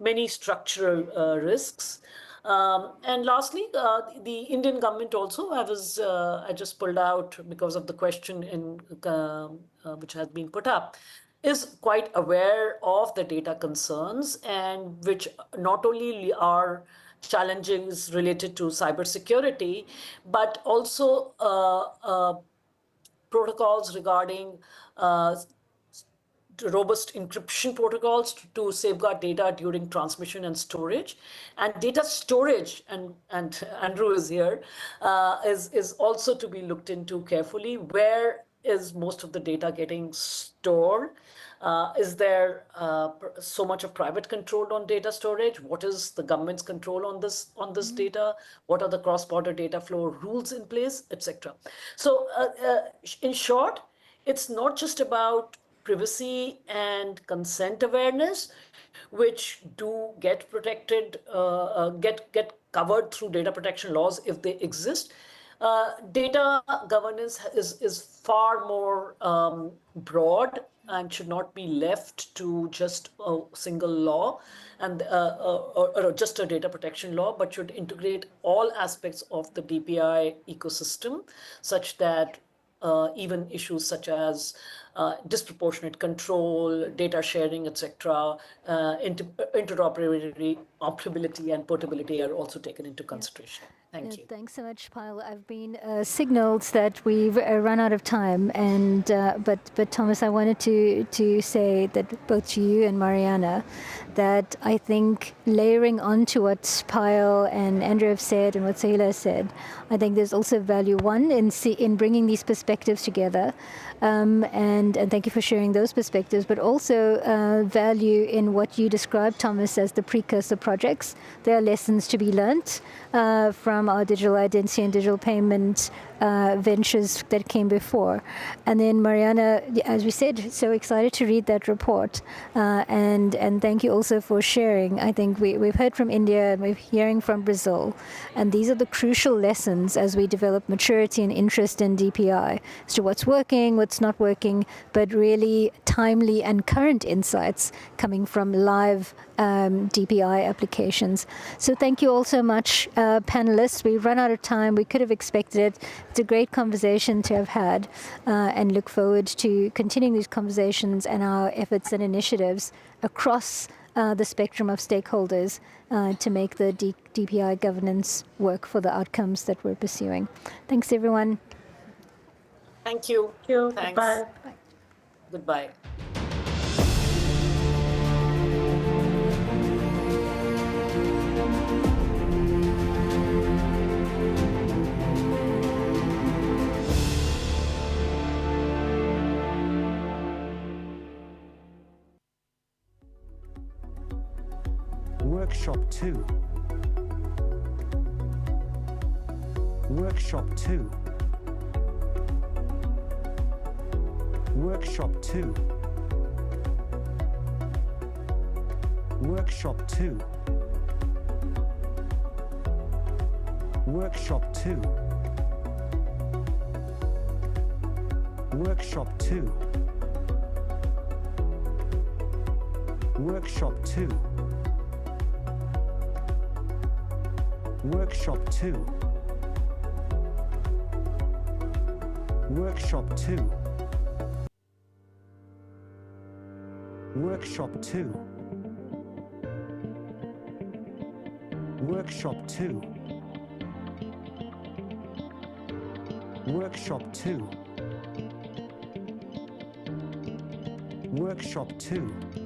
many structural risks. And lastly, the Indian government also, I just pulled out because of the question which has been put up, is quite aware of the data concerns, and which not only are challenges related to cybersecurity, but also protocols regarding robust encryption protocols to safeguard data during transmission and storage. And data storage, and Andrew is here, is also to be looked into carefully. Where is most of the data getting stored? Is there so much of private control on data storage? What is the government's control on this data? What are the cross-border data flow rules in place, etc.? So in short, it's not just about privacy and consent awareness, which do get protected, get covered through data protection laws if they exist. Data governance is far more broad and should not be left to just a single law and or just a data protection law, but should integrate all aspects of the DPI ecosystem, such that even issues such as disproportionate control, data sharing, etc., interoperability and portability are also taken into consideration. Thank you. Thanks so much, Payal. I've been signaled that we've run out of time, and but Thomas, I wanted to say that both to you and Mariana, that I think layering onto what Payal and Andrew have said and what Sahila said, I think there's also value, one, in bringing these perspectives together, and thank you for sharing those perspectives, but also value in what you described, Thomas, as the precursor projects. There are lessons to be learnt from our digital identity and digital payment ventures that came before. And then Mariana, as we said, so excited to read that report. And thank you also for sharing. I think we've heard from India and we're hearing from Brazil. And these are the crucial lessons as we develop maturity and interest in DPI as to what's working, what's not working, but really timely and current insights coming from live DPI applications. So thank you all so much, panelists. We've run out of time. We could have expected it. It's a great conversation to have had, and look forward to continuing these conversations and our efforts and initiatives across the spectrum of stakeholders to make the DPI governance work for the outcomes that we're pursuing. Thanks, everyone. Thank you. Thank you. Thanks. Bye. Goodbye. Workshop 2. Workshop 2. Workshop 2. Workshop 2. Workshop 2. Workshop 2. Workshop 2. Workshop 2. Workshop 2. Workshop 2. Workshop 2. Workshop 2. Workshop 2.